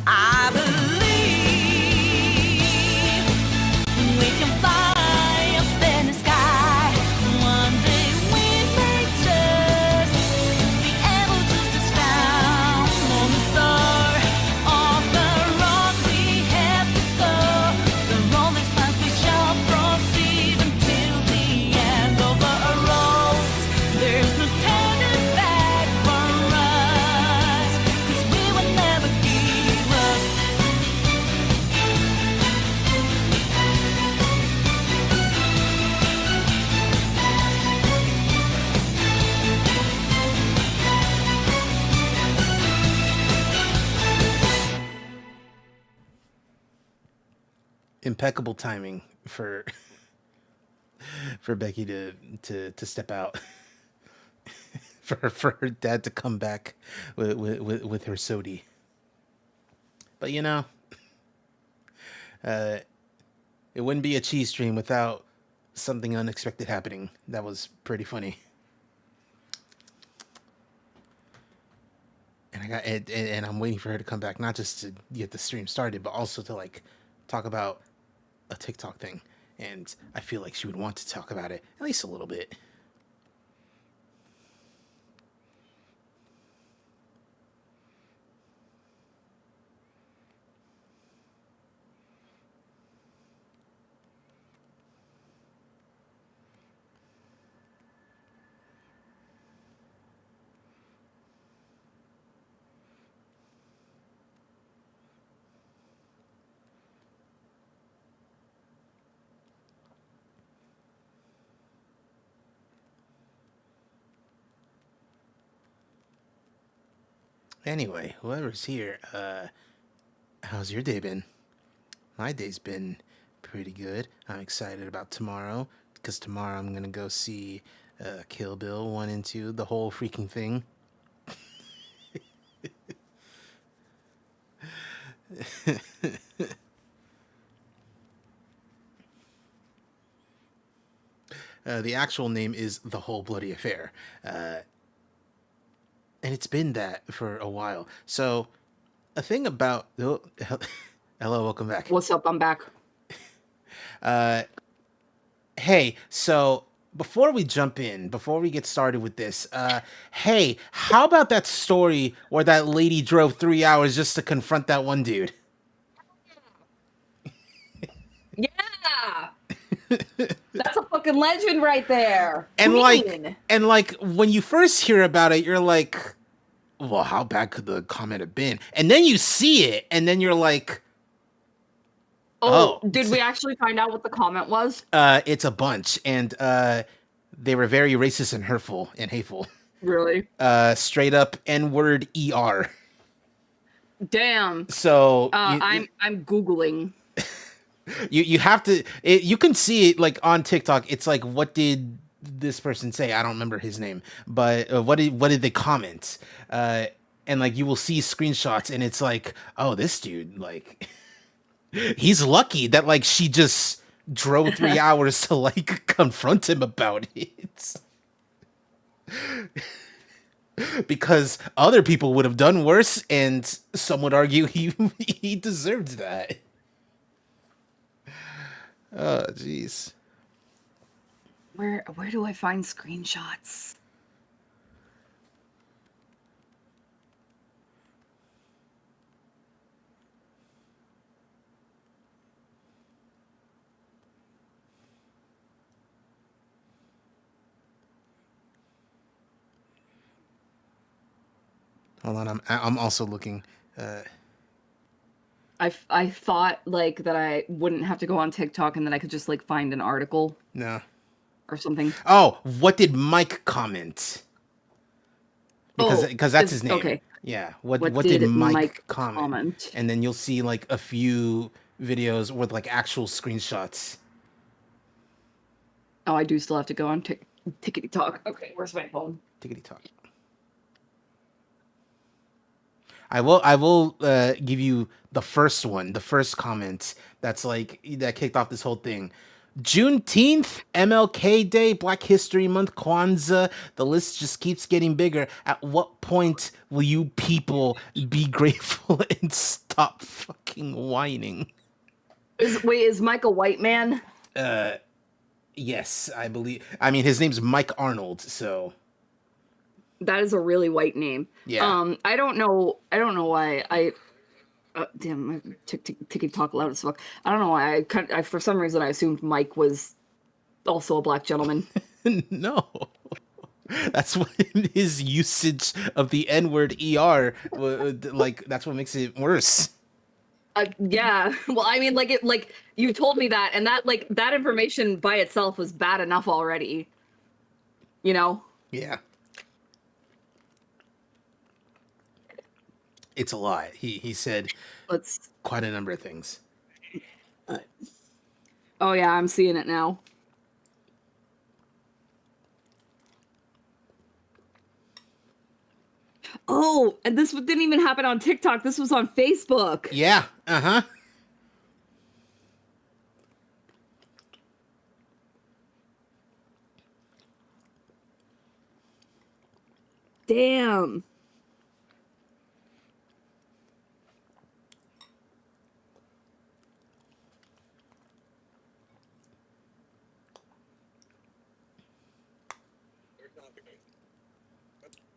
I believe we can fly up in the sky. One day we may just be able to touch down on the star. Off the road we have to go. The rolling path we shall proceed until the end of our roads. There's no turning back for us, 'cause we will never give up. Impeccable timing for Becky to step out. for her dad to come back with her sodi. But you know, it wouldn't be a cheese stream without something unexpected happening. That was pretty funny. And I'm waiting for her to come back, not just to get the stream started, but also to like talk about a TikTok thing. And I feel like she would want to talk about it at least a little bit. Anyway, whoever's here, how's your day been? My day's been pretty good. I'm excited about tomorrow, because tomorrow I'm gonna go see Kill Bill 1 and 2, the whole freaking thing. The actual name is The Whole Bloody Affair. And it's been that for a while. So, a thing about... Oh, hello, welcome back. What's up? I'm back. Hey, so before we jump in, before we get started with this, hey, how about that story where that lady drove 3 hours just to confront that one dude? Yeah! That's a fucking legend right there. And Queen. like when you first hear about it, you're like, well, how bad could the comment have been? And then you see it, and then you're like, oh, did we actually find out what the comment was? It's a bunch, and they were very racist and hurtful and hateful. Really? Straight up N-word ER. Damn. So I'm Googling. You have to. You can see it like on TikTok. It's like, what did this person say? I don't remember his name, but what did they comment? And like you will see screenshots, and it's like, oh, this dude, like, he's lucky that like she just drove 3 hours to like confront him about it. Because other people would have done worse, and some would argue he deserved that. Oh, jeez. Where do I find screenshots? Hold on, I'm also looking. I thought like that I wouldn't have to go on TikTok and then I could just like find an article. No. Or something. Oh, what did Mike comment? Because that's his name. Okay. Yeah. What did Mike comment? And then you'll see like a few videos with like actual screenshots. Oh, I do still have to go on Tickety Talk. Okay, where's my phone? Tickety Talk. I will give you the first one, the first comment that's like that kicked off this whole thing. Juneteenth, MLK Day, Black History Month, Kwanzaa. The list just keeps getting bigger. At what point will you people be grateful and stop fucking whining? Is Mike a white man? Yes, I believe. I mean, his name's Mike Arnold, so That is a really white name. yeah. I don't know why I. Damn, my ticky talk loud as fuck. I don't know why I for some reason I assumed Mike was also a black gentleman. No. That's what his usage of the N word ER, like, that's what makes it worse. Yeah. Well, I mean, like you told me that, and that information by itself was bad enough already. You know. Yeah. It's a lot. He said Let's. quite a number of things. Oh yeah, I'm seeing it now. Oh, and this didn't even happen on TikTok. This was on Facebook. Yeah. Uh-huh. Damn.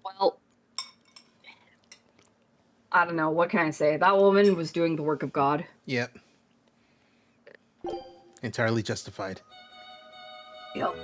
Well, I don't know. What can I say? That woman was doing the work of God. Yep. Entirely justified. Yep.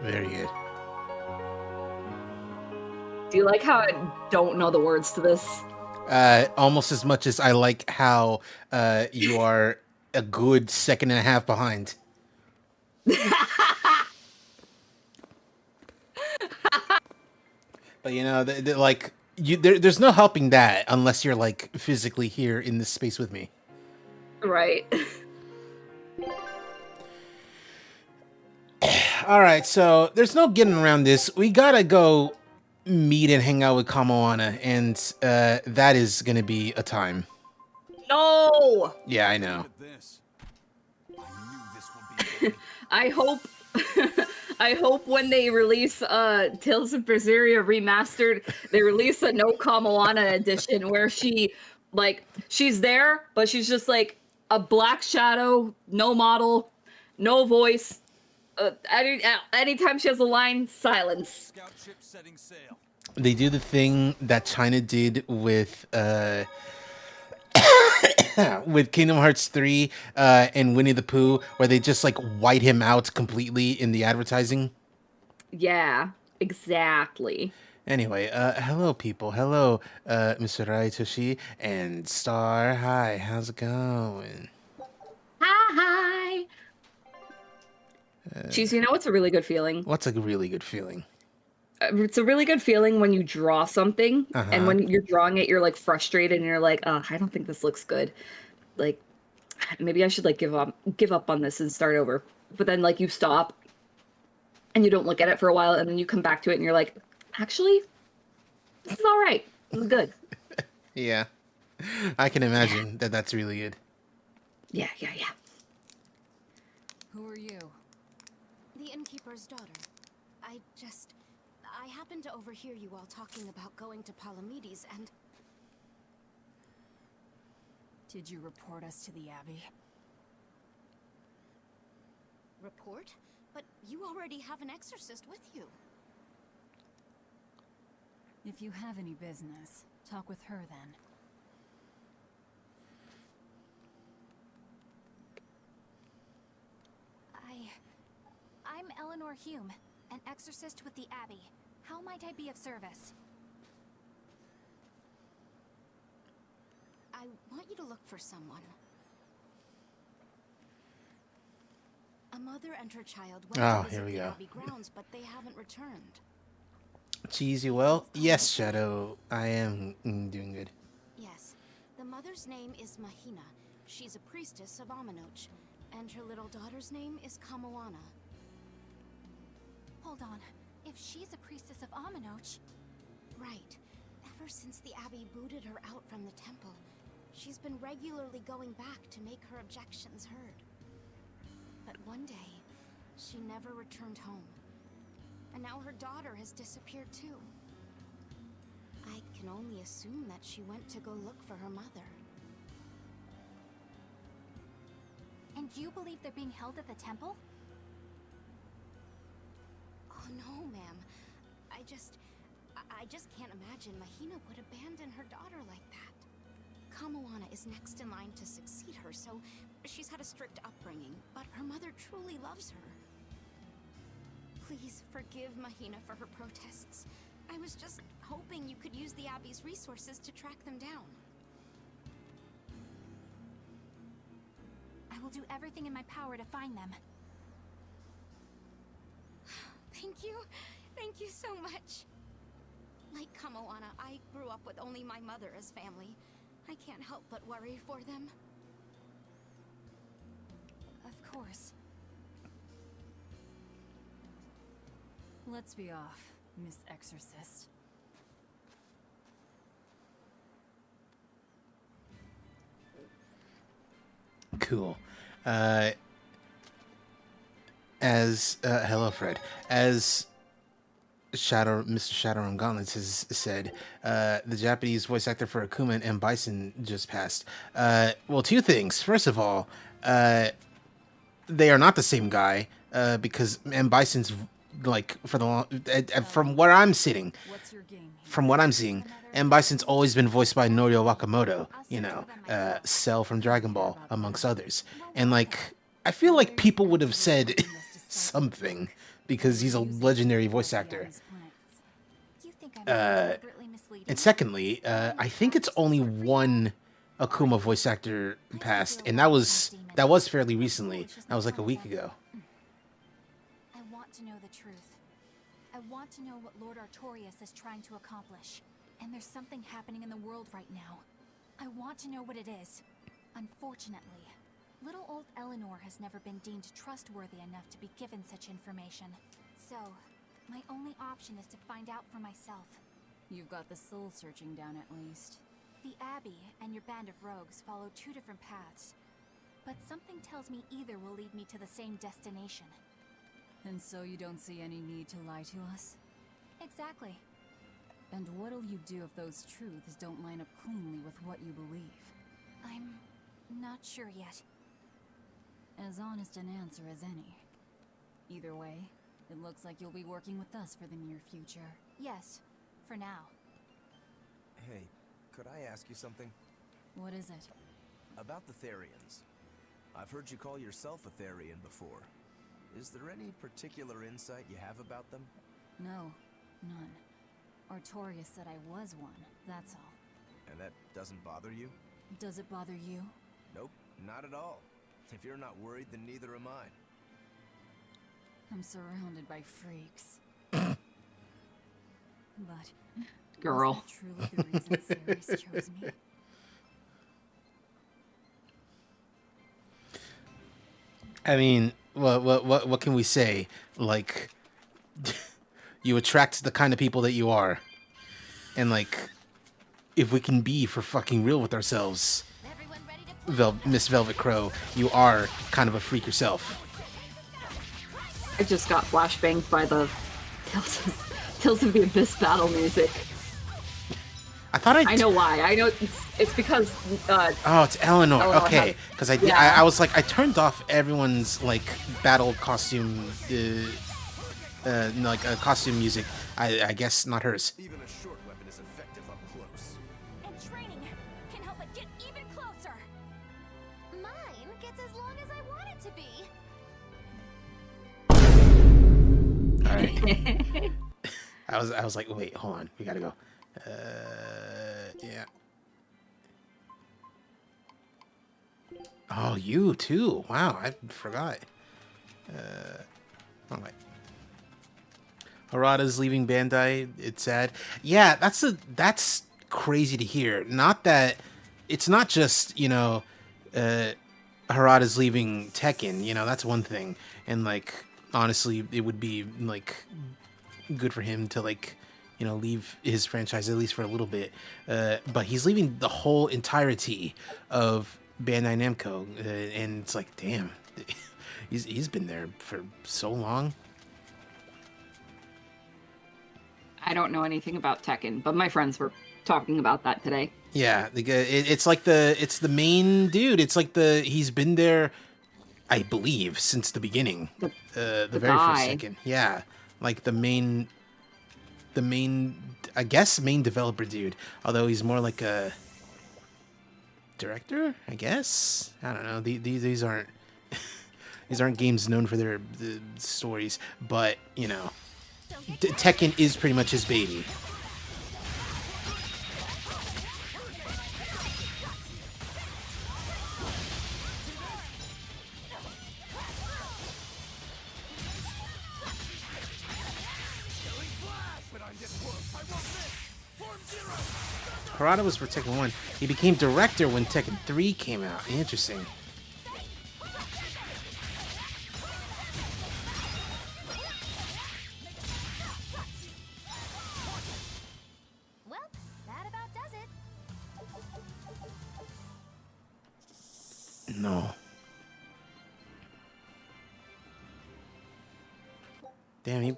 Very good. Do you like how I don't know the words to this? Almost as much as I like how you are a good second and a half behind. But you know, like there's no helping that unless you're like physically here in this space with me. Right. All right, so there's no getting around this. We gotta go meet and hang out with Kamoana, and that is gonna be a time. No. Yeah, I know. I hope I hope when they release Tales of Berseria remastered, they release a no Kamoana edition where she's there, but she's just like a black shadow, no model, no voice. Anytime she has a line, silence. Scout ship setting sail. They do the thing that China did with with Kingdom Hearts 3 and Winnie the Pooh, where they just like white him out completely in the advertising. Yeah. Exactly. Anyway, hello people. Hello, Mr. Raitoshi and Star. Hi, how's it going? Hi. Cheese, you know what's a really good feeling? What's a really good feeling? It's a really good feeling when you draw something and Uh-huh. when you're drawing it, you're like frustrated and you're like, oh, I don't think this looks good. Like, maybe I should like give up on this and start over. But then like you stop and you don't look at it for a while and then you come back to it and you're like, actually, this is all right. This is good. Yeah. I can Yeah. imagine that that's really good. Yeah. Who are you? The innkeeper's daughter. I happened to overhear you all talking about going to Palamedes, and Did you report us to the Abbey? report? But you already have an exorcist with you. If you have any business, talk with her then. I'm Eleanor Hume, an exorcist with the Abbey. How might I be of service? I want you to look for someone. A mother and her child went Oh, to here visit we the go. Abbey grounds, but they haven't returned. Cheesy, well, yes, Shadow. I am doing good. Yes, the mother's name is Mahina. She's a priestess of Amanoch, and her little daughter's name is Kamoana. Hold on. If she's a priestess of Amanoch... Right. Ever since the Abbey booted her out from the temple, she's been regularly going back to make her objections heard. But one day, she never returned home. And now her daughter has disappeared too. I can only assume that she went to go look for her mother. And you believe they're being held at the temple? Oh no, ma'am. I just can't imagine Mahina would abandon her daughter like that. Kamoana is next in line to succeed her, so she's had a strict upbringing, but her mother truly loves her. Please forgive Mahina for her protests. I was just hoping you could use the Abbey's resources to track them down. I will do everything in my power to find them. Thank you. Thank you so much. Like Kamoana, I grew up with only my mother as family. I can't help but worry for them. Of course. Let's be off, Miss Exorcist. Cool. Hello, Fred. As Mr. Shadowrun Gauntlets has said, the Japanese voice actor for Akuma and M. Bison just passed. Well, two things. First of all, they are not the same guy, because M. Bison's like from where I'm sitting, What's your game here? from what I'm seeing, M. Bison's always been voiced by Norio Wakamoto, you know, Cell from Dragon Ball, amongst others. And like, I feel like people would have said something because he's a legendary voice actor. You think I'm deliberately misleading? And secondly, I think it's only one Akuma voice actor passed, and that was fairly recently. That was like a week ago. I want to know the truth. I want to know what Lord Artorias is trying to accomplish. And there's something happening in the world right now. I want to know what it is. Unfortunately, little old Eleanor has never been deemed trustworthy enough to be given such information. So, my only option is to find out for myself. You've got the soul searching down at least. The Abbey and your band of rogues follow two different paths. But something tells me either will lead me to the same destination. And so you don't see any need to lie to us? Exactly. And what'll you do if those truths don't line up cleanly with what you believe? I'm not sure yet. As honest an answer as any. Either way, it looks like you'll be working with us for the near future. Yes, for now. Hey, could I ask you something? What is it? About the Therians. I've heard you call yourself a Therian before. Is there any particular insight you have about them? No, None. Artorias said I was one, that's all. And that doesn't bother you? Does it bother you? Nope, not at all. If you're not worried, then neither am I. I'm surrounded by freaks. But Girl. was that truly the reason Ceres chose me? I mean, what can we say? Like, you attract the kind of people that you are, and like, if we can be for fucking real with ourselves, Everyone ready to play? Miss Velvet Crow, you are kind of a freak yourself. I just got flashbanged by the Tales of the Abyss battle music. I thought I know why. I know it's because Oh, it's Eleanor. Eleanor Okay, has- because yeah. I was like, I turned off everyone's like battle costume, like costume music. I guess not hers. Even a short weapon is effective up close. And training can help it get even closer. Mine gets as long as I want it to be. All right. I was like, wait, hold on, we gotta go. Yeah. Oh, you too. Wow, I forgot. Wrong way. Harada's leaving Bandai. It's sad. Yeah, that's crazy to hear. Not that it's not just, Harada's leaving Tekken, that's one thing. And like honestly, it would be like good for him to like, leave his franchise at least for a little bit. But he's leaving the whole entirety of Bandai Namco, and it's like, damn, he's been there for so long. I don't know anything about Tekken, but my friends were talking about that today. Yeah, it's like it's the main dude. It's like he's been there, I believe, since the beginning. The very first guy. Tekken. Yeah, like the main, I guess, main developer dude. Although he's more like a director, I guess. I don't know. These aren't these aren't games known for their stories, but Tekken is pretty much his baby. Harada was for Tekken 1. He became director when Tekken 3 came out. Interesting. Well, that about does it. No. Damn, he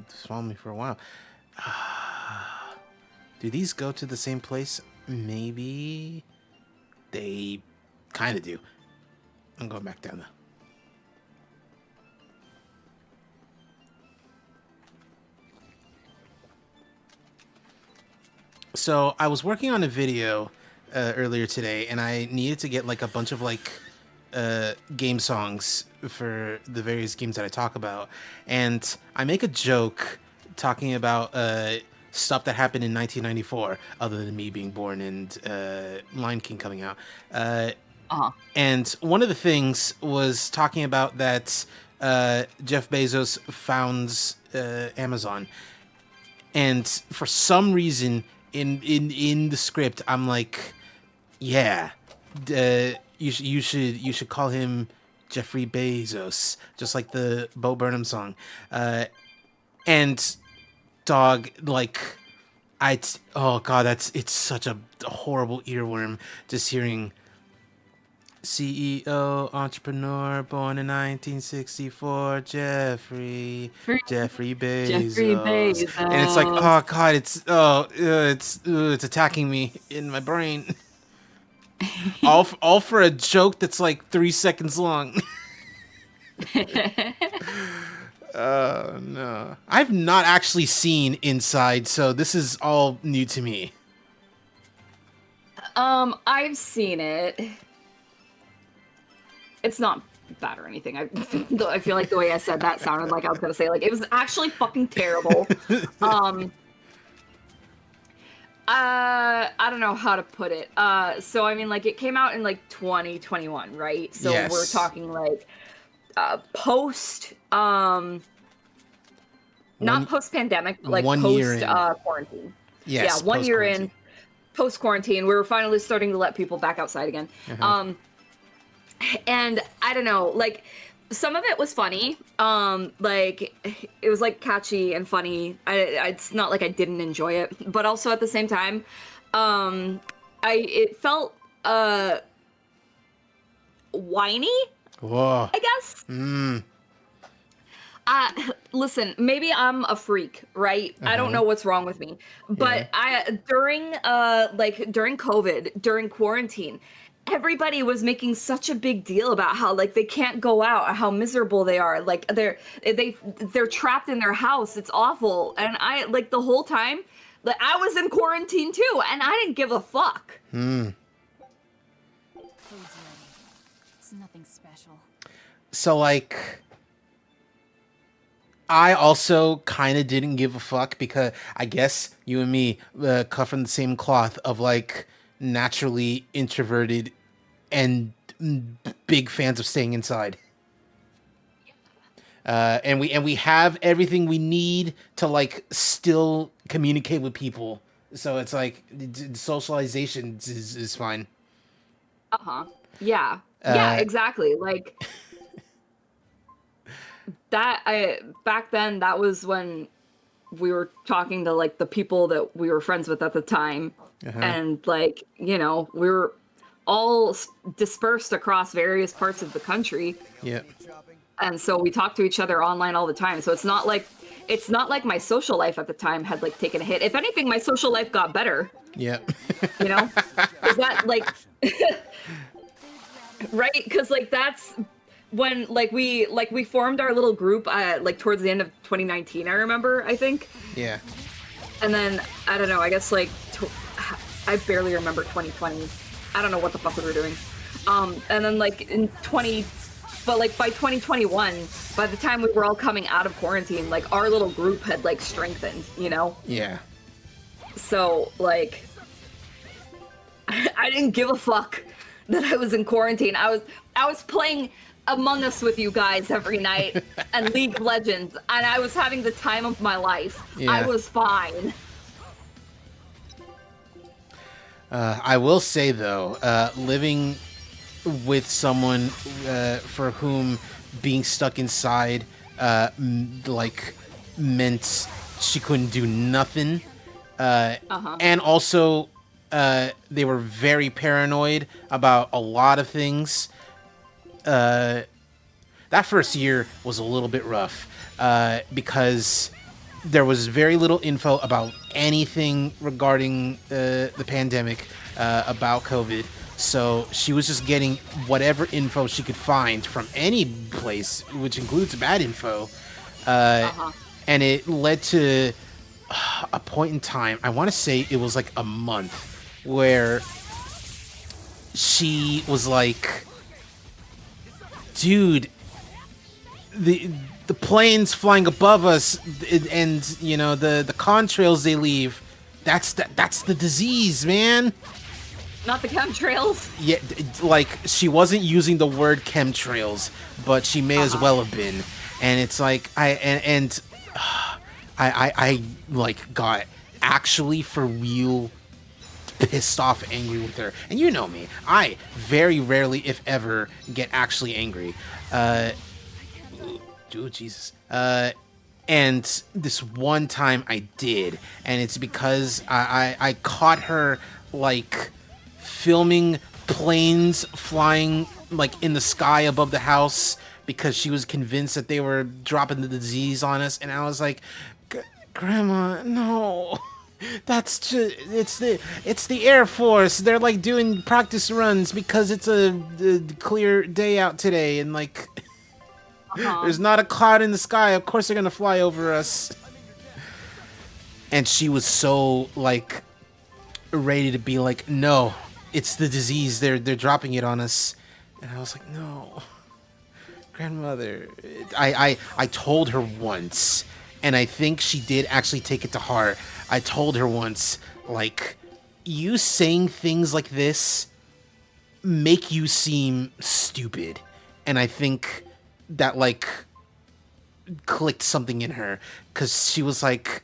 followed me for a while. Do these go to the same place? Maybe. They kind of do. I'm going back down though. So I was working on a video earlier today, and I needed to get like a bunch of like game songs for the various games that I talk about, and I make a joke talking about stuff that happened in 1994, other than me being born and Lion King coming out. And one of the things was talking about that Jeff Bezos founds Amazon, and for some reason in the script, I'm like, yeah, you should call him Jeffrey Bezos, just like the Bo Burnham song, and dog, like, oh god, it's such a horrible earworm just hearing CEO, entrepreneur, born in 1964, Jeffrey Bezos. And it's like, oh god, it's attacking me in my brain. all for a joke that's like 3 seconds long. Oh no, I've not actually seen Inside, so this is all new to me. I've seen it. It's not bad or anything. I feel like the way I said that sounded like I was gonna say like it was actually fucking terrible. I don't know how to put it. So I mean, like it came out in like 2021, right? So Yes. we're talking like post, not post pandemic, but like 1 post year in. quarantine. Yes, Yeah, 1 year in, post-quarantine. post quarantine, we were finally starting to let people back outside again. And I don't know, like some of it was funny. Like it was like catchy and funny. It's not like I didn't enjoy it, but also at the same time, it felt whiny, Whoa. I guess. Listen, maybe I'm a freak, right? I don't know what's wrong with me. But during COVID, during quarantine, everybody was making such a big deal about how like they can't go out, how miserable they are. Like they're trapped in their house. It's awful. And I like the whole time, like I was in quarantine too, and I didn't give a fuck. Food's ready. It's nothing special. So like I also kind of didn't give a fuck because I guess you and me cut from the same cloth of like naturally introverted and big fans of staying inside. And we have everything we need to like still communicate with people. So it's like socialization is fine. Yeah. Yeah, exactly. Like back then that was when we were talking to like the people that we were friends with at the time. And like, you know, we were all dispersed across various parts of the country. Yeah. And so we talked to each other online all the time. So it's not like my social life at the time had like taken a hit. If anything, my social life got better. Yeah. You know? Is that like right? Because like that's when like we formed our little group like towards the end of 2019, I remember, I think. Yeah. And then I don't know, I guess like I barely remember 2020. I don't know what the fuck we were doing. And then like but like by 2021, by the time we were all coming out of quarantine, like our little group had like strengthened, you know? Yeah. So like I didn't give a fuck that I was in quarantine. I was playing Among Us with you guys every night and League of Legends, and I was having the time of my life. Yeah. I was fine. I will say though, living with someone for whom being stuck inside like meant she couldn't do nothing, and also they were very paranoid about a lot of things. That first year was a little bit rough because there was very little info about anything regarding the pandemic, about COVID. So she was just getting whatever info she could find from any place, which includes bad info. And it led to a point in time, I want to say it was like a month, where she was like, dude, the planes flying above us and you know the contrails they leave, that's the disease, man. Not the chemtrails. Yeah, like she wasn't using the word chemtrails, but she may as well have been. And it's like I like got actually for real pissed off, angry with her. And you know me, I very rarely, if ever, get actually angry. Dude, Jesus. And this one time I did, and it's because I caught her like filming planes flying like in the sky above the house because she was convinced that they were dropping the disease on us, and I was like, Grandma, no. That's just, it's the Air Force. They're like doing practice runs because it's a clear day out today, and like there's not a cloud in the sky. Of course they're gonna fly over us. And she was so like ready to be like, no, it's the disease. They're dropping it on us. And I was like, no. grandmother. I told her once, and I think she did actually take it to heart. I told her once, like, you saying things like this make you seem stupid. And I think that, like, clicked something in her, because she was like,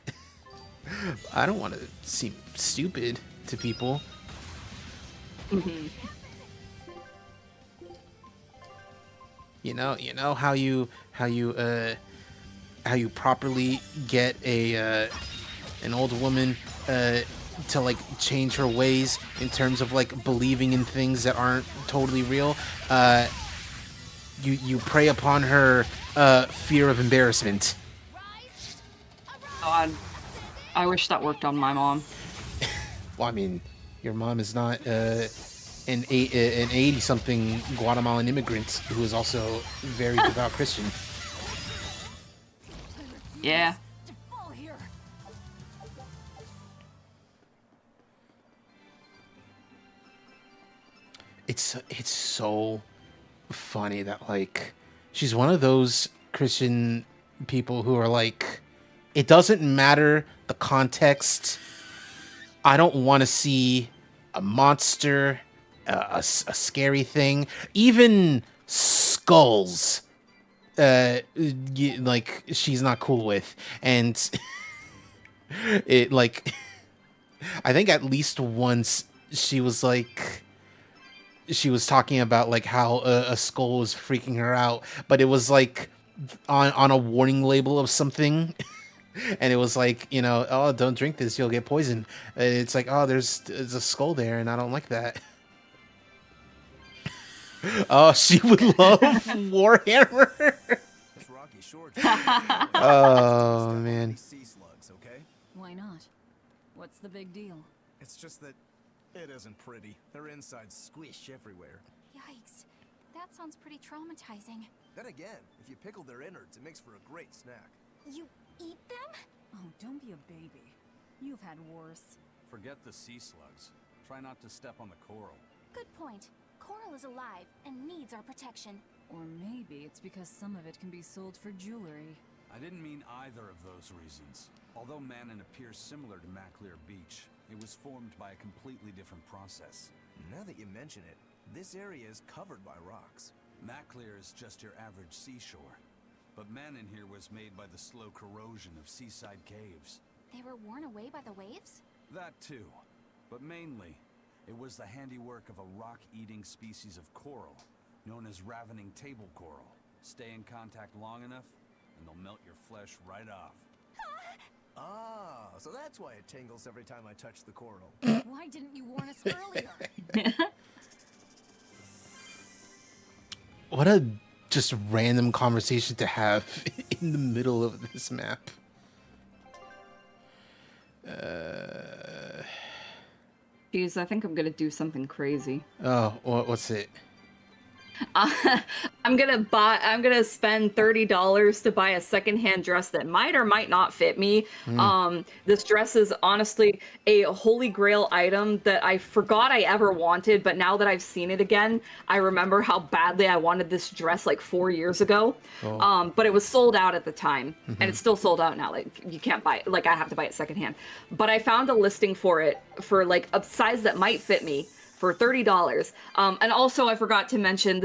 I don't want to seem stupid to people. You know how you properly get an old woman to like change her ways in terms of like believing in things that aren't totally real. You prey upon her fear of embarrassment. God, I wish that worked on my mom. Well, I mean, your mom is not an 80-something Guatemalan immigrant who is also very devout Christian. Yeah. To fall here. It's so funny that, like, she's one of those Christian people who are like, it doesn't matter the context. I don't want to see a monster, a scary thing, even skulls. Like, she's not cool with. And it, like, I think at least once she was like, she was talking about like how a skull was freaking her out, but it was like on a warning label of something. And it was like, you know, oh, don't drink this, you'll get poisoned. It's like, oh, there's a skull there, and I don't like that. Oh, she would love Warhammer. This rocky shore. Oh, man. Sea slugs, okay? Why not? What's the big deal? It's just that it isn't pretty. Their insides squish everywhere. Yikes. That sounds pretty traumatizing. Then again, if you pickle their innards, it makes for a great snack. You eat them? Oh, don't be a baby. You've had worse. Forget the sea slugs. Try not to step on the coral. Good point. Coral is alive and needs our protection. Or maybe it's because some of it can be sold for jewelry. I didn't mean either of those reasons. Although Manon appears similar to Maclear Beach, it was formed by a completely different process. Now that you mention it, this area is covered by rocks. Maclear is just your average seashore. But Manon here was made by the slow corrosion of seaside caves. They were worn away by the waves? That too. But mainly, it was the handiwork of a rock-eating species of coral, known as ravening table coral. Stay in contact long enough, and they'll melt your flesh right off. Ah, so that's why it tingles every time I touch the coral. Why didn't you warn us earlier? What a just random conversation to have in the middle of this map. Jeez, I think I'm gonna do something crazy. Oh, what's it? I'm gonna spend $30 to buy a secondhand dress that might or might not fit me. This dress is honestly a holy grail item that I forgot I ever wanted, but now that I've seen it again, I remember how badly I wanted this dress like 4 years ago. But it was sold out at the time, and it's still sold out now. Like, you can't buy it. Like, I have to buy it secondhand. But I found a listing for it for like a size that might fit me for $30. And also, I forgot to mention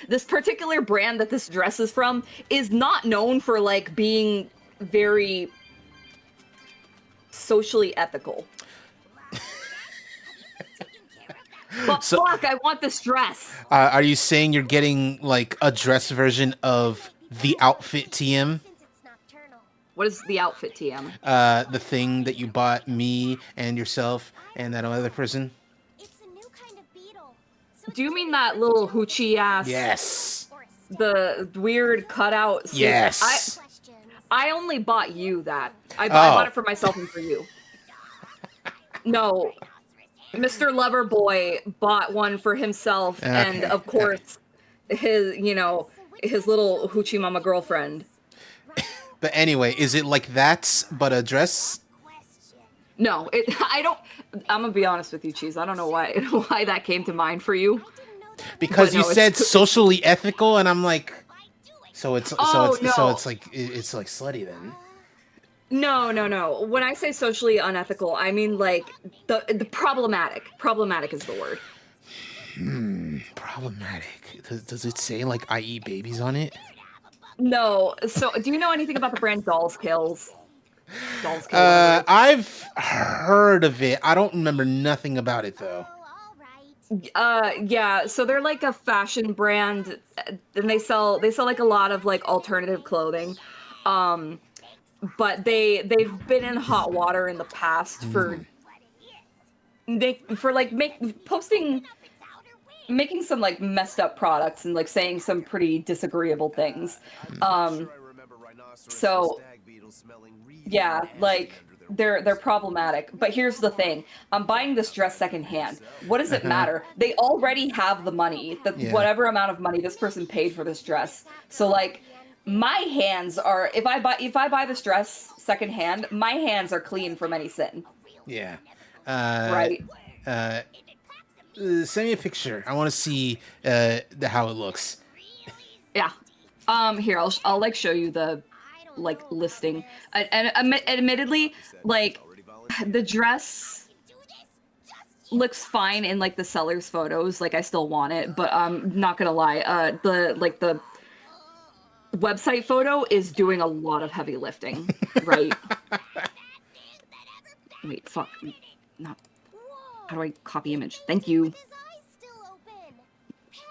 this particular brand that this dress is from is not known for like being very socially ethical. But So- fuck, I want this dress. Are you saying you're getting like a dress version of the outfit TM? Since it's nocturnal. What is the outfit, TM? The thing that you bought me and yourself and that other person? It's a new kind of beetle. So Do you mean that little hoochie ass? Yes. The weird cutout suit? Yes. questions. I only bought you that. I bought it for myself and for you. No. Mr. Loverboy bought one for himself and, of course, his little hoochie mama girlfriend. But anyway, is it like that, but a dress? Question. No, I'm gonna be honest with you, Cheese. I don't know why that came to mind for you. I didn't know that. Because But you no, said it's- socially ethical, and I'm like, So it's Oh, so no. it's like slutty then. No. When I say socially unethical, I mean like the problematic. Problematic is the word. Problematic. Does it say like I eat babies on it? No. So, do you know anything about the brand Dolls Kills? Dolls Kill Lovers. I've heard of it. I don't remember nothing about it though. Yeah, so they're like a fashion brand, and they sell like a lot of like alternative clothing. But they've been in hot water in the past for like making some like messed up products and like saying some pretty disagreeable things. So yeah, like they're problematic. But here's the thing: I'm buying this dress secondhand. What does it matter? They already have the money, whatever amount of money this person paid for this dress. So like, my hands are if I buy this dress secondhand, my hands are clean from any sin. Yeah. Right. Send me a picture. I want to see how it looks. Yeah. Here I'll like show you the like listing. And admittedly, like the dress looks fine in like the seller's photos. Like I still want it, but I'm not gonna lie. The website photo is doing a lot of heavy lifting, right? Wait, fuck. Not. How do I copy image? Thank you.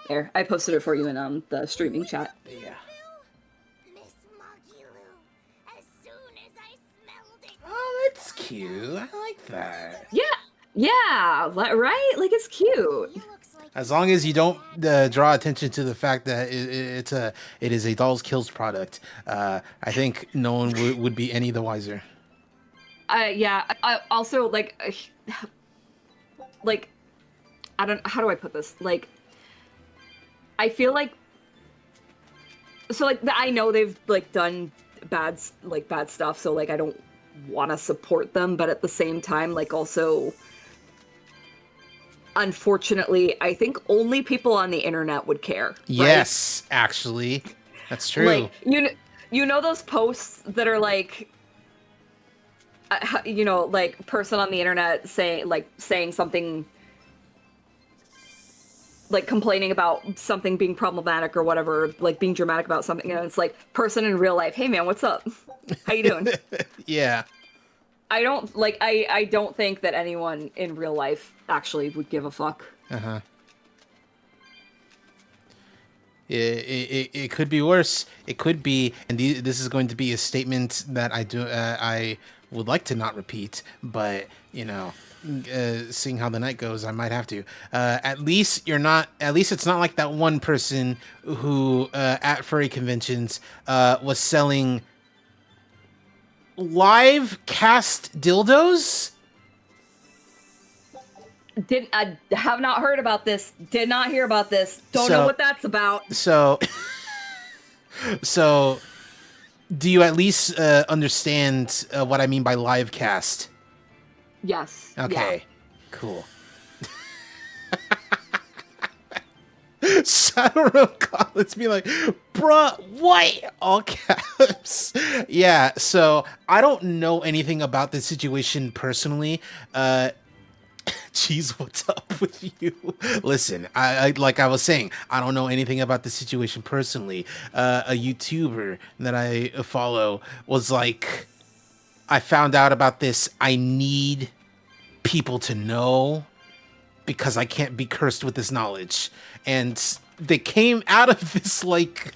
There, I posted it for you in the streaming chat. Yeah. Oh, that's cute. I like that. Yeah, right? Like it's cute. As long as you don't draw attention to the fact that it is a Dolls Kills product, I think no one would be any the wiser. Yeah. I also like I don't. How do I put this? Like, I feel like so like I know they've like done bad stuff, so like I don't want to support them, but at the same time, like also. Unfortunately, I think only people on the internet would care. Right? Yes, actually, that's true. Like you know those posts that are like, like person on the internet saying something, like complaining about something being problematic or whatever, like being dramatic about something, and it's like person in real life, hey man, what's up? How you doing? Yeah. I don't think that anyone in real life actually would give a fuck. Uh-huh. It could be worse. It could be, and this is going to be a statement that I would like to not repeat, but seeing how the night goes, I might have to. At least it's not like that one person who at furry conventions was selling live cast dildos. I have not heard about this. Did not hear about this. Don't know what that's about. So do you at least understand what I mean by live cast? Yes. Okay. Yeah. Cool. Shadow Realm comments be like, bruh, what? All caps. Yeah, so I don't know anything about this situation personally. Cheese, what's up with you? Listen, I like I was saying, I don't know anything about the situation personally. A YouTuber that I follow was like, I found out about this. I need people to know because I can't be cursed with this knowledge. And they came out of this like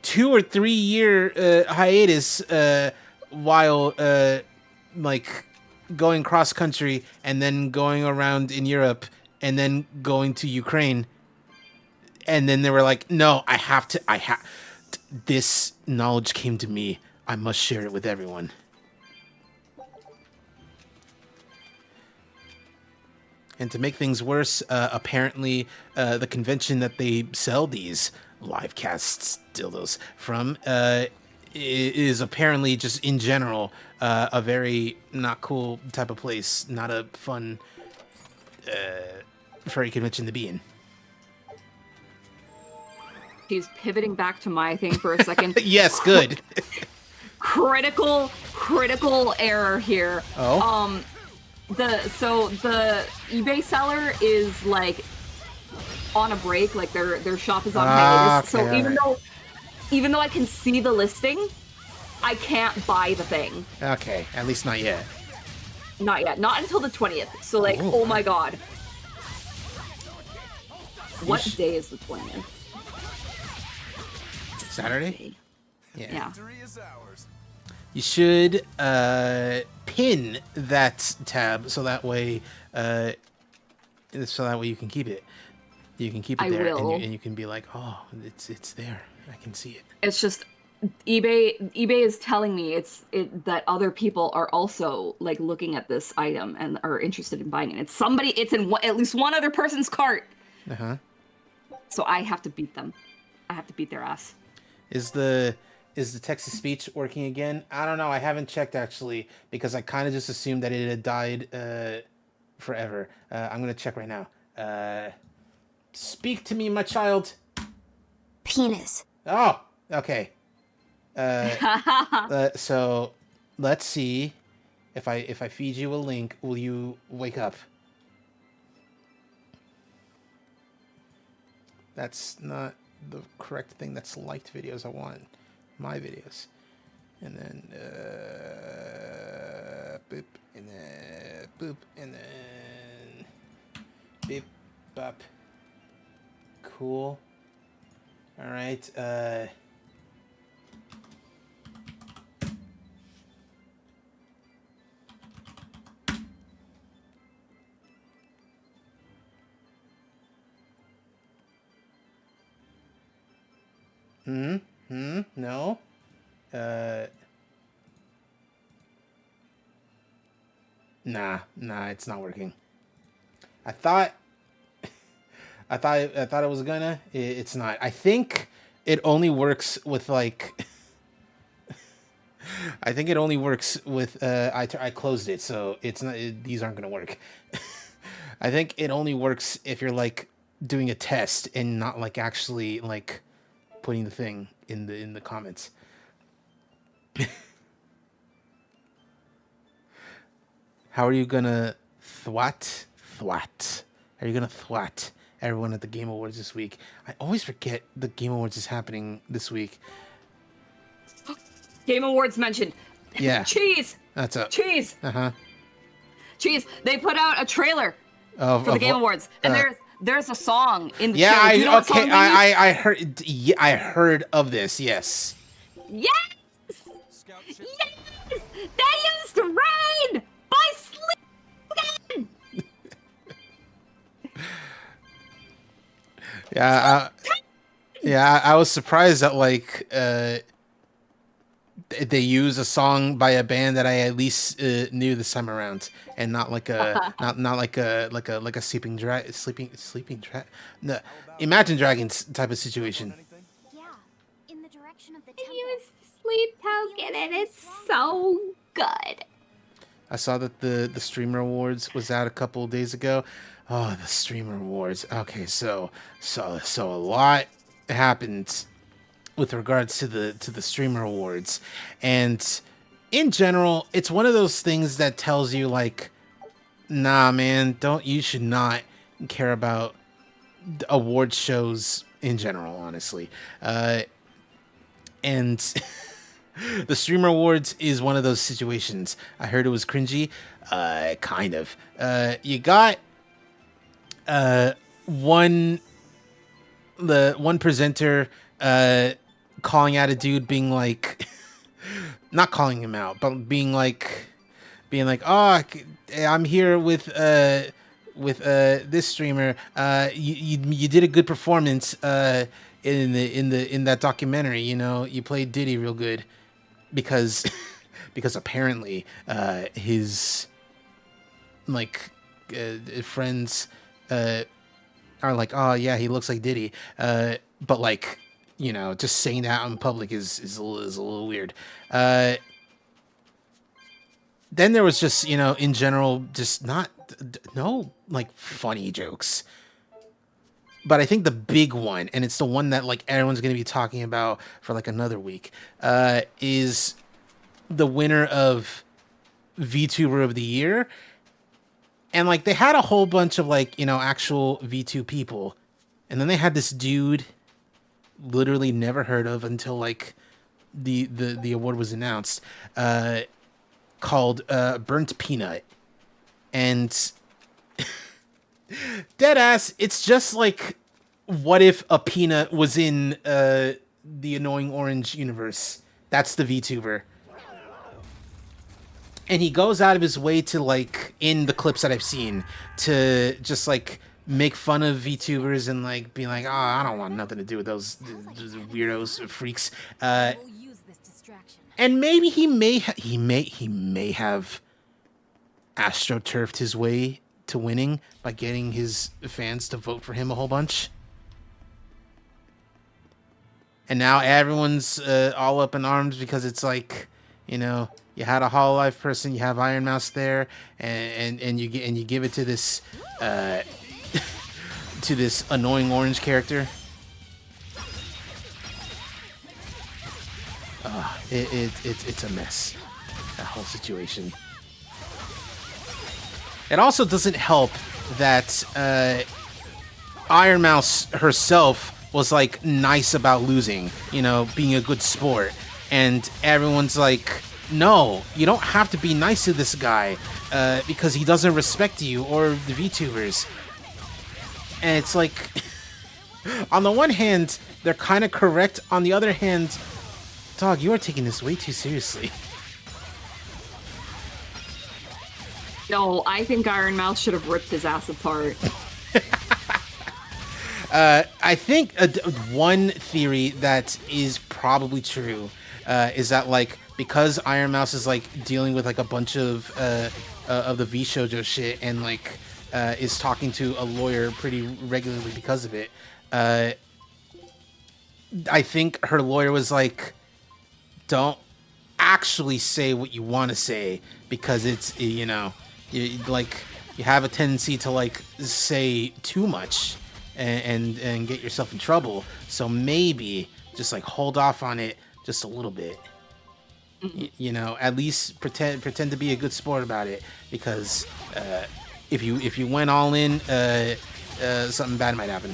2 or 3 year hiatus while like going cross country and then going around in Europe and then going to Ukraine. And then they were like, no, this knowledge came to me. I must share it with everyone. And to make things worse, apparently the convention that they sell these live casts dildos from is apparently just in general a very not cool type of place, not a fun furry convention to be in. She's pivoting back to my thing for a second. Yes, good. Critical error here. Oh. The eBay seller is like on a break, like their shop is on hiatus. Okay, So even though I can see the listing, I can't buy the thing. Okay, at least not yet. Not yet. Not until the 20th. So like, Ooh. oh my god. What day is the 20th? Saturday? Yeah. Victory is ours. You should pin that tab so that way you can keep it. You can keep it I there, will. and you can be like, oh, it's there. I can see it. It's just eBay is telling me that other people are also like looking at this item and are interested in buying it. It's in at least one other person's cart. Uh-huh. So I have to beat them. I have to beat their ass. Is the text to speech working again? I don't know. I haven't checked actually because I kind of just assumed that it had died forever. I'm gonna check right now. Speak to me, my child. Penis. Oh, okay. So let's see if I feed you a link, will you wake up? That's not the correct thing. That's liked videos. I want my videos. And then boop, and then boop, and then beep, bop. Cool. All right. No. Nah, it's not working. I thought it was gonna. It's not. I think it only works with like. I think it only works with. I closed it, so it's not. These aren't gonna work. I think it only works if you're like doing a test and not like actually like putting the thing in the comments. How are you gonna thwat? How are you gonna thwat everyone at the Game Awards this week? I always forget the Game Awards is happening this week. Game Awards mentioned. Yeah. Cheese. That's up. Cheese. Uh-huh. Cheese. They put out a trailer for the Game Awards, and there's a song in the yeah, trailer. Do you know what song they I heard. Yeah, I heard of this. Yes. Yes. Yes. They used Rain by Sleep. Yeah, I was surprised that like they use a song by a band that I at least knew this time around, and not like a not like a sleeping dragon. No, Imagine Dragons type of situation. Yeah, in the direction of the I temple. use Sleep Token and it's so good. I saw that the Streamer Awards was out a couple of days ago. Oh, the Streamer Awards. Okay, so a lot happened with regards to the Streamer Awards, and in general, it's one of those things that tells you like, nah, man, you should not care about award shows in general, honestly. And the Streamer Awards is one of those situations. I heard it was cringy, kind of. You got one presenter calling out a dude, being like, not calling him out, but being like, oh, I'm here with this streamer. You did a good performance in that documentary. You know, you played Diddy real good, because apparently his like friends are like, oh yeah, he looks like Diddy, but like, you know, just saying that out in public is a little weird. Then there was just, you know, in general, just no like funny jokes. but I think the big one, and it's the one that like everyone's going to be talking about for like another week, is the winner of VTuber of the Year. And like they had a whole bunch of like, actual V2 people. And then they had this dude literally never heard of until like the award was announced, called Burnt Peanut. And deadass, it's just like, what if a peanut was in the Annoying Orange universe? That's the VTuber. And he goes out of his way to, like, in the clips that I've seen, to just, like, make fun of VTubers and, like, be like, oh, I don't want nothing to do with those weirdos, freaks. We'll use this distraction. And maybe he may have astroturfed his way to winning by getting his fans to vote for him a whole bunch. And now everyone's all up in arms because it's like, you had a Hololive person, you have Iron Mouse there, and you give it to this to this Annoying Orange character. It's a mess, that whole situation. It also doesn't help that Iron Mouse herself was like nice about losing, being a good sport, and everyone's like, no, you don't have to be nice to this guy because he doesn't respect you or the VTubers. And it's like, on the one hand, they're kind of correct. On the other hand, dog, you are taking this way too seriously. No, I think Iron Mouse should have ripped his ass apart. I think one theory that is probably true is that, like, because Iron Mouse is like dealing with like a bunch of the VShojo shit and like is talking to a lawyer pretty regularly because of it, I think her lawyer was like, don't actually say what you want to say because it's, you have a tendency to like say too much and get yourself in trouble. So maybe just like hold off on it just a little bit. At least pretend to be a good sport about it, because if you went all in, something bad might happen.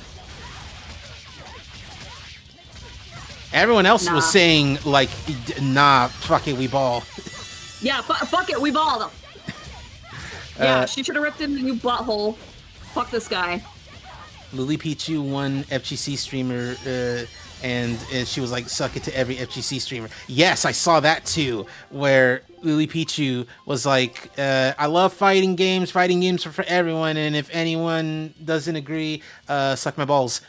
Everyone else was saying like, nah, fuck it, we ball. Yeah, fuck it, we ball. Yeah, she should have ripped him a new butthole. Fuck this guy. Lily Pichu, one FGC streamer, and she was like, suck it to every FGC streamer. Yes, I saw that too, where Lily Pichu was like, I love fighting games are for everyone, and if anyone doesn't agree, suck my balls.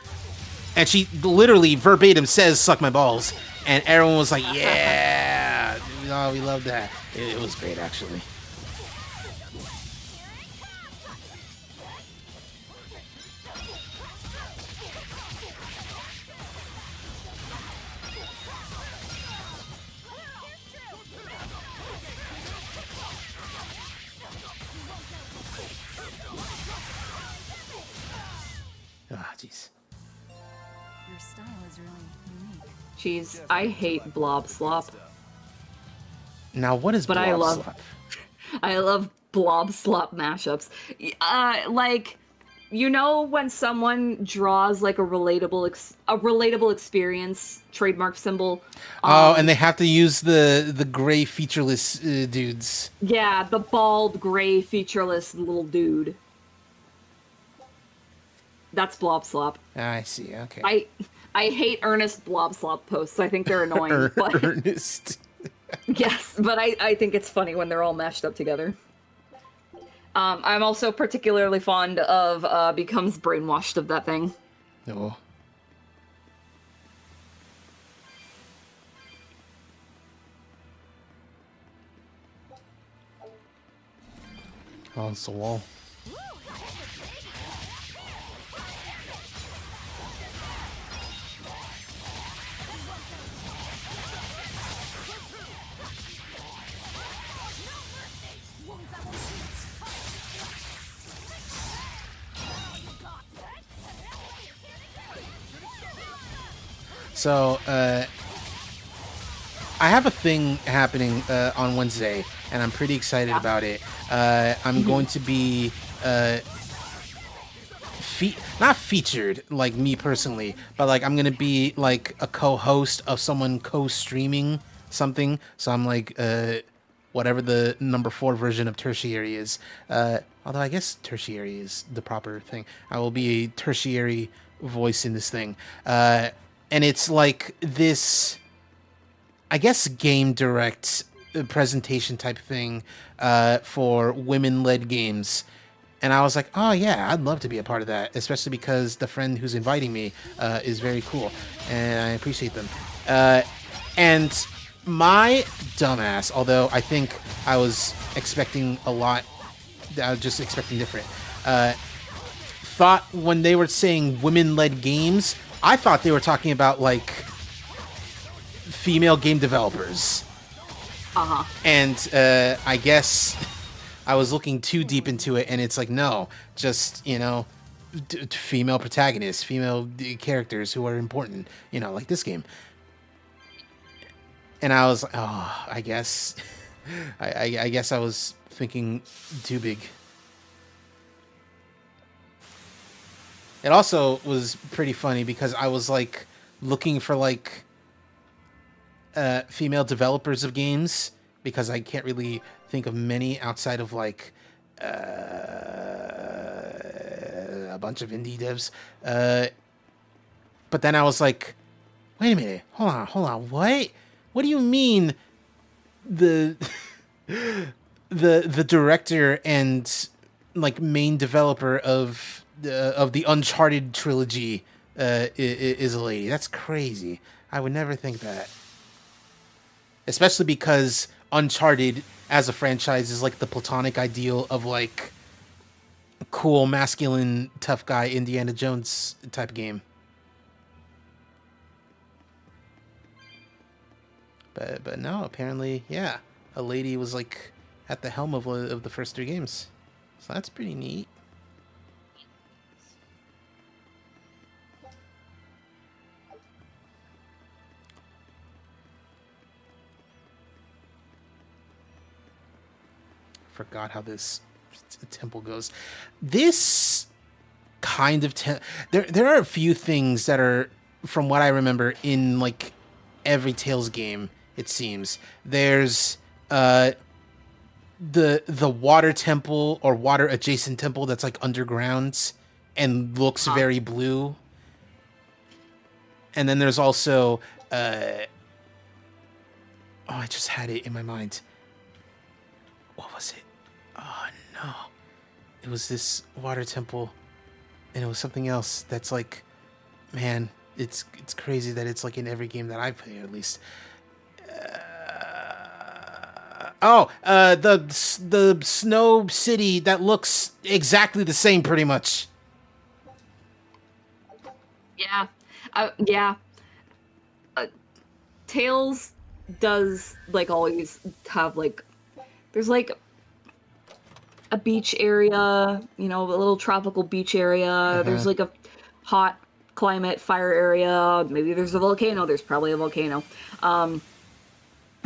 And she literally verbatim says, suck my balls. And everyone was like, yeah, oh, we love that. It was great, actually. Ah, jeez. Your style is really unique. Jeez, I hate blob slop. Now, what is But blob slop? I love blob slop mashups. Like, when someone draws like a relatable experience trademark symbol. And they have to use the gray featureless dudes. Yeah, the bald gray featureless little dude. That's blob slop. I see. Okay. I hate earnest blob slop posts. I think they're annoying. But Earnest. yes, but I think it's funny when they're all mashed up together. I'm also particularly fond of Becomes Brainwashed of that thing. No. Oh, it's the wall. So, I have a thing happening on Wednesday, and I'm pretty excited about it. I'm going to be not featured like me personally, but like I'm gonna be like a co-host of someone co-streaming something. So I'm like whatever the number 4 version of tertiary is. Although I guess tertiary is the proper thing. I will be a tertiary voice in this thing, and it's like this, I guess, game direct presentation type thing for women-led games. And I was like, oh yeah, I'd love to be a part of that, especially because the friend who's inviting me is very cool, and I appreciate them. And my dumbass, although I think I was expecting a lot, I was just expecting different, thought when they were saying women-led games, I thought they were talking about like female game developers. And I guess I was looking too deep into it, and it's like, no, just, you know, female protagonists, female characters who are important, you know, like this game. And I was like, oh, I guess, I guess I was thinking too big. It also was pretty funny because I was like looking for like female developers of games, because I can't really think of many outside of like a bunch of indie devs. But then I was like, wait a minute, hold on, what? What do you mean the the director and like main developer of the Uncharted trilogy is a lady? That's crazy. I would never think that. Especially because Uncharted as a franchise is like the platonic ideal of like cool, masculine, tough guy Indiana Jones type game. But no, apparently, yeah, a lady was like at the helm of the first 3 games. So that's pretty neat. Forgot how this temple goes. This kind of there are a few things that are, from what I remember, in like every Tales game. It seems there's the water temple or water adjacent temple that's like underground and looks very blue. And then there's also I just had it in my mind. What was it? Oh no. It was this water temple, and it was something else that's like, man, it's crazy that it's like in every game that I play, at least. The snow city that looks exactly the same, pretty much. Yeah. Yeah. Tales does, like, always have, like, there's, like, a beach area, you know, a little tropical beach area. There's, like, a hot climate fire area. Maybe there's a volcano. There's probably a volcano.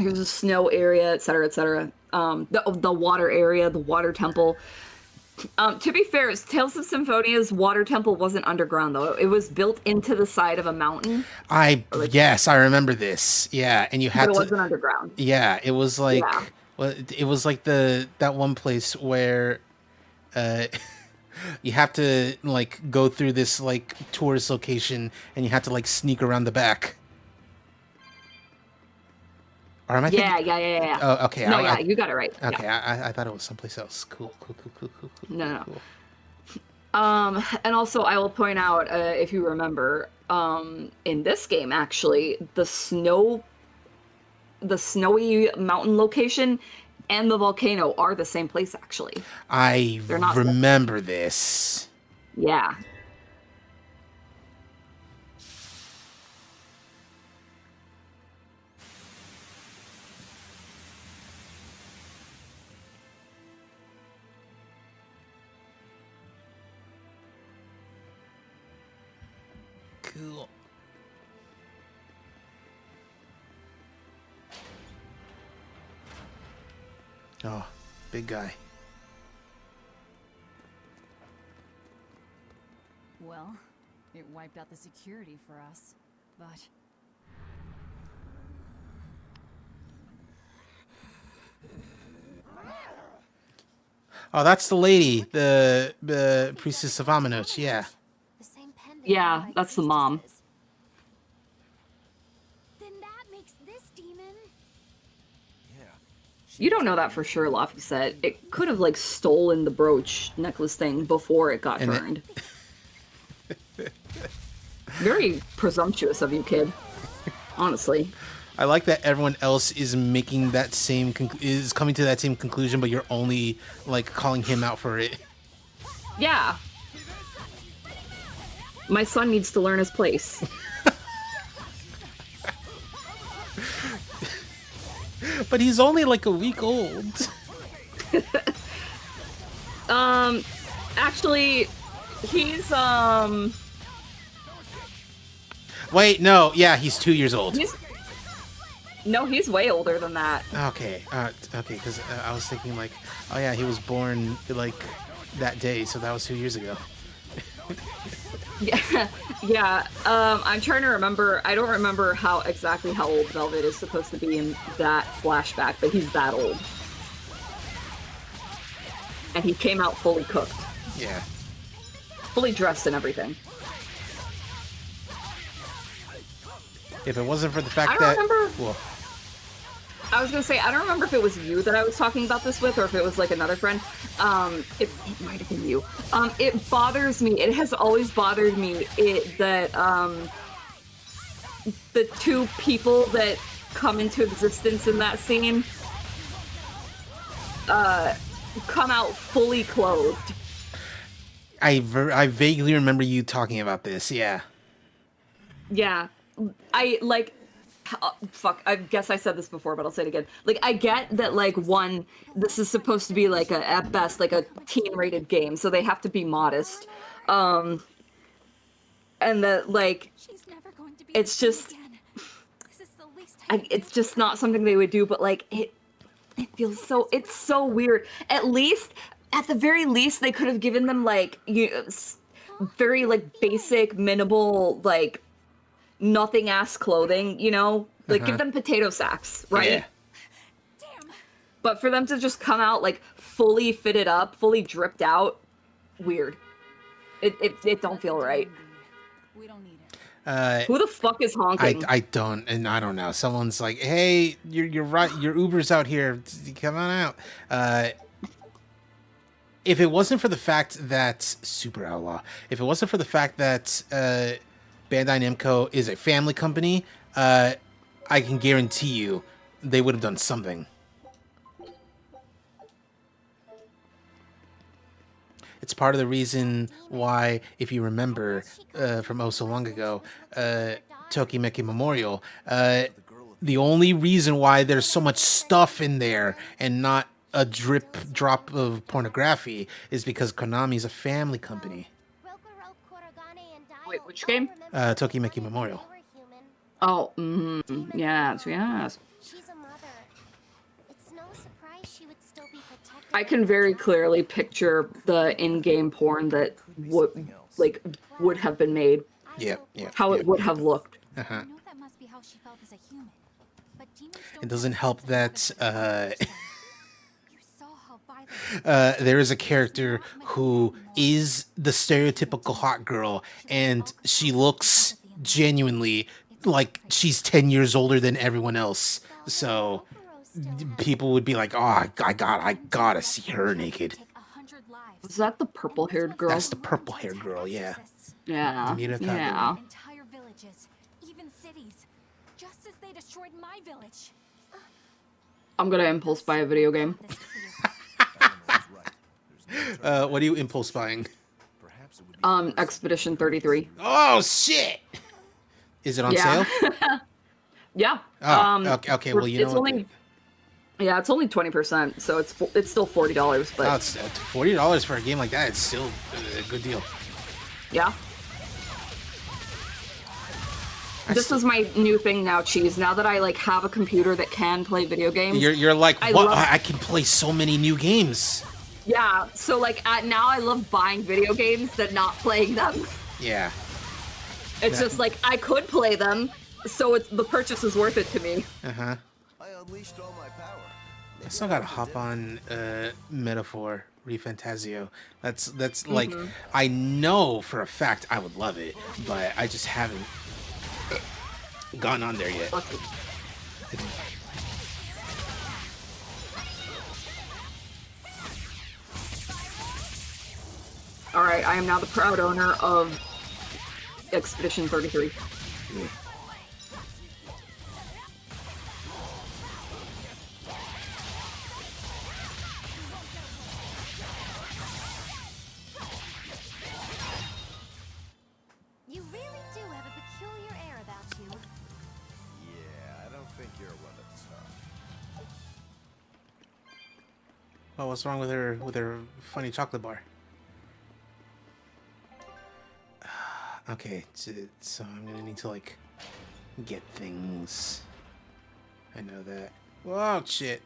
There's a snow area, etc., etc. The water area, the water temple. To be fair, Tales of Symphonia's water temple wasn't underground, though. It was built into the side of a mountain. Yes, I remember this. Yeah, and you had but it wasn't underground. Yeah, it was like, Yeah. well, it was like that one place where you have to like go through this like tourist location, and you have to like sneak around the back. Or am I thinking? Yeah. Oh, okay. No, you got it right. Okay, Yeah. I thought it was someplace else. Cool. No. Cool. And also I will point out, if you remember, in this game, actually, the snowy mountain location and the volcano are the same place, actually. I remember this. Yeah. Cool. Oh, big guy. Well, it wiped out the security for us, but Oh, that's the lady, the priestess of Aminoch. Yeah. The same pendant Yeah, worn by that's the mom. priestesses. Then that makes this demon. Yeah. You don't know that for sure, Laffy said. It could have, like, stolen the brooch necklace thing before it got And it- turned. Very presumptuous of you, kid. Honestly. I like that everyone else is making that same is coming to that same conclusion, but you're only like calling him out for it. Yeah. My son needs to learn his place. But he's only like a week old. Actually, he's, Wait, no, yeah, he's 2 years old. No, he's way older than that. Okay, okay, because I was thinking like, oh yeah, he was born like that day, so that was 2 years ago. Yeah, yeah. I'm trying to remember. I don't remember exactly how old Velvet is supposed to be in that flashback, but he's that old. And he came out fully cooked, Yeah. fully dressed and everything. If it wasn't for the fact I don't that, remember. well, I was gonna say, I don't remember if it was you that I was talking about this with, or if it was like another friend. It might have been you. It bothers me. It has always bothered me that the two people that come into existence in that scene come out fully clothed. I vaguely remember you talking about this. Yeah. Yeah, I like. Fuck, I guess I said this before, but I'll say it again. Like, I get that, like, one, this is supposed to be, like, at best, like, a teen-rated game, so they have to be modest. And that, like, She's never going to be it's the same just, again. This is the least I can it's just not something they would do, but, like, it feels so, it's so weird. At the very least, they could have given them, like, very, like, basic, minimal, like, nothing ass clothing, you know? Like, give them potato sacks, right? Yeah. Damn. But for them to just come out, like, fully fitted up, fully dripped out, weird. It don't feel right. we don't need it. Who the fuck is honking? I don't know. Someone's like, hey, you're right. Your Uber's out here. Come on out. If it wasn't for the fact that Super Outlaw, if it wasn't for the fact that Bandai Namco is a family company, I can guarantee you they would have done something. It's part of the reason why, if you remember from oh so long ago, Tokimeki Memorial, the only reason why there's so much stuff in there and not a drop of pornography is because Konami's a family company. Wait, which game? Tokimeki Memorial. Oh, yes. She's a mother. It's no surprise she would still be protected. I can very clearly picture the in-game porn that would have been made, Yeah. how it would have looked. I know that must be how she felt as a human. But demons don't It doesn't have help sense of that You saw how violent there is a character who is the stereotypical hot girl, and she looks genuinely like she's 10 years older than everyone else. So people would be like, oh, I gotta see her naked. take 100 lives. Is that the purple-haired girl? That's the purple-haired girl, yeah. Yeah. Miraka. Yeah. Entire villages, even cities, just as they destroyed my village. I'm gonna impulse buy a video game. This clear. What are you impulse buying? Perhaps it would be Expedition 33. Oh, shit! Is it on Yeah. sale? Yeah. Oh, okay, well, you know it's what? only. Yeah, it's only 20%, so it's still $40, but Oh, it's $40 for a game like that. It's still a good deal. yeah. This is my new thing now, Cheese. Now that I like have a computer that can play video games, You're like, I what? love- I can play so many new games. yeah. So like now I love buying video games than not playing them. Yeah. It's just like I could play them, so the purchase is worth it to me. Uh-huh. I unleashed all my power. I still gotta hop on Metaphor Refantasio. That's like, I know for a fact I would love it, but I just haven't gone on there yet. Alright, I am now the proud owner of Expedition 33. You really do have a peculiar air about you. Yeah, I don't think you're one of tough. Oh, what's wrong with her funny chocolate bar? Okay, so I'm gonna need to like get things. I know that. Whoa, shit.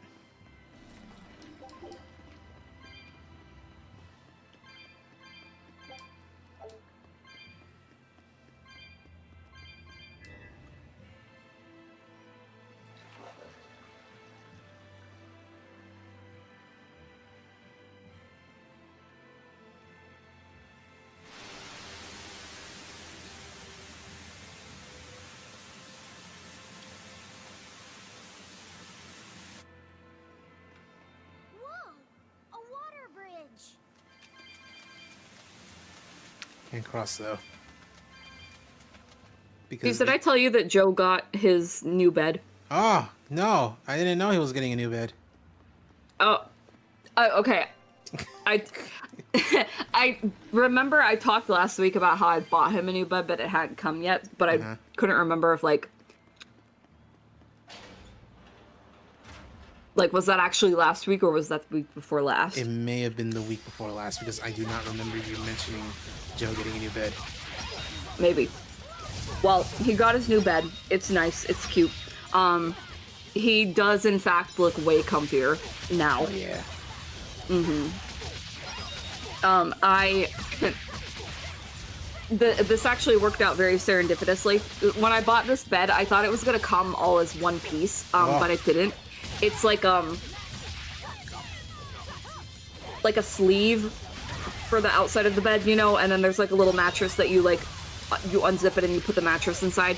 Whoa! A water bridge! Can't cross though. Please, Because did I tell you that Joe got his new bed? Oh no, I didn't know he was getting a new bed. Oh, okay. I I remember I talked last week about how I bought him a new bed, but it hadn't come yet. But I couldn't remember if like was that actually last week or was that the week before last? It may have been the week before last because I do not remember you mentioning Joe getting a new bed. Maybe. Well, he got his new bed. It's nice. It's cute. He does in fact look way comfier now. Oh yeah. This actually worked out very serendipitously. When I bought this bed, I thought it was gonna come all as one piece, but it didn't. It's like a sleeve for the outside of the bed, you know, and then there's like a little mattress that you you unzip it and you put the mattress inside.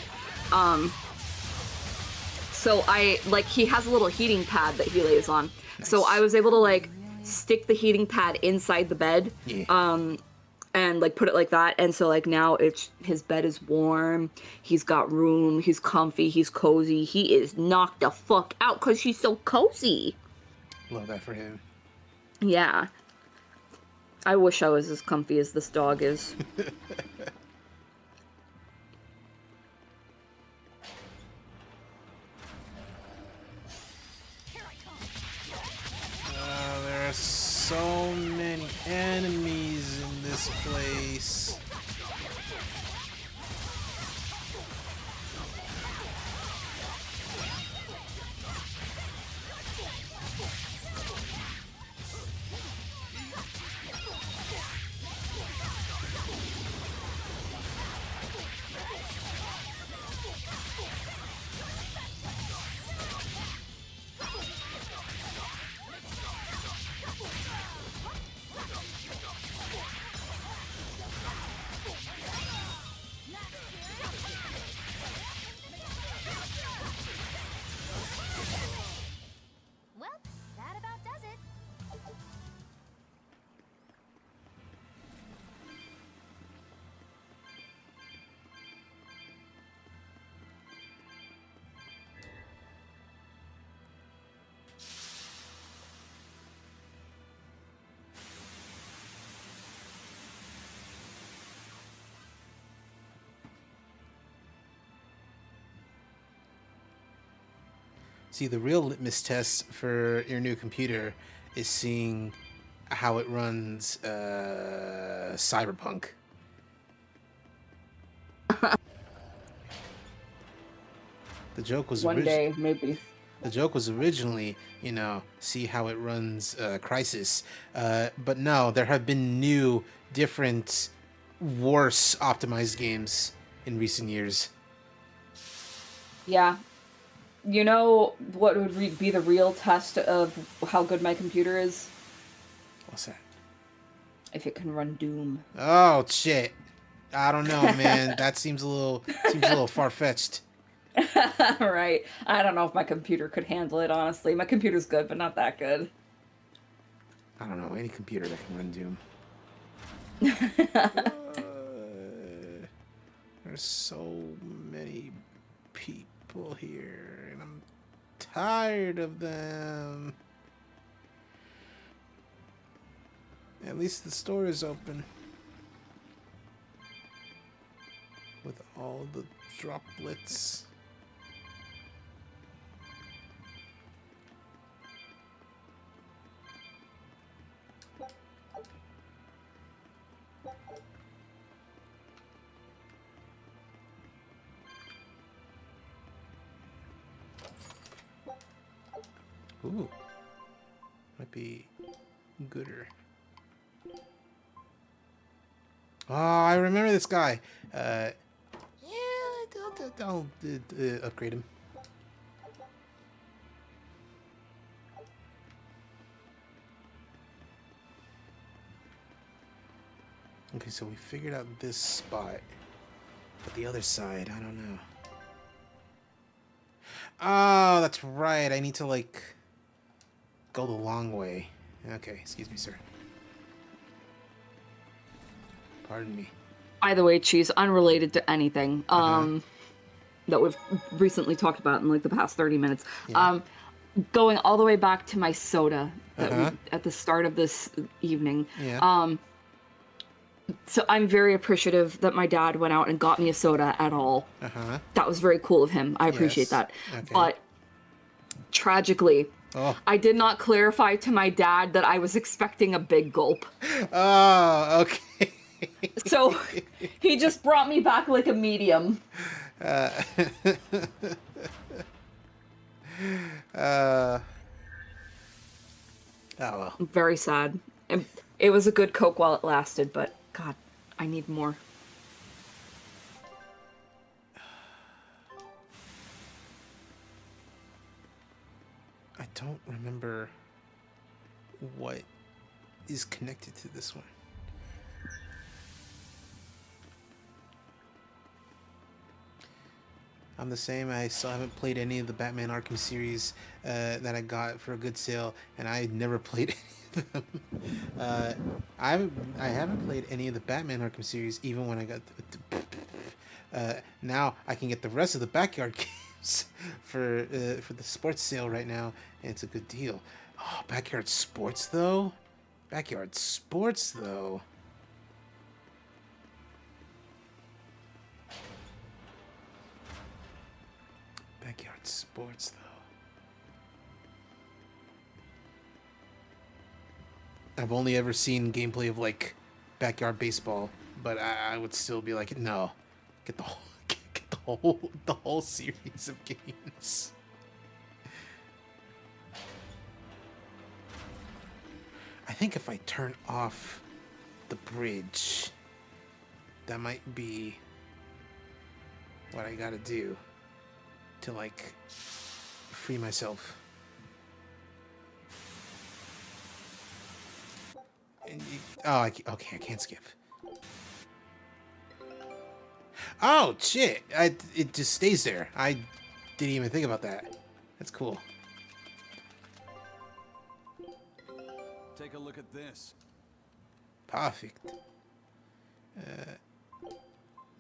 So he has a little heating pad that he lays on. Nice. So I was able to stick the heating pad inside the bed. Yeah. And put it like that, and so now his bed is warm, he's got room, he's comfy, he's cozy, he is knocked the fuck out because he's so cozy. Love that for him. Yeah. I wish I was as comfy as this dog is. There are so many enemies in this place. Well, that about does it. See, the real litmus test for your new computer is seeing how it runs Cyberpunk. The joke was One day, maybe. The joke was originally, you know, see how it runs Crisis. But no, there have been new, different, worse optimized games in recent years. Yeah. You know what would be the real test of how good my computer is? What's that? If it can run Doom. Oh shit! I don't know, man. That seems a little far fetched. Right. I don't know if my computer could handle it, honestly. My computer's good, but not that good. I don't know any computer that can run Doom. There's so many people here, and I'm tired of them. At least the store is open. With all the droplets. Ooh. Might be gooder. Oh, I remember this guy. Yeah, I'll upgrade him. Okay, so we figured out this spot. But the other side, I don't know. Oh, that's right. I need to, like, go the long way. Okay, excuse me, sir. Pardon me. By the way, Cheese, unrelated to anything that we've recently talked about in like the past 30 minutes. Yeah. Going all the way back to my soda that we, at the start of this evening. Yeah. So I'm very appreciative that my dad went out and got me a soda at all. That was very cool of him. I appreciate that. Okay. But tragically, I did not clarify to my dad that I was expecting a big gulp. Oh, okay. So he just brought me back like a medium. Oh well. Very sad. It was a good Coke while it lasted, but God, I need more. I don't remember what is connected to this one. I'm the same. I still haven't played any of the Batman Arkham series that I got for a good sale, and I never played any of them. I haven't played any of the Batman Arkham series, even when I got now I can get the rest of the Backyard games for the sports sale right now, and it's a good deal. Oh, Backyard Sports though. Backyard Sports though. Backyard Sports, though. I've only ever seen gameplay of like Backyard Baseball, but I would still be like, no, get the whole series of games. I think if I turn off the bridge, that might be what I gotta do to like free myself. And okay, I can't skip. Oh shit! It just stays there. I didn't even think about that. That's cool. Take a look at this. Perfect.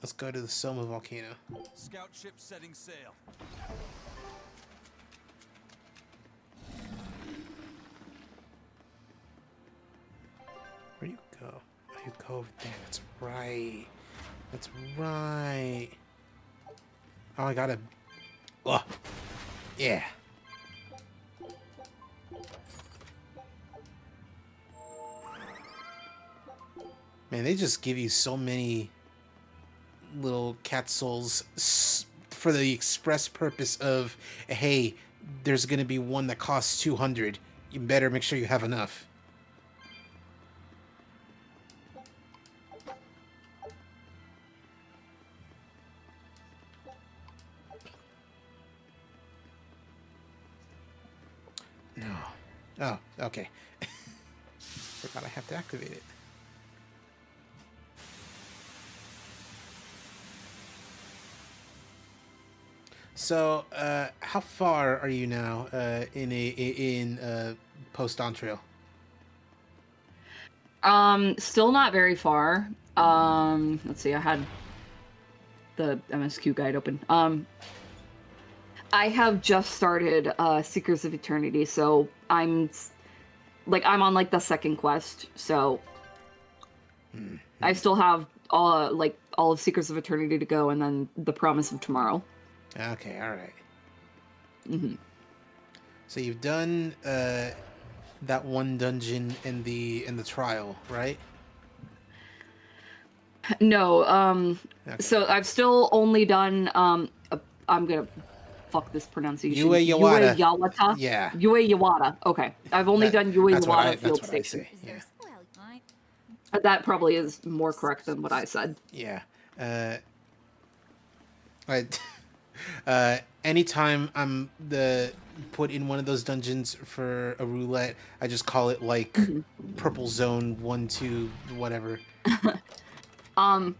Let's go to the Soma volcano. Scout ship setting sail. Where you go? Oh, you go over there. That's right. That's right. Oh, I gotta. Oh, yeah. Man, they just give you so many little cat souls for the express purpose of, hey, there's going to be one that costs 200. You better make sure you have enough. No. Oh, okay. Forgot I have to activate it. So, how far are you now in post on trail? Still not very far. Let's see. I had the MSQ guide open. I have just started Seekers of Eternity, so I'm on like the second quest. So I still have all of Seekers of Eternity to go, and then the Promise of Tomorrow. Okay, all right. Mm-hmm. So you've done that one dungeon in the trial, right? No. Okay. So I've still only done. I'm gonna fuck this pronunciation. Yue Yawata. Yawata. Yeah. Yue Yawata. Okay, I've only done Yue Yawata Field that's what I Station. say. Yeah. That probably is more correct than what I said. Yeah. Anytime I'm put in one of those dungeons for a roulette, I just call it like Purple Zone 1, 2, whatever. I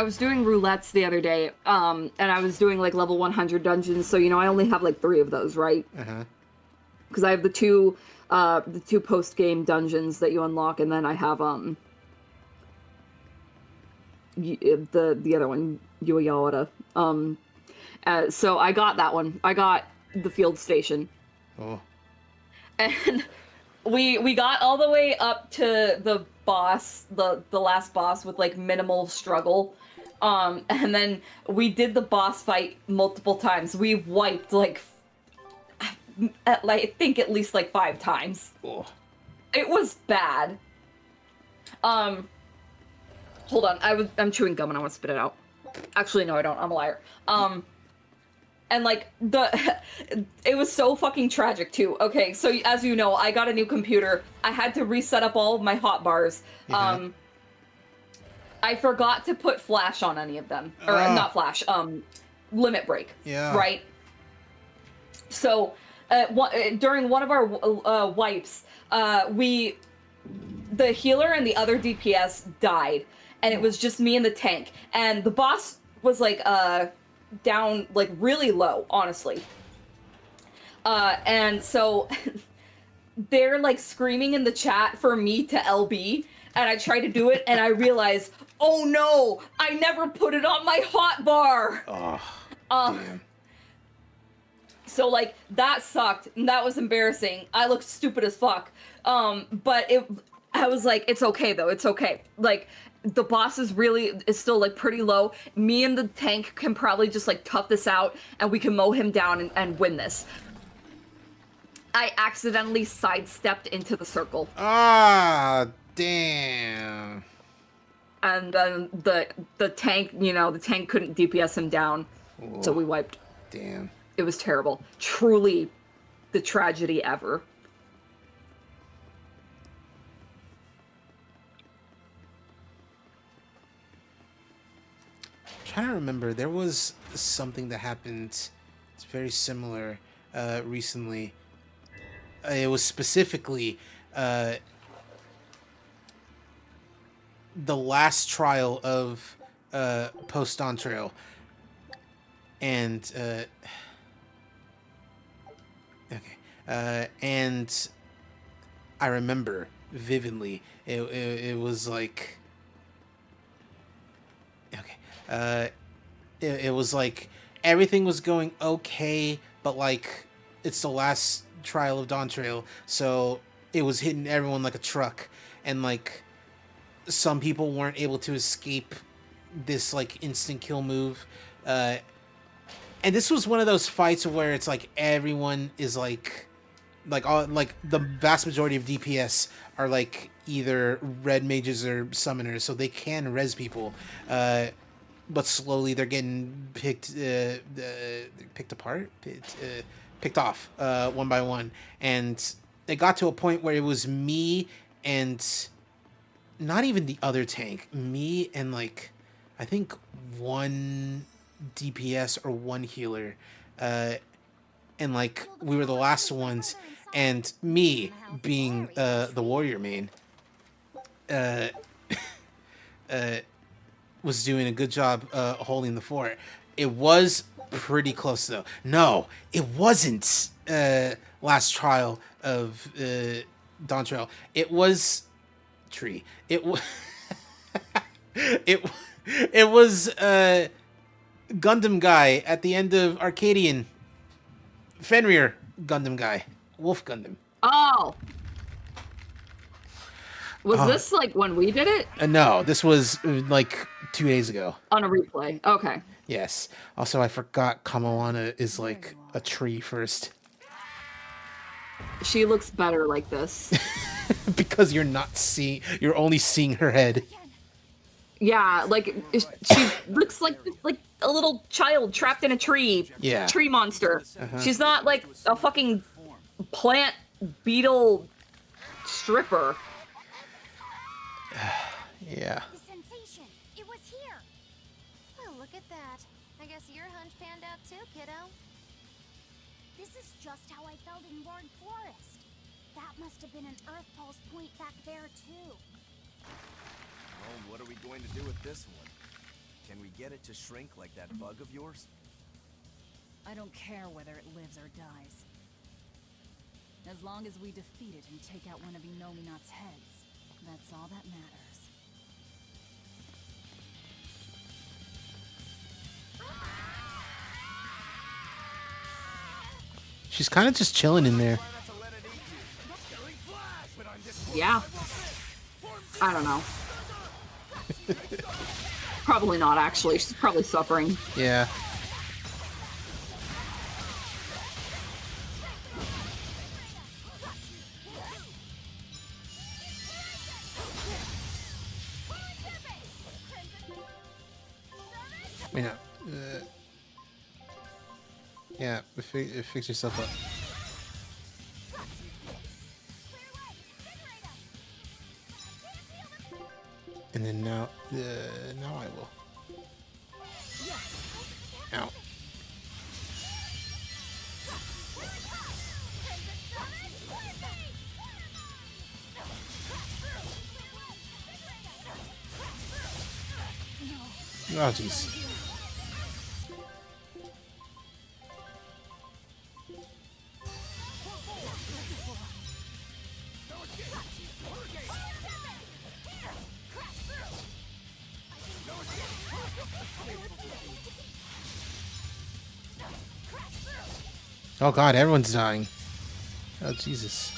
was doing roulettes the other day, and I was doing like level 100 dungeons, so I only have like 3 of those, right? Because I have the two post-game dungeons that you unlock, and then I have the other one, Yuyawada. So I got that one. I got the field station. Oh. And we got all the way up to the boss, the last boss, with like minimal struggle. And then we did the boss fight multiple times. We wiped I think at least like 5 times. Oh. It was bad. Hold on, I'm chewing gum and I want to spit it out. Actually, no, I don't. I'm a liar. And like it was so fucking tragic too. Okay, so as you know, I got a new computer. I had to reset up all of my hotbars. Yeah. I forgot to put flash on any of them, or not flash. Limit break. Yeah. Right. So during one of our wipes, the healer and the other DPS died, and it was just me and the tank. And the boss was like down like really low, honestly. And so they're like screaming in the chat for me to LB, and I try to do it, and I realize, oh no, I never put it on my hotbar. Oh, damn. So like that sucked, and that was embarrassing. I looked stupid as fuck. But I was like, it's okay though, it's okay. Like the boss is still like pretty low. Me and the tank can probably just like tough this out, and we can mow him down and win this. I accidentally sidestepped into the circle. Ah, damn. And then the tank, the tank couldn't DPS him down. Whoa. So we wiped. Damn. It was terrible. Truly the tragedy ever. I'm trying to remember. There was something that happened. It's very similar recently. It was specifically the last trial of Post on Trail. And and I remember vividly. It was like it was like everything was going okay, but like it's the last trial of Dawn Trail, so it was hitting everyone like a truck, and like some people weren't able to escape this like instant kill move. And this was one of those fights where it's like everyone is like all like the vast majority of DPS are like either red mages or summoners, so they can res people. but slowly they're getting picked apart, picked off one by one, and it got to a point where it was me and not even the other tank, me and like I think one DPS or one healer, and like we were the last ones, and me being the warrior main, uh, was doing a good job holding the fort. It was pretty close though. No, it wasn't. Last trial of Dawn Trail. It was Tree. It was. it was Gundam guy at the end of Arcadian. Fenrir Gundam guy. Wolf Gundam. Oh. Was this like when we did it? No, this was like 2 days ago. On a replay. Okay. Yes. Also, I forgot Kamoana is like a tree first. She looks better like this. Because you're only seeing her head. Yeah, like she looks like a little child trapped in a tree. Yeah. Tree monster. She's not like a fucking plant beetle stripper. Yeah. The sensation. It was here. Well, look at that. I guess your hunch panned out too, kiddo. This is just how I felt in Ward Forest. That must have been an Earth Pulse point back there too. Oh, what are we going to do with this one? Can we get it to shrink like that bug of yours? I don't care whether it lives or dies. As long as we defeat it and take out one of Inominat's heads, that's all that matters. She's kind of just chilling in there. Yeah. I don't know. Probably not, actually. She's probably suffering. Yeah. Wait, no. Yeah, fix yourself up. And then now I will. Ow. Oh, jeez. Oh god, everyone's dying. Oh Jesus.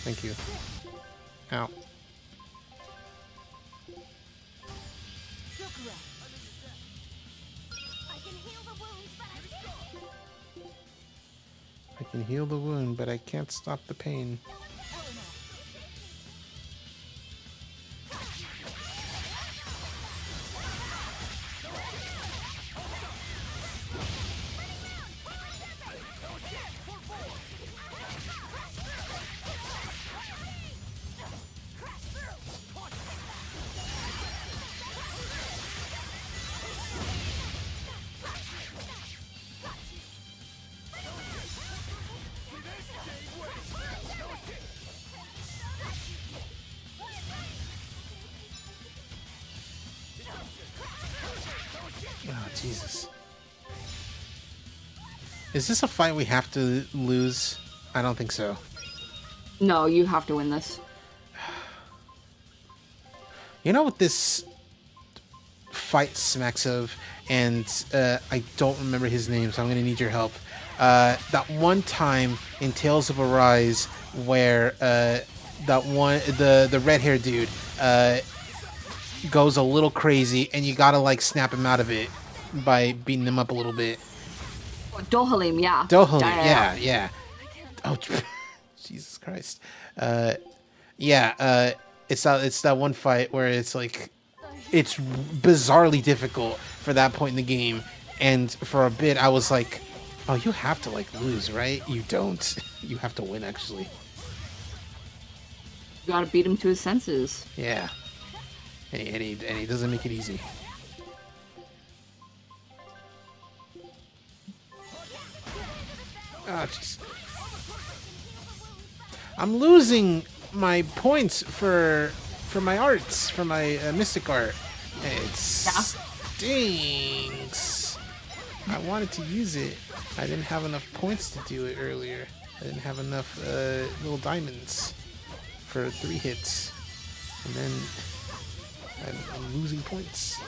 Thank you. Ow. I can heal the wound, but I can't stop the pain. Oh, Jesus. Is this a fight we have to lose? I don't think so. No, you have to win this. You know what this fight smacks of? And I don't remember his name, so I'm going to need your help. That one time in Tales of Arise where the red-haired dude goes a little crazy and you gotta like snap him out of it by beating him up a little bit. Dohalim, yeah. Dohalim, yeah. Oh, Jesus Christ. It's that one fight where it's like it's bizarrely difficult for that point in the game. And for a bit, I was like, "Oh, you have to like lose, right? You don't. You have to win, actually." You gotta beat him to his senses. Yeah. And he doesn't make it easy. Oh, jeez. I'm losing my points for my arts, for my mystic art. It stinks. I wanted to use it. I didn't have enough points to do it earlier. I didn't have enough little diamonds for 3 hits. And then I'm losing points.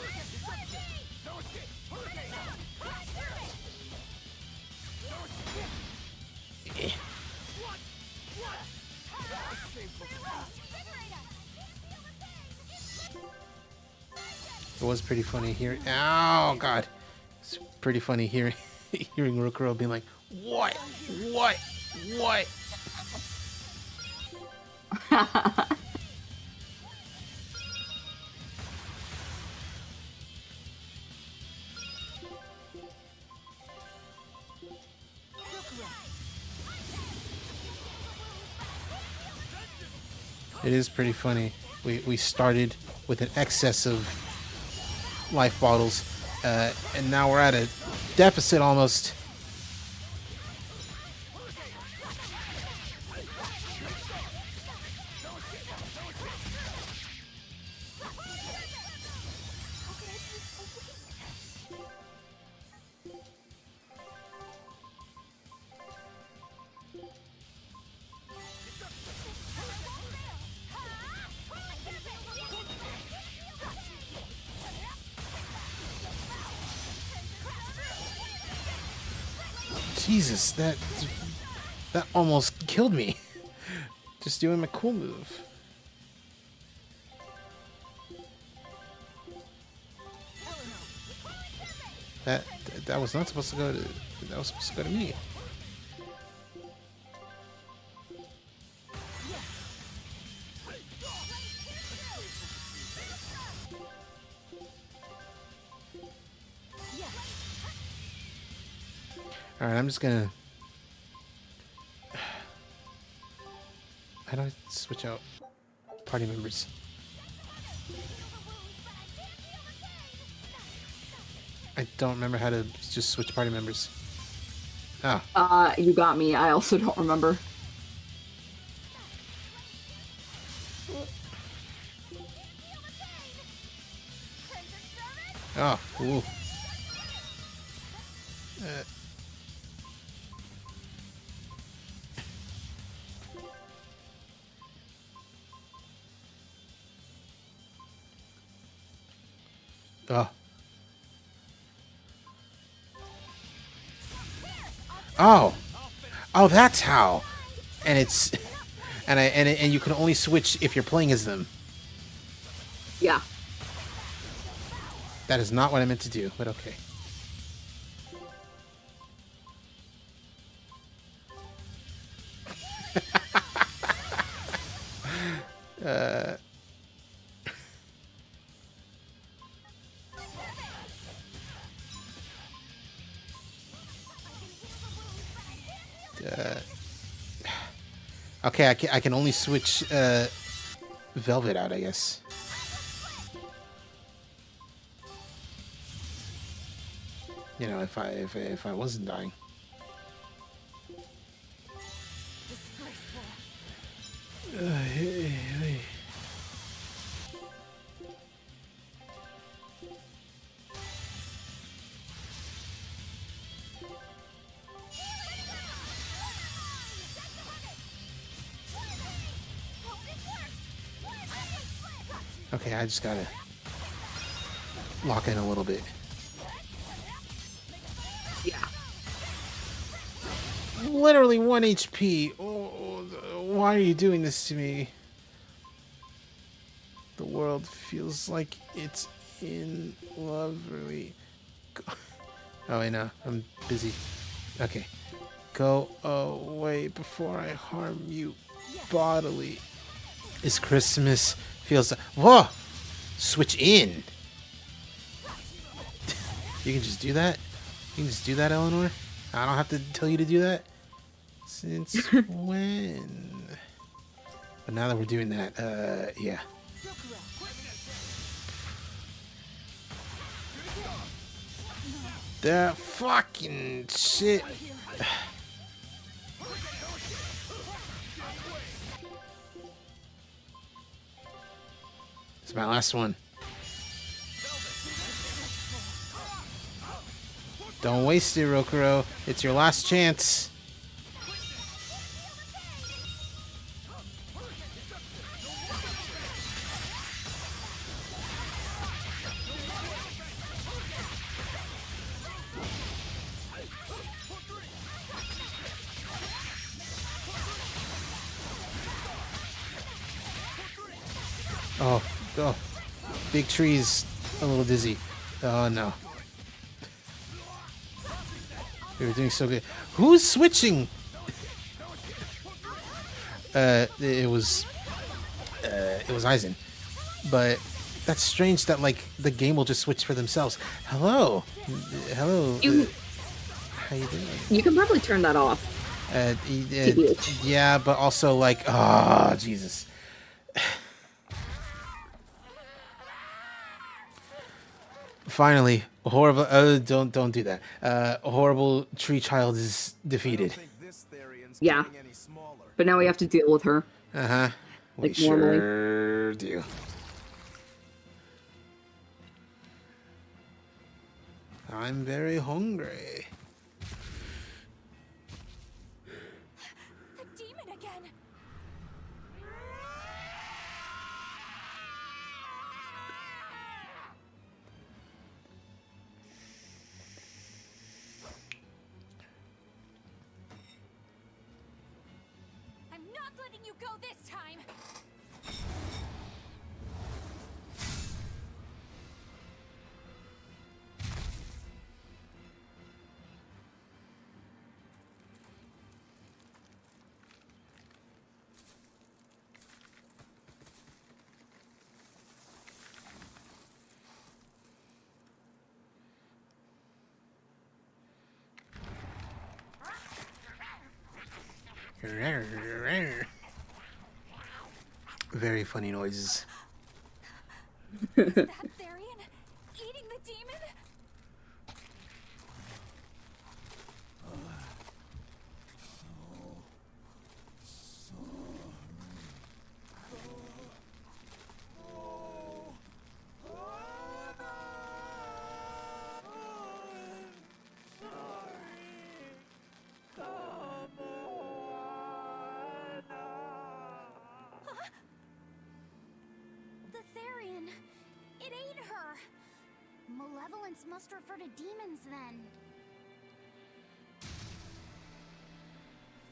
Eh. It was pretty funny hearing. Oh God, it's pretty funny hearing hearing Rokuro being like, "What? What? What?" It is pretty funny. We started with an excess of life bottles, and now we're at a deficit almost. Jesus, that almost killed me. Just doing my cool move. That was not supposed to go to. That was supposed to go to me. All right, I'm just gonna. How do I switch out party members? I don't remember how to just switch party members. Oh. You got me. I also don't remember. Oh, ooh. Oh. Oh. Oh, that's how. And it's and you can only switch if you're playing as them. Yeah. That is not what I meant to do, but okay. Okay, I can only switch Velvet out, I guess. You know, if I wasn't dying. Okay, I just gotta lock in a little bit. Yeah. Literally 1 HP. Oh, why are you doing this to me? The world feels like it's in love. Really. Oh, I know. I'm busy. Okay. Go away before I harm you bodily. It's Christmas. Feels. Whoa! switch in. You can just do that? You can just do that, Eleanor? I don't have to tell you to do that? Since when? But now that we're doing that, yeah. That fucking shit. It's my last one. Don't waste it, Rokuro. It's your last chance. Oh, oh. Big tree's a little dizzy. Oh, no. We were doing so good. Who's switching? It was Aizen. But that's strange that, like, the game will just switch for themselves. Hello. Hello. How you doing? You can probably turn that off. Yeah, but also, like, oh, Jesus. Finally, a horrible. Don't do that. A horrible tree child is defeated. Yeah, but now we have to deal with her. Uh huh. We Like normally. sure do. I'm very hungry. The demon again. I'm not letting you go this time. Very funny noises. Is that Therian eating the demon? The Therian. It ate her. Malevolence must refer to demons then.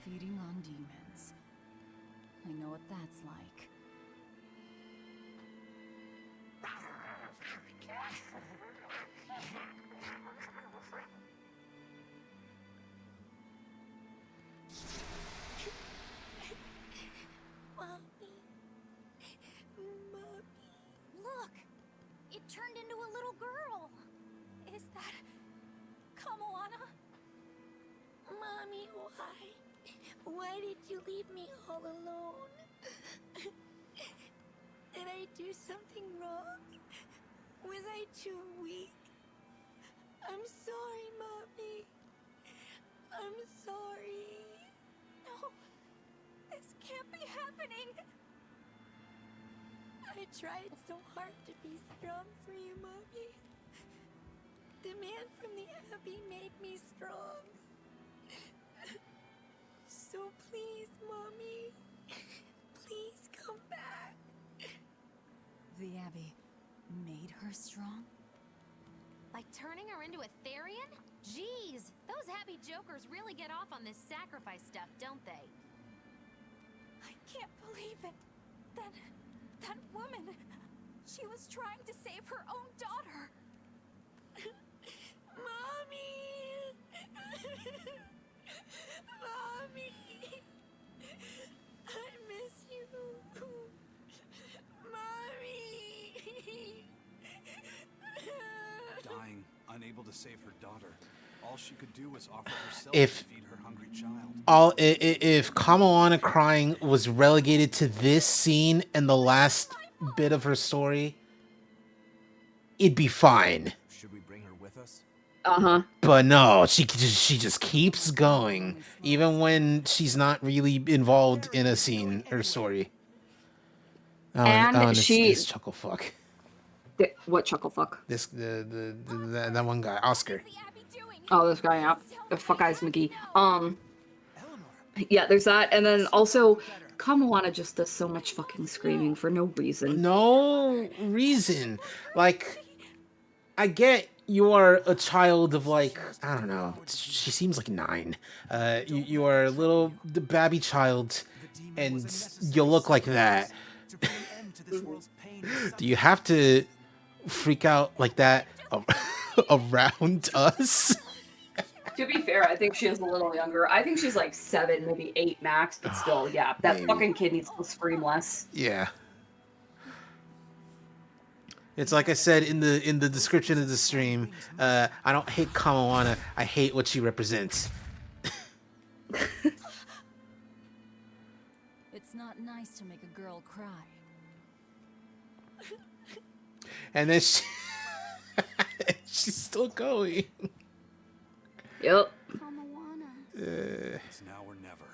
Feeding on demons. I know what that's like. Mommy. Mommy. Look! It turned into a little girl. Is that Kamoana? Mommy, why? Why did you leave me all alone? Did I do something wrong? Was I too weak? I'm sorry, Mommy. I'm sorry. No, this can't be happening. I tried so hard to be strong for you, Mommy. The man from the Abbey made me strong. So please, Mommy, please come back. The Abbey made her strong? By turning her into a Therian? Jeez, those happy jokers really get off on this sacrifice stuff, don't they? I can't believe it. That woman, she was trying to save her own daughter. Mommy! Mommy! I miss you. Mommy! to save her daughter. All she could do was offer herself If- to feed her hungry child. If Kamoana crying was relegated to this scene and the last bit of her story, it'd be fine. Should we bring her with us? Uh-huh. But no, she just keeps going, even when she's not really involved in a scene or story. Oh, And it's she- this chuckle fuck. What chuckle fuck? This that one guy, Oscar. Oh, this guy, yeah. The fuck eyes McGee. Yeah, there's that, and then also Kamoana just does so much fucking screaming for no reason. No reason. Like, I get you are a child of, like, I don't know. She seems like 9. You are a little babby child, and you look like that. Do you have to freak out like that around us? To be fair, I think she is a little younger. I think she's like 7, maybe 8 max, but still, yeah, that Maybe. fucking kid needs to scream less. Yeah. It's like I said in the description of the stream. I don't hate Kamoana. I hate what she represents. It's not nice to make a girl cry. And then she's still going. Yep. Kamoana. It's now or never.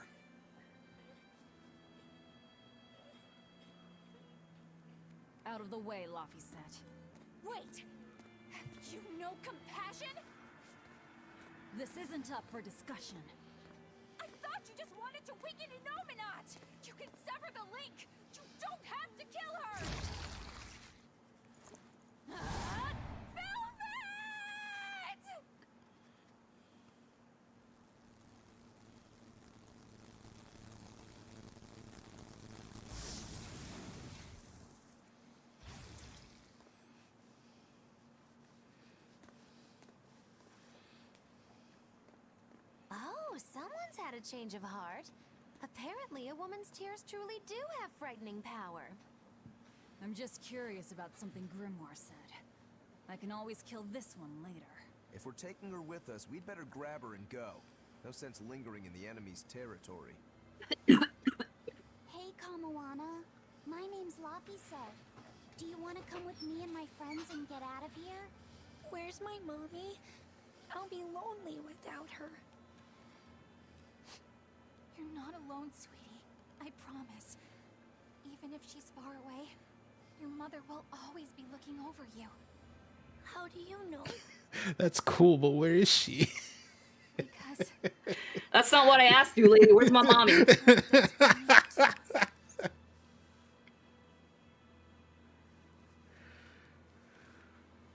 Out of the way, Laffy said. Wait! Have you no compassion? This isn't up for discussion. I thought you just wanted to weaken Innominat! You can sever the link! You don't have to kill her! Velvet! Oh, someone's had a change of heart. Apparently, a woman's tears truly do have frightening power. I'm just curious about something Grimoire said. I can always kill this one later. If we're taking her with us, we'd better grab her and go. No sense lingering in the enemy's territory. Hey, Kamoana. My name's Laffy. Do you want to come with me and my friends and get out of here? Where's my mommy? I'll be lonely without her. You're not alone, sweetie. I promise. Even if she's far away, your mother will always be looking over you. How do you know? That's cool, but where is she? Because That's not what I asked you, lady. Where's my mommy?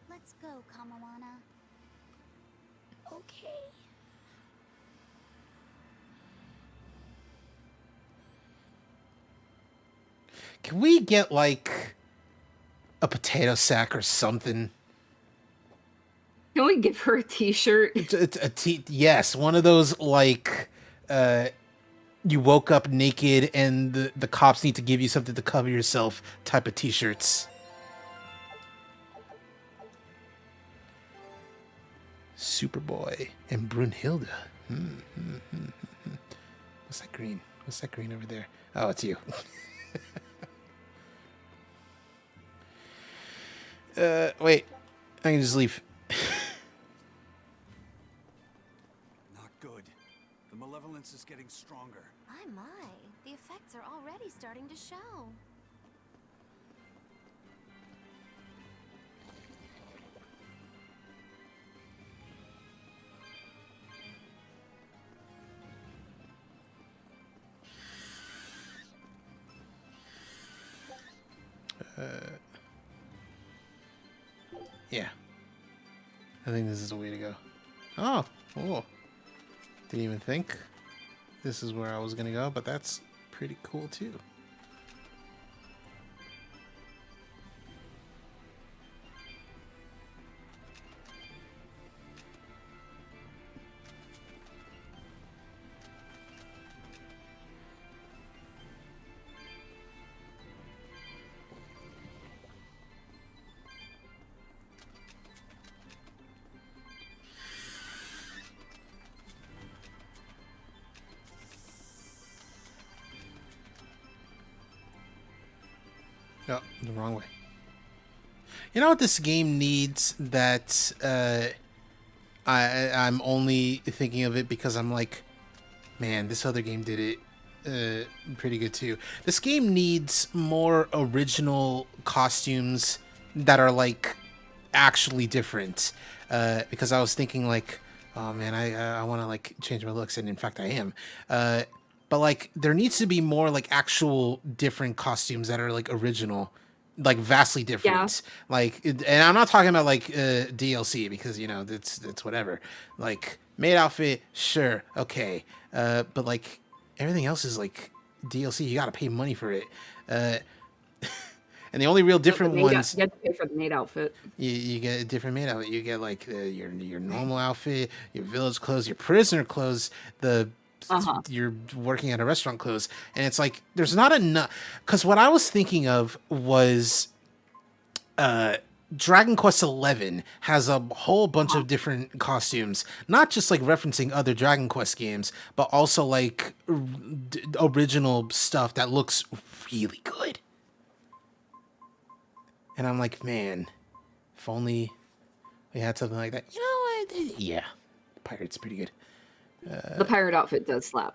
let's go, Kamoana. Okay. Can we get, like, a potato sack or something? Can we give her a t-shirt? Yes, one of those, like, you woke up naked and the cops need to give you something to cover yourself type of t-shirts. Superboy and Brunhilde. What's that green? What's that green over there? Oh, it's you. Wait. I can just leave. Not good. The malevolence is getting stronger. My. The effects are already starting to show. Yeah. I think this is the way to go. Oh. Didn't even think this is where I was gonna go, but that's pretty cool too. Oh, the wrong way. You know what this game needs that I'm only thinking of it because I'm like, man, this other game did it pretty good too. This game needs more original costumes that are like actually different. Because I was thinking like, oh man, I want to like change my looks, and in fact I am. But like there needs to be more like actual different costumes that are like original, like vastly different. Like, and I'm not talking about like DLC because you know it's whatever. Like maid outfit, sure, okay, but like everything else is like DLC. You got to pay money for it. And the only real different ones You have to pay for the maid outfit. you get a different maid outfit. You get like your normal outfit, your village clothes, your prisoner clothes, you're working at a restaurant clothes, and it's like there's not enough. Because what I was thinking of was, Dragon Quest XI has a whole bunch of different costumes, not just like referencing other Dragon Quest games, but also like original stuff that looks really good. And I'm like, man, if only we had something like that. You know what? Yeah, Pirate's pretty good. The pirate outfit does slap.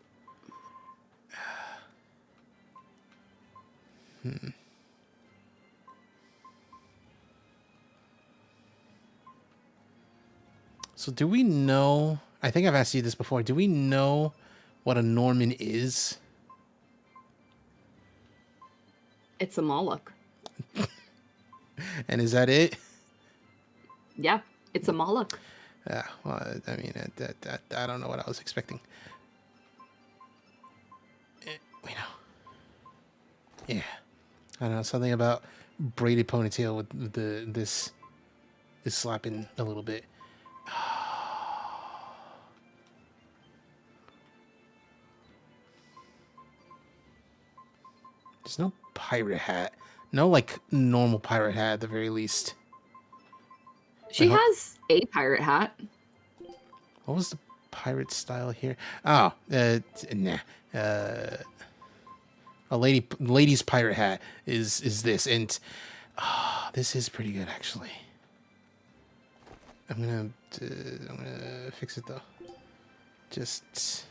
So do we know... I think I've asked you this before. Do we know what a Norman is? It's a Moloch. And is that it? Yeah, it's a Moloch. Yeah, well, I mean, I don't know what I was expecting. We know. Yeah. I don't know, something about braided ponytail with this is slapping a little bit. There's no pirate hat. No, like, normal pirate hat at the very least. She has a pirate hat. What was the pirate style here? Oh, nah. A lady's pirate hat is this, and this is pretty good actually. I'm gonna fix it though. Just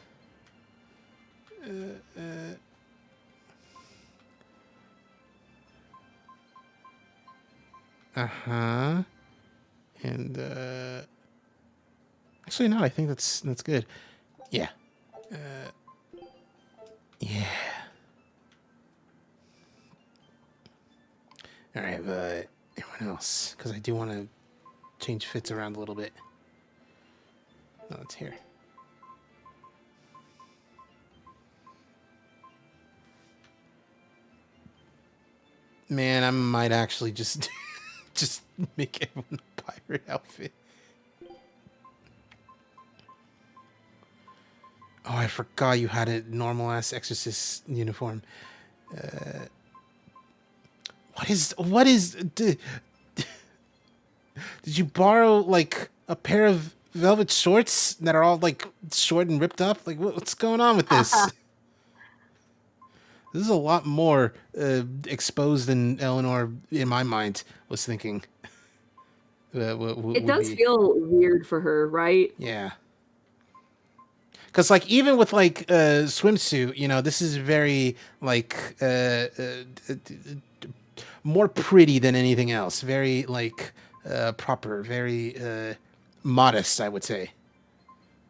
and actually no, I think that's good. Yeah. Yeah. All right, but everyone else, because I do want to change fits around a little bit. No, it's here. Man, I might actually just just make everyone a pirate outfit. Oh, I forgot you had a normal ass exorcist uniform. What is did you borrow like a pair of velvet shorts that are all like short and ripped up? Like what's going on with this? This is a lot more exposed than Eleanor, in my mind, was thinking. It does feel weird for her, right? Yeah. Because, like, even with, like, swimsuit, you know, this is very, like, more pretty than anything else. Very, like, proper, very modest, I would say.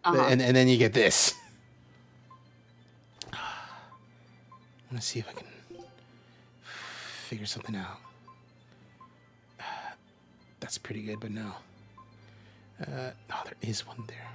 And then you get this. I want to see if I can figure something out. That's pretty good, but no. Oh, there is one there.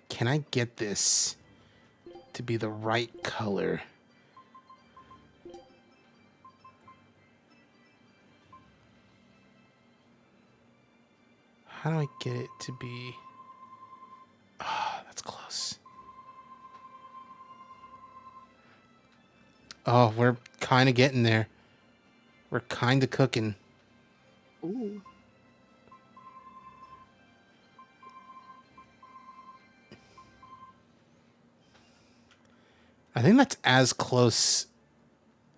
Can I get this to be the right color? How do I get it to be... Oh, that's close. Oh, we're kind of getting there. We're kind of cooking. Ooh. I think that's as close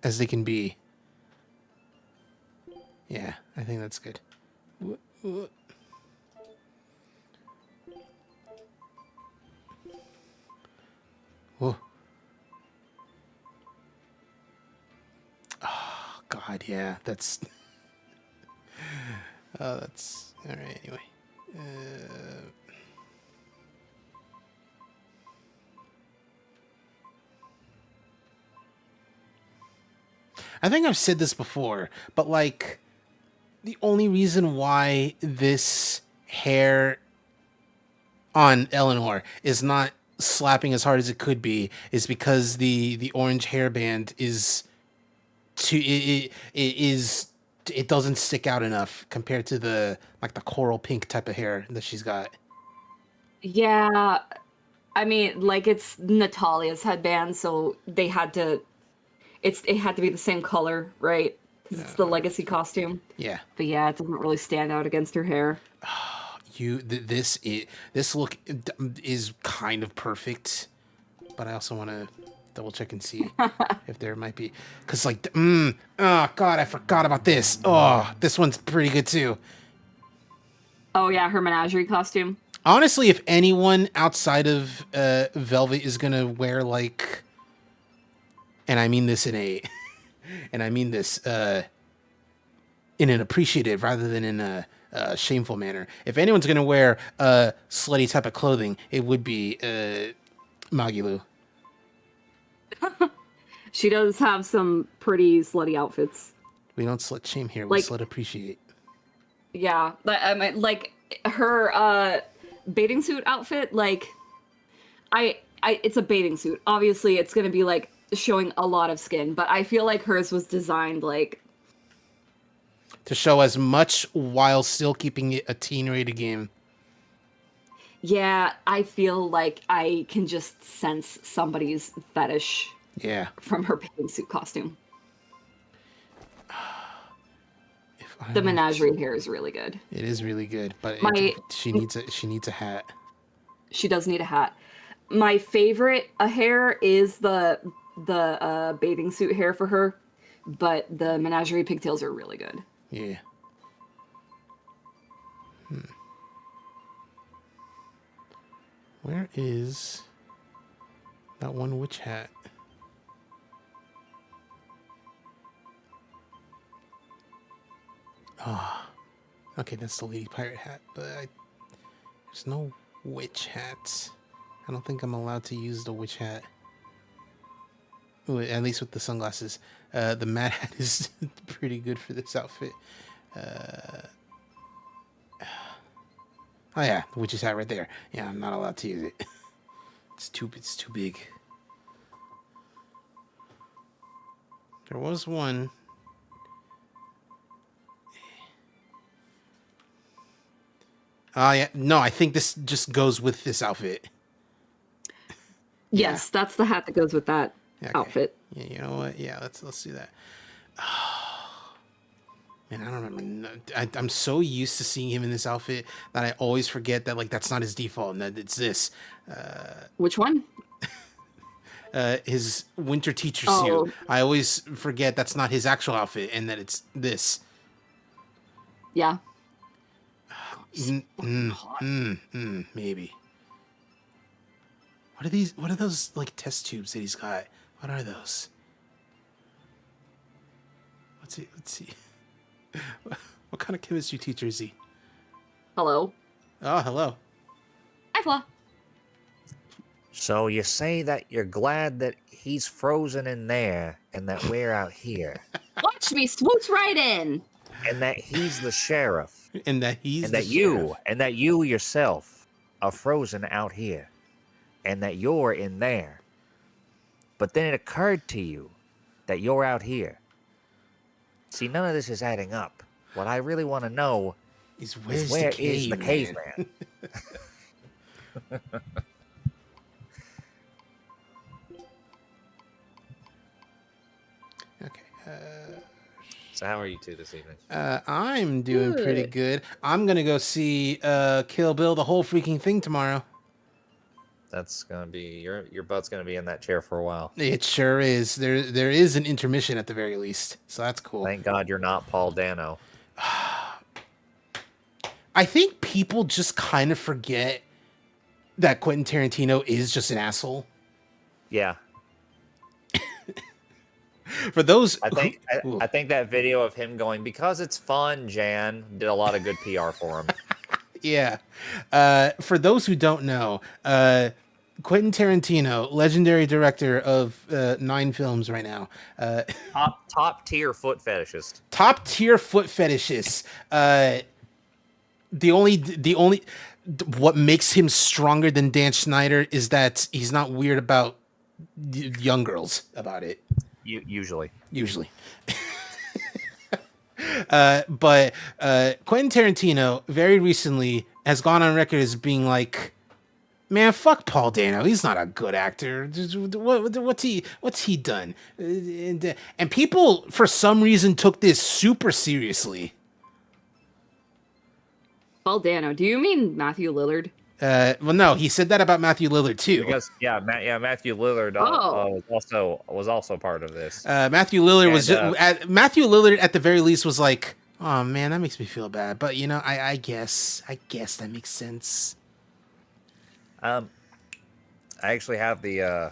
as they can be. Yeah, I think that's good. Whoa. Oh, God, yeah, that's... Oh, that's... All right, anyway. I think I've said this before, but, like, the only reason why this hair on Eleanor is not slapping as hard as it could be is because the orange hairband is too it doesn't stick out enough compared to the like the coral pink type of hair that she's got. Yeah, I mean, like it's Natalia's headband, so they had to. It had to be the same color, right? Because it's the legacy costume. Yeah. But yeah, it doesn't really stand out against her hair. This look is kind of perfect, but I also want to double check and see if there might be, because like oh God, I forgot about this. Oh, this one's pretty good too. Oh yeah, her menagerie costume. Honestly, if anyone outside of Velvet is gonna wear like, and I mean this in a, and I mean this in an appreciative rather than in a shameful manner. If anyone's gonna wear a slutty type of clothing, it would be Magilu. She does have some pretty slutty outfits. We don't slut shame here. We Like- slut appreciate. Yeah, I mean, like her bathing suit outfit. Like, it's a bathing suit. Obviously, it's gonna be like showing a lot of skin, but I feel like hers was designed like To show as much while still keeping it a teen-rated game. yeah, I feel like I can just sense somebody's fetish Yeah. from her bathing suit costume. If I The were menagerie hair is really good. It is really good, but she needs a hat. She does need a hat. My favorite hair is the bathing suit hair for her, but the menagerie pigtails are really good. Yeah. Where is that one witch hat? Ah, okay, that's the lady pirate hat, but there's no witch hats. I don't think I'm allowed to use the witch hat. Ooh, at least with the sunglasses. The mad hat is pretty good for this outfit. Oh yeah, the witch's hat right there. Yeah, I'm not allowed to use it. It's too big. There was one. Oh yeah, no, I think this just goes with this outfit. Yes, that's the hat that goes with that Okay. outfit. Yeah, you know what? Yeah, let's do that. Man, I don't remember. I'm so used to seeing him in this outfit that I always forget that like that's not his default and that it's this. Which one? His winter teacher Oh. suit. I always forget that's not his actual outfit and that it's this. Yeah. Maybe. What are these? What are those like test tubes that he's got? What are those? Let's see. What kind of chemistry teacher is he? Hello. Oh, hello. Hi, Fla. So you say that you're glad that he's frozen in there and that we're out here Watch me swoosh right in. and that he's the sheriff And that he's and the that you sheriff. and that you yourself are frozen out here and that you're in there. But then it occurred to you that you're out here. See, none of this is adding up. What I really want to know Is is where is the caveman? caveman? So how are you two this evening? I'm doing pretty good. I'm gonna go see Kill Bill, the whole freaking thing tomorrow. That's gonna be your butt's gonna be in that chair for a while. It sure is. There is an intermission at the very least, so that's cool. Thank God you're not Paul Dano. I think people just kind of forget that Quentin Tarantino is just an asshole. Yeah. For those, I think that video of him going, because it's fun, Jan, did a lot of good PR for him. yeah. For those who don't know, Quentin Tarantino, legendary director of 9 films right now. Top tier foot fetishist. Top tier foot fetishist. The only what makes him stronger than Dan Schneider is that he's not weird about young girls about it. Usually. But Quentin Tarantino very recently has gone on record as being like, man, fuck Paul Dano. He's not a good actor. What's he done? And people, for some reason, took this super seriously. Paul Dano. Do you mean Matthew Lillard? Well, no, he said that about Matthew Lillard too. Because Matthew Lillard was also part of this. Matthew Lillard Matthew Lillard at the very least was like, oh man, that makes me feel bad. But you know, I guess that makes sense. I actually have the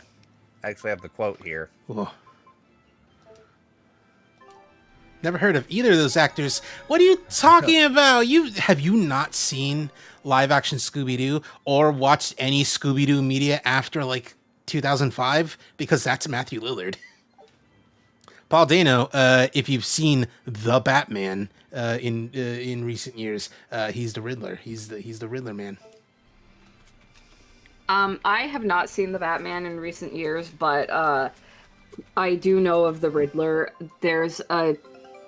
quote here. Whoa. Never heard of either of those actors. What are you talking about? Have you not seen live action Scooby-Doo or watched any Scooby-Doo media after like 2005? Because that's Matthew Lillard. Paul Dano, if you've seen The Batman in recent years, he's the Riddler. He's the Riddler man. I have not seen The Batman in recent years, but I do know of the Riddler. There's a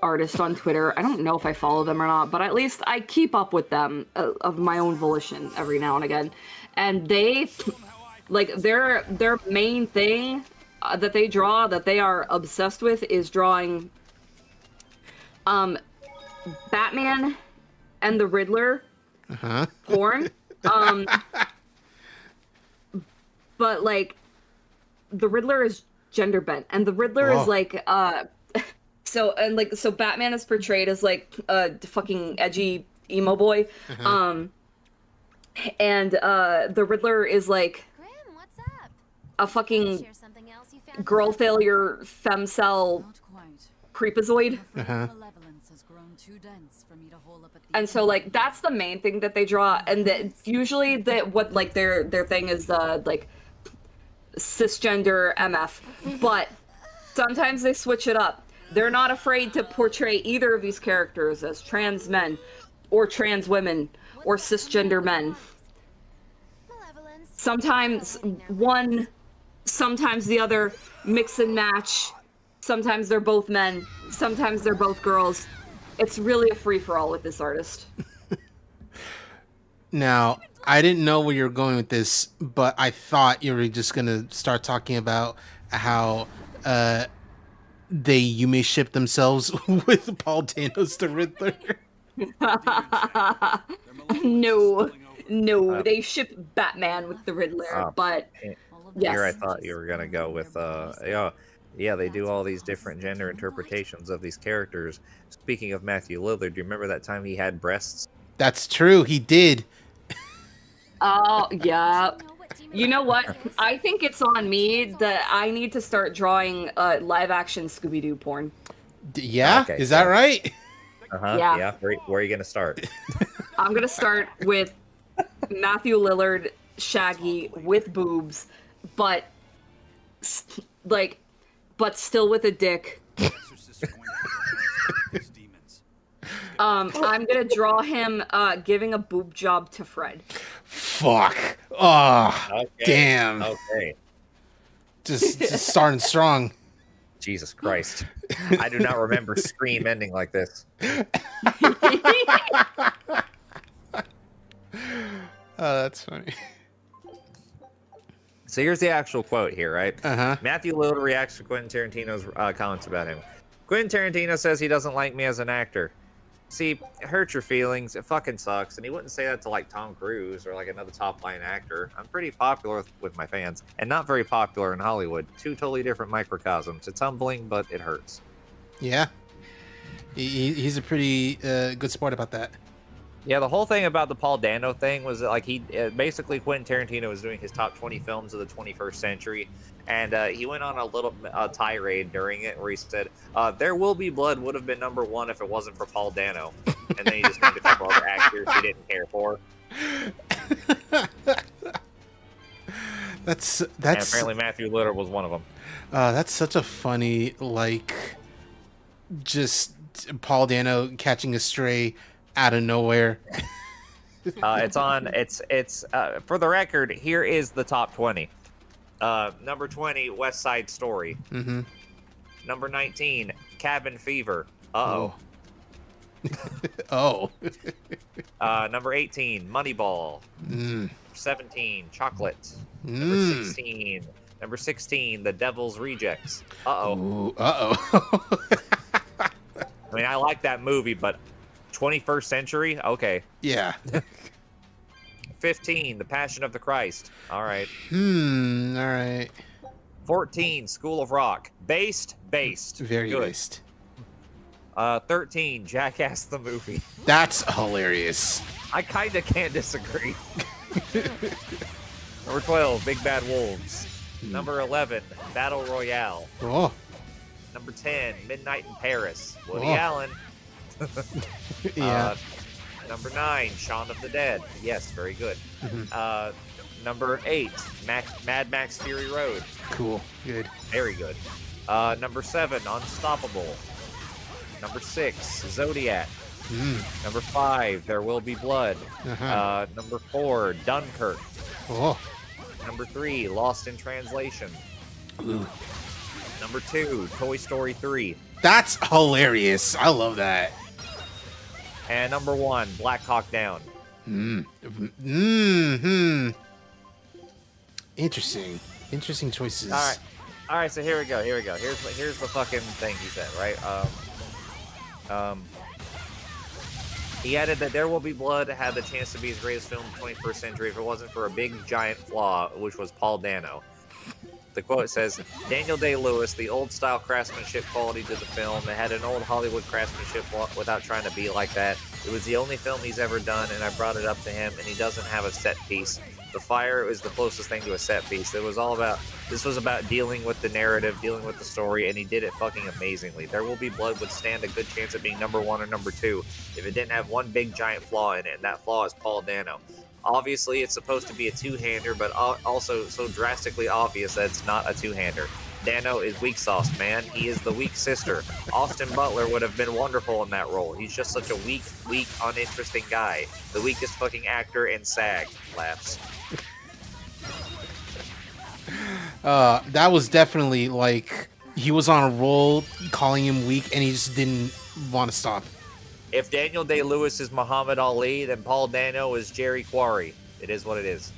artist on Twitter. I don't know if I follow them or not, but at least I keep up with them of my own volition every now and again. And they, like, their main thing that they draw, that they are obsessed with, is drawing Batman and the Riddler porn. But like, the Riddler is gender bent, and the Riddler is like so Batman is portrayed as like a fucking edgy emo boy. And the Riddler is like Grim, what's up? a fucking Share something else you found? girl failure femcel Not quite. creepazoid. Malevolence has grown too dense for me to hole up at the And so like that's the main thing that they draw, and that usually what like their thing is like cisgender MF, but sometimes they switch it up. They're not afraid to portray either of these characters as trans men or trans women or cisgender men. Malevolence. Sometimes one, sometimes the other, mix and match. Sometimes they're both men, sometimes they're both girls. It's really a free-for-all with this artist. Now, I didn't know where you were going with this, but I thought you were just gonna start talking about how you may ship themselves with Paul Dano's The Riddler. No, they ship Batman with the Riddler, but yes. Here I thought you were gonna go with yeah, they do all these different gender interpretations of these characters. Speaking of Matthew Lillard, do you remember that time he had breasts? That's true, he did. Oh, yeah. You know what? I think it's on me that I need to start drawing live-action Scooby-Doo porn. Yeah? Okay, Is that right? Yeah. Where are you gonna start? I'm gonna start with Matthew Lillard, Shaggy, with boobs, but still with a dick. I'm gonna draw him giving a boob job to Fred. Fuck. Oh, Okay. damn. Okay. Just starting strong. Jesus Christ. I do not remember Scream ending like this. Oh, that's funny. So here's the actual quote here, right? Uh-huh. Matthew Lillard reacts to Quentin Tarantino's comments about him. Quentin Tarantino says he doesn't like me as an actor. See, hurt your feelings. It fucking sucks. And he wouldn't say that to like Tom Cruise or like another top line actor. I'm pretty popular with my fans and not very popular in Hollywood. Two totally different microcosms. It's humbling, but it hurts. Yeah. He's a pretty good sport about that. Yeah, the whole thing about the Paul Dano thing was that, like, basically Quentin Tarantino was doing his top 20 films of the 21st century, and he went on a little tirade during it where he said, "There Will Be Blood would have been #1 if it wasn't for Paul Dano," and then he just named a couple other actors he didn't care for. That's and apparently Matthew Lillard was one of them. That's such a funny, like, just Paul Dano catching a stray out of nowhere. It's for the record, here is the top 20. Number 20, West Side Story. Mm-hmm. Number 19, Cabin Fever. Uh-oh. Oh. Number 18, Moneyball. 17, Chocolate. Number 16, The Devil's Rejects. Uh-oh. Ooh, uh-oh. I mean, I like that movie, but 21st century? Okay. Yeah. 15, The Passion of the Christ. All right. All right. 14, School of Rock. Based. Very good. based. 13, Jackass the movie. That's hilarious. I kind of can't disagree. Number 12, Big Bad Wolves. Number 11, Battle Royale. Oh. Number 10, Midnight in Paris. Woody Oh. Allen. Yeah. Number 9, Shaun of the Dead. Yes, very good. Number 8, Mad Max Fury Road. Cool. Good. Very good. Number 7, Unstoppable. Number 6, Zodiac. Number 5, There Will Be Blood. Number 4, Dunkirk. Oh. Number 3, Lost in Translation. Ooh. Number 2, Toy Story 3. That's hilarious. I love that. And number 1, Black Hawk Down. Interesting choices. All right. So here we go. Here's the fucking thing he said. Right. He added that There Will Be Blood had the chance to be his greatest film of the 21st century if it wasn't for a big giant flaw, which was Paul Dano. The quote says, Daniel Day-Lewis, the old-style craftsmanship quality to the film. It had an old Hollywood craftsmanship without trying to be like that. It was the only film he's ever done, and I brought it up to him, and he doesn't have a set piece. The fire is the closest thing to a set piece. This was about dealing with the narrative, dealing with the story, and he did it fucking amazingly. There Will Be Blood would stand a good chance of being number 1 or number 2 if it didn't have one big giant flaw in it, and that flaw is Paul Dano. Obviously, it's supposed to be a two-hander, but also so drastically obvious that it's not a two-hander. Dano is weak sauce, man. He is the weak sister. Austin Butler would have been wonderful in that role. He's just such a weak, uninteresting guy. The weakest fucking actor in SAG. Laughs. That was definitely like he was on a roll, calling him weak, and he just didn't want to stop. If Daniel Day-Lewis is Muhammad Ali, then Paul Dano is Jerry Quarry. It is what it is.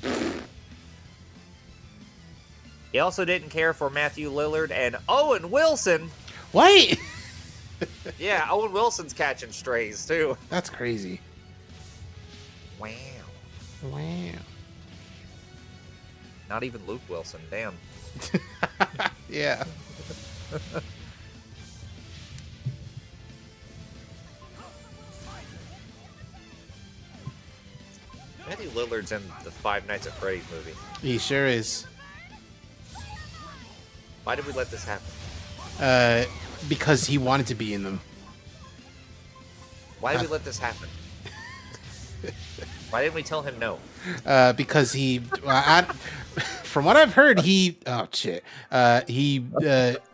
He also didn't care for Matthew Lillard and Owen Wilson. What? Yeah, Owen Wilson's catching strays, too. That's crazy. Wow. Not even Luke Wilson. Damn. Yeah. Matthew Lillard's in the Five Nights at Freddy's movie. He sure is. Why did we let this happen? Because he wanted to be in them. Why did we let this happen? Why didn't we tell him no? Because he, from what I've heard, he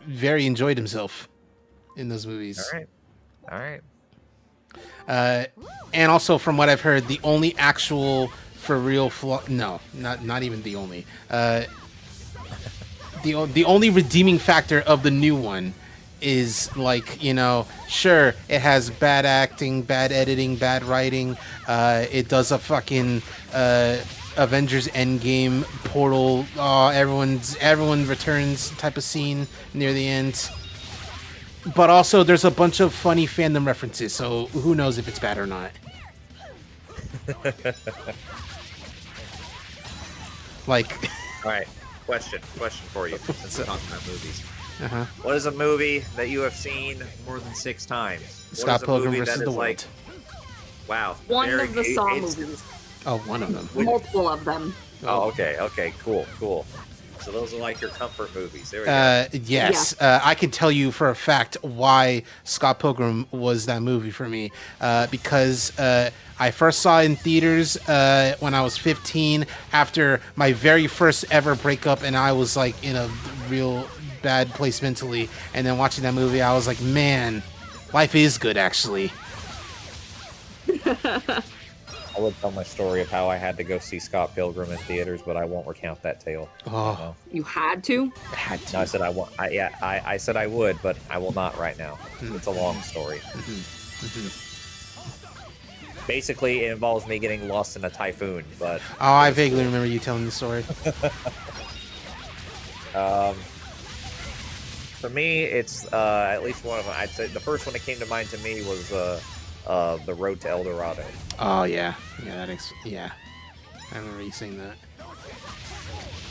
very enjoyed himself in those movies. All right. And also from what I've heard, the only actual for real flaw, no, not even the only. The only redeeming factor of the new one is, like, you know, sure, it has bad acting, bad editing, bad writing. It does a fucking Avengers Endgame portal, everyone returns type of scene near the end. But also, there's a bunch of funny fandom references, so who knows if it's bad or not. Like, All right, question for you. Since we're talking about movies, uh-huh. what is a movie that you have seen more than 6 times? Scott What is a Pilgrim movie versus that the is World. Wow. One very- of the Saw it's- movies. Oh, one of them. Multiple of them. Oh, okay, cool. So those are like your comfort movies. There we go. Yes, I can tell you for a fact why Scott Pilgrim was that movie for me. Because I first saw it in theaters when I was 15 after my very first ever breakup, and I was like in a real bad place mentally. And then watching that movie, I was like, man, life is good actually. I would tell my story of how I had to go see Scott Pilgrim in theaters, but I won't recount that tale. Oh, You had to? I had to. No, I said I won't. I said I would, but I will not right now. It's a long story. Basically, it involves me getting lost in a typhoon, but Oh, I vaguely remember you telling the story. for me, it's at least one of them. I'd say the first one that came to mind to me was The Road to El Dorado. Oh yeah, yeah. I remember you saying that.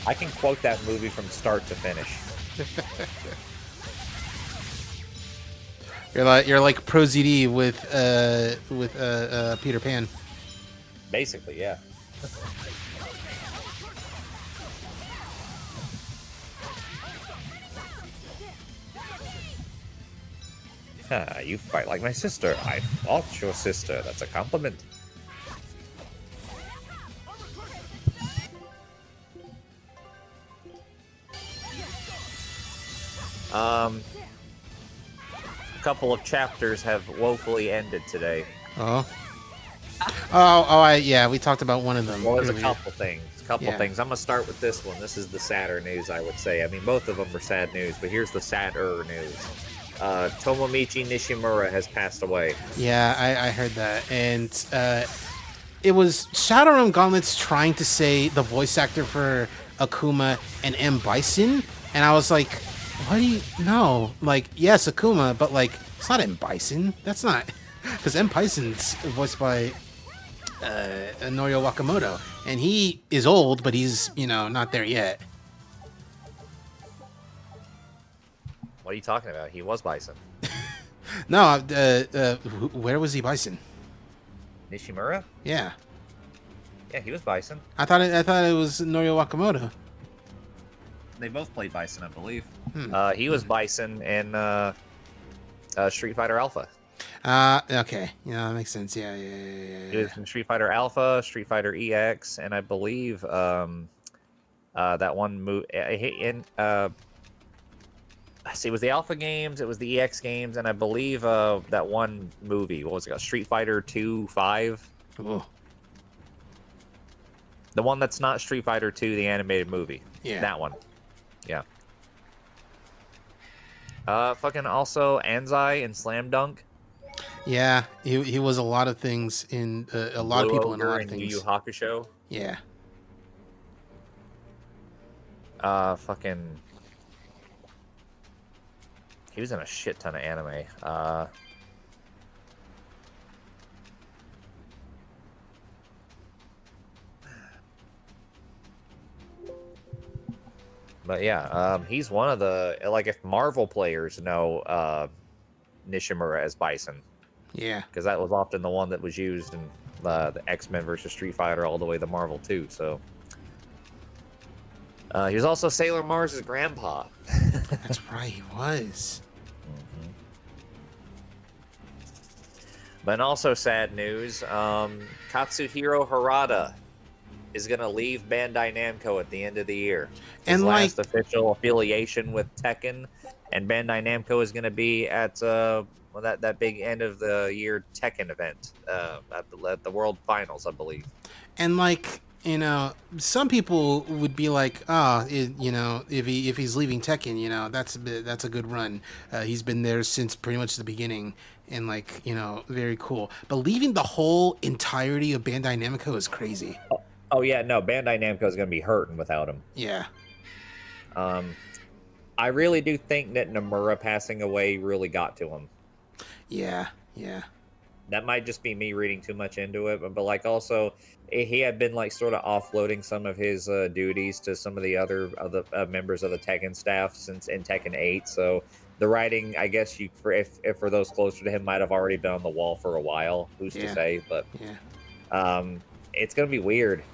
I can quote that movie from start to finish. You're like Pro ZD with Peter Pan. Basically, yeah. You fight like my sister. I fought your sister. That's a compliment. A couple of chapters have woefully ended today. Oh, yeah, we talked about one of them. Well, there's a earlier. couple things. Yeah. I'm gonna start with this one. This is the sadder news, I would say. I mean, both of them are sad news, but here's the sadder news. Tomomichi Nishimura has passed away. Yeah, I heard that, and it was Shadowrun Gauntlet's trying to say the voice actor for Akuma and M. Bison, and I was like, what do you know? Like, yes, Akuma, but like, it's not M. Bison. That's not, because M. Bison's voiced by Norio Wakamoto, and he is old, but he's not there yet. What are you talking about? He was Bison. No, where was he Bison? Nishimura? Yeah, Yeah, he was Bison. I thought it was Norio Wakamoto. They both played Bison, I believe. Hmm. He was Bison in Street Fighter Alpha. Okay, yeah, that makes sense. Yeah. He was in Street Fighter Alpha, Street Fighter EX, and I believe that one move in see, it was the Alpha games, it was the EX games, and I believe that one movie. What was it called? Street Fighter 2 5. Ooh. The one that's not Street Fighter 2, the animated movie. Yeah. That one. Yeah. Fucking also Anzai in Slam Dunk. Yeah, he was a lot of things in a lot of Blue people in a Ogre lot of Yu Yu things. Hakusho. Yeah. Fucking. He was in a shit ton of anime. But yeah, he's one of the, like, if Marvel players know Nishimura as Bison, Yeah. because that was often the one that was used in the X-Men versus Street Fighter all the way to Marvel too. So he was also Sailor Mars' grandpa. That's right, he was. But also sad news, Katsuhiro Harada is going to leave Bandai Namco at the end of the year. His And, last official affiliation with Tekken, and Bandai Namco is going to be at that big end of the year Tekken event at the World Finals, I believe. And some people would be like, if he's leaving Tekken, that's a good run. He's been there since pretty much the beginning, and very cool. But leaving the whole entirety of Bandai Namco is crazy. Oh yeah, no, Bandai Namco is going to be hurting without him. Yeah. I I really do think that Nomura passing away really got to him. Yeah. That might just be me reading too much into it, but like also he had been like sort of offloading some of his duties to some of the other members of the Tekken staff since in Tekken 8. So the writing, I guess if for those closer to him, might have already been on the wall for a while. Who's to say? But it's gonna be weird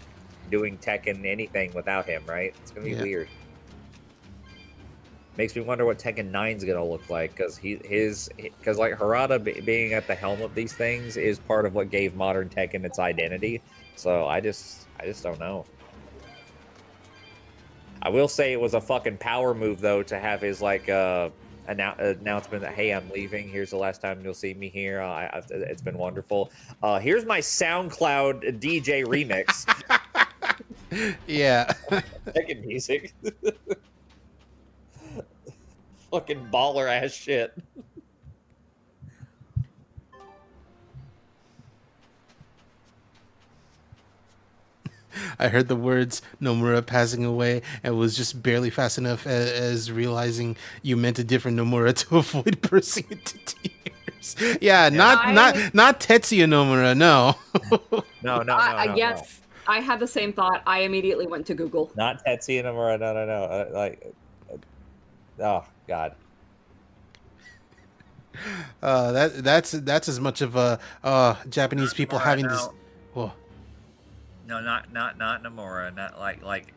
doing Tekken anything without him, right? It's gonna be weird. Makes me wonder what Tekken 9's gonna look like, because like Harada being at the helm of these things is part of what gave modern Tekken its identity. So I just don't know. I will say it was a fucking power move though to have his like announcement that, hey, I'm leaving. Here's the last time you'll see me here. It's been wonderful. Here's my SoundCloud DJ remix. Yeah. Tekken music. Fucking baller ass shit. I heard the words Nomura passing away and was just barely fast enough as realizing you meant a different Nomura to avoid bursting into tears. Yeah, not Tetsuya Nomura, no. No. Yes, I had the same thought. I immediately went to Google. Not Tetsuya Nomura, no. Oh, God. That's as much of a Japanese people having this. Whoa. No, not Nomura. Not like.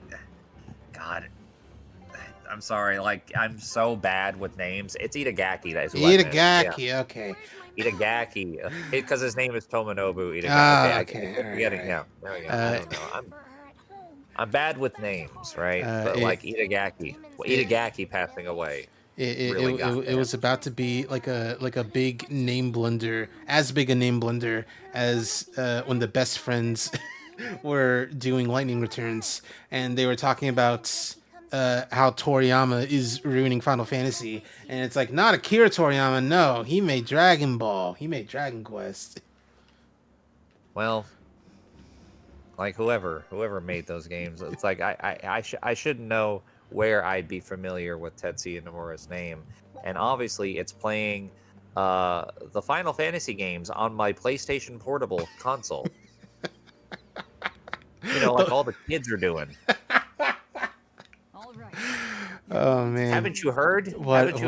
God. I'm sorry. Like, I'm so bad with names. It's Itagaki. That's who Itagaki. Okay. Itagaki, because his name is Tomonobu Okay. Itagaki. I keep forgetting. Yeah. There we go. I don't know. I'm bad with names, right? But like Itagaki. Itagaki passing away. It was about to be like a big name blunder, as big a name blunder as when the best friends were doing lightning returns, and they were talking about how Toriyama is ruining Final Fantasy, and it's like, not Akira Toriyama, no, he made Dragon Ball, he made Dragon Quest. Well, like whoever made those games, it's like I should know where I'd be familiar with Tetsuya Nomura's name, and obviously it's playing the Final Fantasy games on my PlayStation Portable console. You know, like all the kids are doing. All right. Oh man! Haven't you heard? What a Gen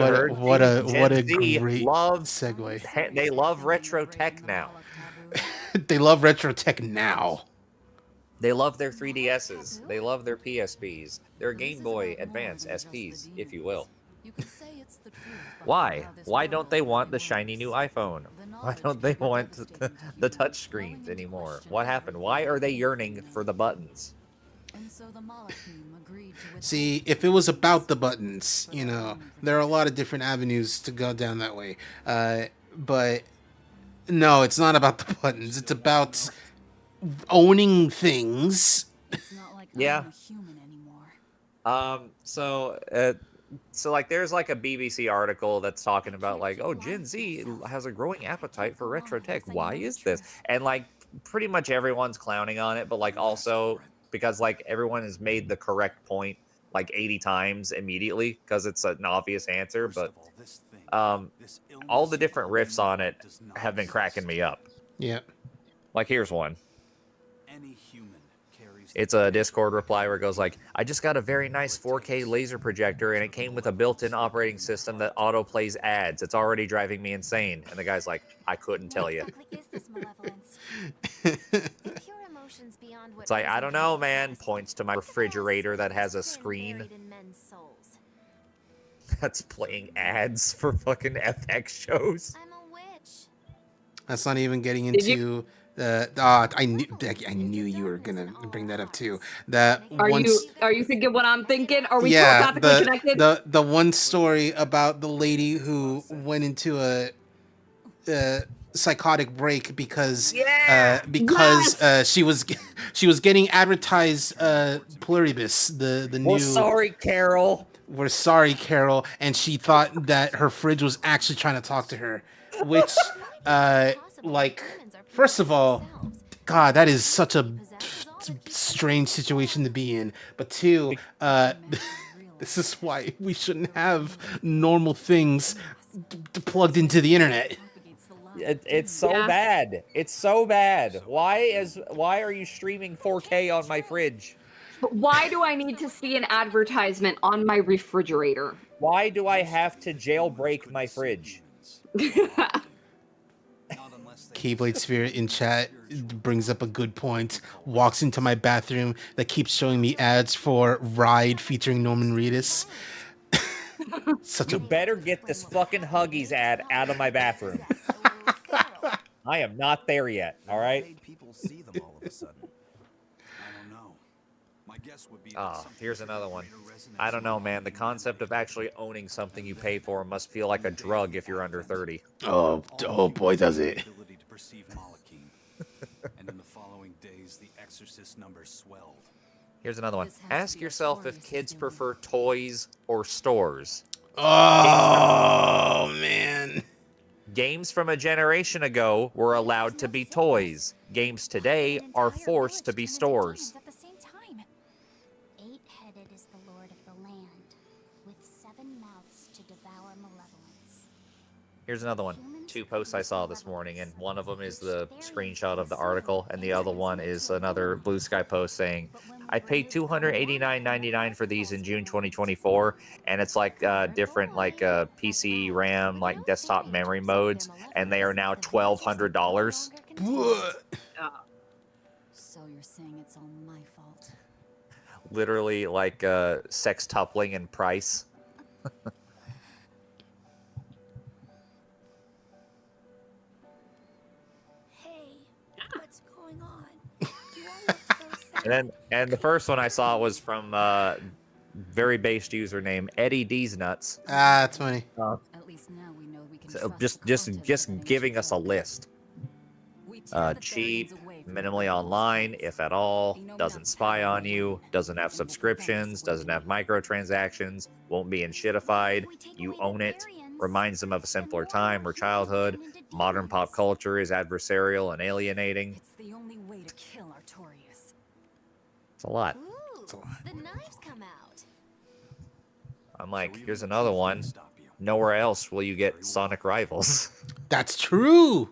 Z great segue. They love retro tech now. They love retro tech now. They love their 3DSs. They love their PSPs. Their Game Boy Advance SPs, if you will. Why? Why don't they want the shiny new iPhone? Why don't they want the touch screens anymore? What happened? Why are they yearning for the buttons? See, if it was about the buttons, you know, there are a lot of different avenues to go down that way. But no, it's not about the buttons. It's about owning things. Yeah. So like there's like a BBC article that's talking about like, oh, Gen Z has a growing appetite for retro tech. Why is this? And like pretty much everyone's clowning on it, but like also because like everyone has made the correct point like 80 times immediately because it's an obvious answer. But all the different riffs on it have been cracking me up. Yeah. Like here's one. It's a Discord reply where it goes like, I just got a very nice 4K laser projector and it came with a built-in operating system that auto plays ads. It's already driving me insane. And the guy's like, I couldn't tell you. It's like, I don't know, man. Points to my refrigerator that has a screen that's playing ads for fucking FX shows. That's not even getting into... I knew you were gonna bring that up too. Are you thinking what I'm thinking? Are we telepathically connected? The one story about the lady who went into a psychotic break because she was getting advertised Pluribus, the new. We're sorry, Carol, and she thought that her fridge was actually trying to talk to her, which like. First of all, God, that is such a strange situation to be in. But two, This is why we shouldn't have normal things plugged into the internet. It's so Yeah. bad. It's so bad. Why are you streaming 4K on my fridge? But why do I need to see an advertisement on my refrigerator? Why do I have to jailbreak my fridge? Keyblade Spirit in chat brings up a good point. Walks into my bathroom that keeps showing me ads for Ride featuring Norman Reedus. Such You a better get this fucking Huggies ad out of my bathroom. I am not there yet, all What right? made people see them all of a sudden? I don't know. My guess would be that Oh, something here's with another one. greater resonance I don't know, with man. The Maliki concept of actually owning something you pay for must feel like a drug if you're under 30. oh boy, does it. ability to perceive Maliki. And in the following days, the exorcist numbers swelled. Here's another one. This has to Ask be yourself if Artorias' kids doing. prefer toys or stores. Oh man. Games from a generation ago were allowed to be toys. Games today An are entire forced to village be turned into stores. demons at the same time. 8-headed is the lord of the land, with 7 mouths to devour malevolence. Here's another one. 2 posts I saw this morning, and one of them is the screenshot of the article, and the other one is another Blue Sky post saying, I paid $289.99 for these in June 2024, and it's like different like PC RAM, like desktop memory modes, and they are now $1,200. What? So you're saying it's all my fault? Literally like sextupling in price. Hey, what's going on? You all look so sad. And the first one I saw was from very based username Eddie D's Nuts. Ah, that's funny. At least now we know we can So trust the just content just setting we giving should us a go. list. We tear the Cheap, Therians away from minimally the online, Therians. if at all, The Nominat's doesn't spy power on you, alone doesn't have will prevent us subscriptions, doesn't have winning. microtransactions, won't be enshittified, If we take you away the own it, Therians, reminds them of a then simpler more and time more or humans will childhood, turn into modern pop demons. culture is adversarial and alienating. It's the only way to kill Artorias. It's a lot. Ooh, the knives come out. I'm So like, even here's the another truth one. won't stop you. Nowhere else will you get Sonic Rivals. That's true.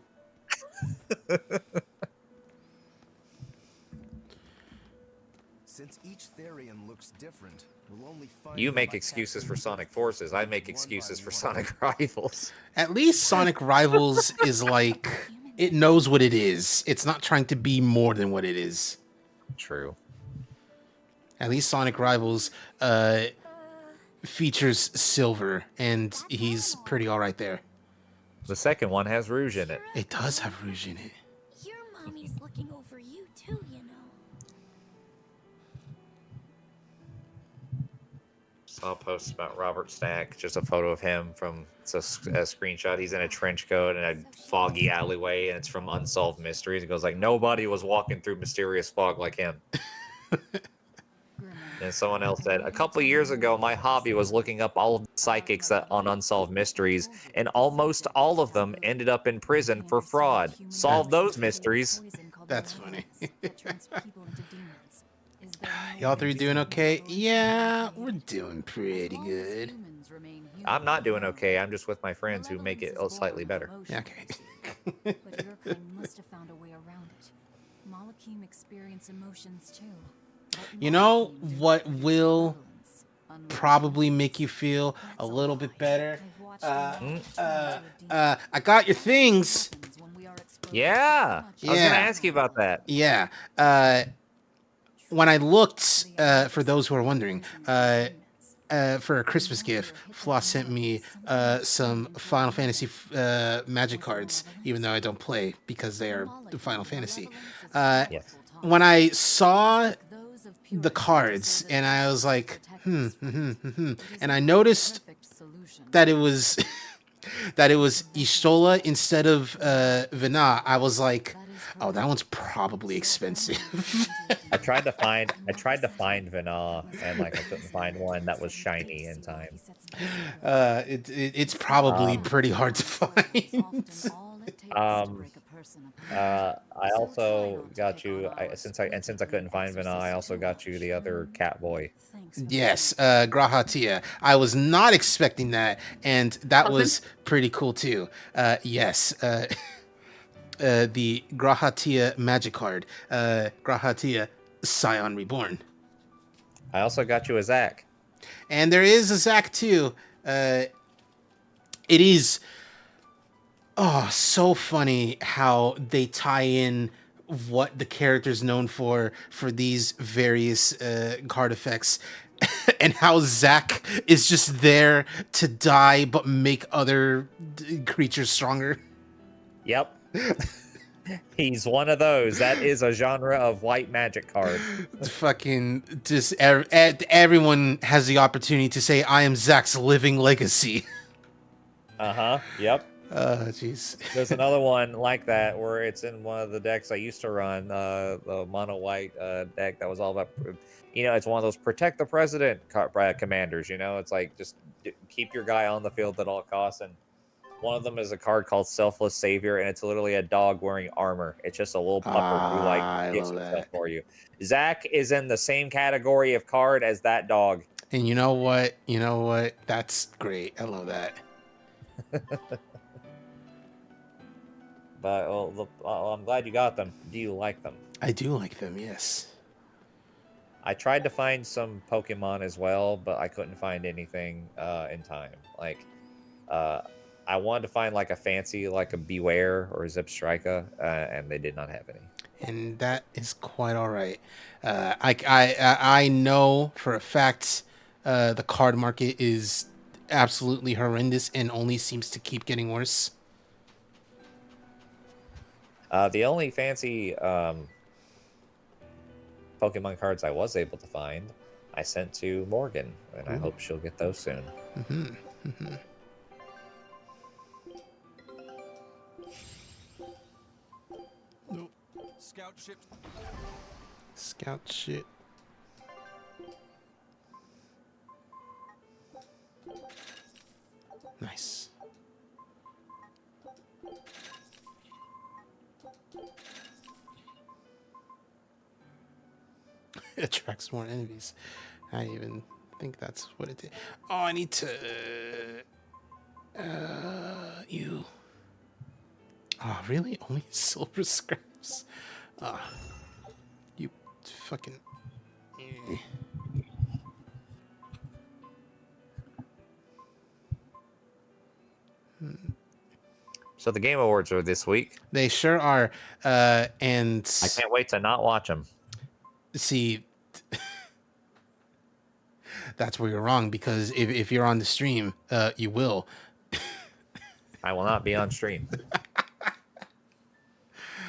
Since each Therian looks different, we'll only find You them make by excuses capturing for the Sonic different Forces. I Therians make one by excuses for one. Sonic Rivals. At least Sonic Rivals is like it knows what it is. It's not trying to be more than what it is. True. At least Sonic Rivals features Silver, and he's pretty all right there. The second one has Rouge in it. It does have Rouge in it. Your mommy's looking over you too, you know. Saw posts about Robert Stack, just a photo of him from it's a screenshot. He's in a trench coat in a foggy alleyway, and it's from Unsolved Mysteries. It goes like, nobody was walking through mysterious fog like him. And someone else said, a couple years ago, my hobby was looking up all of the psychics that on Unsolved Mysteries, and almost all of them ended up in prison for fraud. Solve those mysteries. That's funny. Y'all three doing okay? Yeah, we're doing pretty good. I'm not doing okay. I'm just with my friends who make it slightly better. Yeah, okay. But your kind must have found a way around it. Malakim experienced emotions too. but You know Malakim what didn't will experience malevolence, probably unlike make you feel That's a little bit better? I've watched a lot of turn into I got your things. demons when we are exposed to Yeah. too I was much going to Yeah. ask you about that. Yeah. When I looked, for those who are wondering, for a Christmas gift, Floss sent me some Final Fantasy Magic cards, even though I don't play because they are Final Fantasy. Yes. When I saw the cards, and I was like, and I noticed that it was Istola instead of Vina. I was like, oh, that one's probably expensive. I tried to find Vina, and like I couldn't find one that was shiny in time. It's probably pretty hard to find. person. I So also try not to got pick you. on all Since I exploitative couldn't find Vanilla, I also exorcists got too you much. the other cat boy. Thanks for the Yes, hint. Grahatia. I was not expecting that, and that Puffin? was pretty cool too. Yes, the Grahatia magic card, Grahatia Scion Reborn, I also got you a Zack. and there is a Zack too. It is so funny how they tie in what the character's known for these various card effects. And how Zack is just there to die but make other creatures stronger. Yep. He's one of those. That is a genre of white magic card. Fucking just everyone has the opportunity to say, "I am Zack's living legacy." Yep. Jeez. There's another one like that where it's in one of the decks I used to run, the mono white deck that was all about, it's one of those protect the president commanders. It's like just keep your guy on the field at all costs. And one of them is a card called Selfless Savior, and it's literally a dog wearing armor. It's just a little pupper who I gives love himself that. for you. Zack is in the same category of card as that dog. And you know what? That's great. I love that. But I'm glad you got them. Do you like them? I do like them. Yes. I tried to find some Pokemon as well, but I couldn't find anything in time. I wanted to find like a fancy, like a Beware or a Zipstrika, and they did not have any. And that is quite all right. I know for a fact the card market is absolutely horrendous and only seems to keep getting worse. The only fancy Pokemon cards I was able to find, I sent to Morgan, and I hope she'll get those soon. Nope. Scout shit. Nice. It attracts more enemies. I even think that's what it did. Oh, I need to you. Oh, really? Only silver scraps? You fucking So the Game Awards are this week. They sure are. And I can't wait to not watch them. see, that's where you're wrong, because if you're on the stream, you will. I will not be on stream.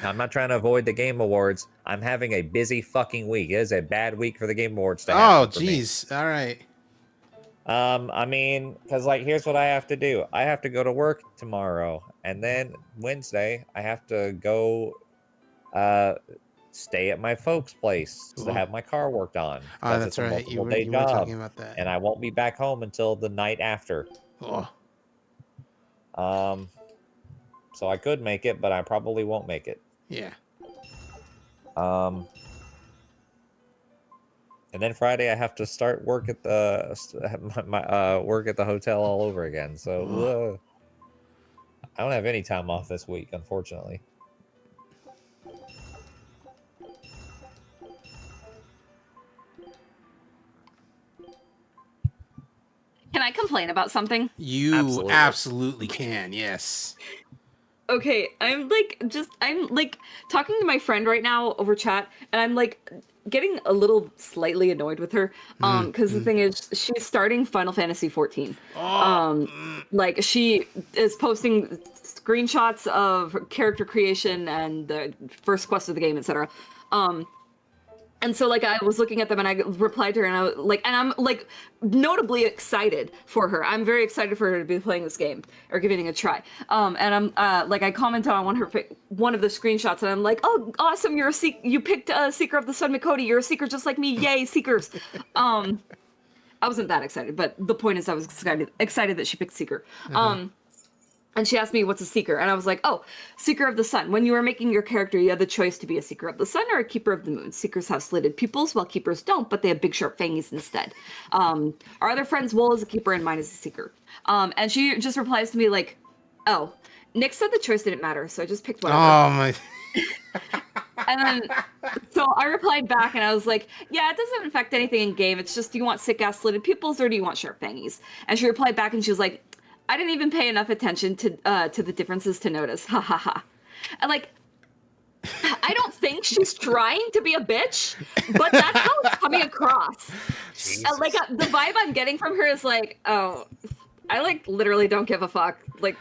I'm not trying to avoid the Game Awards. I'm having a busy fucking week. It is a bad week for the Game Awards to happen for me. Jeez. All right. I mean, because here's what I have to do. I have to go to work tomorrow, and then Wednesday I have to go stay at my folks' place to have my car worked on. Oh, That's that's a right. You multiple were day job, talking about that. and I won't be back home until the night after. Oh. So I could make it, but I probably won't make it. Yeah. And then Friday I have to start work at the work at the hotel all over again. So I don't have any time off this week, unfortunately. Can I complain about something? You absolutely can. Yes. Okay, I'm talking to my friend right now over chat, and I'm like getting a little slightly annoyed with her. Because the thing is, she's starting Final Fantasy 14. Like she is posting screenshots of character creation and the first quest of the game, etc. And so like I was looking at them and I replied to her and I'm notably excited for her. I'm very excited for her to be playing this game or giving it a try. And I'm I commented on one of the screenshots and I'm like, oh, awesome! You picked a Seeker of the Sun Miqo'te. You're a Seeker just like me. Yay, Seekers! I wasn't that excited, but the point is I was excited that she picked Seeker. And she asked me, what's a seeker? And I was like, oh, seeker of the sun. When you were making your character, you had the choice to be a seeker of the sun or a keeper of the moon. Seekers have slitted pupils, while keepers don't, but they have big, sharp fangies instead. Our other friend's Wool is a keeper and mine is a seeker. And she just replies to me like, oh, Nick said the choice didn't matter, so I just picked whatever. Oh my. And then, so I replied back and I was like, yeah, it doesn't affect anything in game. It's just, do you want sick-ass slitted pupils or do you want sharp fangies? And she replied back and she was like, I didn't even pay enough attention to the differences to notice. Ha ha ha. And like, I don't think she's trying to be a bitch, but that's how it's coming across. Like the vibe I'm getting from her is like, oh, I like literally don't give a fuck. Like,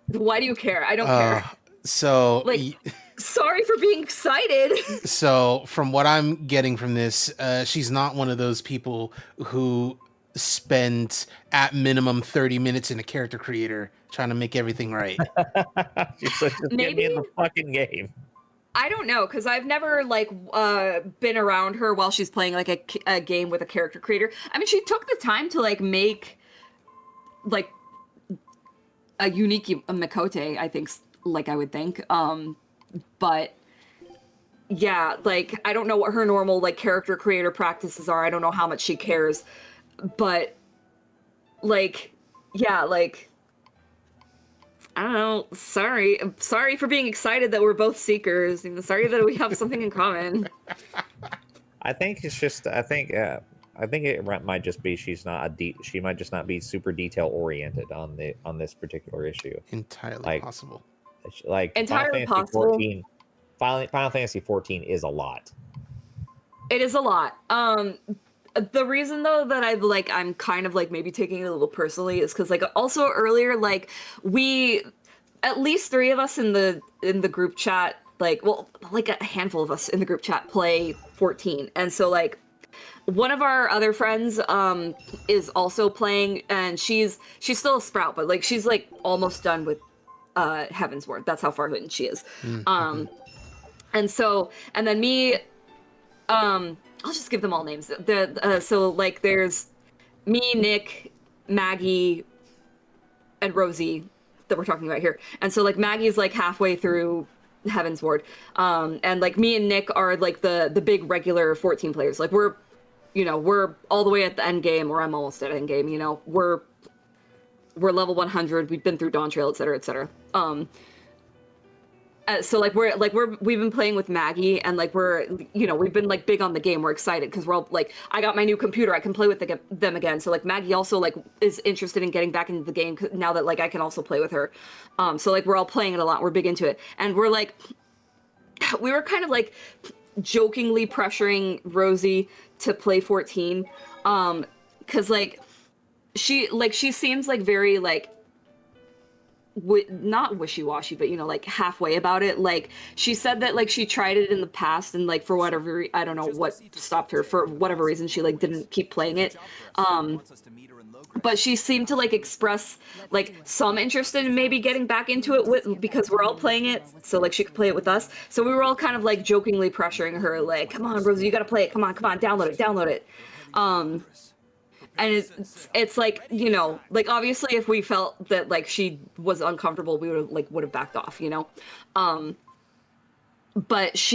why do you care? I don't care. So like, sorry for being excited. So from what I'm getting from this, she's not one of those people who spend at minimum 30 minutes in a character creator trying to make everything right. Just get me in the fucking game. I don't know, because I've never like been around her while she's playing like a game with a character creator. I mean, she took the time to like make like a unique Mikote, I think, like I would think. But yeah, like I don't know what her normal like character creator practices are. I don't know how much she cares. But like, yeah, like, I don't know. Sorry. I'm sorry for being excited that we're both seekers. I'm sorry that we have something in common. I think it's just. I think it might just be she might just not be super detail oriented on this particular issue. Entirely possible. Like entirely Final Fantasy possible. 14, Final Fantasy 14 is a lot. It is a lot. The reason though that I'm kind of like maybe taking it a little personally is because like also earlier like we at least 3 of us in the group chat like a handful of us in the group chat play 14, and so like one of our other friends is also playing, and she's still a sprout, but like she's like almost done with Heaven's Ward. That's how far in she is. Mm-hmm. And then me, I'll just give them all names. So like there's me, Nick, Maggie, and Rosie that we're talking about here. And so like Maggie's like halfway through Heaven's Ward. And like me and Nick are like the big regular 14 players. Like we're all the way at the end game, or I'm almost at end game, we're level 100. We've been through Dawn Trail, et cetera, et cetera. So like we've been playing with Maggie, and like we've been like big on the game. We're excited because we're all like, I got my new computer, I can play with them again. So like Maggie also like is interested in getting back into the game now that like I can also play with her. So like we're all playing it a lot. We're big into it, and we were kind of like jokingly pressuring Rosie to play 14, because like she seems like very like not wishy-washy, but like halfway about it. Like she said that like she tried it in the past, and like for whatever I don't know what stopped her, for whatever reason she like didn't keep playing it, but she seemed to like express like some interest in maybe getting back into it because we're all playing it, so like she could play it with us. So we were all kind of like jokingly pressuring her like, come on Rosie, you gotta play it, come on, download it. And it's like, like obviously if we felt that like she was uncomfortable, we would have backed off, but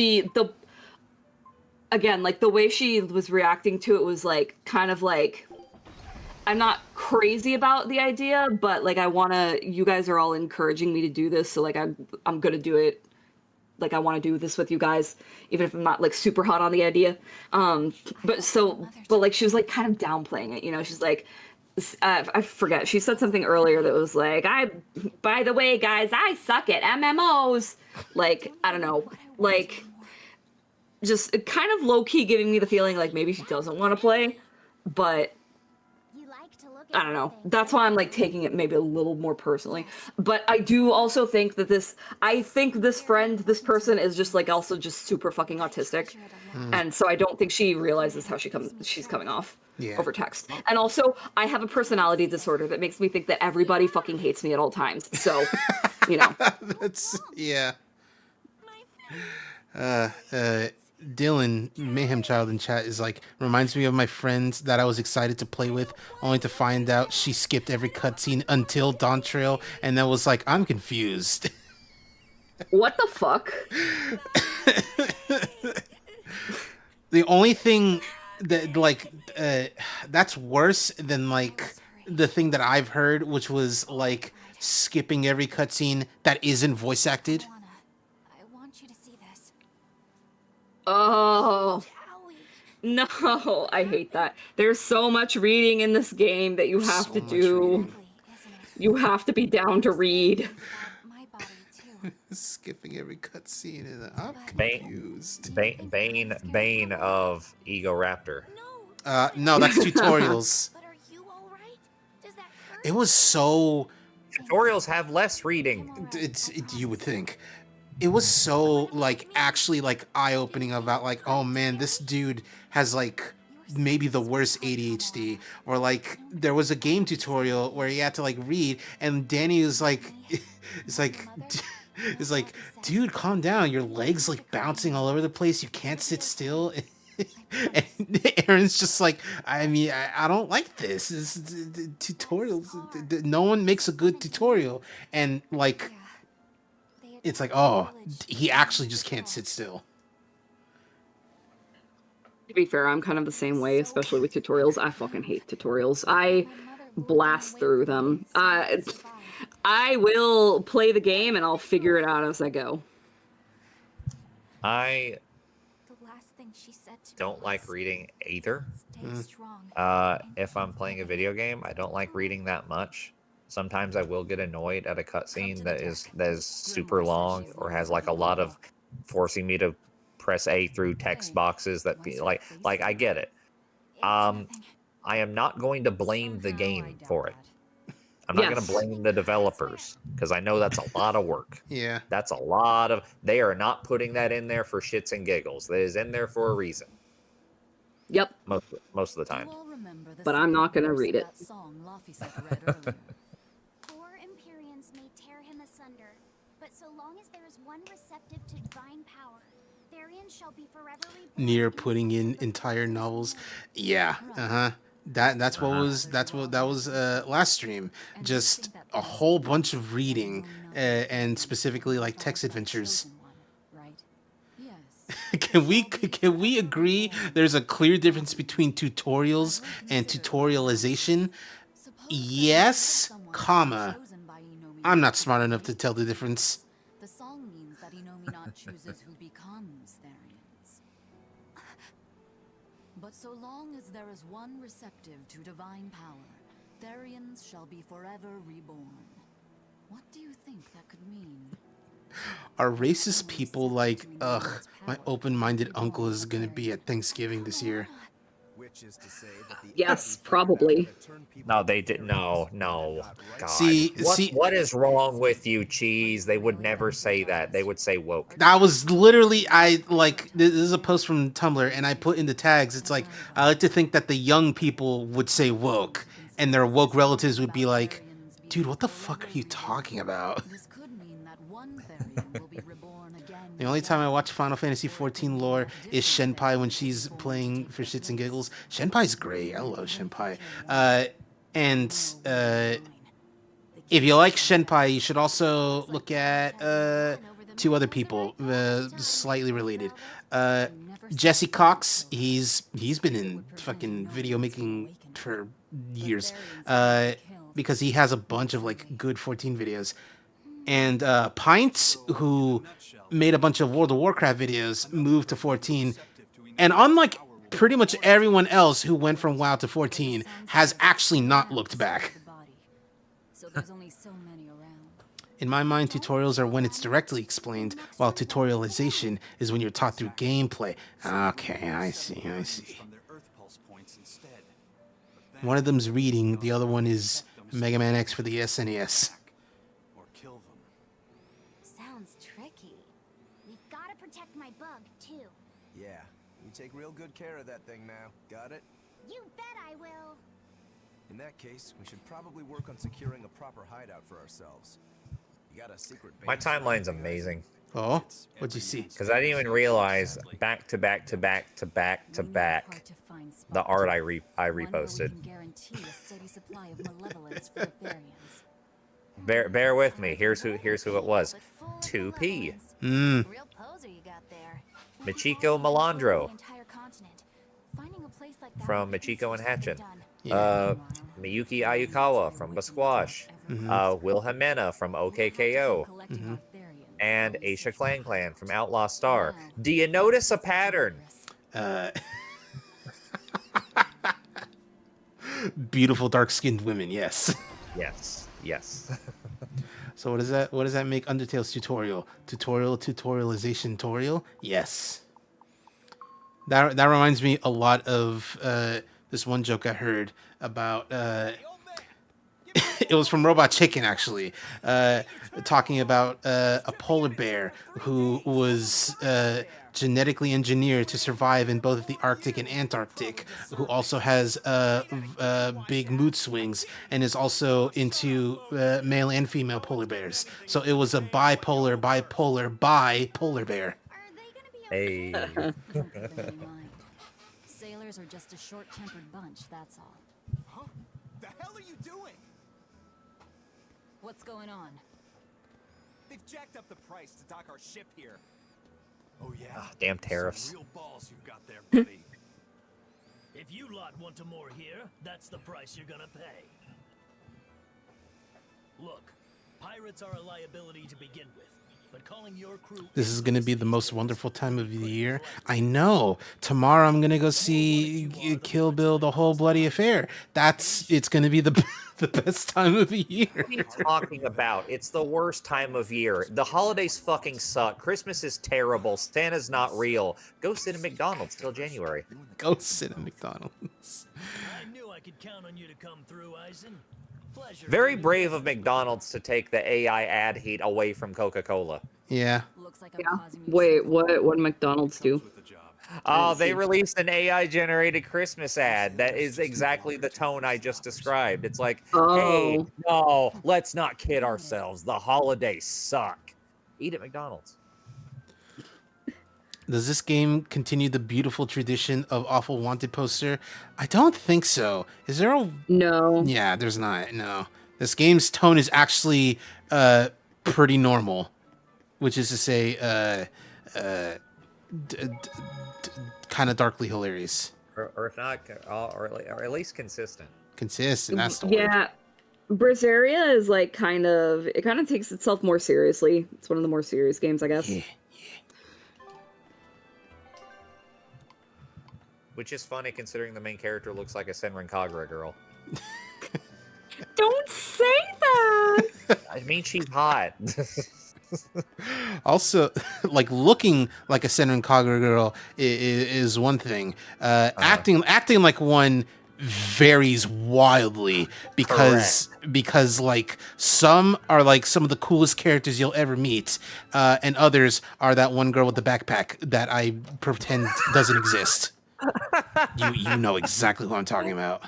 again, like the way she was reacting to it was like kind of like, I'm not crazy about the idea, but like you guys are all encouraging me to do this, so like I'm gonna do it. Like I want to do this with you guys, even if I'm not like super hot on the idea. But like she was like kind of downplaying it, she's like, I forget, she said something earlier that was like, by the way guys, I suck at MMOs. Like I don't know, like just kind of low-key giving me the feeling like maybe she doesn't want to play, but I don't know. That's why I'm like taking it maybe a little more personally. But I do also think that this person is just like also just super fucking autistic. And so I don't think she realizes how she's coming off over text. And also I have a personality disorder that makes me think that everybody fucking hates me at all times. So, That's, yeah. Dylan Mayhem Child in chat is like, reminds me of my friends that I was excited to play with, only to find out she skipped every cutscene until Dawn Trail, and then was like, I'm confused. What the fuck? The only thing that like that's worse than like the thing that I've heard, which was like skipping every cutscene that isn't voice acted. Kamoana, I want you to see this. Oh. No, I hate that. There's so much reading in this game that you have So to much do. reading. Isn't it? You have to be down to read. About my body too. Skipping every cutscene, and I'm Bane, confused. Bane of Ego Raptor. No, that's tutorials. But are you alright? Does that hurt? It was so. Tutorials have less reading. You would think. It was so like actually like eye-opening about like, oh man, this dude has like maybe the worst ADHD, or like there was a game tutorial where he had to like read, and Danny was like, it's like, it's like, dude, calm down, your legs like bouncing all over the place, you can't sit still. And Aaron's just like, I mean, I don't like this. This is tutorials. No one makes a good tutorial, and like. It's like, oh, he actually just can't sit still. To be fair, I'm kind of the same way, especially with tutorials. I fucking hate tutorials. I blast through them. I will play the game and I'll figure it out as I go. I The last thing she said to me don't like was, reading either. "Stay strong." If I'm playing a video game, I don't like reading that much. Sometimes I will get annoyed at a cutscene that is super long or has like a lot of forcing me to press A through text boxes that be like I get it. I am not going to blame the game for it. I'm not going to blame the developers because I know that's a lot of work. Yeah. That's a lot of. They are not putting that in there for shits and giggles. That is in there for a reason. Yep. Most of the time. But I'm not gonna read it. Four Empyreans may tear him asunder, but so long as there is one receptive to divine power, therein shall be forever reborn. Near putting in entire novels. Yeah. That's what was last stream. Just a whole bunch of reading, and specifically like text adventures. Can we agree there's a clear difference between tutorials and tutorialization? Yes, comma. I'm not smart enough to tell the difference. The song means that Inominat chooses who becomes Therians. But so long as there is one receptive to divine power, Therians shall be forever reborn. What do you think that could mean? Are racist people like, ugh, my open-minded uncle is gonna be at Thanksgiving this year? Which is to say that the Yes, probably. No, they did. No. God. See, what is wrong with you, Cheese? They would never say that. They would say woke. that was literally, this is a post from Tumblr, and I put in the tags, it's like, I like to think that the young people would say woke, and their woke relatives would be like, dude, what the fuck are you talking about? This could mean that one Therian will be reborn again. The only time I watch Final Fantasy XIV lore is Shenpai when she's playing for shits and giggles. Shenpai's great. I love Shenpai. If you like Shenpai, you should also look at two other people slightly related. Jesse Cox, he's been in fucking video making for years because he has a bunch of like good 14 videos. And Pints, who made a bunch of World of Warcraft videos, moved to 14. And unlike pretty much everyone else who went from WoW to 14, has actually not looked back. So there's only so many around. In my mind, tutorials are when it's directly explained, while tutorialization is when you're taught through gameplay. Okay, I see. One of them's reading, the other one is Mega Man X for the SNES. Sounds tricky. We've got to protect my bug, too. Yeah, you take real good care of that thing now. Got it? You bet I will. In that case, we should probably work on securing a proper hideout for ourselves. You got a secret base? My timeline's amazing. Oh, what'd you see? Because I didn't even realize back to back to back to back to back the art I reposted. Bear with me. Here's who it was. 2P. Mm. Real poser you got there. Michiko Melandro Finding a place like that from would be Michiko and easier said Hatchin. than done. Yeah. Miyuki Ayukawa from Basquash. Wilhelmina from OKKO. And Aisha Clan from Outlaw Star. Do you notice a pattern? Beautiful dark-skinned women. Yes. Yes. Yes. So what does that make Undertale's tutorialization tutorial? Yes. That reminds me a lot of this one joke I heard about. It was from Robot Chicken, actually, talking about a polar bear who was genetically engineered to survive in both the Arctic and Antarctic, who also has big mood swings and is also into male and female polar bears. So it was a bipolar polar bear. Hey. Don't pay them any mind. Sailors are just a short-tempered bunch, that's all. Huh? The hell are you doing? What's going on? They've jacked up the price to dock our ship here. Oh yeah. Damn tariffs. Some real balls you've got there, buddy. If you lot want to moor here, that's the price you're gonna pay. Look, pirates are a liability to begin with, but calling your crew... This is going to be the most wonderful time of the year. I know. Tomorrow I'm going to go see Kill Bill, The Whole Bloody Affair. It's going to be the best time of the year. What are you talking about? It's the worst time of year. The holidays fucking suck. Christmas is terrible. Santa's not real. Go sit at McDonald's till January. Go sit at McDonald's. I knew I could count on you to come through, Eisen. Pleasure. Very brave of McDonald's to take the AI ad heat away from Coca-Cola. Yeah. Looks like Yeah. Wait, what did McDonald's do? Oh, they released an AI-generated Christmas ad that is exactly the tone I just described. It's like, hey, no, let's not kid ourselves. The holidays suck. Eat at McDonald's. Does this game continue the beautiful tradition of awful wanted poster? I don't think so. Is there a... No. Yeah, there's not. No. This game's tone is actually pretty normal, which is to say kind of darkly hilarious. Or if not, or at least consistent. Consistent, that's the word. Yeah. Berseria is like it kind of takes itself more seriously. It's one of the more serious games, I guess. Yeah. Which is funny considering the main character looks like a Senran Kagura girl. Don't say that! I mean, she's hot. Also, like looking like a Senran Kagura girl is one thing. Acting like one varies wildly because like some are like some of the coolest characters you'll ever meet, and others are that one girl with the backpack that I pretend doesn't exist. You know exactly who I'm talking about.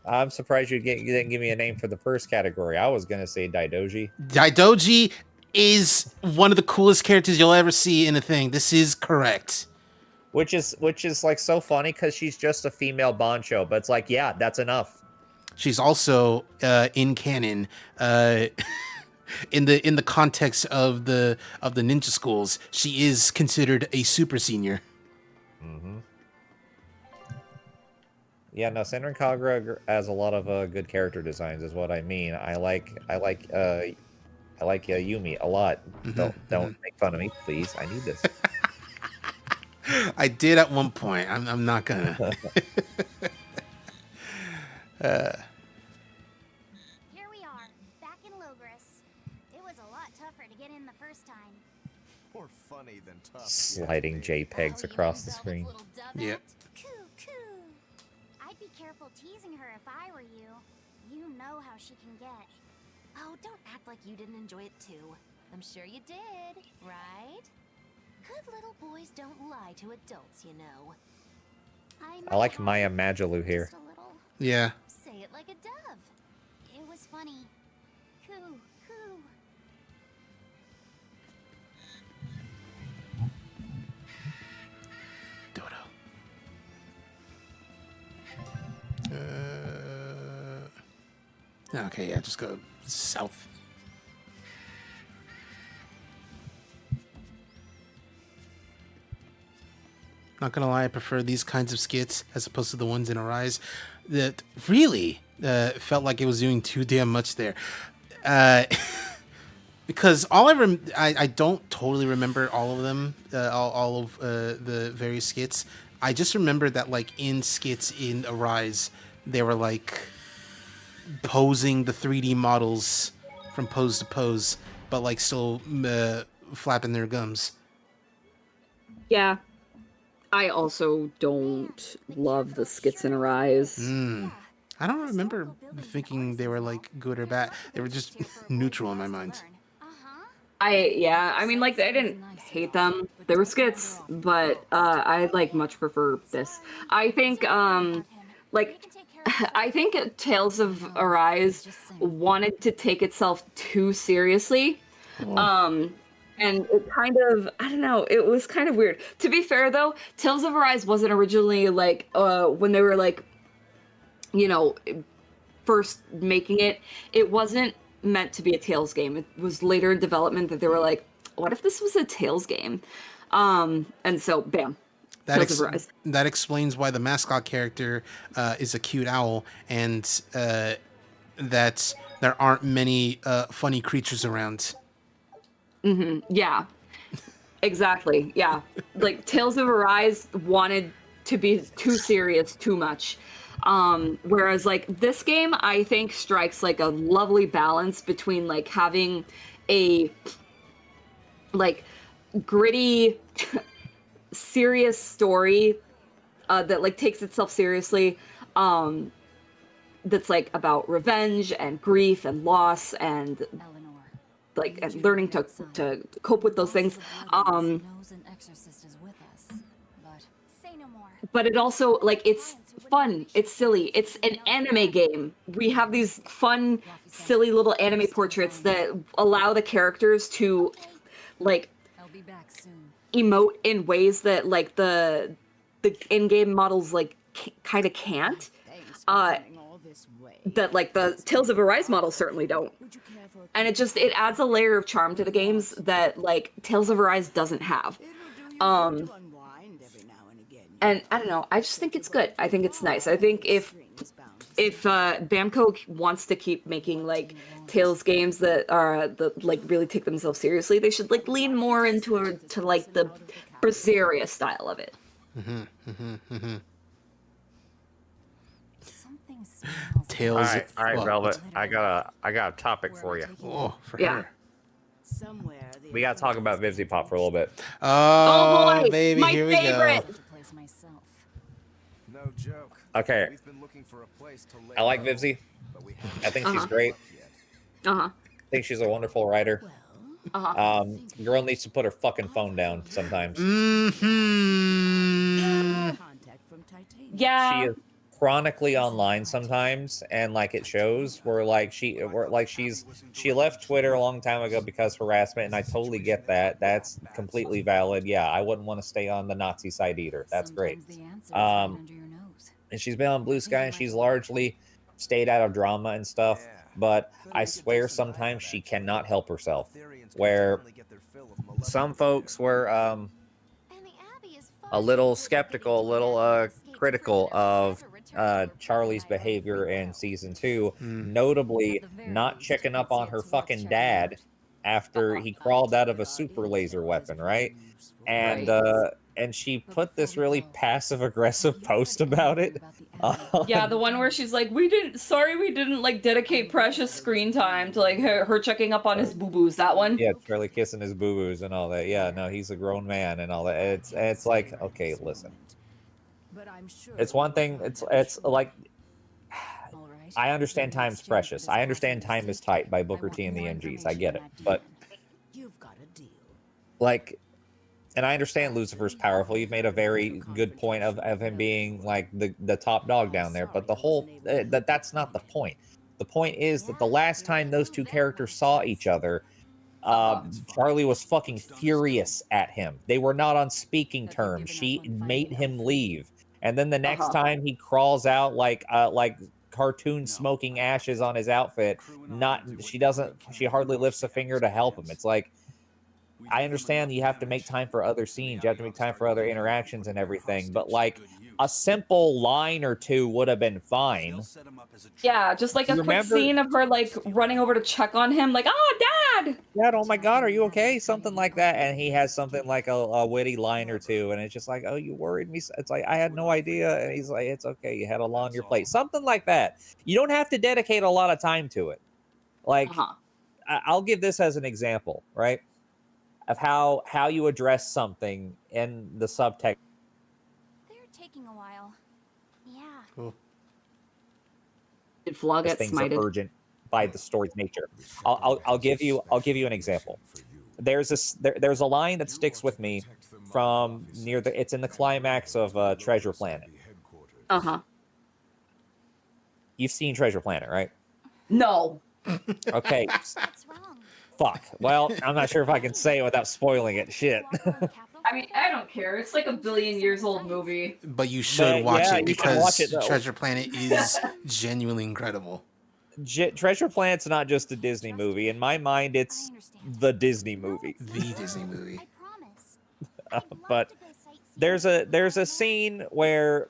I'm surprised you didn't give me a name for the first category. I was gonna say Daidoji. Daidoji is one of the coolest characters you'll ever see in a thing. This is correct. Which is like so funny because she's just a female bancho, but it's like, yeah, that's enough. She's also in canon, in the context of the ninja schools. She is considered a super senior. Mm-hmm. Yeah, no, Senran Kagura has a lot of good character designs, is what I mean. I like Yumi a lot. Don't make fun of me, please. I need this. I did at one point. I'm not gonna. Here we are, back in Logris. It was a lot tougher to get in the first time. More funny than tough. Sliding JPEGs across the screen. Yep. Coo. I'd be careful teasing her if I were you. You know how she can get. Oh, don't act like you didn't enjoy it too. I'm sure you did, right? Good little boys don't lie to adults, you know. I like Maya Majalou here. Just a little. Yeah. Say it like a dove. It was funny. Coo. Okay, yeah, just go south. Not gonna lie, I prefer these kinds of skits as opposed to the ones in Arise that really felt like it was doing too damn much there. Because I don't totally remember all of them, all of the various skits. I just remember that like in skits in Arise, they were like posing the 3D models from pose to pose, but like still flapping their gums. Yeah. I also don't love the skits in Arise. I don't remember thinking they were like good or bad. They were just neutral in my mind. I mean, like, I didn't hate them. They were skits, but I like much prefer this. I think like I think Tales of Arise wanted to take itself too seriously. And it kind of, I don't know, it was kind of weird. To be fair though, Tales of Arise wasn't originally like when they were like, you know, first making it, it wasn't meant to be a Tales game. It was later in development that they were like, what if this was a Tales game? And so bam. Tales of Arise. That explains why the mascot character is a cute owl, and that there aren't many funny creatures around. Yeah, exactly. Yeah. Like Tales of Arise wanted to be too serious, too much. Whereas like this game, I think strikes like a lovely balance between like having a like gritty, serious story that like takes itself seriously. That's like about revenge and grief and loss and like and learning to cope with those things. But it also like it's fun, it's silly, it's an anime game. We have these fun, silly little anime portraits that allow the characters to like emote in ways that like the in-game models like kind of can't. That like the Tales of Arise models certainly don't. And it adds a layer of charm to the games that like Tales of Arise doesn't have. And I don't know, I just think it's good. I think it's nice. I think if Bamco wants to keep making like Tales games that are like really take themselves seriously, they should like lean more into to like the Berseria style of it. Tales. All right, Velvet. I got a topic for you. Oh, for her. We gotta talk about Vivzy Pop for a little bit. Oh, boy, baby, my here we favorite. go. No joke. Okay. We've been looking for a place to lay I like low, Vivzy. but we I think she's great. I think she's a wonderful writer. Girl needs to put her fucking phone down sometimes. Yeah. She is chronically online sometimes, and like it shows where like she left Twitter a long time ago because harassment, and I totally get that. That's completely valid. Yeah, I wouldn't want to stay on the Nazi side either. That's great. And she's been on Blue Sky, and she's largely stayed out of drama and stuff. But I swear sometimes she cannot help herself. Where some folks were a little skeptical, a little critical of Charlie's behavior in season 2, notably not checking up on her fucking dad after he crawled out of a super laser weapon, right? And she put this really passive aggressive post about it. Yeah, the one where she's like, we didn't like dedicate precious screen time to like her checking up on his boo-boos. That one. Yeah, Charlie kissing his boo-boos and all that. Yeah, no, he's a grown man and all that. It's like, okay, listen. It's one thing. It's like, I understand time's precious. I understand time is tight by Booker T and the MGs. I get it, but like, and I understand Lucifer's powerful. You've made a very good point of him being like the top dog down there, but the whole that's not the point. The point is that the last time those two characters saw each other, Charlie was fucking furious at him. They were not on speaking terms. She made him leave. And then the next time he crawls out like cartoon smoking ashes on his outfit, she hardly lifts a finger to help him. It's like, I understand you have to make time for other scenes, you have to make time for other interactions and everything, but like a simple line or two would have been fine. Yeah, just like a quick scene of her like running over to check on him, like, "Oh, Dad! Dad, oh my God, are you okay?" Something like that, and he has something like a witty line or two, and it's just like, "Oh, you worried me." It's like, I had no idea, and he's like, "It's okay, you had a lot on your plate." Something like that. You don't have to dedicate a lot of time to it. Like, I'll give this as an example, right, of how you address something in the subtext. They're taking a while. Yeah. Cool. Did Flaw get Things smited? are urgent by the story's nature. I'll give you an example. There's a line that sticks with me from it's in the climax of Treasure Planet. You've seen Treasure Planet, right? No. Okay. What's wrong? Fuck. Well, I'm not sure if I can say it without spoiling it. Shit. I mean, I don't care. It's like a billion years old movie. But you should watch it you should watch because it, though. Treasure Planet is genuinely incredible. Treasure Planet's not just a Disney movie. In my mind, it's the Disney movie. The Disney movie. I promise. But there's a scene where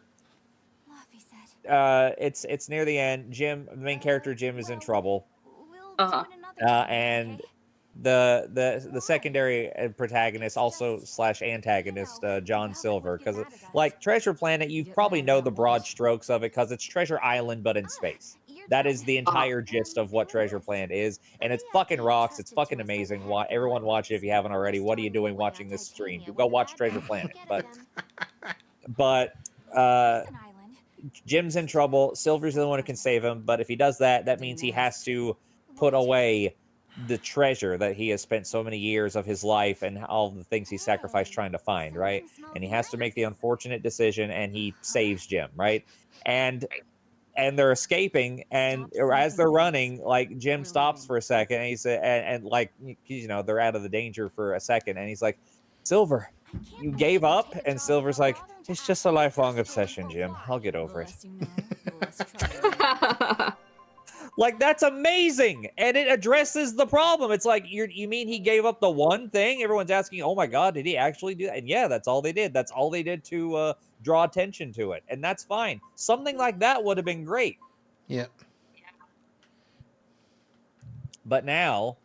it's near the end. Jim, the main character Jim, is in trouble. And the secondary protagonist, also / antagonist, John Silver, because like Treasure Planet, you probably know the broad strokes of it because it's Treasure Island but in space. That is the entire gist of what Treasure Planet is, and it's fucking rocks. It's fucking amazing. Everyone watch it if you haven't already. What are you doing watching this stream? Go watch Treasure Planet. But Jim's in trouble. Silver's the one who can save him, but if he does that, that means he has to put away the treasure that he has spent so many years of his life and all the things he sacrificed trying to find, right? And he has to make the unfortunate decision, and he saves Jim, right? And they're escaping, and as they're running, like, Jim stops for a second, and he said, and like, you know, they're out of the danger for a second, and he's like, "Silver, you gave up?" And Silver's like, "It's just a lifelong obsession, Jim. I'll get over it." Like, that's amazing, and it addresses the problem. It's like, you mean he gave up the one thing? Everyone's asking, "Oh my God, did he actually do that?" And yeah, that's all they did. That's all they did to draw attention to it, and that's fine. Something like that would have been great. Yep. But now,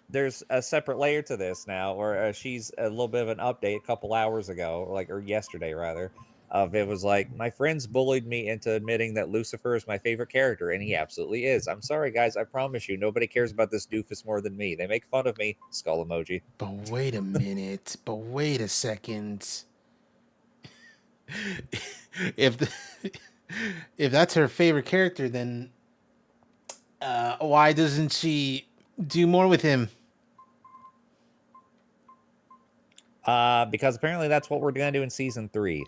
there's a separate layer to this now, where she's a little bit of an update a couple hours ago, or yesterday rather. It was like, "My friends bullied me into admitting that Lucifer is my favorite character," and he absolutely is. I'm sorry, guys. I promise you, nobody cares about this doofus more than me. They make fun of me. Skull emoji. But wait a minute. But wait a second. If that's her favorite character, then why doesn't she do more with him? Because apparently that's what we're gonna do in season 3.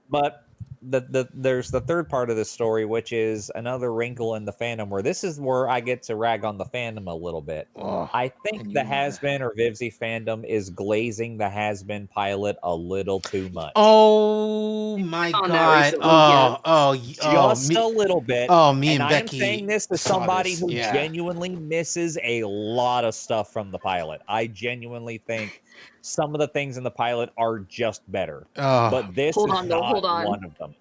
But there's the third part of the story, which is another wrinkle in the fandom, where this is where I get to rag on the fandom a little bit. I think the Has-Been or Vivzy fandom is glazing the Has-Been pilot a little too much. Oh my God! Just a little bit. Me and I'm Becky saying this to saw somebody this, who yeah. genuinely misses a lot of stuff from the pilot. I genuinely think some of the things in the pilot are just better, but this is not one of them.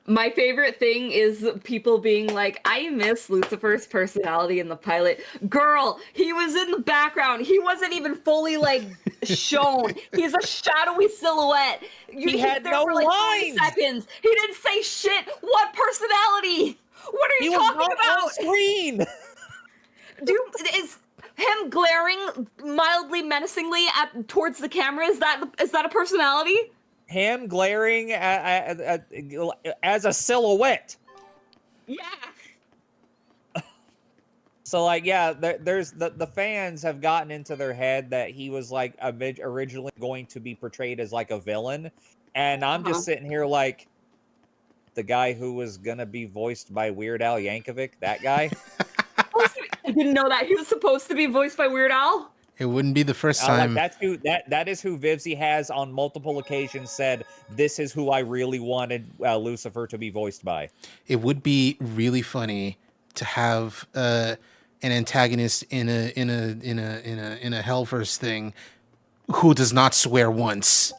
My favorite thing is people being like, "I miss Lucifer's personality in the pilot." Girl, he was in the background. He wasn't even fully like shown. He's a shadowy silhouette. He had no for, like, 5 lines. seconds. He didn't say shit. What personality? What are you talking about? On screen. Dude, is him glaring mildly menacingly towards the camera, is that a personality? Him glaring as a silhouette. Yeah. So, like, yeah, there's the fans have gotten into their head that he was like originally going to be portrayed as like a villain, and I'm just sitting here like, the guy who was gonna be voiced by Weird Al Yankovic, that guy. I didn't know that he was supposed to be voiced by Weird Al. It wouldn't be the first Like time. that is who Vivzy has on multiple occasions said, "This is who I really wanted Lucifer to be voiced by." It would be really funny to have an antagonist in a Hellverse thing who does not swear once.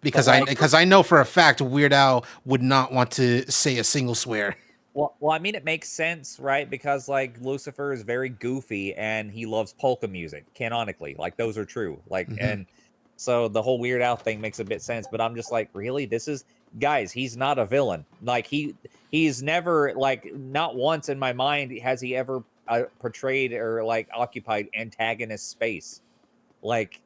Because I know for a fact Weird Al would not want to say a single swear. Well, I mean, it makes sense, right? Because like Lucifer is very goofy and he loves polka music, canonically. Like those are true. Like, and so the whole Weird Al thing makes a bit sense. But I'm just like, really? Guys, he's not a villain. Like he's never, like, not once in my mind has he ever portrayed or like occupied antagonist space. Like,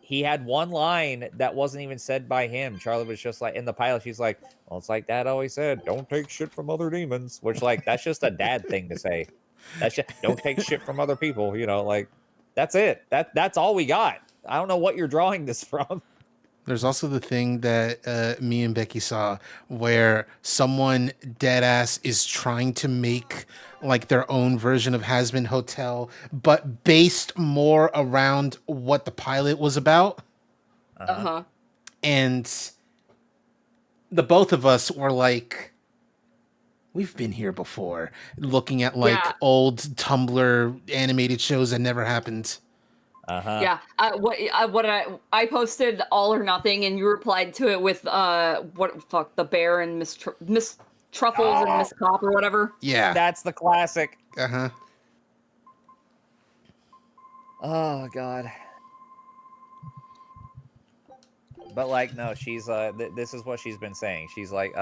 he had one line that wasn't even said by him. Charlie was just like, in the pilot, she's like, well, it's like Dad always said, don't take shit from other demons. Which, like, that's just a dad thing to say. That's just, don't take shit from other people, you know, like, that's it. That's all we got. I don't know what you're drawing this from. There's also the thing that me and Becky saw where someone dead ass is trying to make like their own version of Hazbin Hotel, but based more around what the pilot was about. And the both of us were like, we've been here before, looking at like old Tumblr animated shows that never happened. Yeah. I posted All or Nothing, and you replied to it with the bear and Miss Truffles and Miss Cop or whatever. Yeah, that's the classic. Oh God. But like, no, she's this is what she's been saying. She's like,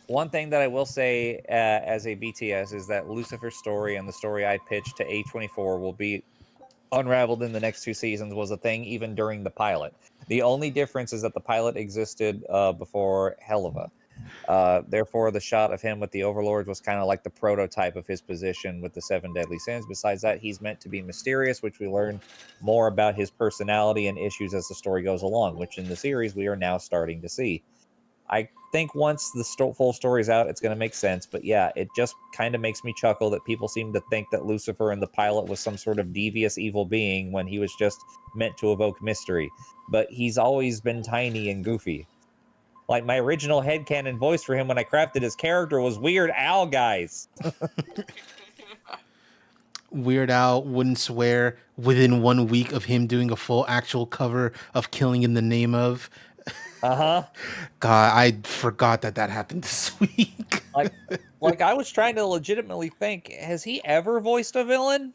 one thing that I will say as a BTS is that Lucifer's story and the story I pitched to A24 will be unraveled in the next 2 seasons was a thing even during the pilot. The only difference is that the pilot existed before Helva. Therefore, the shot of him with the Overlords was kind of like the prototype of his position with the 7 deadly sins. Besides that, he's meant to be mysterious, which we learn more about his personality and issues as the story goes along, which in the series we are now starting to see. I think once the full story's out, it's going to make sense. But yeah, it just kind of makes me chuckle that people seem to think that Lucifer in the pilot was some sort of devious evil being when he was just meant to evoke mystery. But he's always been tiny and goofy. Like, my original headcanon voice for him when I crafted his character was Weird Al, guys. Weird Al wouldn't swear within 1 week of him doing a full actual cover of Killing in the Name of. God, I forgot that happened this week. like I was trying to legitimately think, has he ever voiced a villain?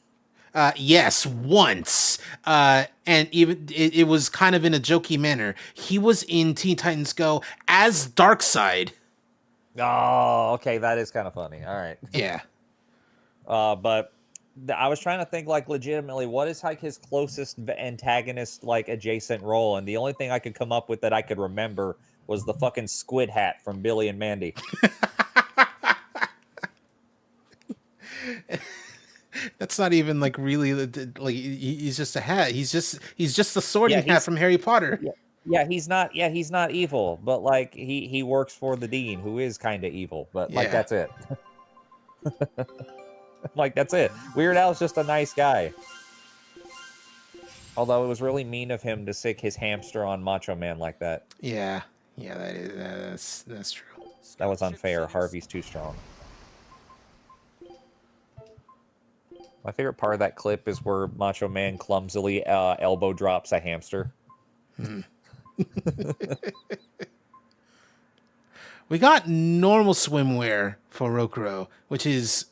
Yes, once. And even it was kind of in a jokey manner. He was in Teen Titans Go as Darkseid. Oh, okay, that is kind of funny. All right. Yeah. But I was trying to think, like, legitimately, what is like his closest antagonist, like, adjacent role? And the only thing I could come up with that I could remember was the fucking squid hat from Billy and Mandy. That's not even like really like he's just a hat. He's just the sorting hat from Harry Potter. Yeah, he's not evil, but like he works for the Dean, who is kind of evil, but like that's it. Like, that's it. Weird Al's just a nice guy. Although it was really mean of him to sick his hamster on Macho Man like that. Yeah, that's true. That was unfair. Harvey's too strong. My favorite part of that clip is where Macho Man clumsily elbow drops a hamster. We got normal swimwear for Rokuro, which is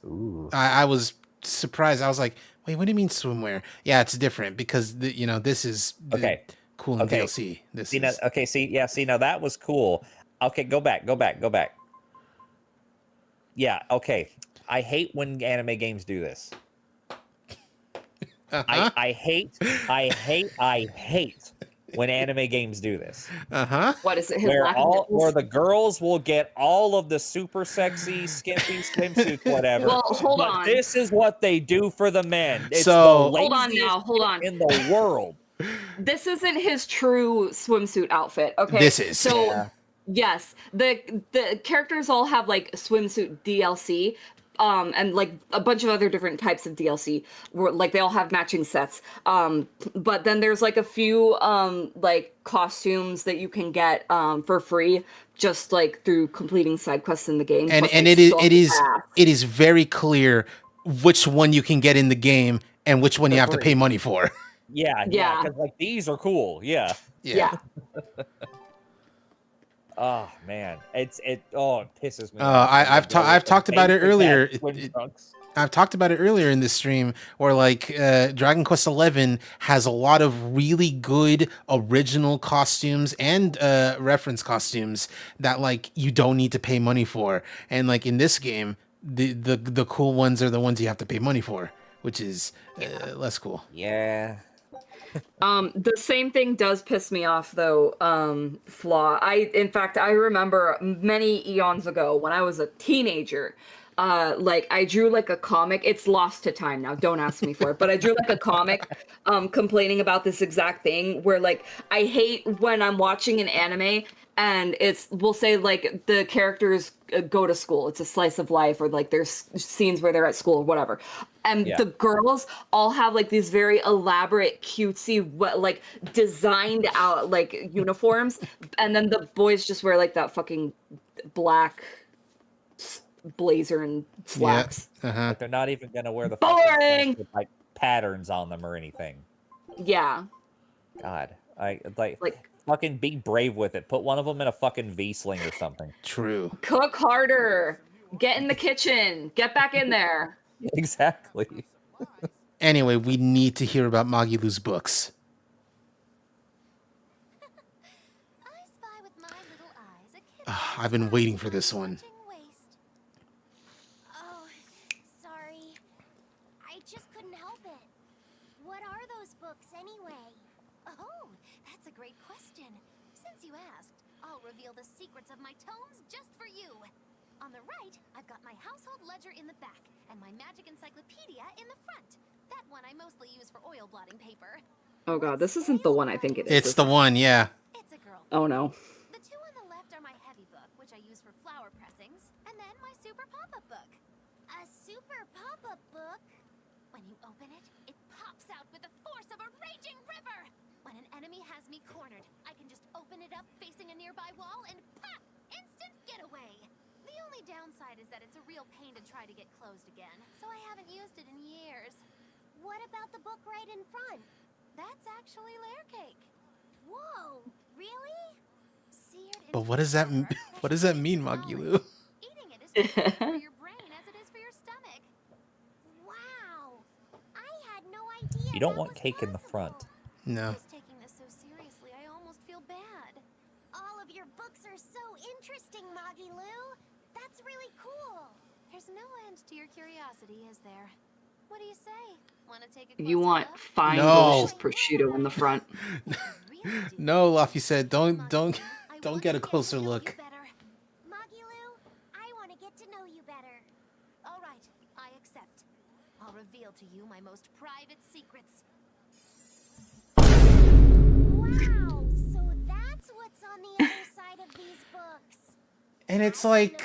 I was surprised. I was like, wait, what do you mean swimwear? Yeah, it's different because this is cool in DLC. Now that was cool. Okay, go back. Yeah, okay. I hate when anime games do this. I hate when anime games do this. What is it? Where the girls will get all of the super sexy, skimpy swimsuits, whatever. Well, hold on. This is what they do for the men. It's so hold on in the world. This isn't his true swimsuit outfit. Okay. This is yes. The characters all have like swimsuit DLC. and like a bunch of other different types of DLC where like they all have matching sets. But then there's like a few like costumes that you can get for free just like through completing side quests in the game. And but and they it is suck it is ass. it is very clear which one you can get in the game and which one you For have to free. pay money for. Yeah, Yeah. because like these are cool. Yeah. Yeah. Oh man, it pisses me off. I've talked about it earlier. Twin trunks. I've talked about it earlier in this stream, where like Dragon Quest XI has a lot of really good original costumes and reference costumes that like you don't need to pay money for, and like in this game, the cool ones are the ones you have to pay money for, which is less cool. Yeah. The same thing does piss me off though, Flaw. In fact, I remember many eons ago when I was a teenager, like I drew like a comic. It's lost to time now. Don't ask me for it, but I drew like a comic, complaining about this exact thing where like I hate when I'm watching an anime and we'll say like the characters go to school. It's a slice of life, or like there's scenes where they're at school or whatever. And Yeah. the girls all have like these very elaborate, cutesy, like designed out like uniforms, and then the boys just wear like that fucking black blazer and slacks. Like they're not even gonna wear the Boring! fucking things with, like patterns on them or anything. Yeah. God, I like fucking be brave with it. Put one of them in a fucking V-sling or something. True. Cook harder. Get in the kitchen. Get back in there. Exactly. Anyway, we need to hear about Magilu's books. I spy with my little eyes a kid I've been waiting for this one. waste. Oh, sorry. I just couldn't help it. What are those books anyway? Oh, that's a great question. Since you asked, I'll reveal the secrets of my tomes just for you. On the right, I've got my household ledger in the back and my magic encyclopedia in the front. That one I mostly use for oil blotting paper. Oh god, this isn't the one I think it is. It's the one, yeah. It's a girl. Oh no. The two on the left are my heavy book, which I use for flower pressings, and then my super pop-up book. A super pop-up book? When you open it, it pops out with the force of a raging river! When an enemy has me cornered, I can just open it up facing a nearby wall and pop! Instant getaway! The only downside is that it's a real pain to try to get closed again, so I haven't used it in years. What about the book right in front? That's actually layer cake. Whoa, really? But what does that mean, Magilu? Eating it is as good for your brain as it is for your stomach. Wow, I had no idea. You don't that want was cake in the possible. front. No. Just taking this so seriously, I almost feel bad. All of your books are so interesting, Magilu. That's really cool. There's no end to your curiosity, is there? What do you say? Want to take a You closer want look? fine No. delicious prosciutto in the front. No, Luffy said, don't want get to a closer to know look. you better. Magilu, I want to get to know you better. All right, I accept. I'll reveal to you my most private secrets. Wow, so that's what's on the other side of these books. And it's like,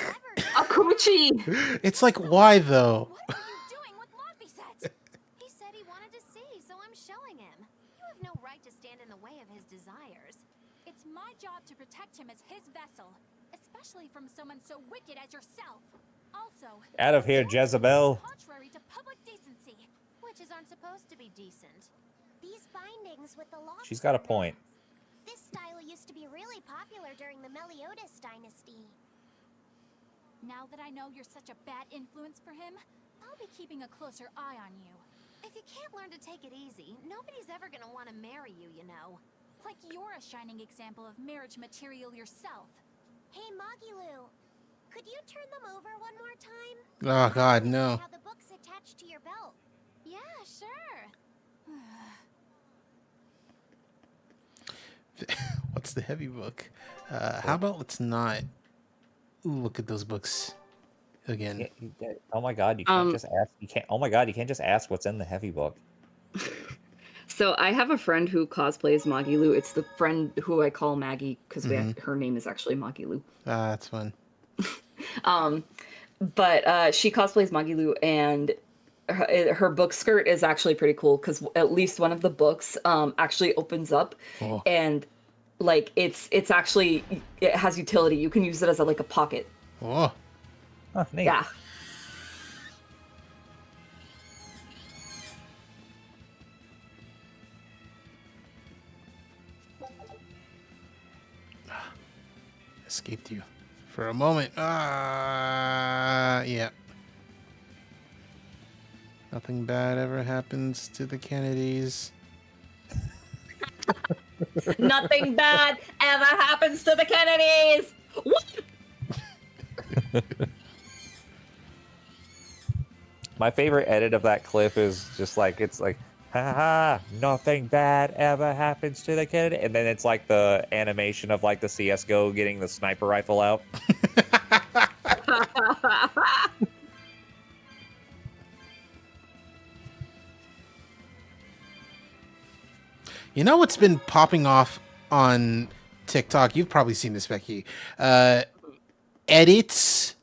A coochie! it's like, why though? What are you doing with Laphicet? He said he wanted to see, so I'm showing him. You have no right to stand in the way of his desires. It's my job to protect him as his vessel, especially from someone so wicked as yourself. Also, Out of here, Jezebel. contrary to public decency. Witches aren't supposed to be decent. These bindings with the locks. She's got a on them. point. This style used to be really popular during the Meliodas dynasty. Now that I know you're such a bad influence for him, I'll be keeping a closer eye on you. If you can't learn to take it easy, nobody's ever gonna want to marry you, you know. Like you're a shining example of marriage material yourself. Hey, Magilu, could you turn them over one more time? Oh God, See no. how the book's attached to your belt. Yeah, sure. What's the heavy book? How about let's not look at those books again? Oh my god, you can't just ask. You can't. Oh my god, you can't just ask what's in the heavy book. So I have a friend who cosplays Magilu. It's the friend who I call Maggie because her name is actually Magilu. That's fun. but she cosplays Magilu, and her book skirt is actually pretty cool because at least one of the books actually opens up, Oh. and like it's actually, it has utility. You can use it as like a pocket. Oh. Oh, neat. Yeah. Escaped you for a moment. Yeah. Nothing bad ever happens to the Kennedys. Nothing bad ever happens to the Kennedys. What? My favorite edit of that clip is just like, it's like, ha ha, nothing bad ever happens to the Kennedy. And then it's like the animation of like the CSGO getting the sniper rifle out. You know what's been popping off on TikTok? You've probably seen this, Becky. Edits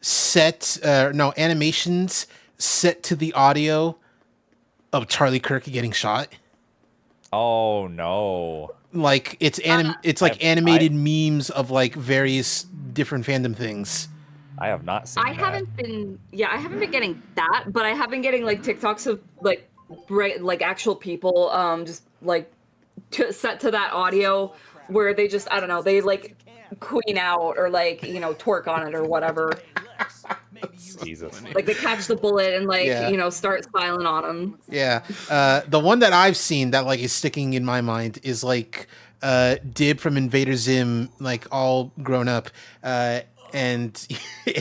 set, animations set to the audio of Charlie Kirk getting shot. Oh no! Like it's animated memes of like various different fandom things. I have not seen. I haven't been getting that, but I have been getting like TikToks of like actual people just like set to that audio where they just, I don't know, they like queen out or like, you know, twerk on it or whatever. Jesus. Like they catch the bullet and like, Yeah. you know, start smiling on them. Yeah. The one that I've seen that like is sticking in my mind is like Dib from Invader Zim, like all grown up. And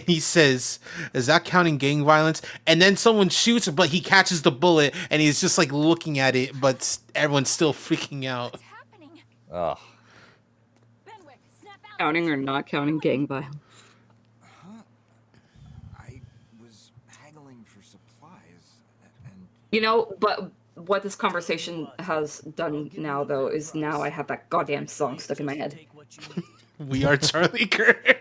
he says, "Is that counting gang violence?" And then someone shoots, but he catches the bullet, and he's just like looking at it, but everyone's still freaking out. Ugh. Counting or not counting gang violence. I was haggling for supplies, and You know, but what this conversation has done now, though, is now I have that goddamn song stuck in my head. We are Charlie Kirk.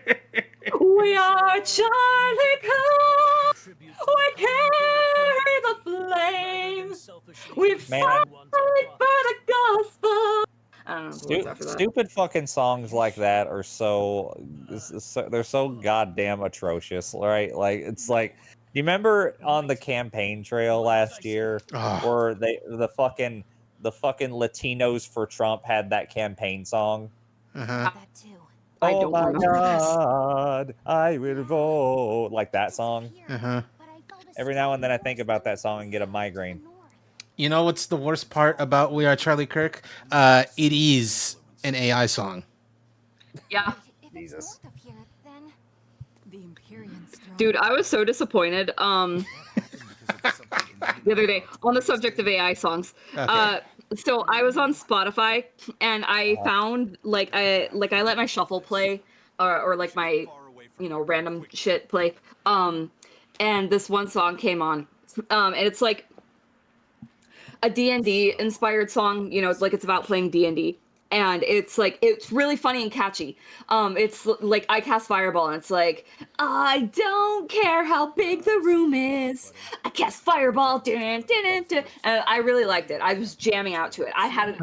We are Charlie Kirk. We carry the flames. We fight for the gospel. I don't know what's after that. Stupid fucking songs like that are they're so goddamn atrocious, right? Like it's like, do you remember on the campaign trail last year where the fucking Latinos for Trump had that campaign song? Uh-huh. I Oh don't my remember God, I will vote, like that song. Uh-huh. Every now and then I think about that song and get a migraine. You know what's the worst part about We Are Charlie Kirk? It is an AI song. Yeah. Jesus. Dude, I was so disappointed. The other day on the subject of AI songs. Okay. So I was on Spotify and I found I let my shuffle play or like my, you know, random shit play. And this one song came on. And it's like a D&D inspired song, you know, it's like it's about playing D&D. And it's like, it's really funny and catchy. It's like, I cast Fireball, and it's like, I don't care how big the room is. I cast Fireball. Dun, dun, dun, dun. And I really liked it. I was jamming out to it. I had it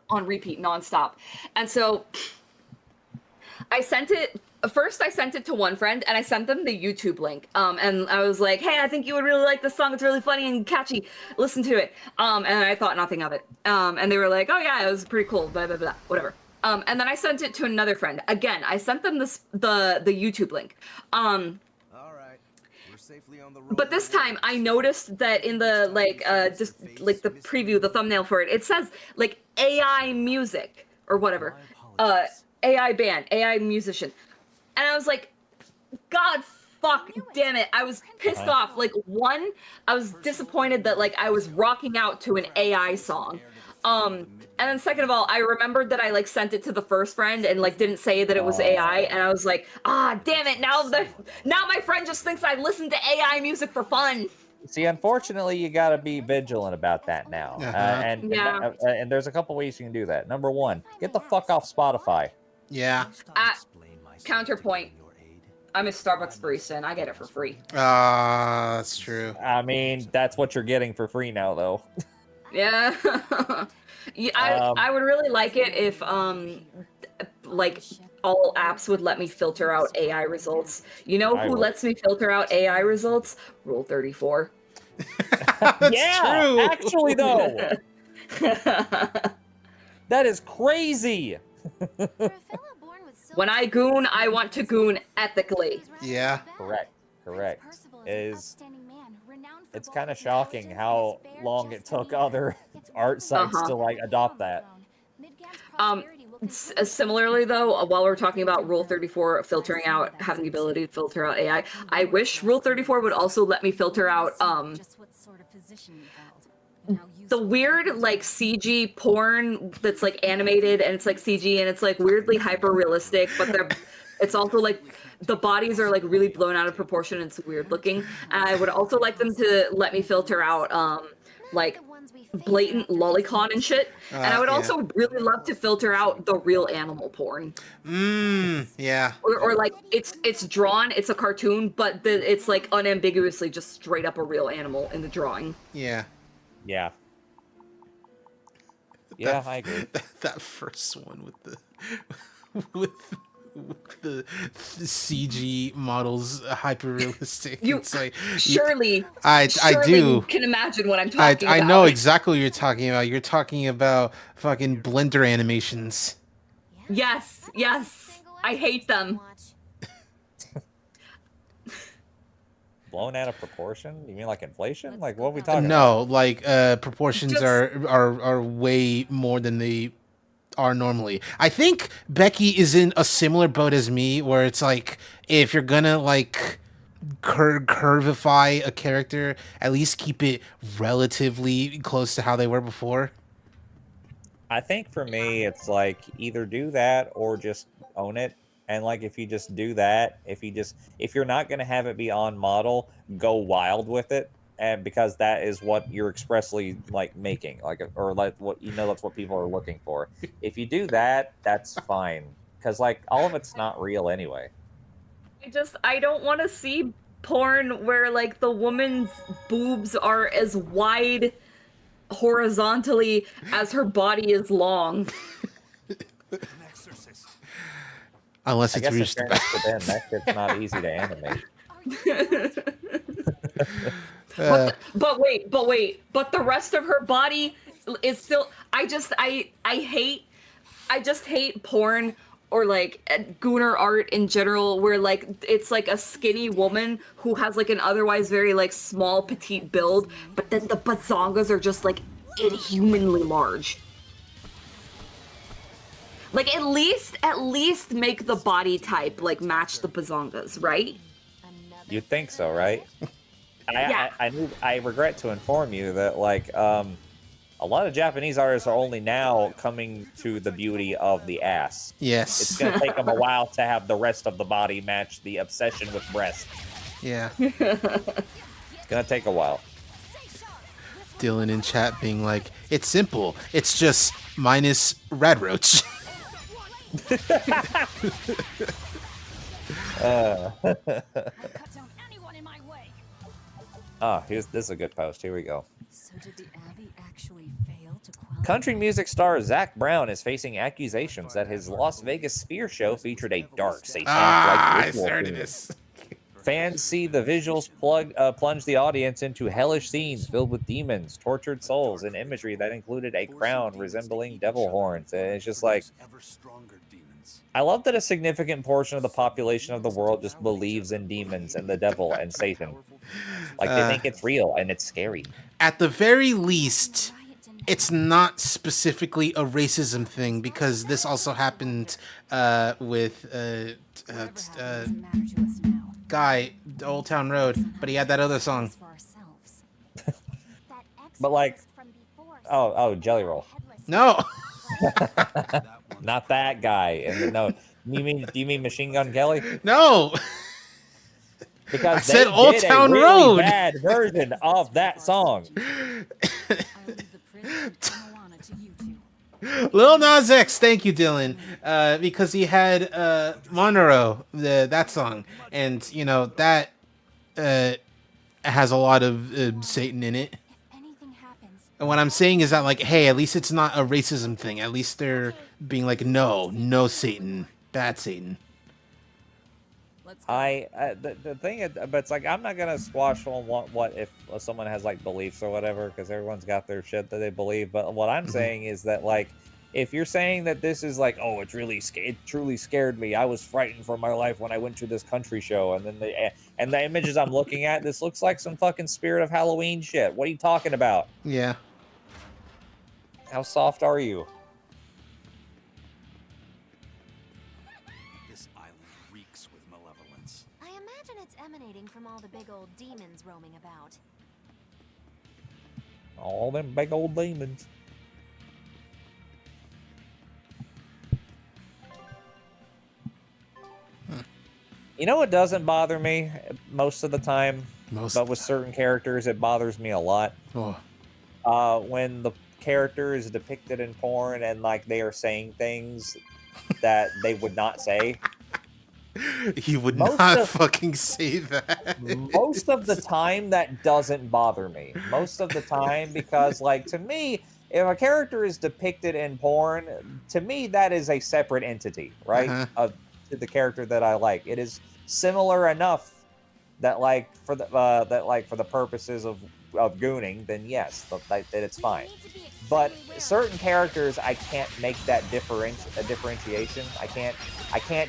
on repeat nonstop. And so I sent it to one friend, and I sent them the YouTube link. And I was like, hey, I think you would really like this song. It's really funny and catchy. Listen to it. And I thought nothing of it. And they were like, oh yeah, it was pretty cool, blah, blah, blah, whatever. And then I sent it to another friend. Again, I sent them the YouTube link. all right, we're safely on the road. But this time I noticed that in the just like the preview, the thumbnail for it, it says like AI music or whatever. AI band, AI musician. And I was like, God fuck damn it. I was pissed off. Like, one, I was disappointed that like I was rocking out to an AI song. And then second of all, I remembered that I like sent it to the first friend and like didn't say that it was AI, and I was like, damn it, now my friend just thinks I listen to AI music for fun. See, unfortunately, you got to be vigilant about that now. And there's a couple ways you can do that. Number one, get the fuck off Spotify. Yeah. Counterpoint. I'm a Starbucks barista and I get it for free. Ah, that's true. I mean, that's what you're getting for free now, though. Yeah. Yeah, I would really like it if like all apps would let me filter out AI results. You know who lets me filter out AI results? Rule 34. That's yeah, true. actually, though. That is crazy. When I goon, I want to goon ethically. Yeah. Correct. It's kind of shocking how long it took other art sites to like adopt that. Similarly, though, while we're talking about Rule 34 filtering out, having the ability to filter out AI, I wish Rule 34 would also let me filter out the weird like CG porn that's like animated and it's like CG and it's like weirdly hyper realistic, but it's also like the bodies are like really blown out of proportion and it's weird looking. And I would also like them to let me filter out like blatant lolicon and shit. And I would also really love to filter out the real animal porn. Yeah. Or like it's drawn, it's a cartoon, but it's like unambiguously just straight up a real animal in the drawing. Yeah. Yeah. Yeah, I agree. That first one with the CG models hyper realistic. It's like surely I do you can imagine what I'm talking about. I know exactly what you're talking about. You're talking about fucking Blender animations. Yes, I hate them. Blown out of proportion? You mean like inflation? Like what are we talking No, about? like proportions are way more than they are normally. I think Becky is in a similar boat as me, where it's like if you're gonna like curvify a character, at least keep it relatively close to how they were before. I think for me, it's like either do that or just own it. And like if you just do that, if you're not gonna have it be on model, go wild with it, and because that is what you're expressly like making, like or like what that's what people are looking for. If you do that, that's fine, because like all of it's not real anyway. I don't want to see porn where like the woman's boobs are as wide horizontally as her body is long. Unless it's reached the back. That shit's not easy to animate. But wait, the rest of her body is still. I just hate porn or like gooner art in general, where like it's like a skinny woman who has like an otherwise very like small petite build, but then the bazongas are just like inhumanly large. Like at least make the body type like match the bazongas, right? You'd think so, right? I regret to inform you that like a lot of Japanese artists are only now coming to the beauty of the ass. Yes. It's gonna take them a while to have the rest of the body match the obsession with breast. Yeah. It's gonna take a while. Dylan in chat being like, it's simple. It's just minus Radroach. This is a good post. Here we go. So did the Abbey actually fail to quell? Country music star Zach Brown is facing accusations that his Las Vegas Sphere show featured a dark, satanic-like ritual. I started this. Fans see the visuals plunge the audience into hellish scenes filled with demons, tortured souls, and imagery that included a crown resembling devil horns. And it's just like, I love that a significant portion of the population of the world just believes in demons and the devil and Satan. Like, they think it's real and it's scary. At the very least, it's not specifically a racism thing, because this also happened with guy, Old Town Road, but he had that other song. But like, oh, Jelly Roll. No. Not that guy. And no, do you mean Machine Gun Kelly? No. Because I said Old Town Road. Bad version of that song. Lil Nas X, thank you, Dylan, because he had Monroe, that song, and you know that has a lot of Satan in it. If anything happens, And what I'm saying is that, like, hey, at least it's not a racism thing. At least they're being like, no Satan, bad Satan. Let's go. The thing is, but it's like I'm not gonna squash on what if someone has like beliefs or whatever, because everyone's got their shit that they believe. But what I'm saying is that, like, if you're saying that this is like, oh, it truly scared me. I was frightened for my life when I went to this country show, and then the images I'm looking at, this looks like some fucking Spirit of Halloween shit. What are you talking about? Yeah. How soft are you? This island reeks with malevolence. I imagine it's emanating from all the big old demons roaming about. All them big old demons. You know what doesn't bother me most of the time? But with certain characters, it bothers me a lot. When the character is depicted in porn and like they are saying things that they would not say. He would not fucking say that. Most of the time, that doesn't bother me. Most of the time, because, like, to me, if a character is depicted in porn, to me, that is a separate entity, right? To the character that I like. It is similar enough that, like, for the purposes of gooning, then yes, that it's fine. But certain characters, I can't make that differentiation. I can't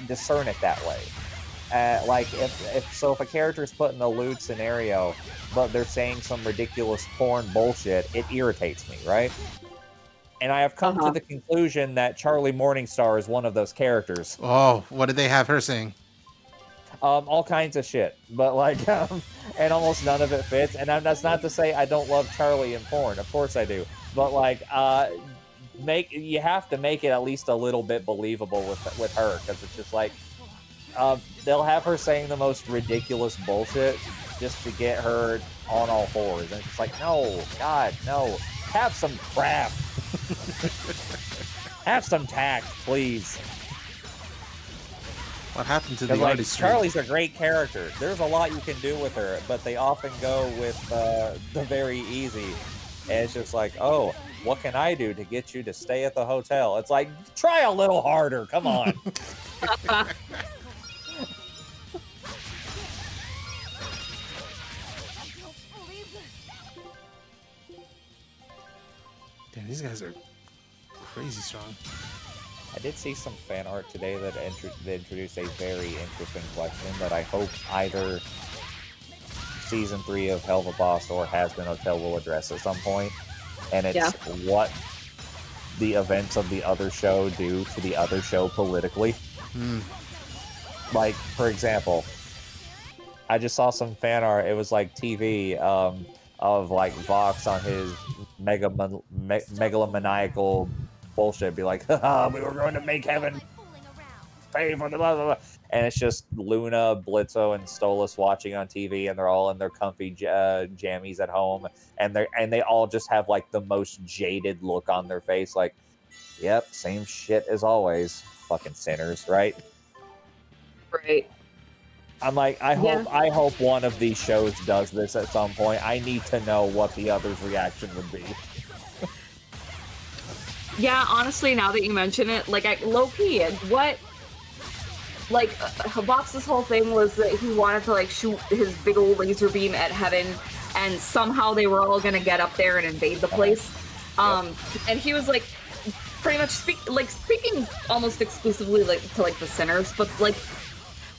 discern it that way. Like if a character is put in a lewd scenario, but they're saying some ridiculous porn bullshit, it irritates me, right? And I have come to the conclusion that Charlie Morningstar is one of those characters. Oh, what did they have her saying? All kinds of shit, but like, and almost none of it fits. And that's not to say I don't love Charlie in porn. Of course I do. But like, you have to make it at least a little bit believable with her, because it's just like, they'll have her saying the most ridiculous bullshit just to get her on all fours, and it's just like, no, God, no, have some craft, have some tact, please. What happened to the like, artistry? Charlie's a great character. There's a lot you can do with her, but they often go with the very easy. And it's just like, oh, what can I do to get you to stay at the hotel? It's like, try a little harder. Come on. Damn, these guys are crazy strong. I did see some fan art today that introduced a very interesting question that I hope either Season 3 of Hell of a Boss or Has Been Hotel will address at some point. And it's what the events of the other show do to the other show politically. Like, for example, I just saw some fan art. It was like TV of like Vox on his megalomaniacal bullshit. Be like, haha, we were going to make heaven pay for the blah, blah, blah. And it's just Luna, Blitzo, and Stolas watching on TV, and they're all in their comfy jammies at home, and they all just have like the most jaded look on their face, like, yep, same shit as always, fucking sinners, right? Right. I'm like, I hope one of these shows does this at some point. I need to know what the other's reaction would be. Yeah, honestly, now that you mention it, like, low-key, what... Like, Vox's whole thing was that he wanted to, like, shoot his big old laser beam at heaven, and somehow they were all gonna get up there and invade the place. And he was, like, pretty much speaking almost exclusively, like, to, like, the sinners, but, like,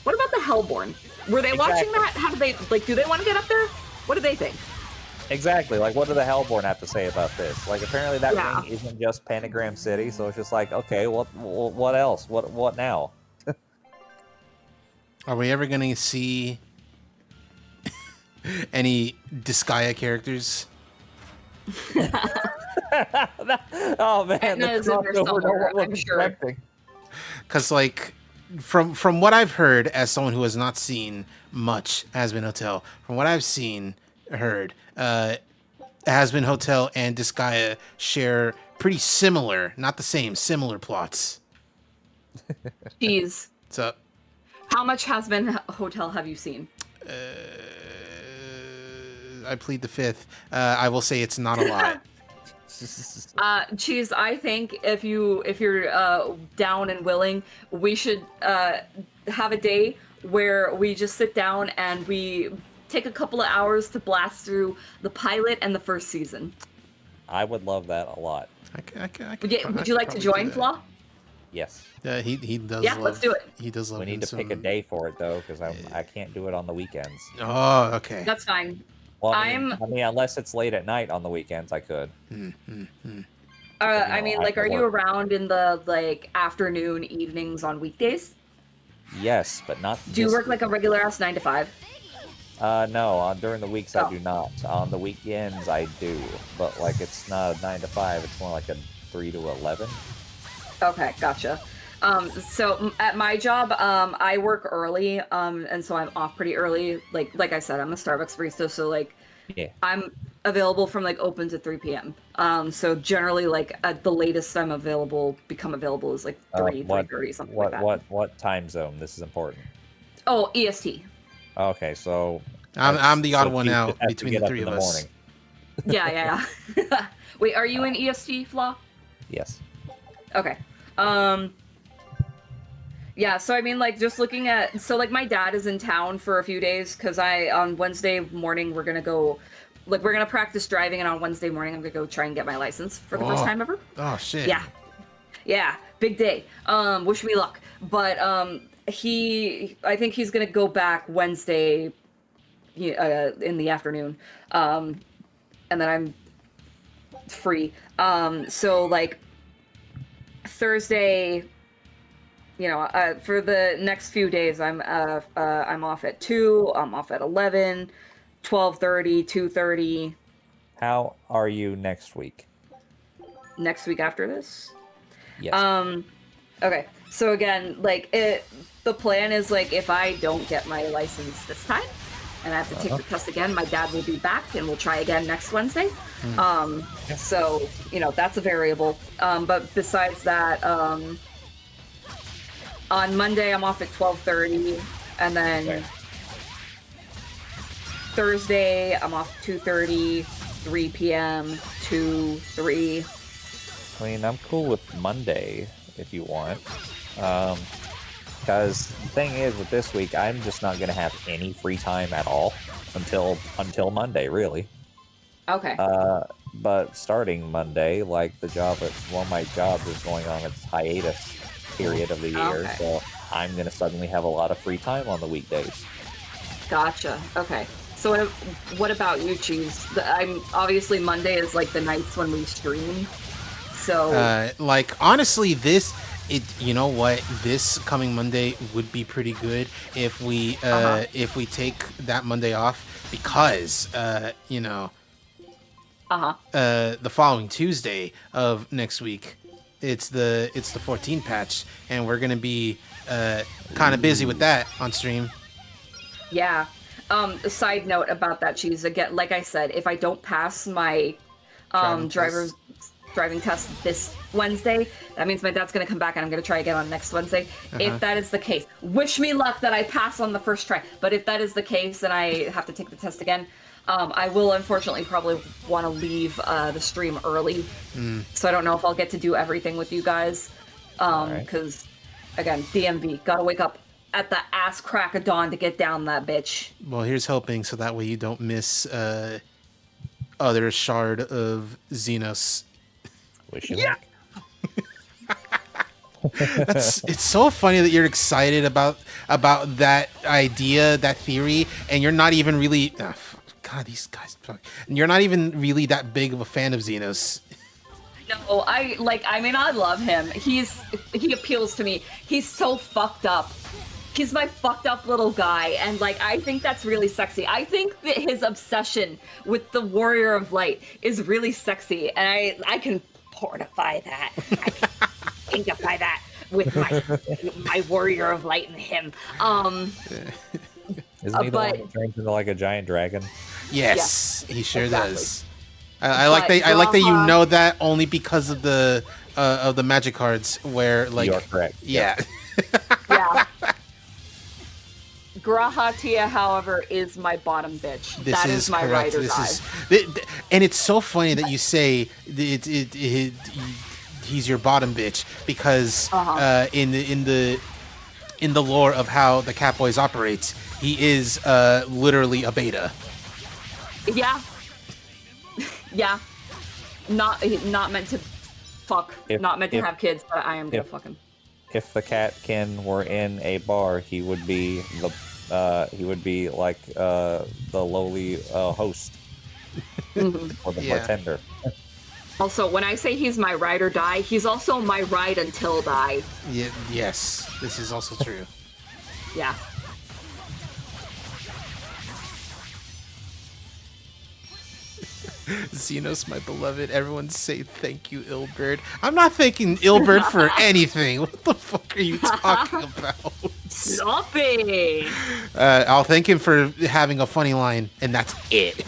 what about the Hellborn? Were they watching that? How did they, like, do they want to get up there? What do they think? Exactly. Like, what do the Hellborn have to say about this? Like, apparently that ring isn't just Pentagram City, so it's just like, okay, what else? What now? Are we ever going to see any Disgaea characters? Oh man, I'm sure. Because, like, from what I've heard, as someone who has not seen much Has Been Hotel, from what I've heard, Has Been Hotel and Disgaea share pretty similar, not the same, similar plots. Cheese. What's up? How much Hazbin Hotel have you seen? I plead the fifth. I will say it's not a lot. Cheese, I think if you're down and willing, we should have a day where we just sit down and we take a couple of hours to blast through the pilot and the first season. I would love that a lot. Would you like to join, Flaw? Yes. He does. Yeah, let's do it. He does love. We need to pick a day for it though, because I can't do it on the weekends. Oh, okay. That's fine. Well, I mean, unless it's late at night on the weekends, I could. I mean, like, are you around in the afternoon, evenings on weekdays? Yes, but not. Do you work like a regular ass 9 to 5? No. During the weeks I do not. On the weekends I do, but like it's not a 9 to 5. It's more like a 3 to 11. Okay, gotcha. So at my job, I work early, and so I'm off pretty early. Like I said, I'm a Starbucks barista, so I'm available from open to 3 p.m. So generally, at the latest I'm become available is 3:30, something like that. What time zone? This is important. Oh, EST. Okay, so I'm the odd one you out have to between get the up three in of the us. morning. Yeah. Wait, are you in EST, Flaw? Yes. Okay. Yeah, so I mean, just looking at, my dad is in town for a few days, because on Wednesday morning, we're gonna go, we're gonna practice driving, and on Wednesday morning, I'm gonna go try and get my license for the first time ever. Oh, shit. Yeah, big day. Wish me luck. But, I think he's gonna go back Wednesday, in the afternoon, and then I'm free. So, Thursday, for the next few days, I'm off at 2, I'm off at 11, 12:30, 2:30. How are you next week? Next week after this? Yes. Okay. So again, the plan is if I don't get my license this time, and I have to take the test again, my dad will be back, and we'll try again next Wednesday. So that's a variable. But besides that, on Monday, I'm off at 12:30, and then Thursday, I'm off 2:30, 3 p.m., 2, 3. I mean, I'm cool with Monday if you want. Because the thing is, with this week, I'm just not going to have any free time at all until Monday, really. Okay. But starting Monday, my job is going on its hiatus period of the year, so I'm gonna suddenly have a lot of free time on the weekdays. Gotcha. Okay. So what about you, Cheese? I'm obviously Monday is the nights when we stream. So honestly, this coming Monday would be pretty good if we take that Monday off, because the following Tuesday of next week, it's the 14 patch, and we're gonna be kind of busy with that on stream. Yeah. A side note about that, Cheese. Again, like I said, if I don't pass my driving test this Wednesday, that means my dad's gonna come back, and I'm gonna try again on next Wednesday. If that is the case, wish me luck that I pass on the first try. But if that is the case, and I have to take the test again, I will unfortunately probably want to leave the stream early. So I don't know if I'll get to do everything with you guys. Because, again, DMV, gotta wake up at the ass crack of dawn to get down that bitch. Well, here's hoping, so that way you don't miss other shard of Xenos. Wish you luck. It's so funny that you're excited about that idea, that theory, and you're not even really... God, these guys... You're not even really that big of a fan of Xenos. No, I love him. He appeals to me. He's so fucked up. He's my fucked up little guy, and I think that's really sexy. I think that his obsession with the Warrior of Light is really sexy, and I can portify that. I can pinkify that with my Warrior of Light and him. Isn't he the one that turns into a giant dragon? Yes, he sure exactly. does. I like But that. I like that you Graha- know that only because of the magic cards, where like You are correct. yeah. Yeah. Grahatia, however, is my bottom bitch. This That is my correct. ride or This die. is, and it's so funny that you say he's your bottom bitch because in the lore of how the Catboys operates, he is literally a beta. Yeah. Yeah. Not meant to fuck. Not meant to have kids, but I am gonna fuck him. If the Catkin were in a bar, he would be like the lowly host or the bartender. Also, when I say he's my ride or die, he's also my ride until die. Yeah, yes, this is also true. Yeah. Xenos, my beloved. Everyone say thank you, Ilbird. I'm not thanking Ilbird for anything. What the fuck are you talking about? Sloppy. I'll thank him for having a funny line, and that's it.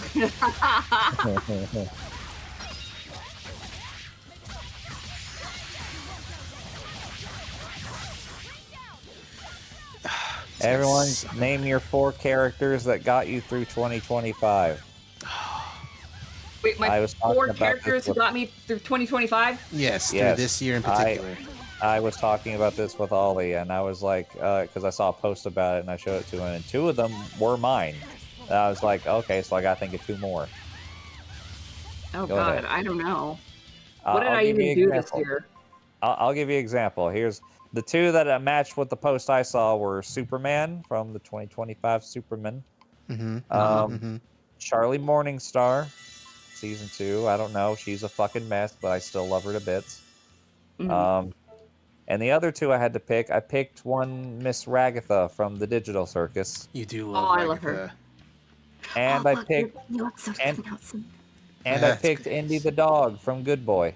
Everyone, name your 4 characters that got you through 2025. Wait, I my was talking 4 about characters this who with- got me through 2025? Yes, through this year in particular. I was talking about this with Ollie, and I was like, because I saw a post about it, and I showed it to him, and 2 of them were mine. And I was like, okay, so I got to think of 2 more. Oh, Go God, ahead. I don't know. What did I'll I give you even do example. this year? I'll give you an example. Here's the 2 that matched with the post I saw were Superman from the 2025 Superman. Charlie Morningstar, season 2. I don't know. She's a fucking mess, but I still love her to bits. And the other 2 I had to pick. I picked one Miss Ragatha from the Digital Circus. You do love I love her. And I picked I picked Indy the dog from Good Boy.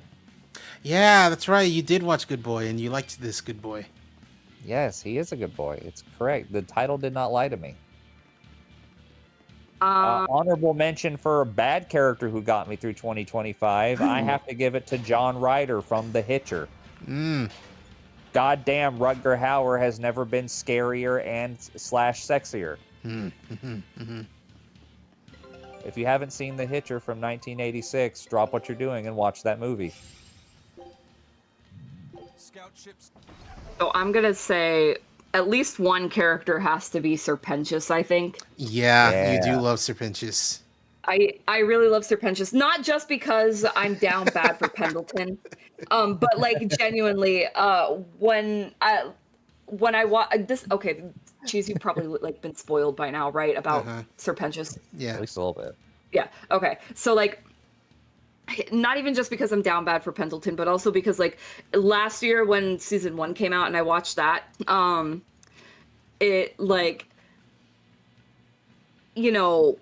Yeah, that's right. You did watch Good Boy, and you liked this Good Boy. Yes, he is a good boy. It's correct. The title did not lie to me. Honorable mention for a bad character who got me through 2025. I have to give it to John Ryder from The Hitcher. Goddamn, Rutger Hauer has never been scarier and /sexier. If you haven't seen The Hitcher from 1986, drop what you're doing and watch that movie. Scout ships. So I'm gonna say at least one character has to be Serpentious, I think. Yeah, you do love Serpentious. I really love Serpentious, not just because I'm down bad for Pendleton, but like genuinely, when I watch this, okay, Cheese, you've probably like been spoiled by now, right? About Serpentious. Yeah, at least a little bit. Yeah. Okay. So like, not even just because I'm down bad for Pendleton, but also because like last year when season 1 came out and I watched that, it like, you know,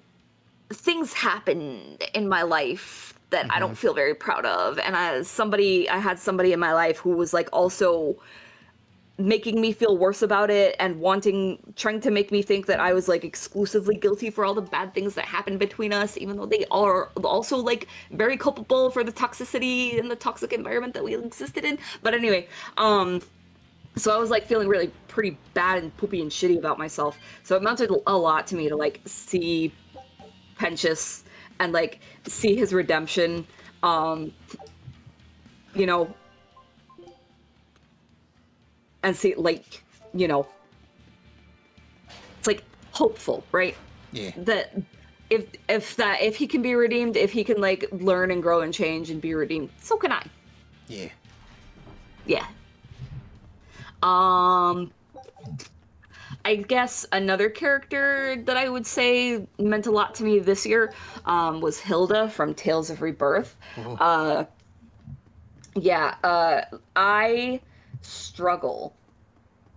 things happened in my life that I don't feel very proud of. And I had somebody in my life who was like also making me feel worse about it and trying to make me think that I was like exclusively guilty for all the bad things that happened between us, even though they are also like very culpable for the toxicity and the toxic environment that we existed in. But anyway, so I was like feeling really pretty bad and poopy and shitty about myself. So it amounted a lot to me to like see Pentious and like see his redemption, you know, and see, like, you know, it's like hopeful, right? Yeah. That if he can be redeemed, if he can like learn and grow and change and be redeemed, so can I. Yeah. Yeah. I guess another character that I would say meant a lot to me this year was Hilda from Tales of Rebirth. I struggle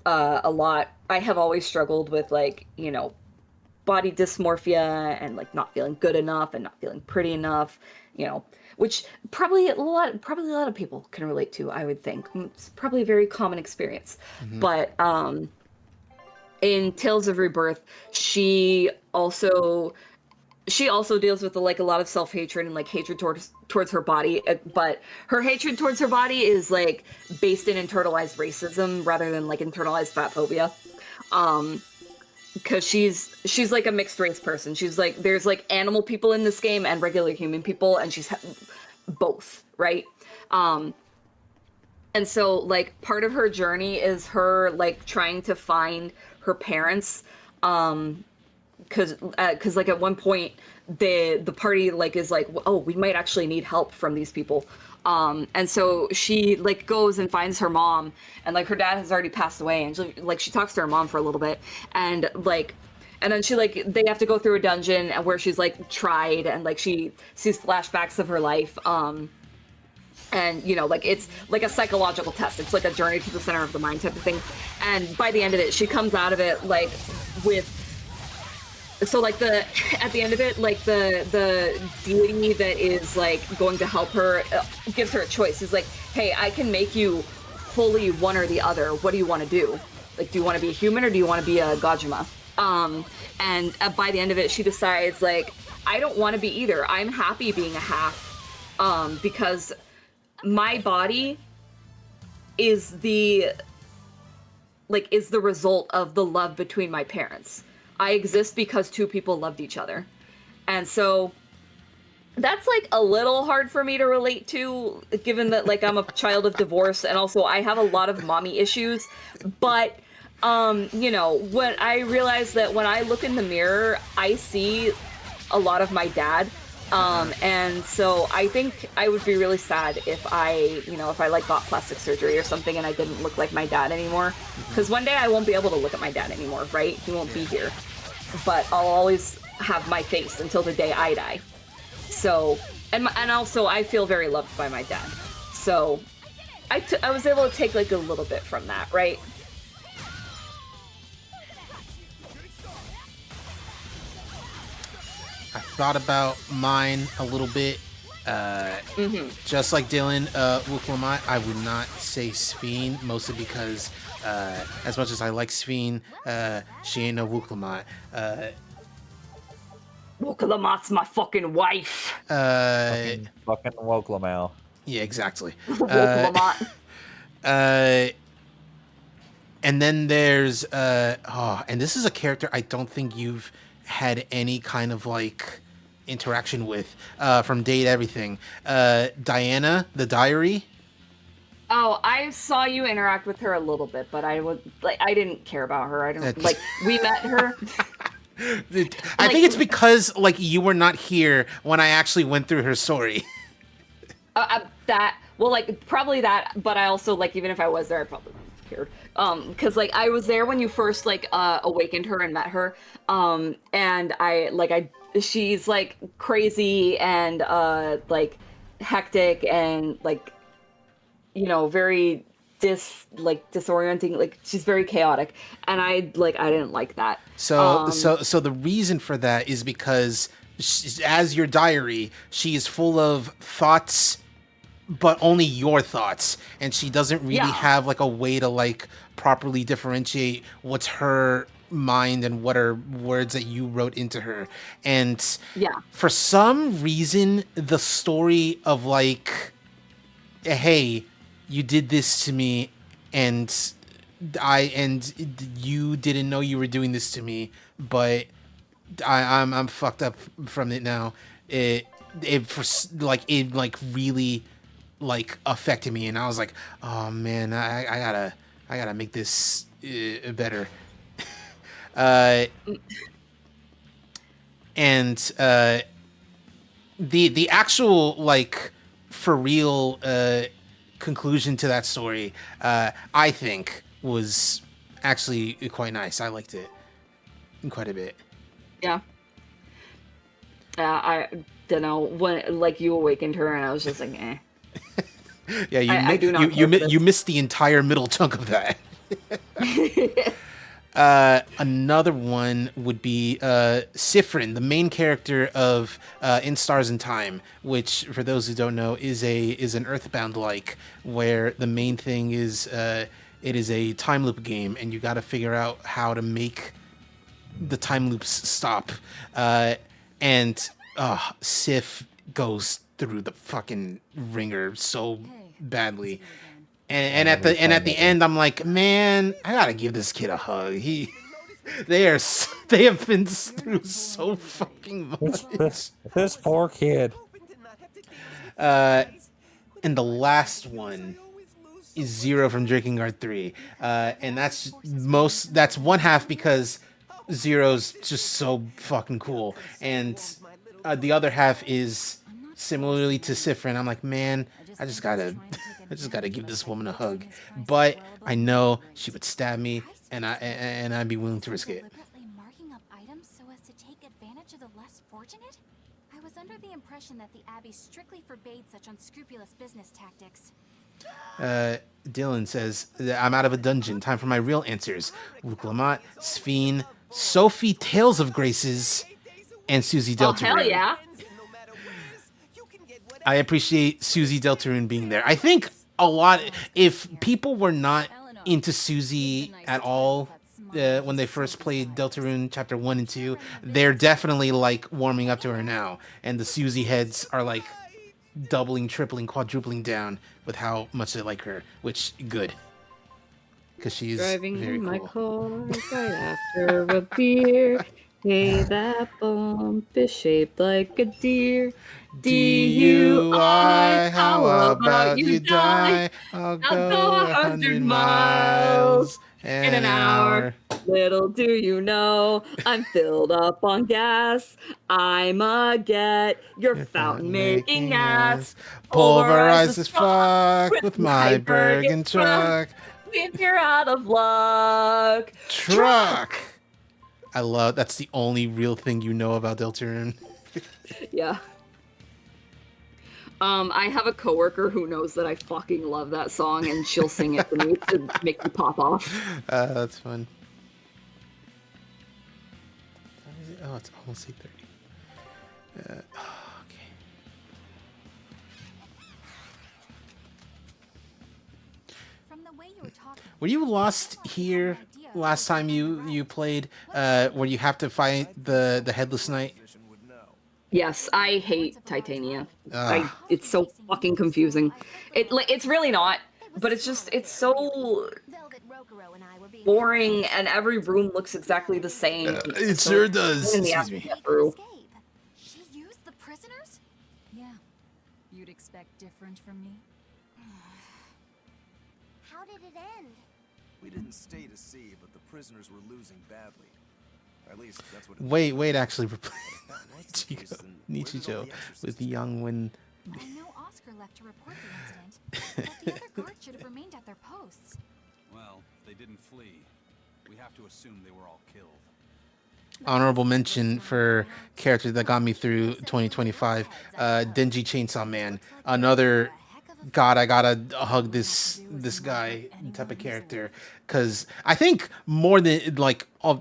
a lot. I have always struggled with like, you know, body dysmorphia and like not feeling good enough and not feeling pretty enough, you know, which probably a lot of people can relate to, I would think. It's probably a very common experience. But in Tales of Rebirth, she also she also deals with like a lot of self-hatred and like hatred towards her body, but her hatred towards her body is like based in internalized racism rather than like internalized fat phobia. Because she's like a mixed race person. She's like, there's like animal people in this game and regular human people, and she's both, right? And so like part of her journey is her like trying to find her parents, because like at one point the party like is like, oh, we might actually need help from these people. And so she like goes and finds her mom, and like her dad has already passed away, and she talks to her mom for a little bit, and then she like they have to go through a dungeon where she's like tried, and like she sees flashbacks of her life. And you know, like it's like a psychological test. It's like a journey to the center of the mind type of thing. And by the end of it, she comes out of it like with. So like at the end of it, like the deity that is like going to help her gives her a choice. He's like, hey, I can make you fully one or the other. What do you want to do? Like, do you want to be a human or do you want to be a Gajima? And by the end of it, she decides like, I don't want to be either. I'm happy being a half, because my body is the result of the love between my parents. I exist because two people loved each other. And so that's like a little hard for me to relate to, given that like I'm a child of divorce, and also I have a lot of mommy issues. But you know, when I realize that when I look in the mirror, I see a lot of my dad. And so I think I would be really sad if I like got plastic surgery or something and I didn't look like my dad anymore. Because one day I won't be able to look at my dad anymore, right? He won't be here. But I'll always have my face until the day I die. So, and also I feel very loved by my dad. So I was able to take like a little bit from that, right? I thought about mine a little bit. Just like Dylan, Wuklamat, I would not say Sphene, mostly because as much as I like Sphene, she ain't no Wuklamat. Wuklamat's my fucking wife. Fucking Woklamal. Yeah, exactly. Wuklamat. And then there's and this is a character I don't think you've had any kind of like interaction with from Date Everything. Diana, the Diary. Oh, I saw you interact with her a little bit, but I didn't care about her. I don't like we met her. I think it's because like you were not here when I actually went through her story. Probably that, but I also like even if I was there, I probably wouldn't have cared. Because like I was there when you first like awakened her and met her. And she's like crazy and like hectic and like, you know, very disorienting. Like she's very chaotic, and I didn't like that. So the reason for that is because as your diary, she is full of thoughts, but only your thoughts, and she doesn't really have like a way to like properly differentiate what's her mind and what are words that you wrote into her. And for some reason, the story of like, hey, you did this to me, and you didn't know you were doing this to me, but I'm fucked up from it now. It really like affected me, and I was like, oh man, I gotta make this better. And the actual like for real conclusion to that story, I think was actually quite nice. I liked it quite a bit. Yeah. I don't know when like you awakened her, and I was just like, eh. Yeah, you missed the entire middle chunk of that. Another one would be Sifrin, the main character of In Stars and Time, which, for those who don't know, is an Earthbound like, where the main thing is it is a time loop game, and you got to figure out how to make the time loops stop. and Sif goes through the fucking ringer so badly. And at the end, I'm like, man, I gotta give this kid a hug. They have been through so fucking much. This poor kid. And the last one is Zero from Drinking Guard 3, and that's one half because Zero's just so fucking cool, and the other half is similarly to Sifrin. I'm like, man, I just gotta give this woman a hug, but I know she would stab me, and I'd be willing to risk it. Deliberately marking up items so as to take advantage of the less fortunate? I was under the impression that the Abbey strictly forbade such unscrupulous business tactics. Dylan says, I'm out of a dungeon. Time for my real answers. Luke Lamont, Sphene, Sophie Tales of Graces, and Susie Deltarune. Oh, hell yeah. I appreciate Susie Deltarune being there. I think a lot, if people were not into Susie at all when they first played Deltarune Chapter 1 and 2, they're definitely like warming up to her now. And the Susie heads are like doubling, tripling, quadrupling down with how much they like her, which good. Because she's Driving very in my cool. car right after a beer. Hey, that bump is shaped like a deer. DUI, how about you die? I'll go 100 miles in an hour. Little do you know, I'm filled up on gas. I'ma get your fountain making ass. Pulverize as fuck with my Bergen truck. If you're out of luck. Truck! I love, that's the only real thing you know about Deltarune. Yeah. I have a coworker who knows that I fucking love that song, and she'll sing it for me to make me pop off. That's fun. Oh, it's almost 8:30. Okay. From the way you were talking, Were you lost here last time you played? Where you have to fight the Headless Knight? Yes, I hate Titania. It's so fucking confusing. It's really not, but it's so boring, and every room looks exactly the same. It sure does. Excuse me. she used the prisoners? Yeah. You'd expect different from me? How did it end? We didn't stay to see, but the prisoners were losing badly. At least that's what. Wait, actually, we're playing Nichijou with Youngwin. I know Oscar left to report the incident, but the other guards should have remained at their posts. Well, if they didn't flee, we have to assume they were all killed. Honorable mention for character that got me through 2025, Denji Chainsaw Man. Another, God, I gotta hug this guy type of character, because I think more than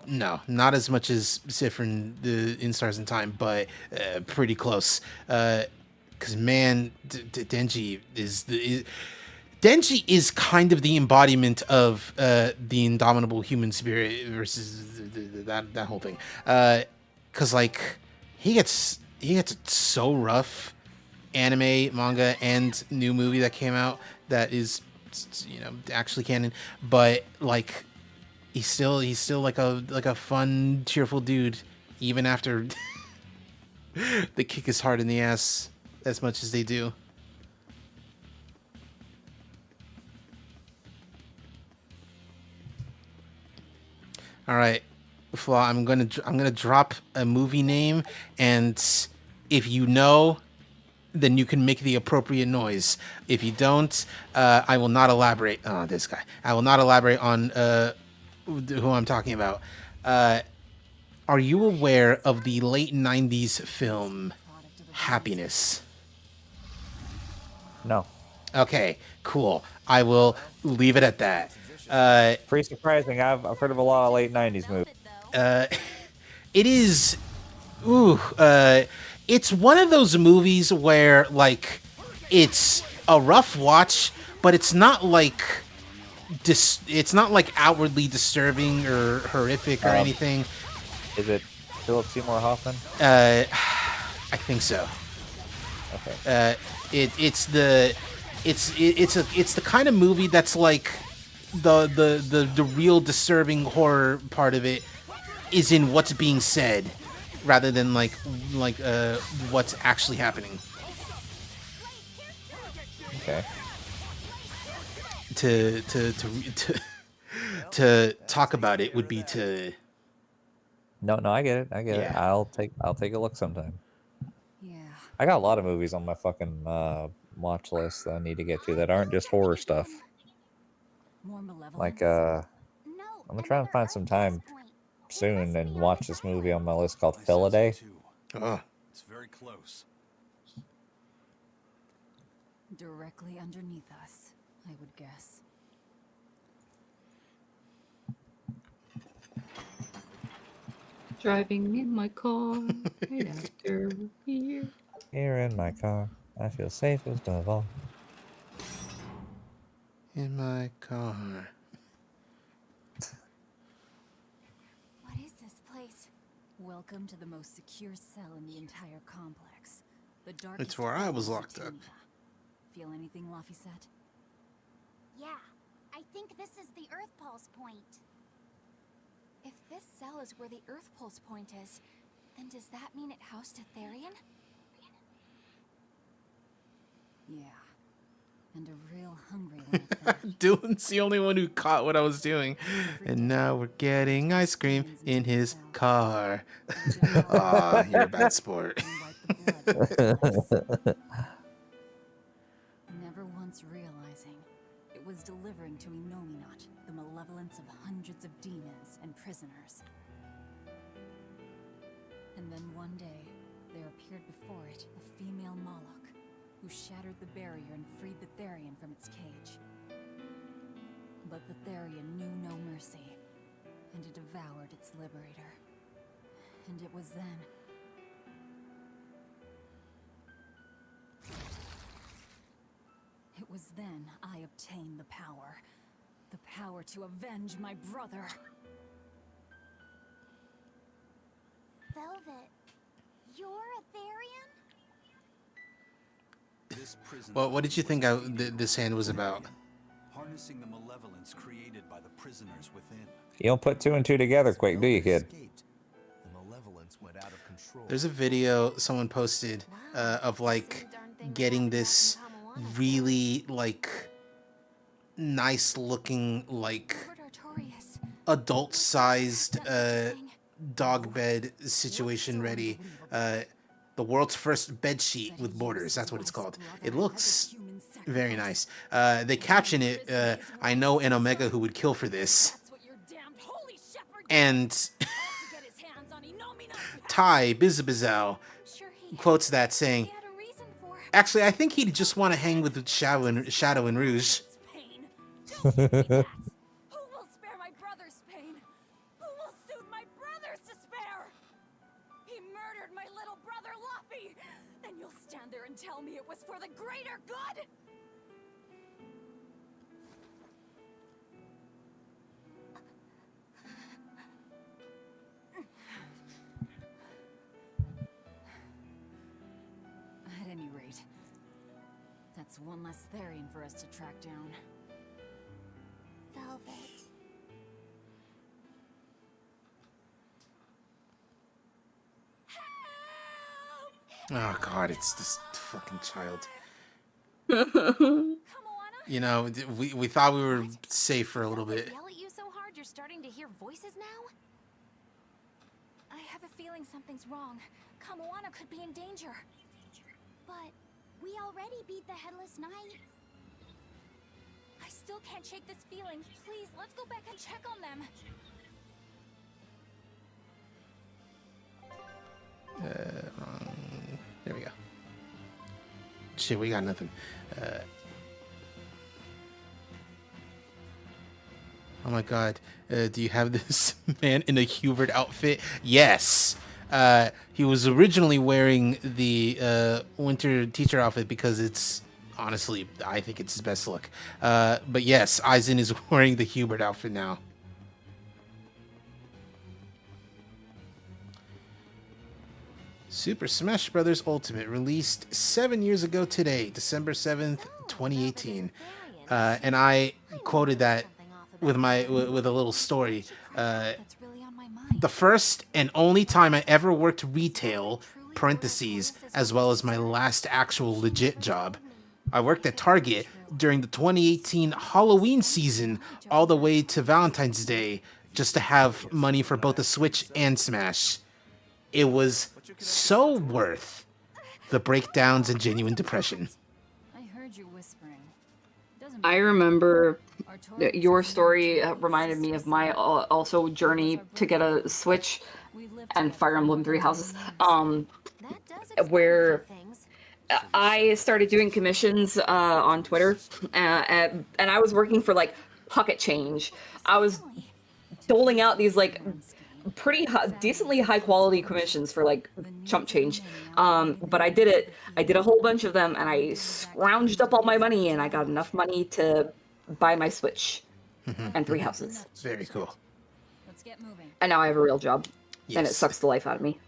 no, not as much as Sifrin in Stars in Time, but pretty close. Because man, Denji Denji is kind of the embodiment of the indomitable human spirit versus that whole thing. Because like he gets it so rough. Anime, manga, and new movie that came out that is, actually canon. But like, he's still like a fun, cheerful dude, even after they kick his heart in the ass as much as they do. All right, Flaw, I'm gonna drop a movie name, and if you know, then you can make the appropriate noise. If you don't, I will not elaborate. Oh, this guy. I will not elaborate on who I'm talking about. Are you aware of the late 90s film Happiness? No. Okay, cool. I will leave it at that. Pretty surprising. I've heard of a lot of late 90s movies. It is... Ooh, it's one of those movies where, like, it's a rough watch, but it's not like it's not like outwardly disturbing or horrific or anything. Is it Philip Seymour Hoffman? I think so. Okay. It's the kind of movie that's like the real disturbing horror part of it is in what's being said rather than like what's actually happening. Okay. To talk about it would be to No, I get it. I get it. Yeah. I'll take a look sometime. Yeah. I got a lot of movies on my fucking watch list that I need to get to that aren't just horror stuff. More malevolence. Like No, I'm gonna try and find some time point. soon and watch this movie on my list called Philaday. oh, It's very close. Directly underneath us, I would guess. Driving in my car right after here. Here in my car, I feel safest of all. in my car. What is this place? Welcome to the most secure cell in the entire complex. The darkest It's where I hole was in locked up. Virginia. Feel anything, Laphicet? Yeah, I think this is the Earth Pulse point. If this cell is where the Earth Pulse point is, then does that mean it housed a Therian? Yeah. And a real hungry one at that. Dylan's the only one who caught what I was doing. And now we're getting ice cream in his car. Aw, you're a bad sport. And wipe the blood from his lips. Never once realizing it was delivering to Inominat the malevolence of hundreds of demons and prisoners. And then one day, there appeared before it a female Moloch, who shattered the barrier and freed the Therian from its cage. But the Therian knew no mercy, and it devoured its liberator. And it was then... It was then I obtained the power. The power to avenge my brother. Velvet, you're a Therian? This prison Well, what did you think this hand was about? harnessing the malevolence created by the prisoners within. You don't put two and two together quick, do you, kid? Escaped. The malevolence went out of control. There's a video someone posted of like getting this really like nice looking like Lord Artorias. adult sized That's thing. dog bed situation ready. The world's first bed sheet with borders. That's what it's called. It looks very nice. They caption it, I know an Omega who would kill for this. That's what your damned holy shepherd And to get his hands on Inominat's Ty Bizabizow I'm sure he quotes that saying, had a reason for it. actually, I think he'd just want to hang with Shadow and Rouge. pain. Don't give me that. Who will spare my brother's pain? Who will soothe my brother's despair? He murdered my little brother Loppy, and you'll stand there and tell me it was for the greater good? At any rate, that's one less Therian for us to track down. Velvet. Oh god, it's this fucking child. Kamoana? You know, we thought we were safe for a little bit. Yell at you so hard you're starting to hear voices now? I have a feeling something's wrong. Kamoana could be in danger. But we already beat the Headless Knight. I still can't shake this feeling. Please, let's go back and check on them. There we go. Shit, we got nothing. Oh my god. Do you have this man in a Hubert outfit? Yes. He was originally wearing the winter teacher outfit because it's honestly, I think it's his best look. But yes, Aizen is wearing the Hubert outfit now. Super Smash Bros. Ultimate released 7 years ago today, December 7th, 2018. And I quoted that with a little story. That's really on my mind. The first and only time I ever worked retail, parentheses, as well as my last actual legit job. I worked at Target during the 2018 Halloween season all the way to Valentine's Day just to have money for both the Switch and Smash. It was so worth the breakdowns and genuine depression. I heard you whispering. Doesn't I matter. remember Artorias your is story really reminded me of my also journey to get a Switch We lived and together Fire Emblem for Three 11 Houses. years. That does explain a few Where things. I started doing commissions on Twitter, and I was working for like pocket change. I was doling out these like pretty decently high quality commissions for like chump change. But I did it. I did a whole bunch of them, and I scrounged up all my money, and I got enough money to buy my Switch and Three Houses. Very cool. Let's get moving. And now I have a real job, and it Yes. sucks the life out of me.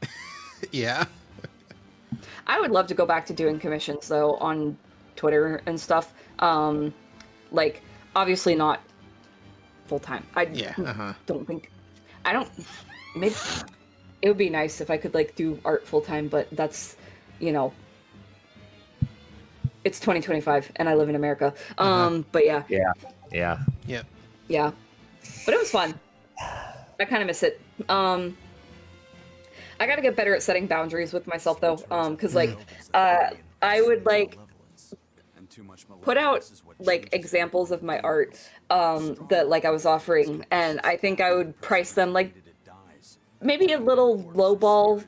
Yeah. I would love to go back to doing commissions though on Twitter and stuff. Like obviously not full time. I Yeah. don't think I don't maybe it would be nice if I could like do art full time, but that's it's 2025 and I live in America. But yeah. Yeah. Yeah. But it was fun. I kind of miss it. I gotta get better at setting boundaries with myself though, because like I would like put out like examples of my art that like I was offering, and I think I would price them like maybe a little lowball,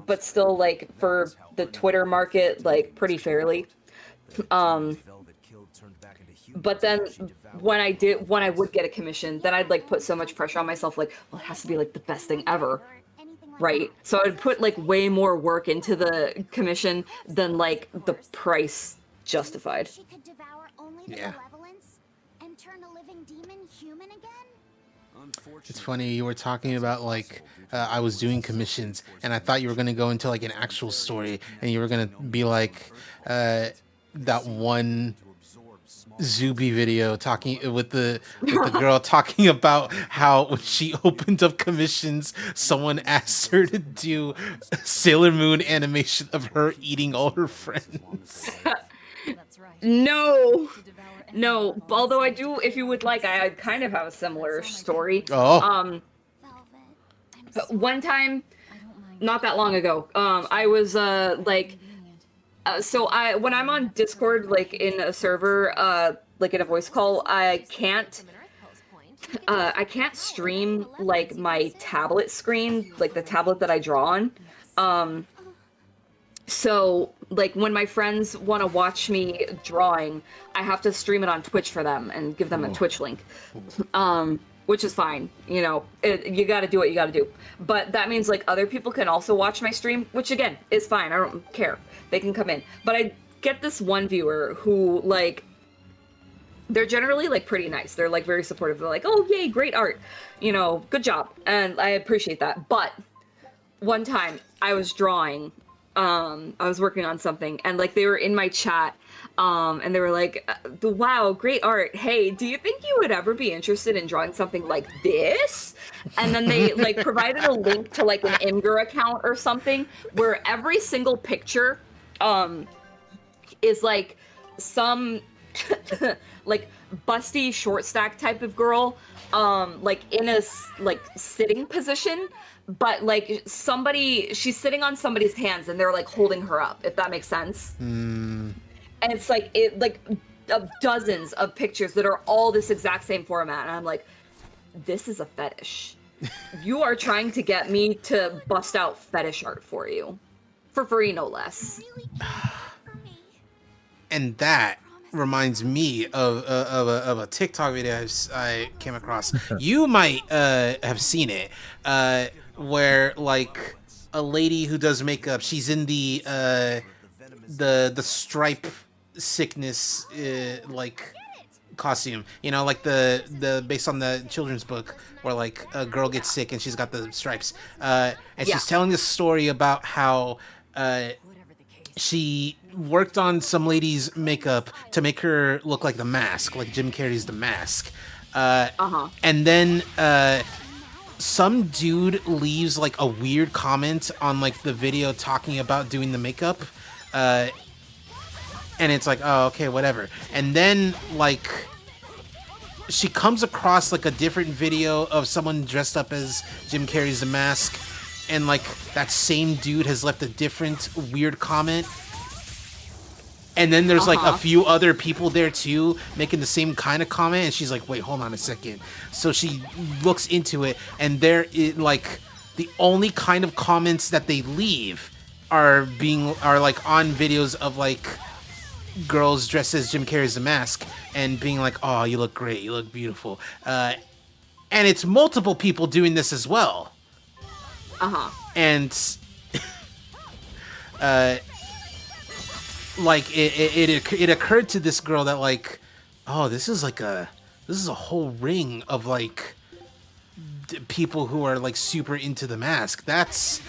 but still like for the Twitter market like pretty fairly. But then when I would get a commission, then I'd like put so much pressure on myself, like, well, it has to be like the best thing ever. Right. So I'd put like way more work into the commission than like the price justified. She could devour only the Yeah. malevolence and turn a living demon human again? It's funny, you were talking about like I was doing commissions, and I thought you were gonna go into like an actual story, and you were gonna be like that one Zuby video talking with the girl talking about how when she opened up commissions, someone asked her to do a Sailor Moon animation of her eating all her friends. That's right. No. To devour No, anyone who although I wants do, if you would like, I kind of have a similar story. Oh. Velvet. I'm sorry. One time, I don't mind. not that long ago, I was like Convenient. so when I'm on Discord, like in a server, like in a voice call, I can't stream like my tablet screen, like the tablet that I draw on. So like when my friends want to watch me drawing, I have to stream it on Twitch for them and give them a Twitch link. Which is fine, you got to do what you got to do. But that means like other people can also watch my stream, which again is fine. I don't care. They can come in. But I get this one viewer who like, they're generally like pretty nice. They're like very supportive. They're like, oh yay, great art, good job. And I appreciate that. But one time I was drawing, I was working on something, and like they were in my chat, and they were like, wow, great art. Hey, do you think you would ever be interested in drawing something like this? And then they like provided a link to like an Imgur account or something where every single picture is like some like busty short stack type of girl, like in a like sitting position, but like she's sitting on somebody's hands and they're like holding her up, if that makes sense. And it's like dozens of pictures that are all this exact same format, and I'm like, this is a fetish. You are trying to get me to bust out fetish art for you for free, no less. And that reminds me of a TikTok video I came across. You might have seen it, where like a lady who does makeup, she's in the stripe sickness like costume, you know, like the based on the children's book where like a girl gets sick and she's got the stripes, and she's telling this story about how she worked on some lady's makeup to make her look like the Mask, like Jim Carrey's The Mask, and then some dude leaves like a weird comment on like the video talking about doing the makeup, and it's like, oh, okay, whatever. And then like she comes across like a different video of someone dressed up as Jim Carrey's The Mask, and like that same dude has left a different weird comment. And then there's like a few other people there too making the same kind of comment, and she's like, wait, hold on a second. So she looks into it, and like the only kind of comments that they leave are like on videos of like girls dressed as Jim Carrey's The Mask and being like, oh, you look great, you look beautiful. And it's multiple people doing this as well. And like it occurred to this girl that like, oh, this is a whole ring of like people who are like super into The Mask. That's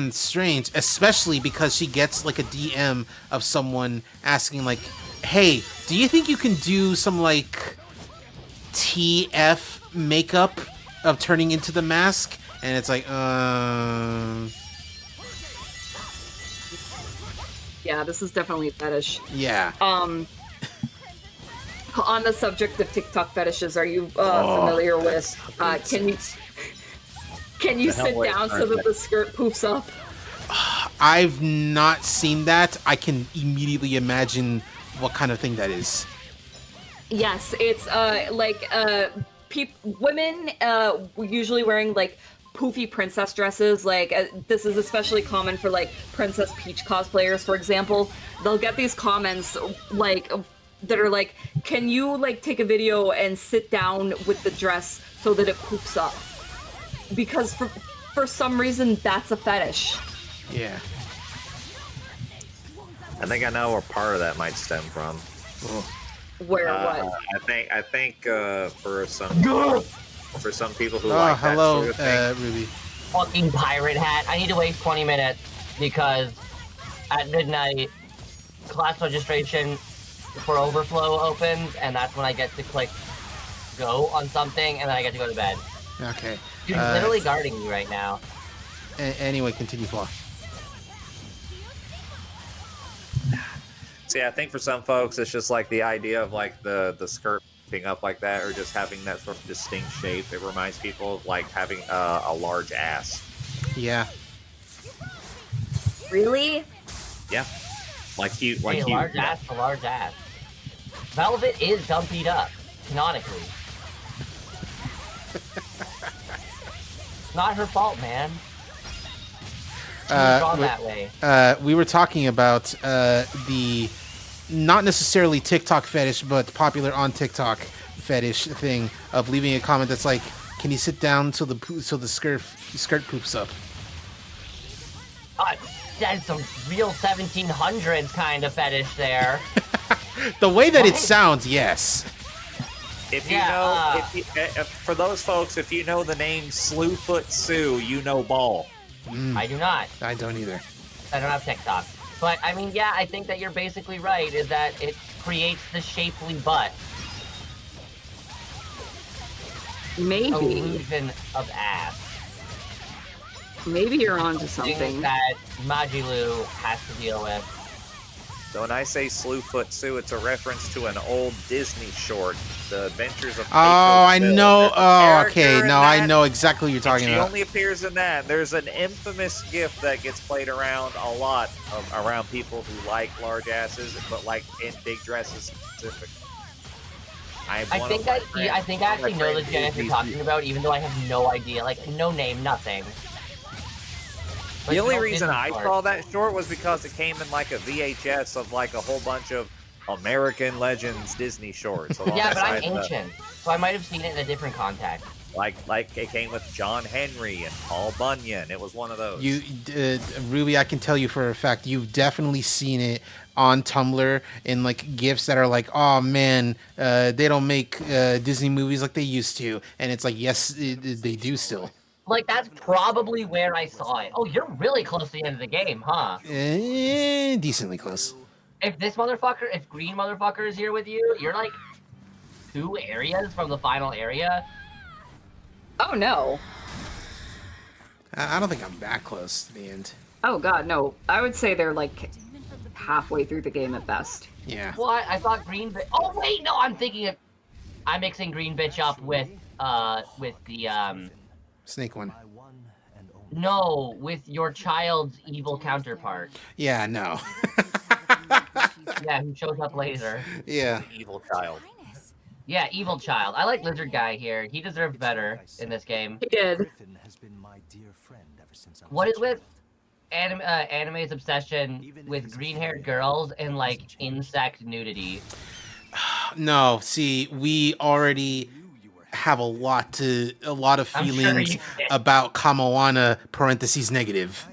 strange, especially because she gets like a DM of someone asking like, hey, do you think you can do some like TF makeup of turning into The Mask? And it's like, yeah, this is definitely a fetish. Yeah. On the subject of TikTok fetishes, are you familiar with? Can you sit down so that the skirt poofs up? I've not seen that. I can immediately imagine what kind of thing that is. Yes, it's like women usually wearing like poofy princess dresses. Like this is especially common for like Princess Peach cosplayers, for example. They'll get these comments like that are like, can you like take a video and sit down with the dress so that it poofs up? Because for some reason that's a fetish. Yeah. I think I know where part of that might stem from. Where what? I think for some people who like that sort of thing. Ruby. Fucking pirate hat. I need to wait 20 minutes because at midnight class registration for Overflow opens, and that's when I get to click go on something, and then I get to go to bed. Okay. He's literally guarding me right now. Anyway, continue, Flaw. See, I think for some folks, it's just like the idea of like the skirt being up like that, or just having that sort of distinct shape. It reminds people of like having a large ass. Yeah. Really? Yeah. Like cute, like a large ass for large ass. Velvet is dumpied up, canonically. It's not her fault, man. She was drawn that way. We were talking about the not necessarily TikTok fetish, but popular on TikTok fetish thing of leaving a comment that's like, "Can you sit down so the skirt poops up?" That's some real 1700s kind of fetish there. The way that it sounds, yes. If you know, for those folks, if you know the name Slewfoot Sue, you know ball. I do not. I don't either. I don't have TikTok. But, I mean, yeah, I think that you're basically right, is that it creates the shapely butt. Maybe. Illusion of ass. Maybe you're onto something. That Majilu has to deal with. So when I say Slewfoot Sue, it's a reference to an old Disney short, The Adventures of Oh, I know. Oh, okay. No, I that, know exactly what you're talking about. She only appears in that. There's an infamous gif that gets played around a lot around people who like large asses, but like in big dresses specifically. I think I actually know the gif you're talking about, even though I have no idea. Like, no name, nothing. The only reason I saw that short was because it came in like a VHS of like a whole bunch of American Legends Disney shorts. Yeah, but I'm ancient, so I might have seen it in a different context. Like it came with John Henry and Paul Bunyan. It was one of those. Ruby, I can tell you for a fact, you've definitely seen it on Tumblr in like gifs that are like, oh man, they don't make Disney movies like they used to, and it's like, yes, they do still. Like, that's probably where I saw it. Oh, you're really close to the end of the game, huh? Decently close. If this motherfucker, if green motherfucker is here with you, you're like 2 areas from the final area. Oh no. I don't think I'm that close to the end. Oh god, no. I would say they're like halfway through the game at best. Yeah. What? I thought green bitch. Oh wait, no, I'm mixing green bitch up with the Snake one. No, with your child's evil counterpart. Yeah, no. Yeah, who shows up later. Yeah. Evil child. Yeah, evil child. I like lizard guy here. He deserved better in this game. He did. Griffin has been my dear friend ever since I was What a is with child. anime's obsession with green-haired girls and like insect nudity? No, see, we already have a lot of I'm sure feelings you did. about Kamoana parentheses negative.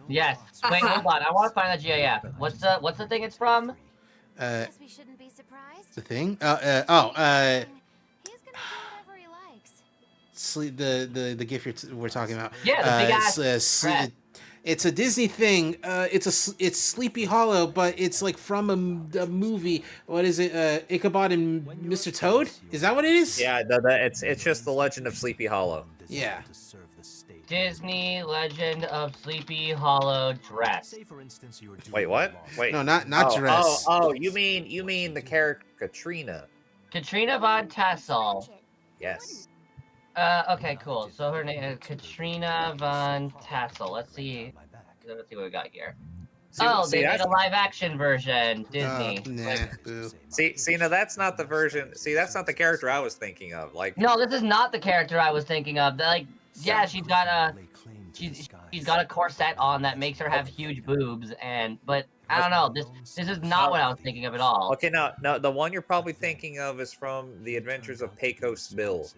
Yes. Wait, hold on. I want to find that GIF. What's the thing it's from? Uh, Guess we shouldn't be surprised. the thing? He's gonna do whatever he likes. The gift we're talking about. Yeah, the big ass crab. It's a Disney thing. It's Sleepy Hollow, but it's like from a movie. What is it? Ichabod and Mr. Toad? Is that what it is? Yeah, it's just the Legend of Sleepy Hollow. Yeah. Disney Legend of Sleepy Hollow dress. Wait, what? Wait. No, not dress. Oh, you mean the character Katrina? Katrina Von Tassel. Yes. Okay, cool. So her name is Katrina Von Tassel. Let's see what we got here. They made a live-action version. Disney. Nah, boo. See, no, that's not the version. See, that's not the character I was thinking of. Like, No, this is not the character I was thinking of. Like, yeah, she's got a corset on that makes her have huge boobs, but I don't know. This is not what I was thinking of at all. okay, no, the one you're probably thinking of is from The Adventures of Pecos Bill.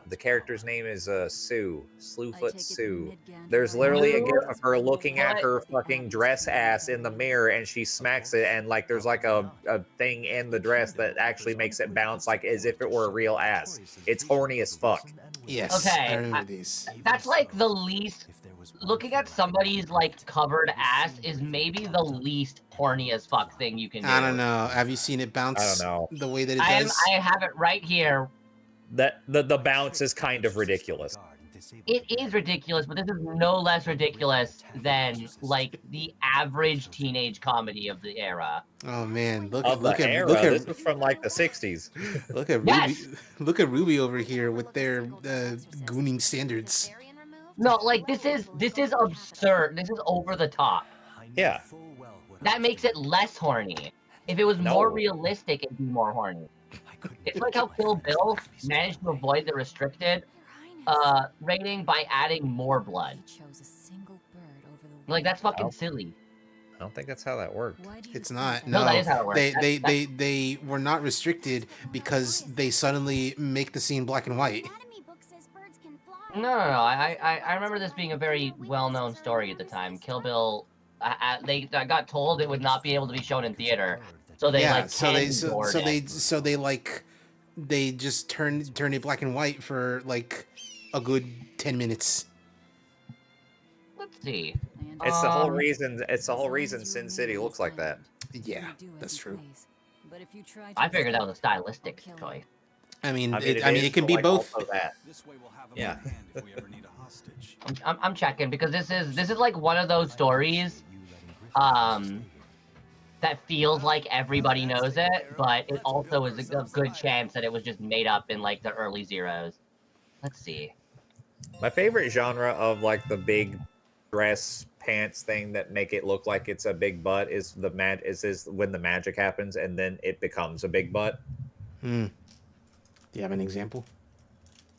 The character's name is Sue, Slewfoot Sue. There's literally a gif of her looking at her fucking dress ass in the mirror, and she smacks it, and like there's like a thing in the dress that actually makes it bounce like as if it were a real ass. It's horny as fuck. Yes. Okay, I remember these. That's like the least. Looking at somebody's like covered ass is maybe the least horny as fuck thing you can do. I don't know. Have you seen it bounce? I don't know. The way that it does. I have it right here. That the bounce is kind of ridiculous. It is ridiculous, but this is no less ridiculous than like the average teenage comedy of the era. Oh man, look Of the at era, look this at is from like the 60s. look at Yes! Ruby. Look at Ruby over here with their gooning standards. No, like this is absurd. This is over the top. Yeah. That makes it less horny. If it was No. more realistic, it'd be more horny. It's like how Kill Bill managed to avoid the restricted rating by adding more blood. Like that's fucking silly. I don't think that's how that worked. It's not. No, No, that is how it works. They were not restricted because they suddenly make the scene black and white. No. I remember this being a very well-known story at the time. Kill Bill, they got told it would not be able to be shown in theater, so they they just turned it black and white for like a good 10 minutes. Let's see. It's the whole reason. It's the whole reason Sin City looks like that. Yeah, that's true. I figured that was a stylistic choice. I mean, is, it can but, be like, both. also that. Yeah. I'm checking because this is like one of those stories, that feels like everybody knows it, but it also is a good chance that it was just made up in like the early zeros. Let's see. My favorite genre of like the big dress pants thing that make it look like it's a big butt is when the magic happens and then it becomes a big butt. Do you have an example?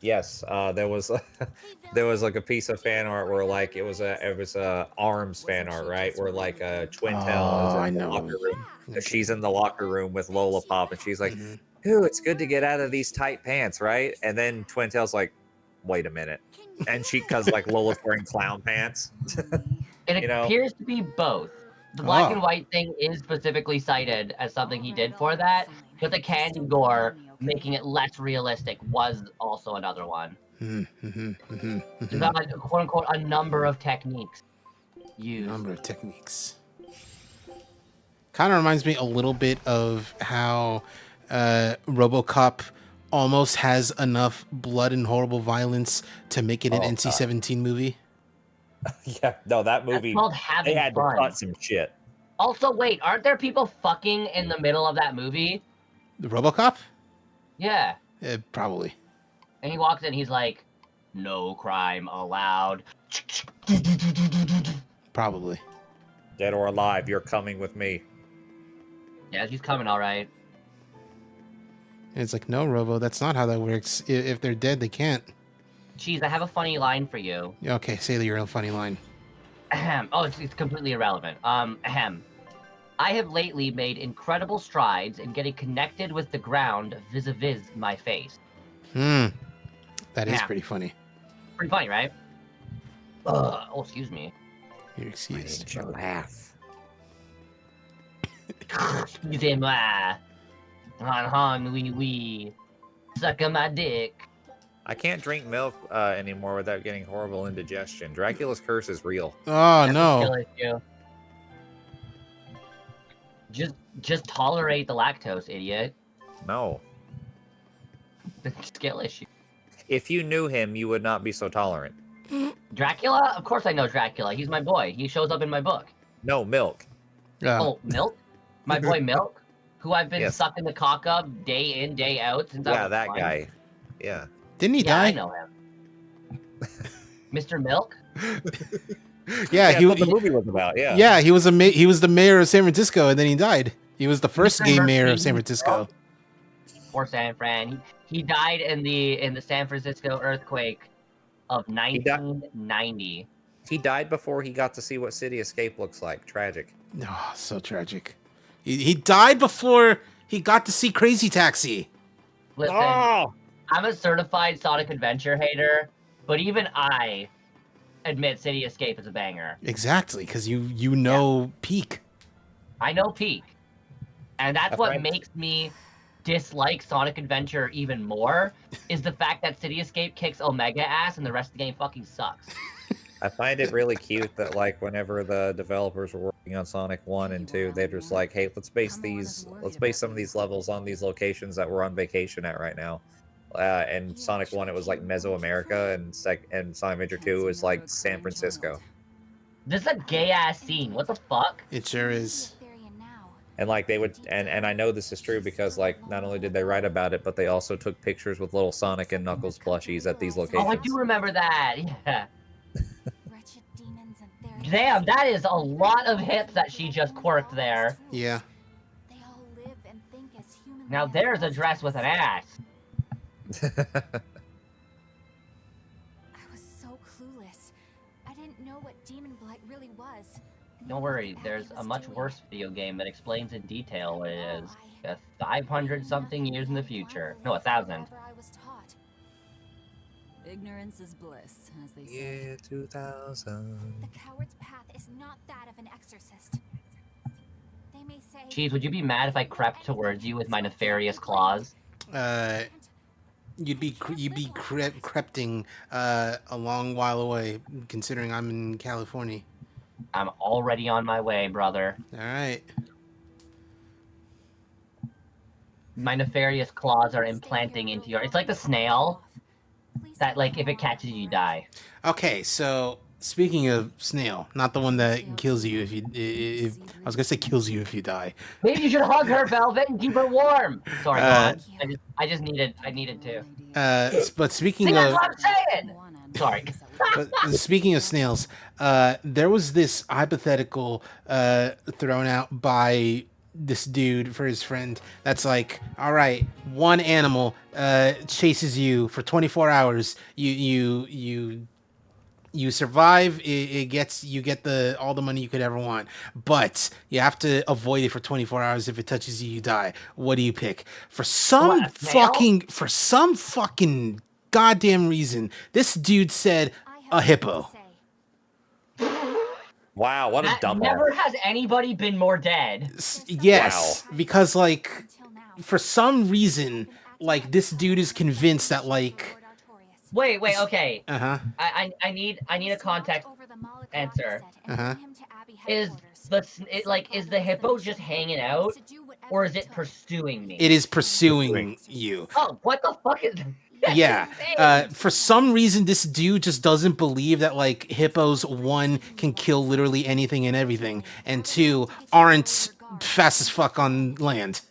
Yes, there was like a piece of fan art where like it was a arms fan art, right? Where like Twintel is in the locker room. She's in the locker room with Lola Pop, and she's like, "Ooh, it's good to get out of these tight pants, right?" And then Twintel's like, wait a minute. And because like Lola's wearing clown pants. It You know? appears to be both. The black and Oh. white thing is specifically cited as something he did for that, but the candy gore, making it less realistic, was also another one. There's not like, quote unquote, a number of techniques used. Number of techniques. Kind of reminds me a little bit of how RoboCop almost has enough blood and horrible violence to make it an NC-17 movie. Yeah, no, that movie, That's called having they had fun. to cut some shit. Also, wait, aren't there people fucking in the middle of that movie? The RoboCop? Yeah. Probably. And he walks in, he's like, no crime allowed. Probably. Dead or alive, you're coming with me. Yeah, she's coming all right. And it's like, no, Robo, that's not how that works. If they're dead, they can't. Cheese, I have a funny line for you. Yeah, okay, say the real funny line. Ahem. Oh, it's completely irrelevant. Ahem. I have lately made incredible strides in getting connected with the ground vis-a-vis my face. That is Yeah. pretty funny. Pretty funny, right? Oh, excuse me. You're excused. Your laugh. Excuse me. Han, wee. Suck on my dick. I can't drink milk anymore without getting horrible indigestion. Dracula's curse is real. Oh, That's a no. skill issue. Just tolerate the lactose, idiot. No. Skill issue. If you knew him, you would not be so tolerant. Dracula? Of course I know Dracula. He's my boy. He shows up in my book. No, Milk. Oh, Milk? My boy Milk? Who I've been Yes. sucking the cock of day in, day out since I Yeah, was that one. guy. Yeah. Didn't he Yeah, die? I know him. Mr. Milk? Yeah, that's what the movie was about. Yeah. Yeah, he was he was the mayor of San Francisco, and then he died. He was the first Mr. gay mayor of Murphy. San Francisco. Poor San Fran. He died in the San Francisco earthquake of 1990. He died before he got to see what City Escape looks like. Tragic. Oh, so tragic. He died before he got to see Crazy Taxi. Listen, Oh! I'm a certified Sonic Adventure hater, but even I admit City Escape is a banger. Exactly, because you know Peak. I know Peak. And that's That's what right. makes me dislike Sonic Adventure even more, is the fact that City Escape kicks Omega ass and the rest of the game fucking sucks. I find it really cute that like whenever the developers were working on Sonic 1 and 2, they're just like, hey, let's base some of these levels on these locations that we're on vacation at right now. And Sonic 1 it was like Mesoamerica, and Sonic Adventure 2 is like San Francisco. This is a gay ass scene. What the fuck? It sure is. And like they would, and I know this is true because like not only did they write about it, but they also took pictures with little Sonic and Knuckles plushies at these locations. Oh, I do remember that. Yeah. Damn, that is a lot of hips that she just quirked there. Yeah. Now there's a dress with an ass. I was so clueless. I didn't know what Demon Blight really was. Don't worry, there's a much worse video game that explains in detail what it is. 500-something years in the future. No, 1,000. Ignorance is bliss, as they say. Yeah, 2000. The coward's path is not that of an exorcist. They may say. Cheese, would you be mad if I crept towards you with my nefarious claws? You'd be crepting a long while away, considering I'm in California. I'm already on my way, brother. All right. My nefarious claws are implanting into your... It's like the snail that, like, if it catches you, you die. Okay, so speaking of snail, not the one that kills you if I was gonna say kills you if you die. Maybe you should hug her, Velvet, and keep her warm. Sorry, go on. I needed to. But speaking See, that's of what I'm saying! Sorry. but speaking of snails, there was this hypothetical thrown out by this dude for his friend that's like, all right, one animal chases you for 24 hours, you survive, you get all the money you could ever want, but you have to avoid it for 24 hours. If it touches you, you die. What do you pick? For some fucking goddamn reason this dude said a hippo. Wow, what a That dumbass. never has anybody been more dead. Yes, because like for some reason, like this dude is convinced that like. Wait, okay. Uh-huh. I need a context answer. Uh-huh. Is the hippo just hanging out, or is it pursuing me? It is pursuing you. Oh, what the fuck is? Yeah. For some reason, this dude just doesn't believe that like hippos, one, can kill literally anything and everything, and two, aren't fast as fuck on land.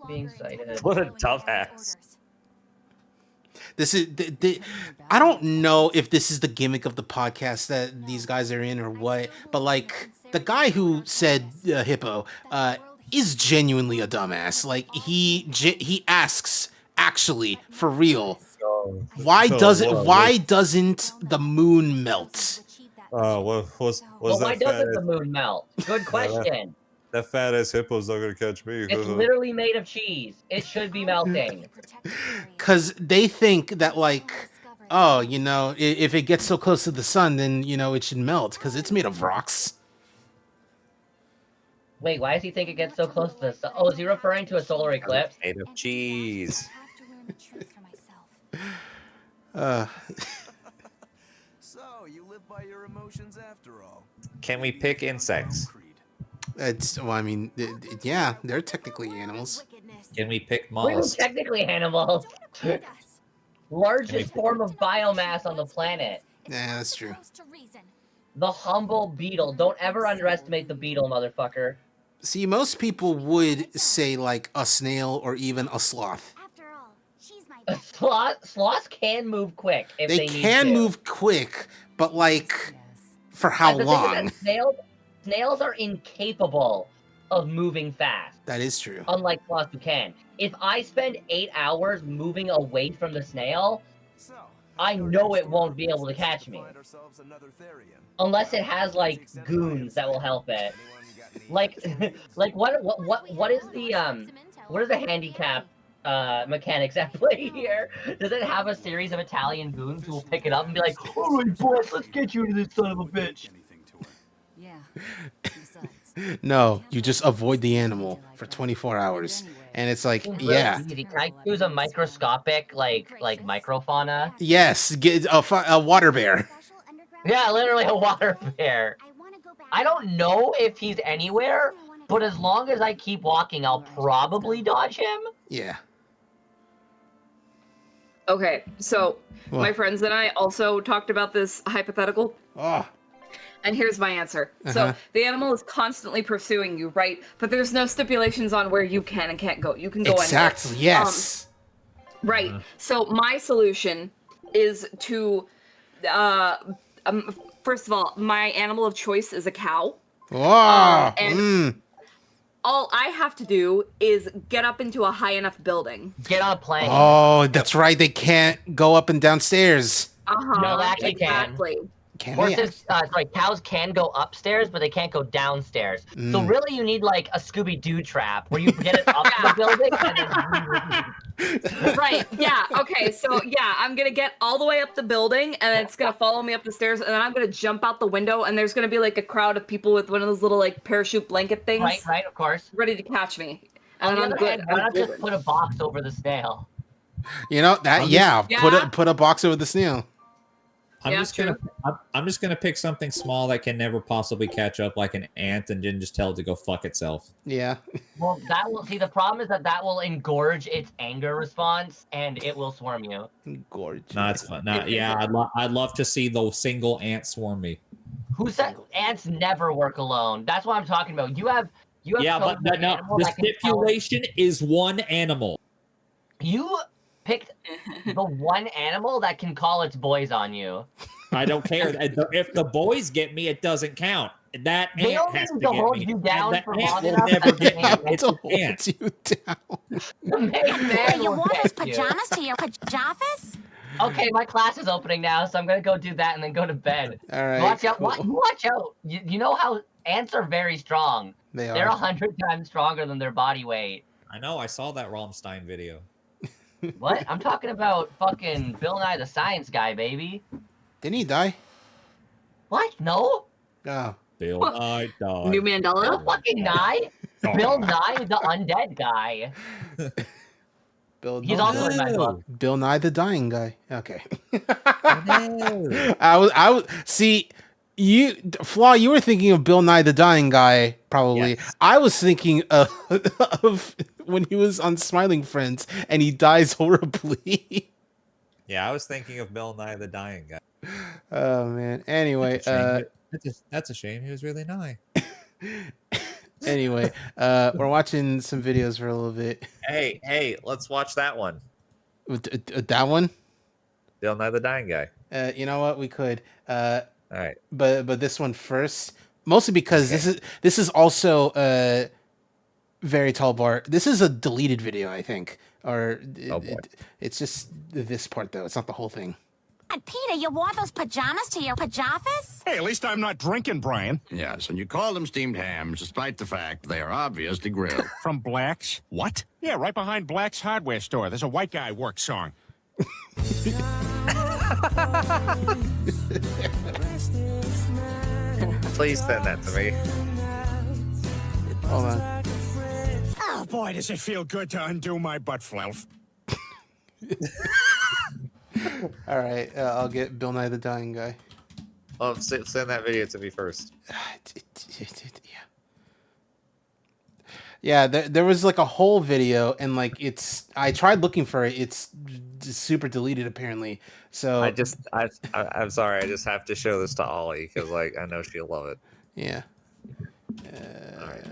Being sighted. What a dumbass. This is I don't know if this is the gimmick of the podcast that these guys are in or what, but like the guy who said hippo is genuinely a dumbass. Like he asks actually for real, why doesn't the moon melt? Why doesn't the moon melt? Good question. That fat ass hippo's not gonna catch me. It's literally made of cheese. It should be melting. Because they think that like, oh, you know, if it gets so close to the sun, then you know it should melt because it's made of rocks. Wait, why does he think it gets so close to the sun? Oh, is he referring to a solar eclipse? Made of cheese. So, you live by your emotions after all. Can we pick insects? Well, I mean, yeah, they're technically animals. Can we pick We're mollusks? technically animals. Largest form of biomass on the planet. Yeah, that's true. The humble beetle. Don't ever underestimate the beetle, motherfucker. See, most people would say like a snail or even a sloth. Sloths can move quick if they need can to. move quick, but like for how The thing is long? that snails are incapable of moving fast. That is true. Unlike sloths who can. If I spend 8 hours moving away from the snail, I know it won't be able to catch me. Unless it has like goons that will help it. Like what is the handicap mechanics at play here? Does it have a series of Italian goons who will pick it up and be like, "All right, boss, let's get you to this son of a bitch"? Yeah. No, you just avoid the animal for 24 hours, and it's like, Really yeah, easy. Can I use a microscopic like microfauna? yes, get a water bear. Yeah, literally a water bear. I don't know if he's anywhere, but as long as I keep walking, I'll probably dodge him. Yeah. Okay, so What? my friends and I also talked about this hypothetical. Oh. And here's my answer. Uh-huh. So the animal is constantly pursuing you, right? But there's no stipulations on where you can and can't go. You can go Exactly. anywhere. Yes. Right. So my solution is to, first of all, my animal of choice is a cow. Oh. And all I have to do is get up into a high enough building. Get on a plane. Oh, that's right. They can't go up and downstairs. No, they actually exactly. Can Horses, sorry, cows can go upstairs, but they can't go downstairs. So really, you need like a Scooby-Doo trap where you get it up the building and then Right. Yeah. Okay. So yeah, I'm gonna get all the way up the building, and it's gonna follow me up the stairs, and then I'm gonna jump out the window, and there's gonna be like a crowd of people with one of those little like parachute blanket things. Right, of course. Ready to catch me. And On the then I'm other good. hand, why not just put a box over the snail? You know that? Yeah. Yeah. Put a box over the snail. I'm Yeah, just gonna pick something small that can never possibly catch up, like an ant, and then just tell it to go fuck itself. Yeah. Well, that will see. The problem is that will engorge its anger response, and it will swarm you. Gorge. No, it's fun. No, yeah, I'd love to see the single ant swarm me. Who said ants never work alone? That's what I'm talking about. You have Yeah, but chosen an no, animal the that can tell- stipulation is one animal. You picked the one animal that can call its boys on you. I don't care. If the boys get me, it doesn't count. That They ant don't has need to to get hold me. you down And for the ant long will enough. never get me. Have It's to an hold ant. you down. The main man will get you. to your pajamas? Okay, my class is opening now, so I'm gonna go do that and then go to bed. All right. Watch out! cool. Watch out! You know how ants are very strong. They They're are. 100 times stronger than their body weight. I know. I saw that Rammstein video. What? I'm talking about fucking Bill Nye the Science Guy, baby. Didn't he die? What? No? Oh. Bill Nye died. New Mandela. Bill fucking Nye? Bill Nye the undead guy. He's also in my book. Bill Nye the dying guy. Okay. No. I was see you Flaw, you were thinking of Bill Nye the dying guy, probably. Yes. I was thinking of when he was on Smiling Friends and he dies horribly. Yeah, I was thinking of Bill Nye the dying guy. Oh man. Anyway, That's a shame. He was really Nye. anyway, we're watching some videos for a little bit. Hey, let's watch that one. That one? Bill Nye the dying guy. You know what? We could. All right. But this one first, mostly because this is also very tall bar. This is a deleted video, I think, or it's just this part though. It's not the whole thing. Peter, you wore those pajamas to your pajamas? Hey, at least I'm not drinking, Brian. Yes, and you call them steamed hams, despite the fact they are obviously grilled. From Black's? What? Yeah, right behind Black's hardware store. There's a white guy work song. Please send that to me. Hold on. Oh, boy, does it feel good to undo my butt fluff. All right, I'll get Bill Nye the dying guy. Oh, send that video to me first. Yeah, there was like a whole video, and like I tried looking for it. It's just super deleted apparently. So I'm sorry. I just have to show this to Ollie because like I know she'll love it. Yeah. All right.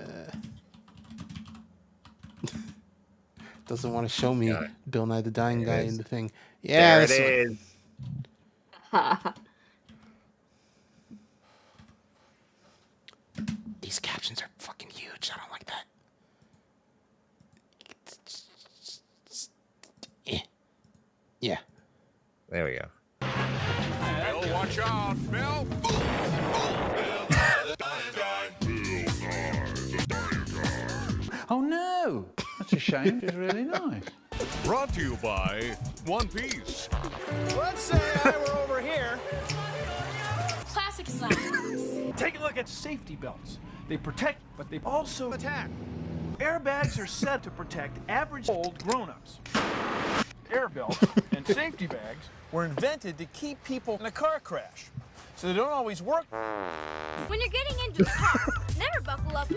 Doesn't want to show me Bill Nye the dying guy in the thing. Yeah, there it is. These captions are fucking huge. I don't like that. Yeah. There we go. Bill, watch out, Bill. Oh no, that's a shame. It's really nice. Brought to you by One Piece. Let's say I were over here. Classic science. Take a look at safety belts. They protect, but they also attack. Airbags are set to protect average old grown-ups. Air belts and safety bags were invented to keep people in a car crash, so they don't always work. When you're getting into a car, never buckle up.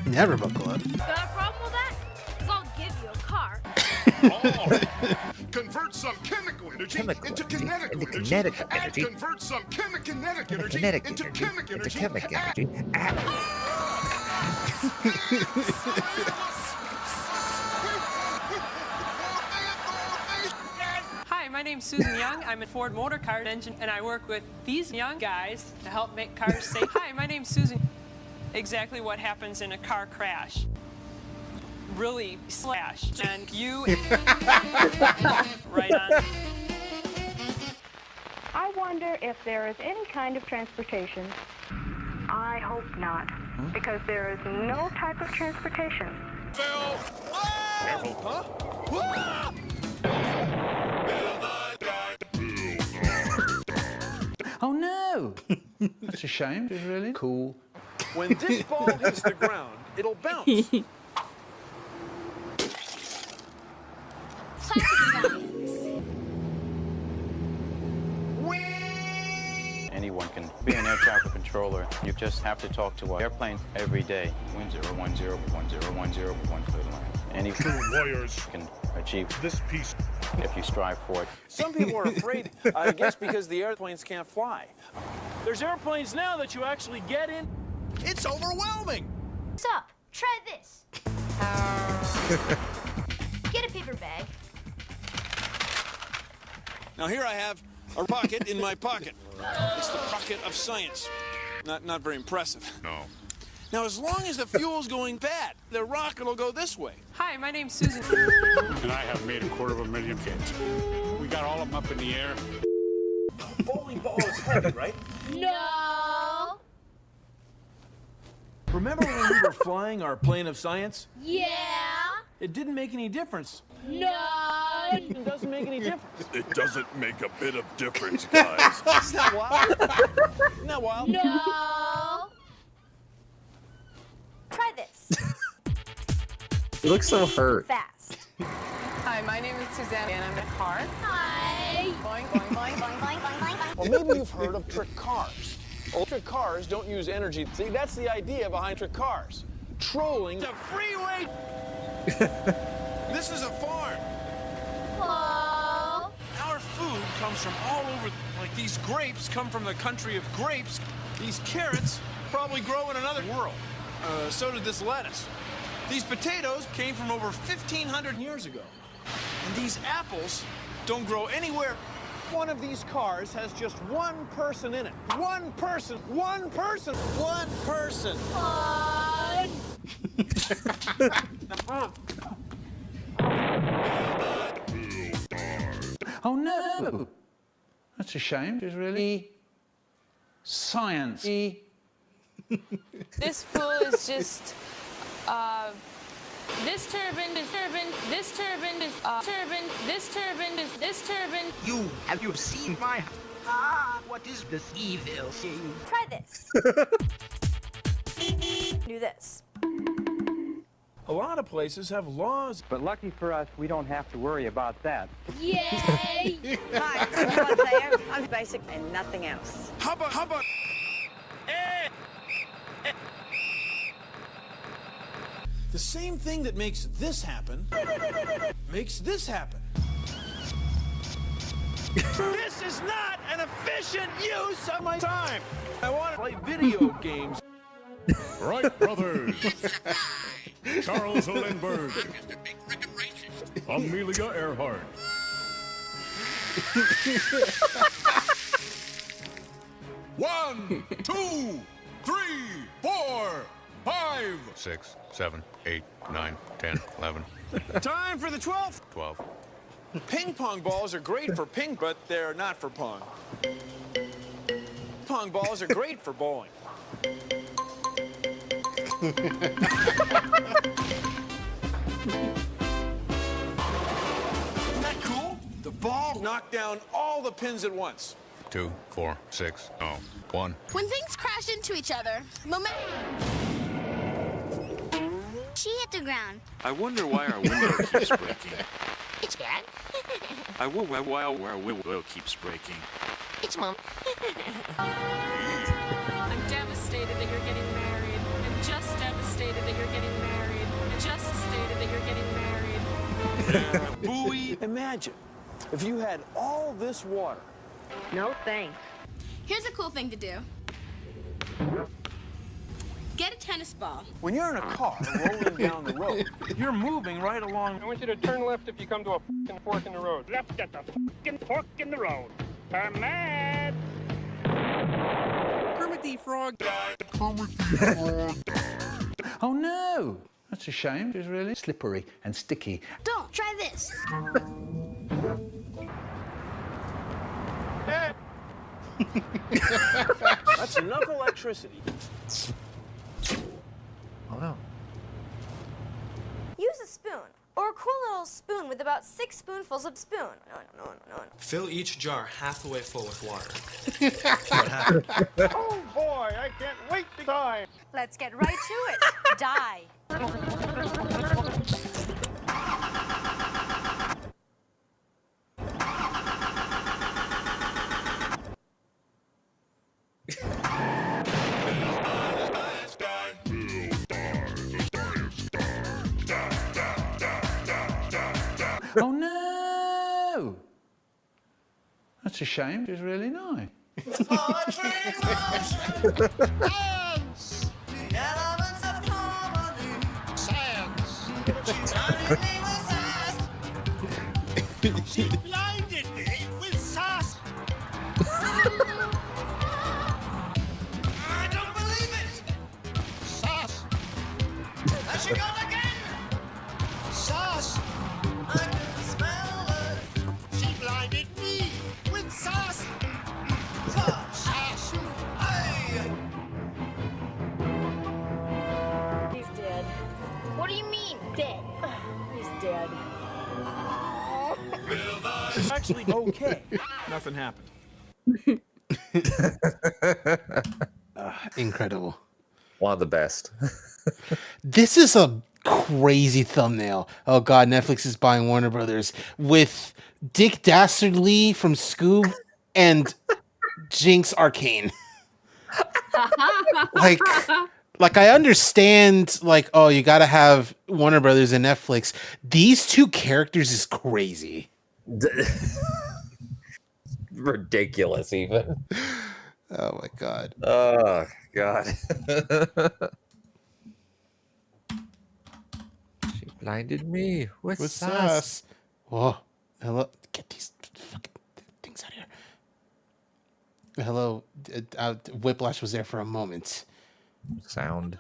Never buckle up. Got a problem with that? Because I'll give you a car. Convert some chemical energy into kinetic energy. Kinetic And energy. convert some kinetic energy Kinetic into energy. chemic Into energy. chemic energy. Hi, my name's Susan Young. I'm a Ford Motor Car Engine, and I work with these young guys to help make cars safe. Hi, my name's Susan. Exactly what happens in a car crash. Really slash. And you... right on. I wonder if there is any kind of transportation. I hope not, because there is no type of transportation. Phil! Careful, huh? Oh no, that's a shame. It's really cool. When this ball hits the ground, it'll bounce. Anyone can be an air traffic controller. You just have to talk to an airplane every day. 1010, 1010, 1 clear line. Any warriors can achieve this piece if you strive for it. Some people are afraid, I guess because the airplanes can't fly. There's airplanes now that you actually get in. It's overwhelming. What's up? Try this. Get a paper bag. Now here I have a rocket in my pocket. It's the pocket of science. Not very impressive. No. Now as long as the fuel's going bad, the rocket will go this way. Hi, my name's Susan. And I have made 250,000 kids. We got all of them up in the air. Bowling ball is heavy, right? No. Remember when we were flying our plane of science? Yeah. It didn't make any difference. No. It doesn't make any difference. It doesn't make a bit of difference, guys. Isn't that wild? Isn't that wild? No. Try this. You look so hurt. Fast. Hi, my name is Suzanne, and I'm in a car. Hi. Boing, boing, boing, boing, boing, boing, boing. Well, maybe you've heard of trick cars. Well, trick cars don't use energy. See, that's the idea behind trick cars. Trolling the freeway. This is a farm. Whoa. Our food comes from all over. Like these grapes come from the country of grapes. These carrots probably grow in another world. So did this lettuce. These potatoes came from over 1,500 years ago. And these apples don't grow anywhere. One of these cars has just one person in it. One person. One person. One person. Fun. Oh no! That's a shame. It's really science. This pool is just, this turbine is turbine, this turbine is turbine, this turbine is this turbine. Have you seen my... what is this evil thing? Try this. Do this. A lot of places have laws. But lucky for us, we don't have to worry about that. Yay! Hi, I'm Rod Player. I'm basic and nothing else. How about... The same thing that makes this happen makes this happen. This is not an efficient use of my time. I want to play video games. Wright brothers. Charles Lindbergh. Amelia Earhart. One, 2, 3, 4, 5, 6, 7, 8, 9, 10, 11. Time for the 12th. 12. Ping pong balls are great for ping, but they're not for pong. Pong balls are great for bowling. Isn't that cool? The ball knocked down all the pins at once. 2, 4, 6, 1. When things crash into each other, she hit the ground. I wonder why our window keeps breaking. It's bad. I wonder why our window keeps breaking. It's Mom. I'm devastated that you're getting married. I'm just devastated that you're getting married. I'm just devastated that you're getting married. Buoy. Imagine if you had all this water. No thanks. Here's a cool thing to do. Get a tennis ball. When you're in a car rolling down the road, you're moving right along. I want you to turn left if you come to a f***ing fork in the road. Left at the f***ing fork in the road. Turn mad. Kermit the Frog. Oh no! That's a shame. It's really slippery and sticky. Don't try this. That's enough electricity. Oh no. Use a spoon, or a cool little spoon with about 6 spoonfuls of spoon. No. Fill each jar halfway full with water. Oh boy, I can't wait to die. Let's get right to it. Die. Oh no! That's a shame. It's really nice. She blinded me with sauce. I don't believe it. Sauce. There she goes again. Sauce. I can smell her. She blinded me with sauce. Sauce. Hey. He's dead. What do you mean, dead? He's dead. actually okay. Nothing happened. Incredible. One of the best. This is a crazy thumbnail. Oh god, Netflix is buying Warner Brothers with Dick Dastardly from Scoob and Jinx Arcane. Like I understand, like, oh, you gotta have Warner Brothers and Netflix. These two characters is crazy. Ridiculous, even. Oh my god. Oh god. She blinded me with sauce. Whoa. Hello. Get these fucking things out of here. Hello. Whiplash was there for a moment. Sound.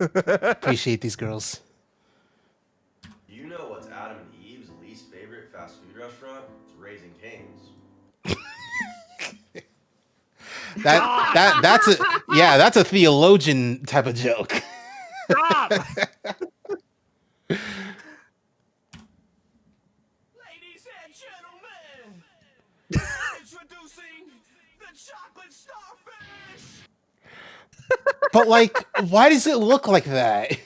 Appreciate these girls. You know what's Adam and Eve's least favorite fast food restaurant? It's Raising Cane's. That's a theologian type of joke. Stop! Ladies and gentlemen, introducing the chocolate starfish. But like, why does it look like that?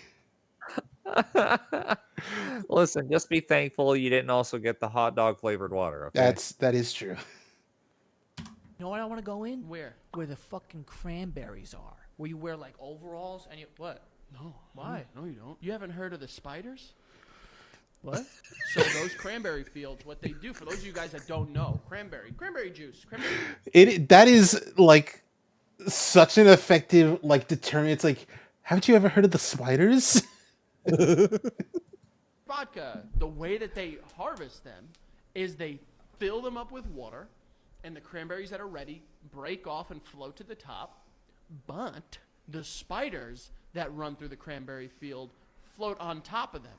Listen, just be thankful you didn't also get the hot dog flavored water. Okay? That is true. You know what I want to go in? Where? Where the fucking cranberries are. Where you wear like overalls and you what? No. Why? No, you don't. You haven't heard of the spiders? What? So those cranberry fields, what they do, for those of you guys that don't know, cranberry juice, cranberry. That is like such an effective like deterrent. It's like, haven't you ever heard of the spiders? Vodka, the way that they harvest them is they fill them up with water, and the cranberries that are ready break off and float to the top, but the spiders that run through the cranberry field float on top of them.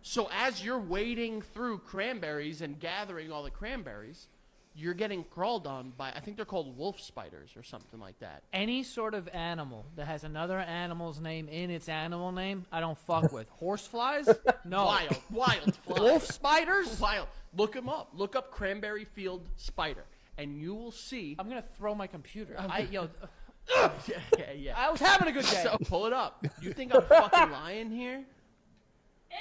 So as you're wading through cranberries and gathering all the cranberries, you're getting crawled on by, I think they're called wolf spiders or something like that. Any sort of animal that has another animal's name in its animal name, I don't fuck with. Horseflies? No. Wild flies. Wolf spiders? Wild. Look them up. Look up cranberry field spider, and you will see. I'm gonna throw my computer. Yeah. I was having a good day. So pull it up. You think I'm fucking lying here? Ew!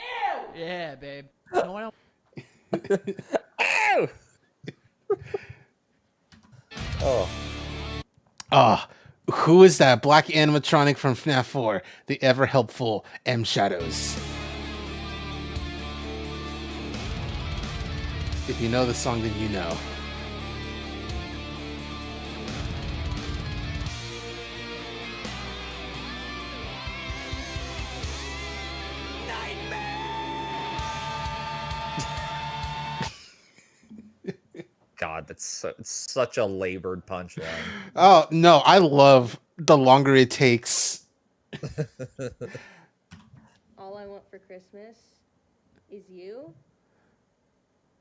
Yeah, babe. No, I don't. Ew! Oh. Who is that black animatronic from FNAF 4? The ever helpful M Shadows. If you know the song, then you know. God, it's such a labored punchline. Oh, no, I love the longer it takes. All I want for Christmas is you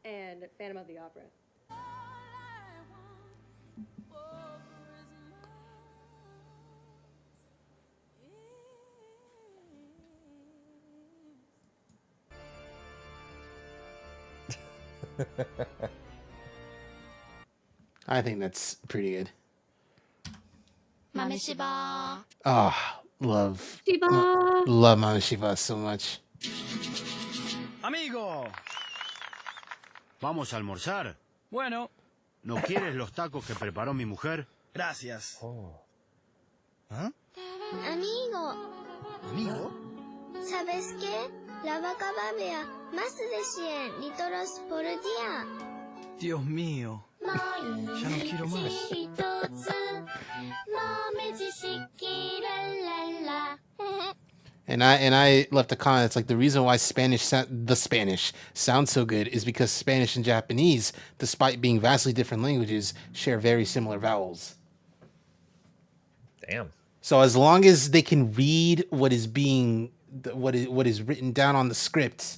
and Phantom of the Opera. I think that's pretty good. Mame Shiba. Ah, love. Shiba. Love Mama Shiva so much. Amigo, vamos a almorzar. Bueno. ¿No quieres los tacos que preparó mi mujer? Gracias. ¿Ah? Amigo, ¿Amigo? ¿sabes qué? La vaca babea más de 100 litros por día. Dios mío. Ya no quiero más. And I left a comment. It's like the reason why Spanish sounds so good is because Spanish and Japanese, despite being vastly different languages, share very similar vowels. Damn. So as long as they can read what is written down on the script,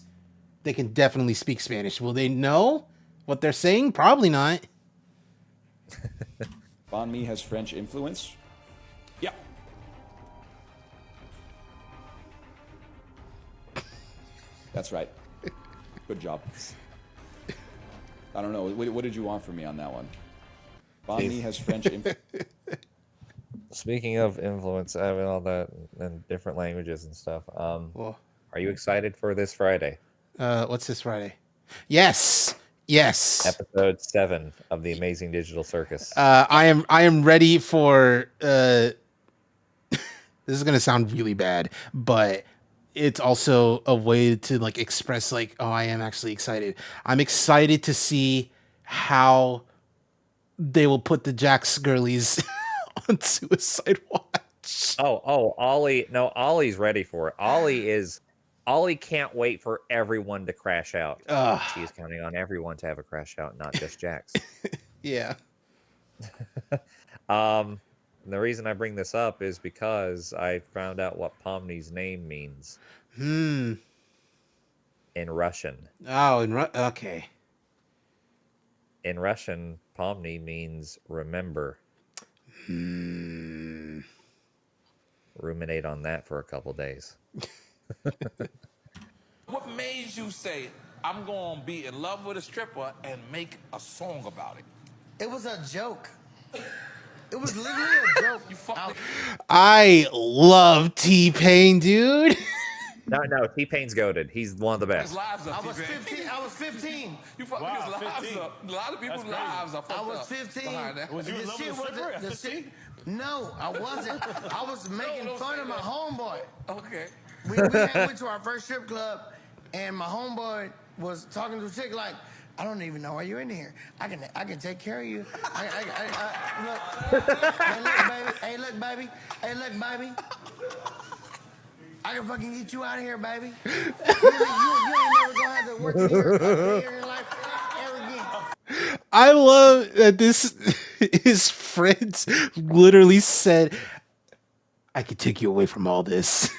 they can definitely speak Spanish. Will they know what they're saying? Probably not. Banh Mi has French influence? Yeah. That's right. Good job. I don't know. What did you want from me on that one? Bonnie has French influence. Speaking of influence, having all that in different languages and stuff. Are you excited for this Friday? What's this Friday? Yes. Yes. Episode 7 of the Amazing Digital Circus. I am ready for this is gonna sound really bad, but it's also a way to like express like, oh, I am actually excited. I'm excited to see how they will put the Jax girlies on Suicide Watch. Oh, Ollie. No, Ollie's ready for it. Ollie can't wait for everyone to crash out. She's counting on everyone to have a crash out, not just Jax. Yeah. The reason I bring this up is because I found out what Pomni's name means. In Russian. Oh, okay. In Russian, Pomni means remember. Ruminate on that for a couple days. What made you say, I'm going to be in love with a stripper and make a song about it? It was a joke. It was literally a joke. You I love T-Pain, dude. No, T-Pain's goated. He's one of the best. I was 15. You fucked his lives up. A lot of people's lives are fucked up. I was 15. Was you in love with a stripper at 15? No, I wasn't. I was making fun of my homeboy. Okay. We went to our first strip club, and my homeboy was talking to a chick like, I don't even know why you're in here. I can take care of you. Look. Hey, look, baby. I can fucking get you out of here, baby. You ain't never gonna have to work here in your life ever again. I love that his friends literally said, I could take you away from all this.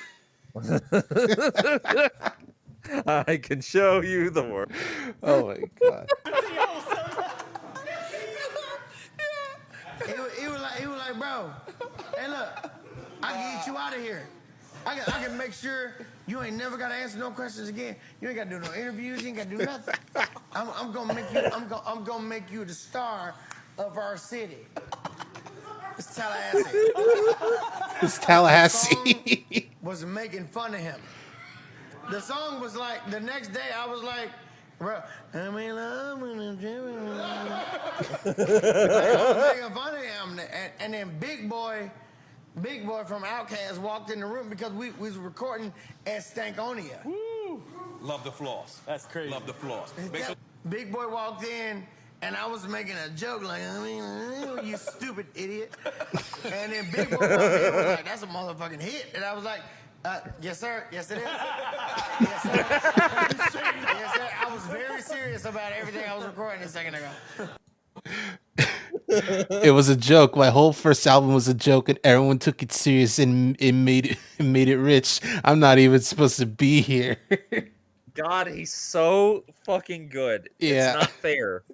I can show you the world. Oh my god. He was like, bro, hey look, I can get you out of here. I can make sure you ain't never gotta answer no questions again. You ain't gotta do no interviews. You ain't gotta do nothing. I'm gonna make you the star of our city. It's Tallahassee. It's Tallahassee. The song was making fun of him. The song was like the next day. I was like, bro, I'm in love with him. I was making fun of him, and then Big Boy from Outkast walked in the room because we was recording at Stankonia. Woo! Love the floss. That's crazy. Love the floss. Big Boy walked in, and I was making a joke like, you stupid idiot. And then Big Boy walked in, was like, that's a motherfucking hit. And I was like, yes, sir. Yes, it is. Yes, sir. Yes, sir. I was very serious about everything I was recording a second ago. It was a joke. My whole first album was a joke, and everyone took it serious and it made it rich. I'm not even supposed to be here. God, he's so fucking good. Yeah. It's not fair.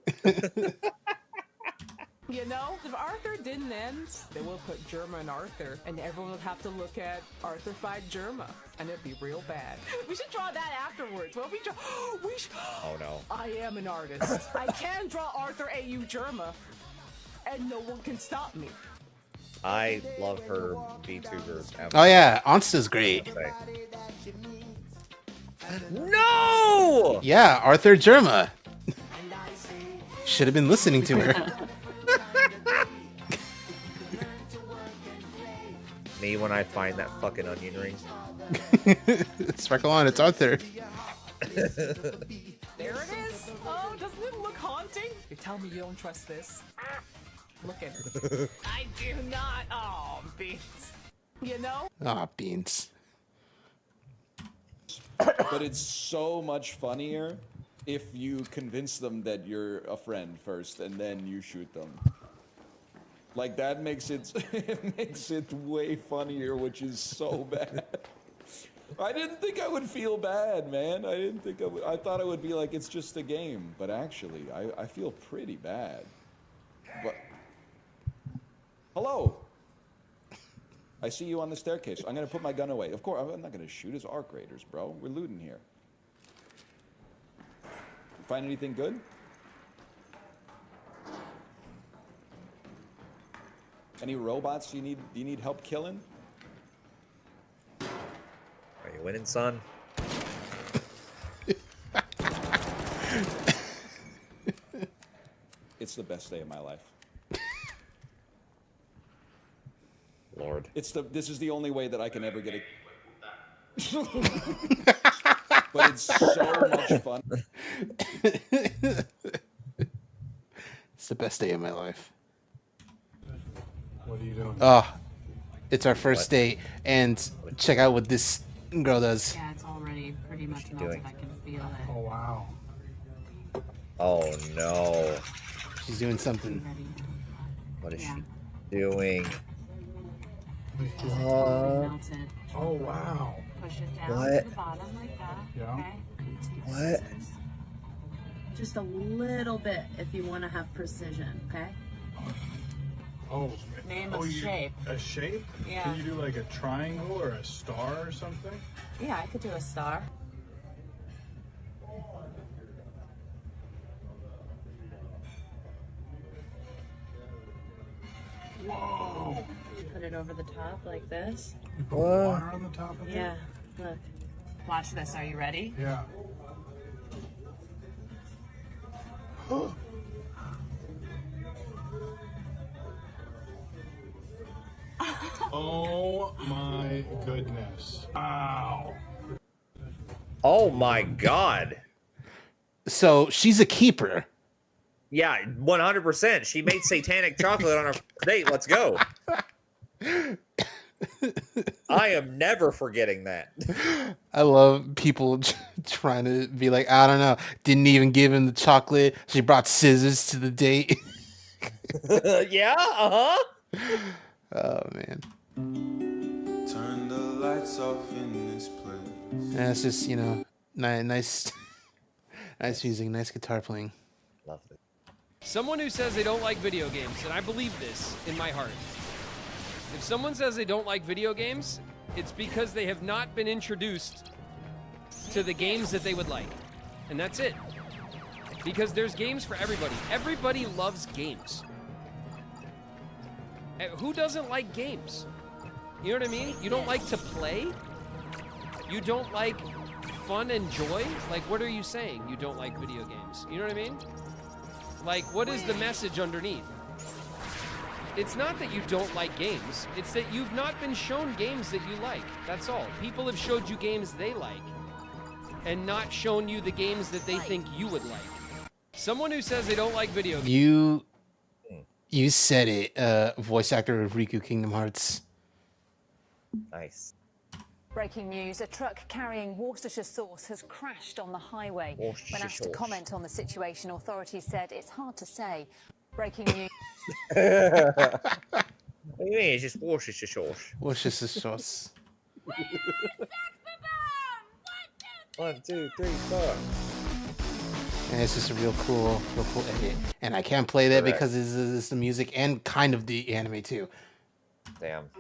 You know, if Arthur didn't end, they will put Germa and Arthur, and everyone would have to look at Arthur fight Germa, and it'd be real bad. We should draw that afterwards. Well, we should. Oh no. I am an artist. I can draw Arthur AU Germa, and no one can stop me. I love her VTuber. Oh yeah, Onsta's great. No! Yeah, Arthur Germa. Should have been listening to her. Me when I find that fucking onion ring. Sparkle on, it's Arthur. There it is. Oh, doesn't it look haunting? You tell me you don't trust this. Look at it. I do not. Oh, beans. You know? Ah, beans. But it's so much funnier if you convince them that you're a friend first and then you shoot them. Like that makes it it makes it way funnier, which is so bad. I didn't think I would feel bad, man. I didn't think I would. I thought it would be like it's just a game, but actually, I feel pretty bad. But hello. I see you on the staircase. I'm gonna put my gun away. Of course, I'm not gonna shoot. It's arc raiders, bro. We're looting here. Find anything good? Any robots you need help killing? Are you winning, son? It's the best day of my life. Lord. This is the only way that I can ever get it. But it's so much fun. It's the best day of my life. What are you doing? Oh, it's our first date, and check out what this girl does. Yeah, it's already pretty much melted. doing? I can feel it. Oh wow. Oh no. She's doing something. What is she doing? Melted. Oh wow. Push it down What? to the bottom like that. Yeah. Okay. What? Just a little bit if you want to have precision. Okay. Oh. Name a you- shape. A shape? Yeah. Can you do like a triangle or a star or something? Yeah, I could do a star. Whoa. Put it over the top like this. You put water on the top of it? Yeah. Look. Watch this. Are you ready? Yeah. Oh my goodness. Ow. Oh my god. So she's a keeper. Yeah, 100%. She made satanic chocolate on our date. Let's go. I am never forgetting that. I love people trying to be like, I don't know, didn't even give him the chocolate. She brought scissors to the date. Yeah, uh-huh. Oh, man. Turn the lights off in this place. Yeah, it's just, you know, nice music, nice guitar playing. Lovely. Someone who says they don't like video games, and I believe this in my heart. If someone says they don't like video games, it's because they have not been introduced to the games that they would like. And that's it. Because there's games for everybody. Everybody loves games. Who doesn't like games? You know what I mean? You don't like to play? You don't like fun and joy? Like, what are you saying? You don't like video games. You know what I mean? Like, what is the message underneath? It's not that you don't like games. It's that you've not been shown games that you like. That's all. People have showed you games they like and not shown you the games that they think you would like. Someone who says they don't like video games. You said it, voice actor of Riku Kingdom Hearts. Nice. Breaking news, a truck carrying Worcestershire sauce has crashed on the highway. When asked to comment on the situation, authorities said it's hard to say. Breaking news. What do you mean? It's just Worcestershire sauce. Worcestershire sauce. 1, 2, 3, 4. And it's just a real cool edit. And I can't play that Correct. because it's the music and kind of the anime too. Damn.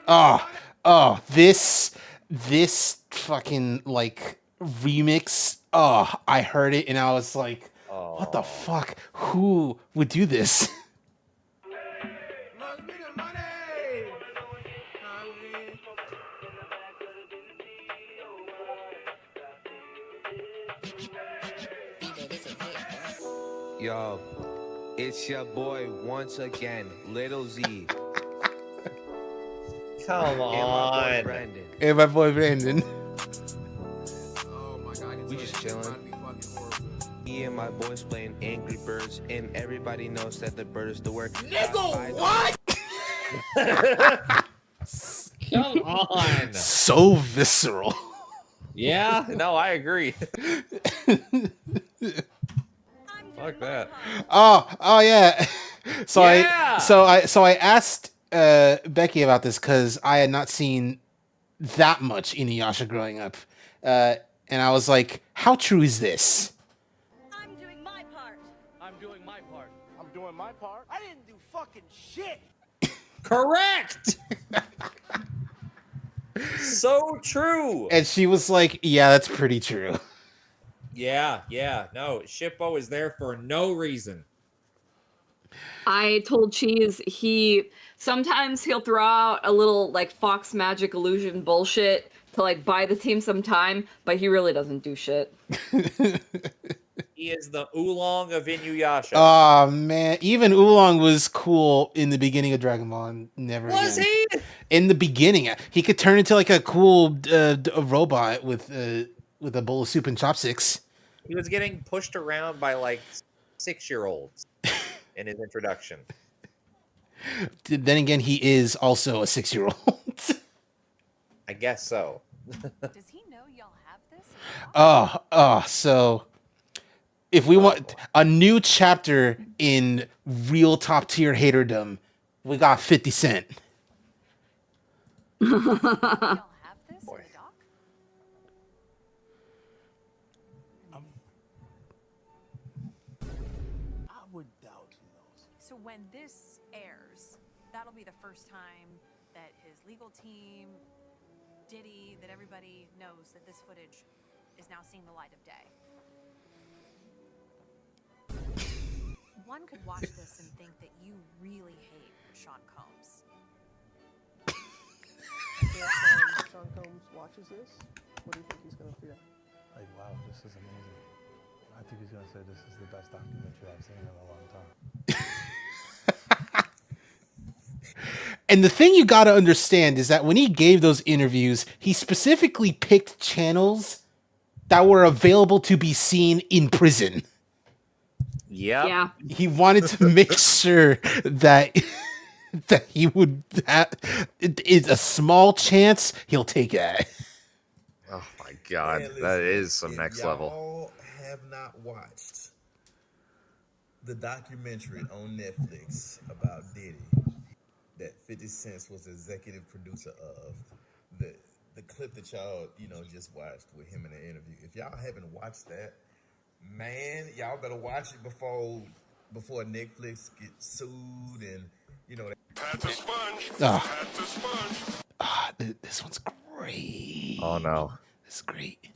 Oh, this fucking like remix. Oh, I heard it and I was like, what the fuck? Who would do this? Yo, it's your boy once again, Little Z. Come And my boy on. Brandon. Hey, my boy Brandon. We just chilling. Me and my boys playing Angry Birds, and everybody knows that the bird is the word. Nigga, what? Come on. So visceral. Yeah, no, I agree. Fuck that. Oh yeah. So Yeah! I asked Becky about this because I had not seen that much Inuyasha growing up, and I was like, "How true is this?" I'm doing my part. I'm doing my part. I'm doing my part. I didn't do fucking shit. Correct. So true. And she was like, "Yeah, that's pretty true." Yeah. No, Shippo is there for no reason. I told Cheese sometimes he'll throw out a little like Fox Magic illusion bullshit to like buy the team some time, but he really doesn't do shit. He is the Oolong of Inuyasha. Oh man, even Oolong was cool in the beginning of Dragon Ball. Never Was again. he? In the beginning, he could turn into like a cool a robot with a bowl of soup and chopsticks. He was getting pushed around by like 6-year-olds in his introduction. Then again, he is also a 6-year-old. I guess so. Does he know y'all have this? So if we want a new chapter in real top tier haterdom, we got 50 Cent. I would doubt he knows. So when this airs, that'll be the first time that his legal team, Diddy, that everybody knows that this footage is now seeing the light of day. One could watch this and think that you really hate Sean Combs. If Sean Combs watches this, what do you think he's gonna feel? Like, wow, this is amazing. I think he's gonna say this is the best documentary I've seen in a long time. And the thing you got to understand is that when he gave those interviews, he specifically picked channels that were available to be seen in prison. Yeah. He wanted to make sure that he would have is a small chance he'll take that. Oh my god, Man, that listen, is some if next level. Y'all have not watched the documentary on Netflix about Diddy that 50 Cent was the executive producer of, the clip that y'all just watched with him in the interview. If y'all haven't watched that, man, y'all better watch it before Netflix gets sued and Pat's a sponge. Ah. Pat's a sponge. This one's great. Oh no. This is great.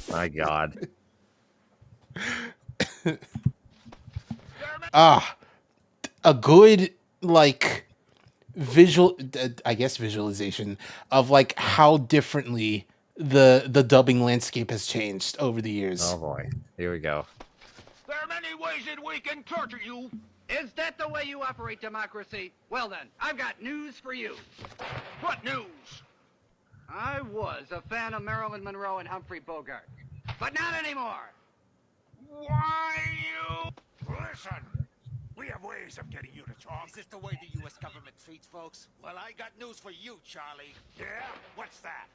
My god. A good visualization of like how differently the dubbing landscape has changed over the years. Oh boy. Here we go. There are many ways that we can torture you. Is that the way you operate democracy? Well then, I've got news for you. What news? I was a fan of Marilyn Monroe and Humphrey Bogart, but not anymore. Why you? Listen, we have ways of getting you to talk. Is this the way the U.S. government treats folks? Well, I got news for you, Charlie. Yeah? What's that?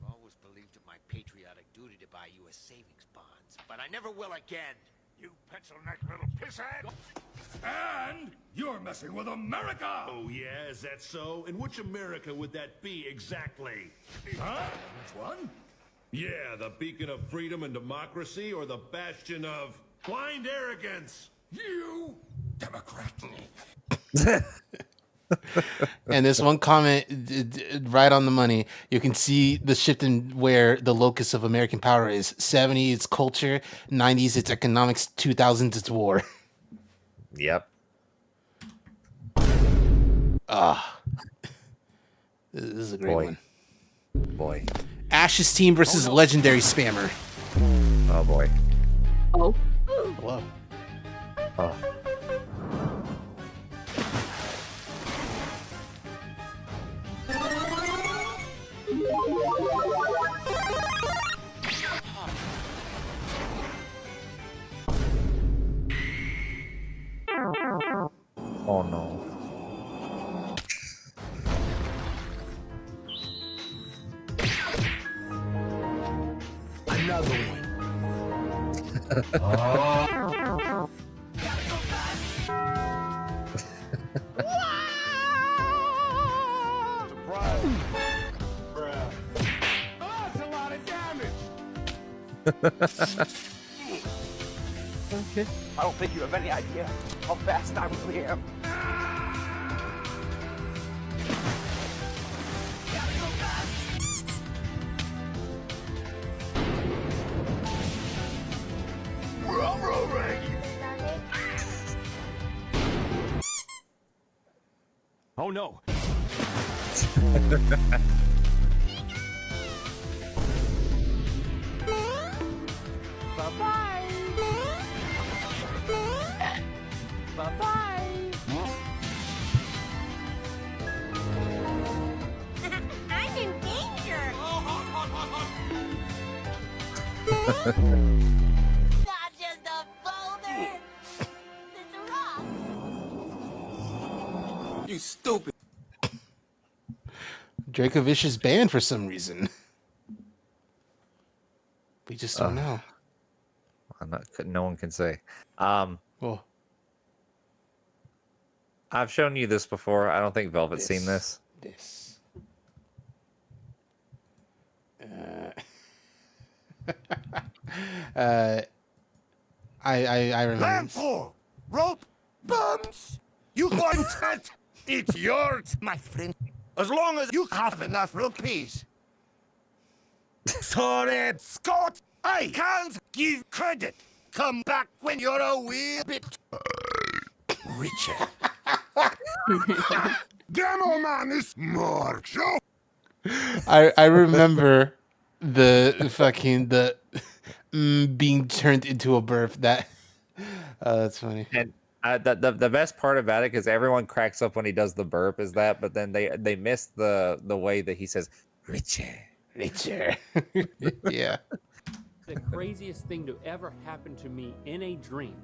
I've always believed it my patriotic duty to buy U.S. savings bonds, but I never will again. You pencil-necked little pisshead! And you're messing with America! Oh yeah, is that so? And which America would that be exactly? Huh? Which one? Yeah, the beacon of freedom and democracy, or the bastion of blind arrogance? You Democrat. And this one comment right on the money. You can see the shift in where the locus of American power is. 70s, it's culture. 90s, it's economics. 2000s, it's war. Yep. This is a great one. Boy. Ash's team versus legendary spammer. Oh boy. Oh. Hello. Oh. Oh no. Another one. Okay. I don't think you have any idea how fast I really am. Oh no. Bye-bye. Bye-bye. I'm in danger. Not just a boulder. It's a rock. You stupid. Dracovish is banned for some reason. We just don't know. I'm not. No one can say. Well, I've shown you this before. I don't think Velvet's seen this. This. I remember. this. Lampo, rope, bombs. You want that? It's yours, my friend. As long as you have enough rupees. Sorry, Scott. I can't give credit. Come back when you're a wee bit richer. Demo man is more Joe. I remember the being turned into a burp. That's funny. And the best part about it, because everyone cracks up when he does the burp, is that, but then they miss the way that he says richer. Yeah. The craziest thing to ever happen to me in a dream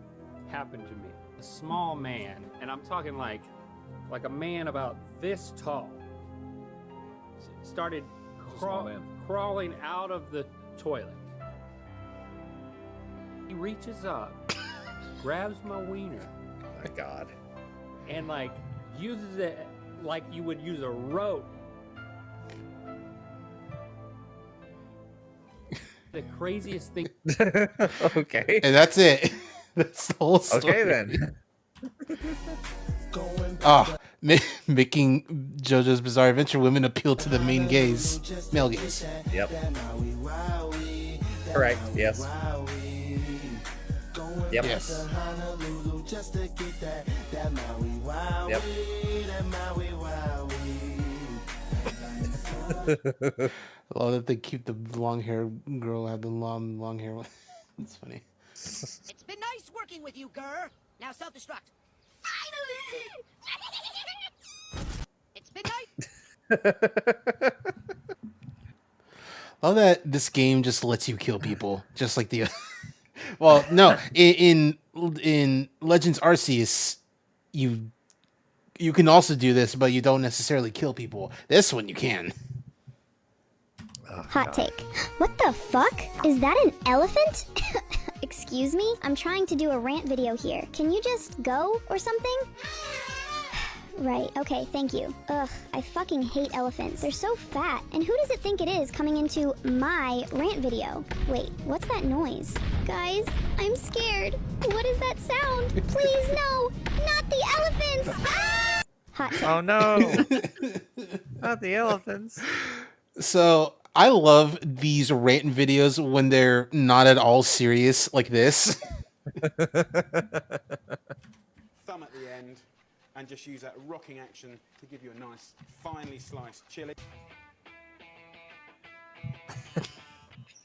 happened to me. A small man, and I'm talking like a man about this tall, started crawling out of the toilet. He reaches up, grabs my wiener. Oh my God. And like uses it like you would use a rope. The craziest thing. Okay. And that's it. That's the whole story. Okay then. Making JoJo's Bizarre Adventure women appeal to the male gaze. Yep. Correct. Yes. Yep. Yes. Yep. I love that they keep the long hair girl have the long hair. That's funny. It's been nice working with you, Gurr. Now self-destruct. Finally! It's been nice. I love that this game just lets you kill people, just like the. Well, no, in Legends Arceus, you can also do this, but you don't necessarily kill people. This one you can. Hot take. What the fuck? Is that an elephant? Excuse me? I'm trying to do a rant video here. Can you just go or something? Right, okay, thank you. Ugh, I fucking hate elephants. They're so fat. And who does it think it is coming into my rant video? Wait, what's that noise? Guys, I'm scared. What is that sound? Please, no! Not the elephants! Ah! Hot take. Oh no! Not the elephants. So I love these rant videos when they're not at all serious like this. Thumb at the end, and just use that rocking action to give you a nice, finely sliced chili.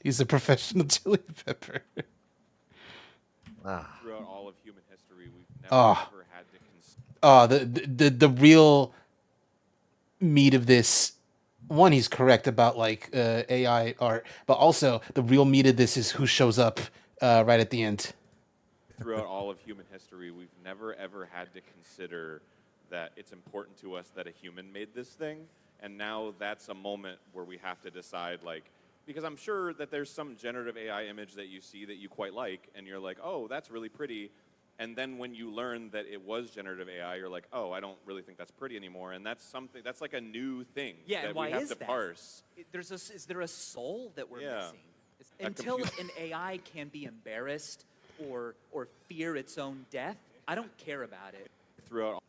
He's a professional chili pepper. Throughout all of human history, we've never ever had to The real meat of this. One, he's correct about like AI art, but also the real meat of this is who shows up right at the end. Throughout all of human history, we've never ever had to consider that it's important to us that a human made this thing, and now that's a moment where we have to decide, like, because I'm sure that there's some generative AI image that you see that you quite like, and you're like, oh, that's really pretty, and then when you learn that it was generative AI, you're like, oh, I don't really think that's pretty anymore, and that's something, that's like a new thing Yeah, that and why we have is to that? parse. Is there a soul that we're missing? Until an AI can be embarrassed or fear its own death, I don't care about it. Throughout.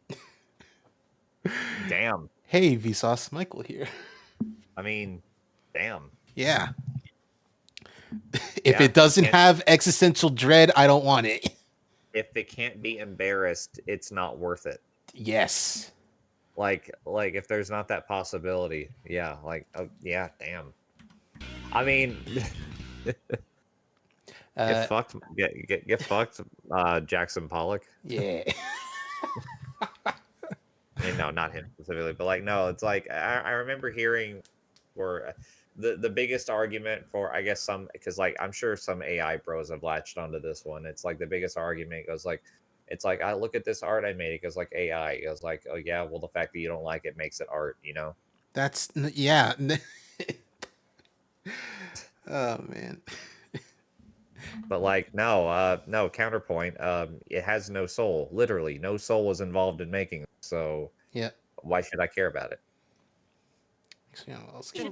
Damn. Hey, Vsauce, Michael here. I mean, damn. Yeah. If Yeah, it doesn't can't- have existential dread, I don't want it. If it can't be embarrassed, it's not worth it. Yes. Like if there's not that possibility, yeah, yeah, damn. I mean, get fucked, get fucked, Jackson Pollock. Yeah. I mean, no, not him specifically, but like, no, it's like I remember hearing where the biggest argument for, I guess, some, because like I'm sure some AI bros have latched onto this one. It's like the biggest argument goes like, it's like, I look at this art I made. It goes like AI. It goes like, oh yeah, well the fact that you don't like it makes it art, you know? That's yeah. Oh man. But like, no, no, counterpoint. It has no soul. Literally, no soul was involved in making it. So yeah, why should I care about it?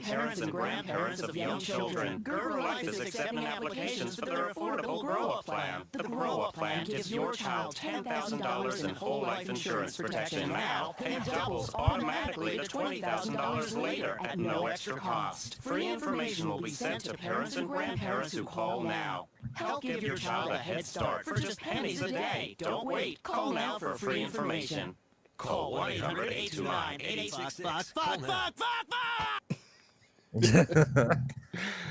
Parents and grandparents of young children, Gerber Life is accepting applications for their affordable grow-up plan. The grow-up plan gives your child $10,000 in whole life insurance protection now, and it doubles automatically to $20,000 later at no extra cost. Free information will be sent to parents and grandparents who call now. Help give your child a head start for just pennies a day. Don't wait. Call now for free information. Call 1-800-829-8866. Fuck.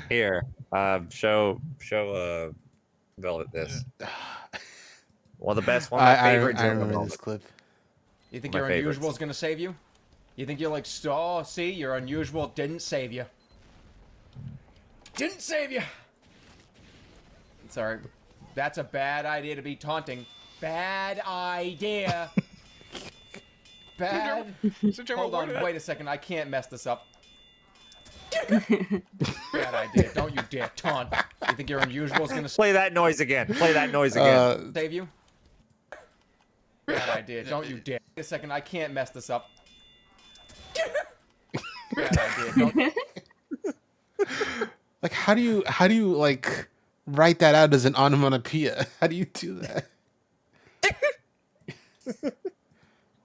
Here, show Velvet this. Well, the best one, my favorite. I remember this clip. You think My your favorites. unusual is gonna save you? You think you're like, oh, see, your unusual didn't save you. Didn't save you. Sorry, that's a bad idea to be taunting. Bad idea. Bad. Hold on, wait a second. I can't mess this up. Bad idea. Don't you dare taunt. You think your unusual is gonna play that noise again? Play that noise again. Save you? Bad idea. Don't you dare. Wait a second. I can't mess this up. Bad idea. Don't. Like, how do you like write that out as an onomatopoeia? How do you do that?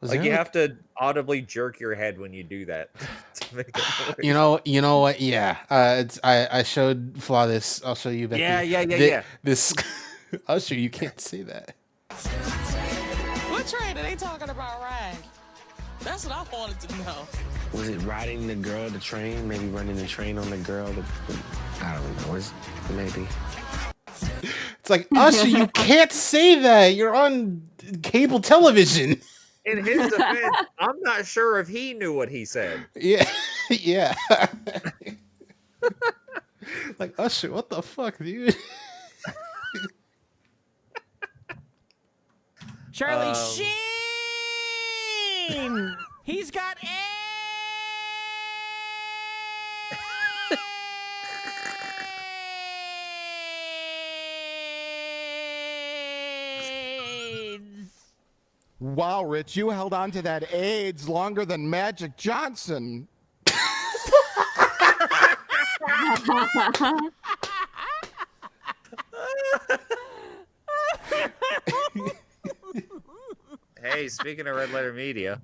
Like you have to audibly jerk your head when you do that. To make it noise. You know what? Yeah, I showed Flaw this. I'll show you. Becky. Yeah. This, I'll show you. You can't say that. What train are they talking about, Rag? That's what I wanted to know. Was it riding the girl, the train? Maybe running the train on the girl? I don't know. Maybe. It's like, Usher, you can't say that. You're on cable television. In his defense, I'm not sure if he knew what he said. Yeah, yeah. Like, Usher, what the fuck, dude? Charlie Sheen! He's got Wow, Rich, you held on to that AIDS longer than Magic Johnson. Hey, speaking of Red Letter Media.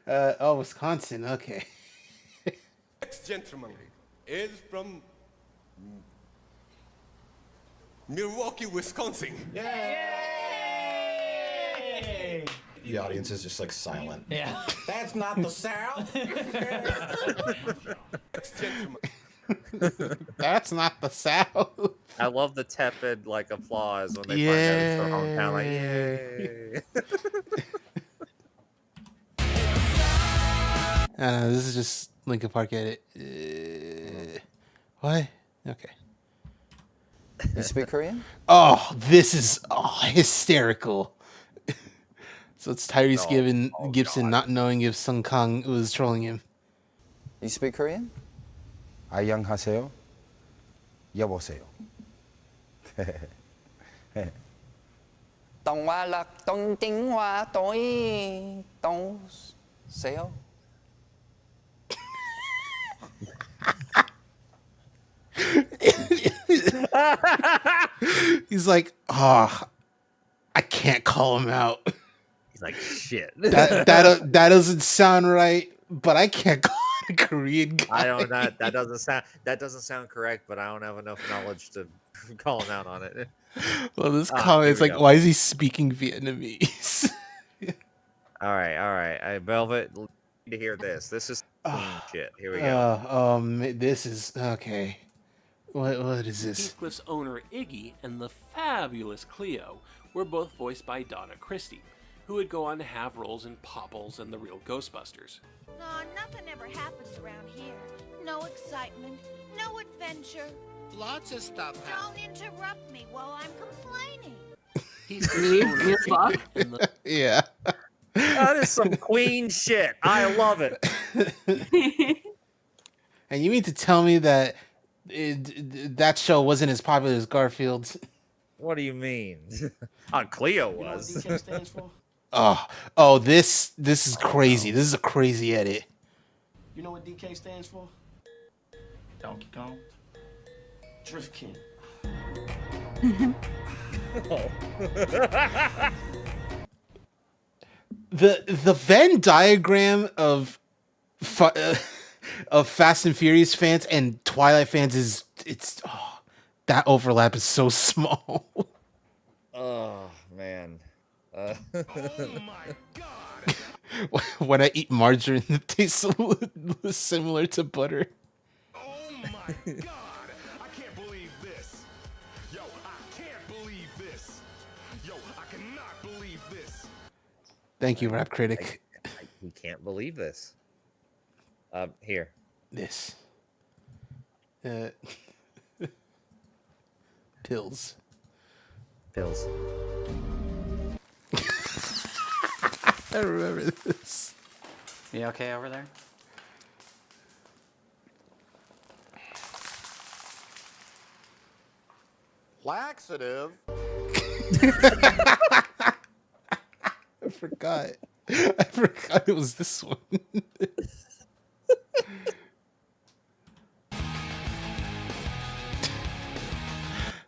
Oh, Wisconsin. Okay. Next gentleman is from Milwaukee, Wisconsin. Yay! The audience is just like silent. Yeah. That's not the South. Next gentleman. That's not the South. I love the tepid like applause when they find out it's their hometown. Like, yay! This is just Linkin Park edit. What? Okay. You speak Korean? Oh, this is hysterical. So it's Tyrese Gibson not knowing if Sung Kang was trolling him. You speak Korean? 안녕하세요. 여보세요. 동화락 동띵화 동이 동세요. He's like, oh, I can't call him out. He's like, shit. That doesn't sound right, but I can't call it a Korean guy. I don't know. That doesn't sound correct, but I don't have enough knowledge to call him out on it. Well, this comment is like, why is he speaking Vietnamese? All right. Velvet, need to hear this. This is clean shit. Here we go. This is okay. What is this? Heathcliff's owner Iggy and the fabulous Cleo were both voiced by Donna Christie, who would go on to have roles in Popples and The Real Ghostbusters. Aw, nothing ever happens around here. No excitement, no adventure. Lots of stuff Don't interrupt me while I'm complaining. Heathcliff's owner Iggy and the Yeah. That is some queen shit. I love it. And you mean to tell me that that show wasn't as popular as Garfield's? What do you mean? Cleo was. You know what DK stands for? Oh, this is crazy. This is a crazy edit. You know what DK stands for? Donkey Kong. Driftkin. The Venn diagram of Fast and Furious fans and Twilight fans that overlap is so small. Oh man. Oh my god! When I eat margarine, it tastes similar to butter. Oh my god! I can't believe this. Yo, I can't believe this. Yo, I cannot believe this. Thank you, Rap Critic. We can't believe this. Here. This. Pills. I remember this. You okay over there? Laxative. I forgot. I forgot it was this one.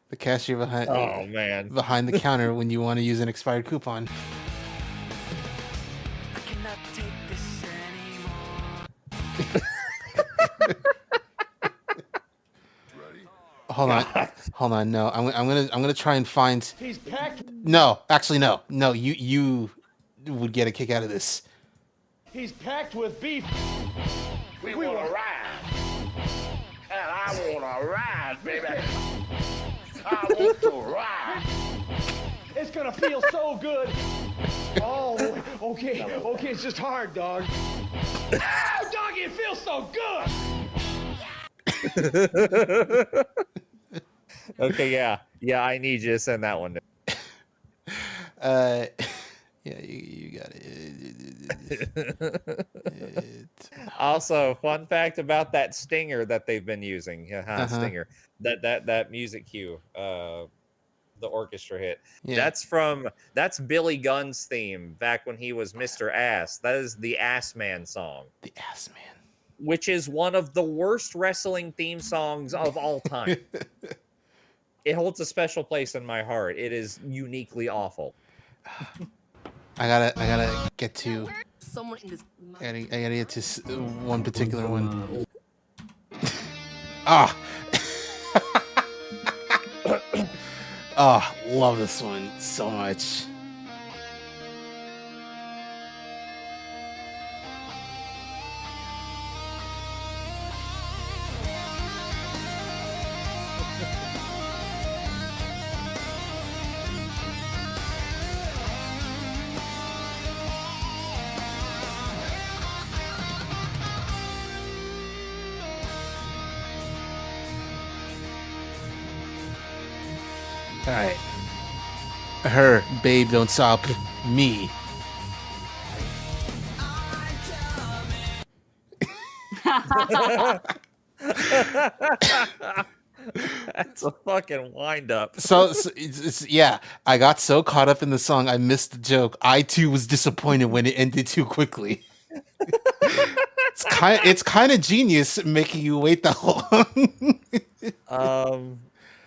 The cashier behind behind the counter when you want to use an expired coupon. I cannot take this anymore. Hold on. No, I'm gonna try and find. He's packed. No, actually, no. You would get a kick out of this. He's packed with beef. We want to ride. And I want to ride, baby. I want to ride. It's gonna feel so good. Oh, okay, it's just hard, dog. Oh, doggy, it feels so good. Okay, yeah, I need you to send that one. Yeah, you got it. Also, fun fact about that stinger that they've been using. Stinger. That music cue. The orchestra hit. Yeah. That's Billy Gunn's theme back when he was Mr. Ass. That is the Ass Man song. The Ass Man. Which is one of the worst wrestling theme songs of all time. It holds a special place in my heart. It is uniquely awful. I gotta get to. I gotta get to one particular one. Love this one so much. All right. Her, babe, don't stop me. That's a fucking wind up. So it's yeah, I got so caught up in the song, I missed the joke. I too was disappointed when it ended too quickly. It's kind of genius making you wait that long.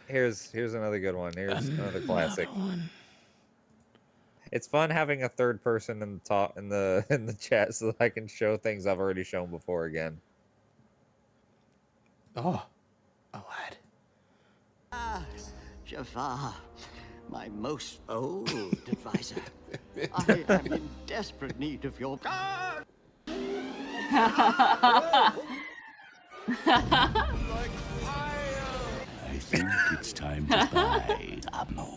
Here's another good one. Here's another classic. It's fun having a third person in the chat so that I can show things I've already shown before again. Oh, a lad. Ah, Jafar, my most old advisor. I am in desperate need of your. I think it's time to buy ammo.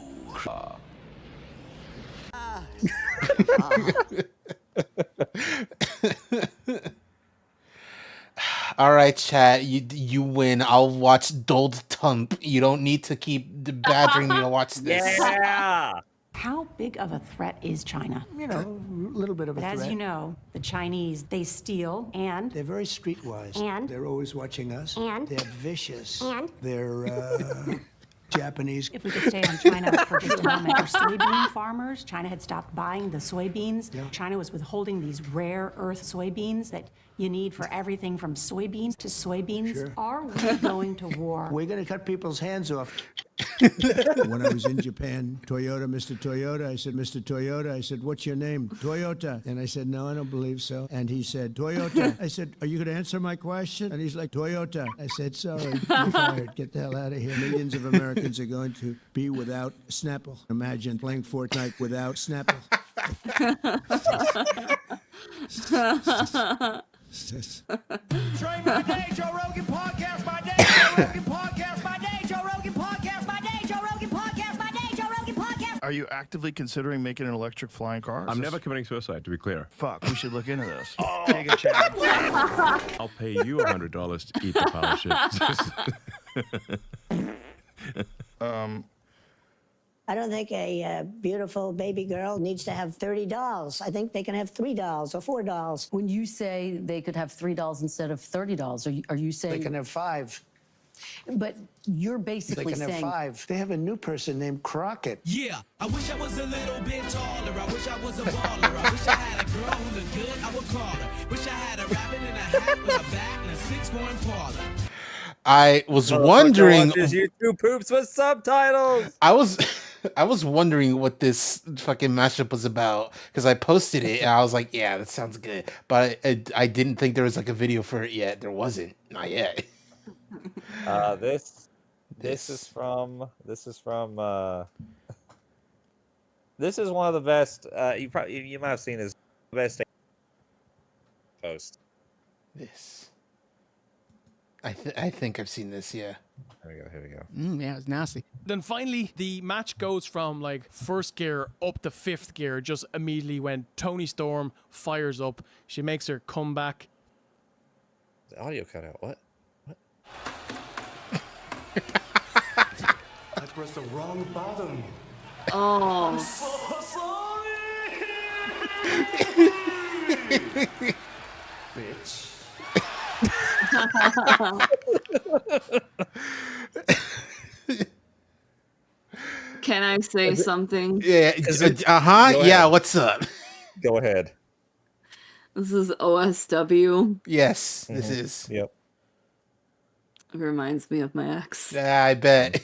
All right, chat. You win. I'll watch Dold Tump. You don't need to keep badgering me to watch this. Yeah. How big of a threat is China? You know, a little bit of a But threat. as you know, the Chinese, they steal and... They're very streetwise. And? They're always watching us. And? They're vicious. And? They're Japanese. If we could stay on China for just a moment. For soybean farmers, China had stopped buying the soybeans. Yeah. China was withholding these rare earth soybeans that you need for everything from soybeans to soybeans. Sure. Are we going to war? We're going to cut people's hands off. When I was in Japan, Toyota, Mr. Toyota, I said, Mr. Toyota, I said, what's your name? Toyota. And I said, no, I don't believe so. And he said, Toyota. I said, are you going to answer my question? And he's like, Toyota. I said, sorry, you're fired. Get the hell out of here. Millions of Americans are going to be without Snapple. Imagine playing Fortnite without Snapple. Train by day, Joe Rogan podcast by day, Joe Rogan podcast by day, Joe Rogan podcast by day, Joe Rogan podcast by day, Joe Rogan podcast. Are you actively considering making an electric flying car? I'm never committing suicide, to be clear. Fuck, we should look into this. Take a chance. I'll pay you $100 to eat the power ship. I don't think a beautiful baby girl needs to have 30 dolls. I think they can have 3 dolls or 4 dolls. When you say they could have 3 dolls instead of 30 dolls, are you saying... They can have 5. But you're They basically can have saying... 5. They have a new person named Crockett. Yeah, I wish I was a little bit taller. I wish I was a baller. I wish I had a girl who looked good. I would call her. Wish I had a rabbit in a hat with a bat and a 6-1 parlor. I was wondering. Watches YouTube poops with subtitles. I was wondering what this fucking mashup was about because I posted it and I was like, yeah, that sounds good. But I didn't think there was like a video for it yet. There wasn't. Not yet. This is one of the best. You might have seen this best post. This. I think I've seen this. Yeah. Here we go. Yeah, it's nasty. Then finally, the match goes from like first gear up to 5th gear just immediately when Toni Storm fires up. She makes her comeback. The audio cut out. What? I pressed the wrong button. Oh. I'm so sorry. Bitch. Can I say something? Yeah. Yeah. What's up? Go ahead. This is OSW. Yes, this is. Yep. It reminds me of my ex. Yeah, I bet.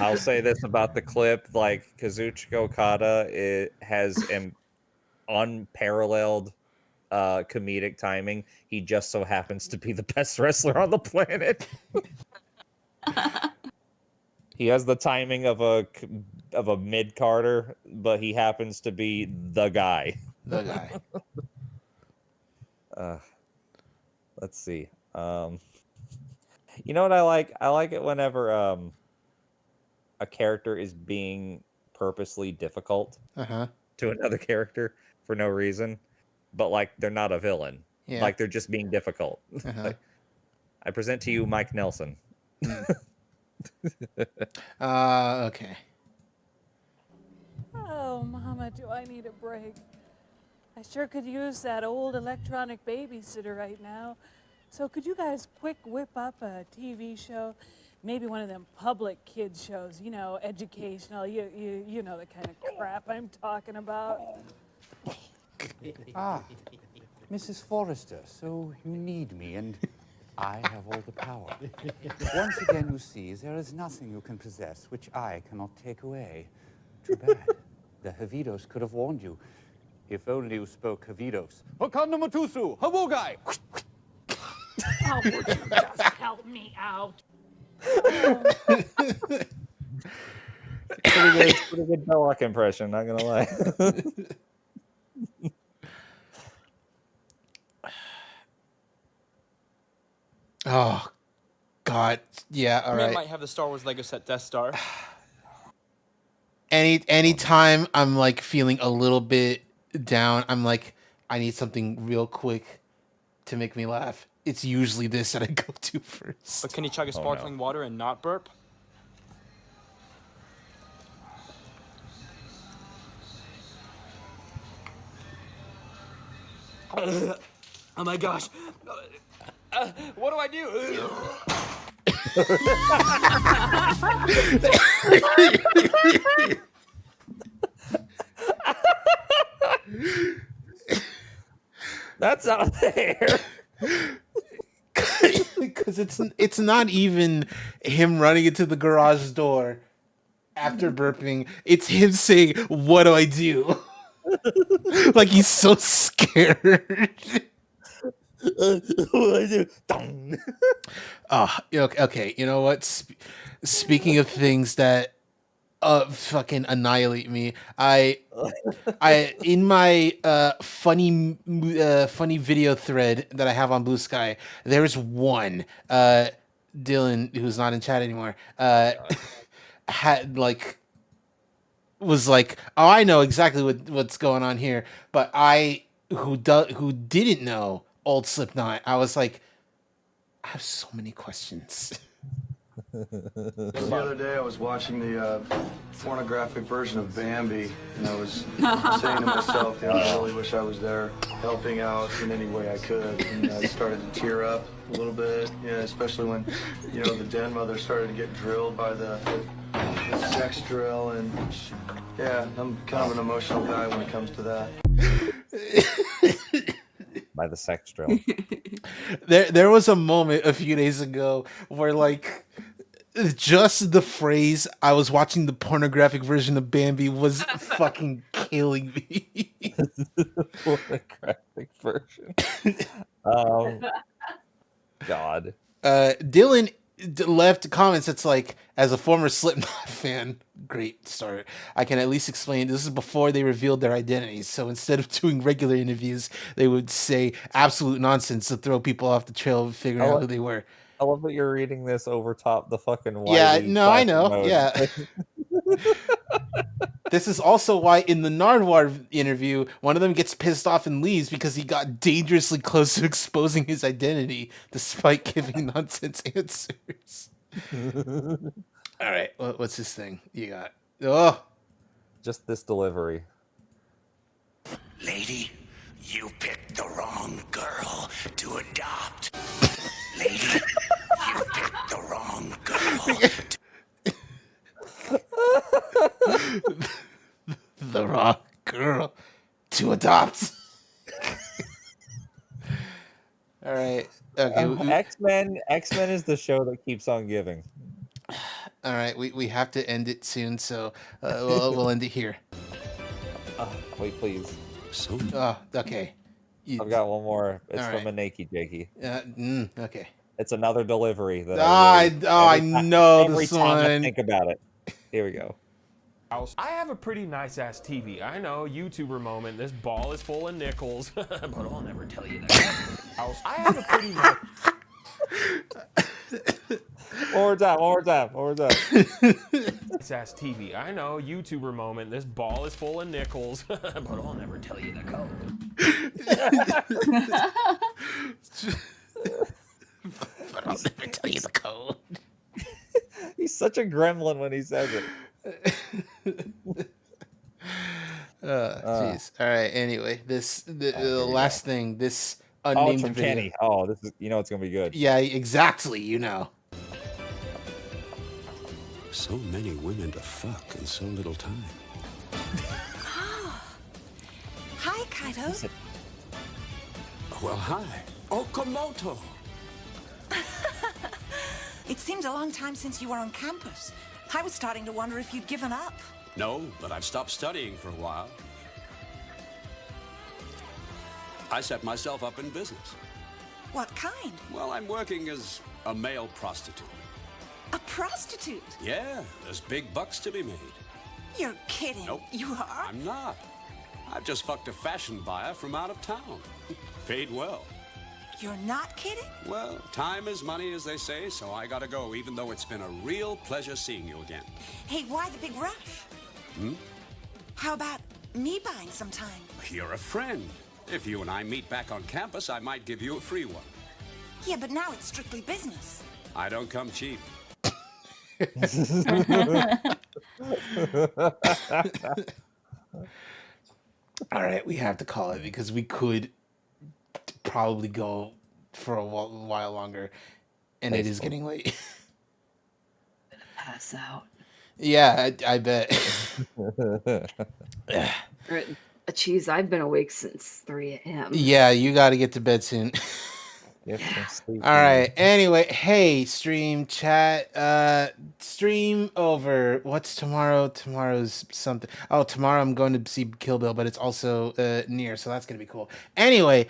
I'll say this about the clip: like Kazuchika Okada, it has an unparalleled comedic timing. He just so happens to be the best wrestler on the planet. He has the timing of a mid Carter, but he happens to be the guy. The guy. Let's see. You know what I like? I like it whenever a character is being purposely difficult to another character for no reason, but like they're not a villain. Yeah. Like they're just being difficult. Like, I present to you Mike Nelson. Okay. Oh, Mama, do I need a break? I sure could use that old electronic babysitter right now. So could you guys quick whip up a TV show? Maybe one of them public kids shows, you know, educational. You know the kind of crap I'm talking about. Ah, Mrs. Forrester, so you need me, and I have all the power. Once again, you see, there is nothing you can possess which I cannot take away. Too bad. The Havidos could have warned you. If only you spoke Havidos. Hokanno Matusu, Hawogai! Oh, would you just help me out? Pretty good Belloc impression, not gonna lie. Oh, God. Yeah, all Man right. might have the Star Wars Lego set Death Star. Anytime I'm like feeling a little bit down, I'm like, I need something real quick to make me laugh. It's usually this that I go to first. But can you chug a sparkling water and not burp? Oh my gosh. What do I do? That's out there. Because it's not even him running into the garage door after burping. It's him saying, "What do I do?" Like he's so scared. What do I do? Okay. You know what? Speaking of things that fucking annihilate me, I in my funny video thread that I have on Blue Sky, there's one Dylan, who's not in chat anymore, was like, oh, I know exactly what's going on here, but who didn't know old Slipknot, I was like, I have so many questions. The other day I was watching the pornographic version of Bambi, and I was saying to myself, I really wish I was there helping out in any way I could. And I started to tear up a little bit, especially when, the den mother started to get drilled by the sex drill. And yeah, I'm kind of an emotional guy when it comes to that. By the sex drill. There was a moment a few days ago where like just the phrase "I was watching the pornographic version of Bambi" was fucking killing me. Pornographic version. God. Dylan left comments that's like, as a former Slipknot fan, great start. I can at least explain this is before they revealed their identities. So instead of doing regular interviews, they would say absolute nonsense to throw people off the trail of figuring out who they were. I love that you're reading this over top the fucking Yeah, Wiley no, I classic know. mode. Yeah. This is also why in the Nardwuar interview, one of them gets pissed off and leaves because he got dangerously close to exposing his identity despite giving nonsense answers. All right, what's this thing you got? Oh, just this delivery. Lady, you picked the wrong girl to adopt. Lady, you picked the wrong girl. The wrong girl to adopt. All right. Okay. X-Men is the show that keeps on giving. All right. We have to end it soon, so we'll end it here. Wait, please. Okay. I've got one more. It's All from right. Maneki Jakey. Okay. It's another delivery that I know every this time I one. think about it. Here we go. I have a pretty nice ass TV. I know, YouTuber moment. This ball is full of nickels, but I'll never tell you that. I have a pretty nice. One more time. Nice ass TV. I know, YouTuber moment. This ball is full of nickels, but I'll never tell you the code. But I'll never tell you the code. He's such a gremlin when he says it. Jeez. All right. Anyway, the last thing. This Oh, unnamed it's from video. Kenny. Oh, this is it's gonna be good. Yeah, exactly. You know. So many women to fuck in so little time. Hi, Kaido. Well, hi. Okamoto. It seems a long time since you were on campus. I was starting to wonder if you'd given up. No, but I've stopped studying for a while. I set myself up in business. What kind? Well, I'm working as a male prostitute. A prostitute? Yeah, there's big bucks to be made. You're kidding. Nope. You are? I'm not. I've just fucked a fashion buyer from out of town. Paid well. You're not kidding? Well, time is money, as they say, so I gotta go, even though it's been a real pleasure seeing you again. Hey, why the big rush? How about me buying some time? You're a friend. If you and I meet back on campus, I might give you a free one. Yeah, but now it's strictly business. I don't come cheap. All right, we have to call it because we could probably go for a while longer, and it is getting late. Pass out. Yeah, I bet. Cheese, I've been awake since 3 a.m. Yeah, you got to get to bed soon. Yep, All right. Anyway, hey, stream chat. Stream over. What's tomorrow? Tomorrow's something. Oh, tomorrow I'm going to see Kill Bill, but it's also near, so that's gonna be cool. Anyway,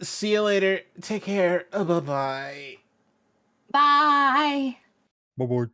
see you later. Take care. Bye-bye. Bye. Bye-bye.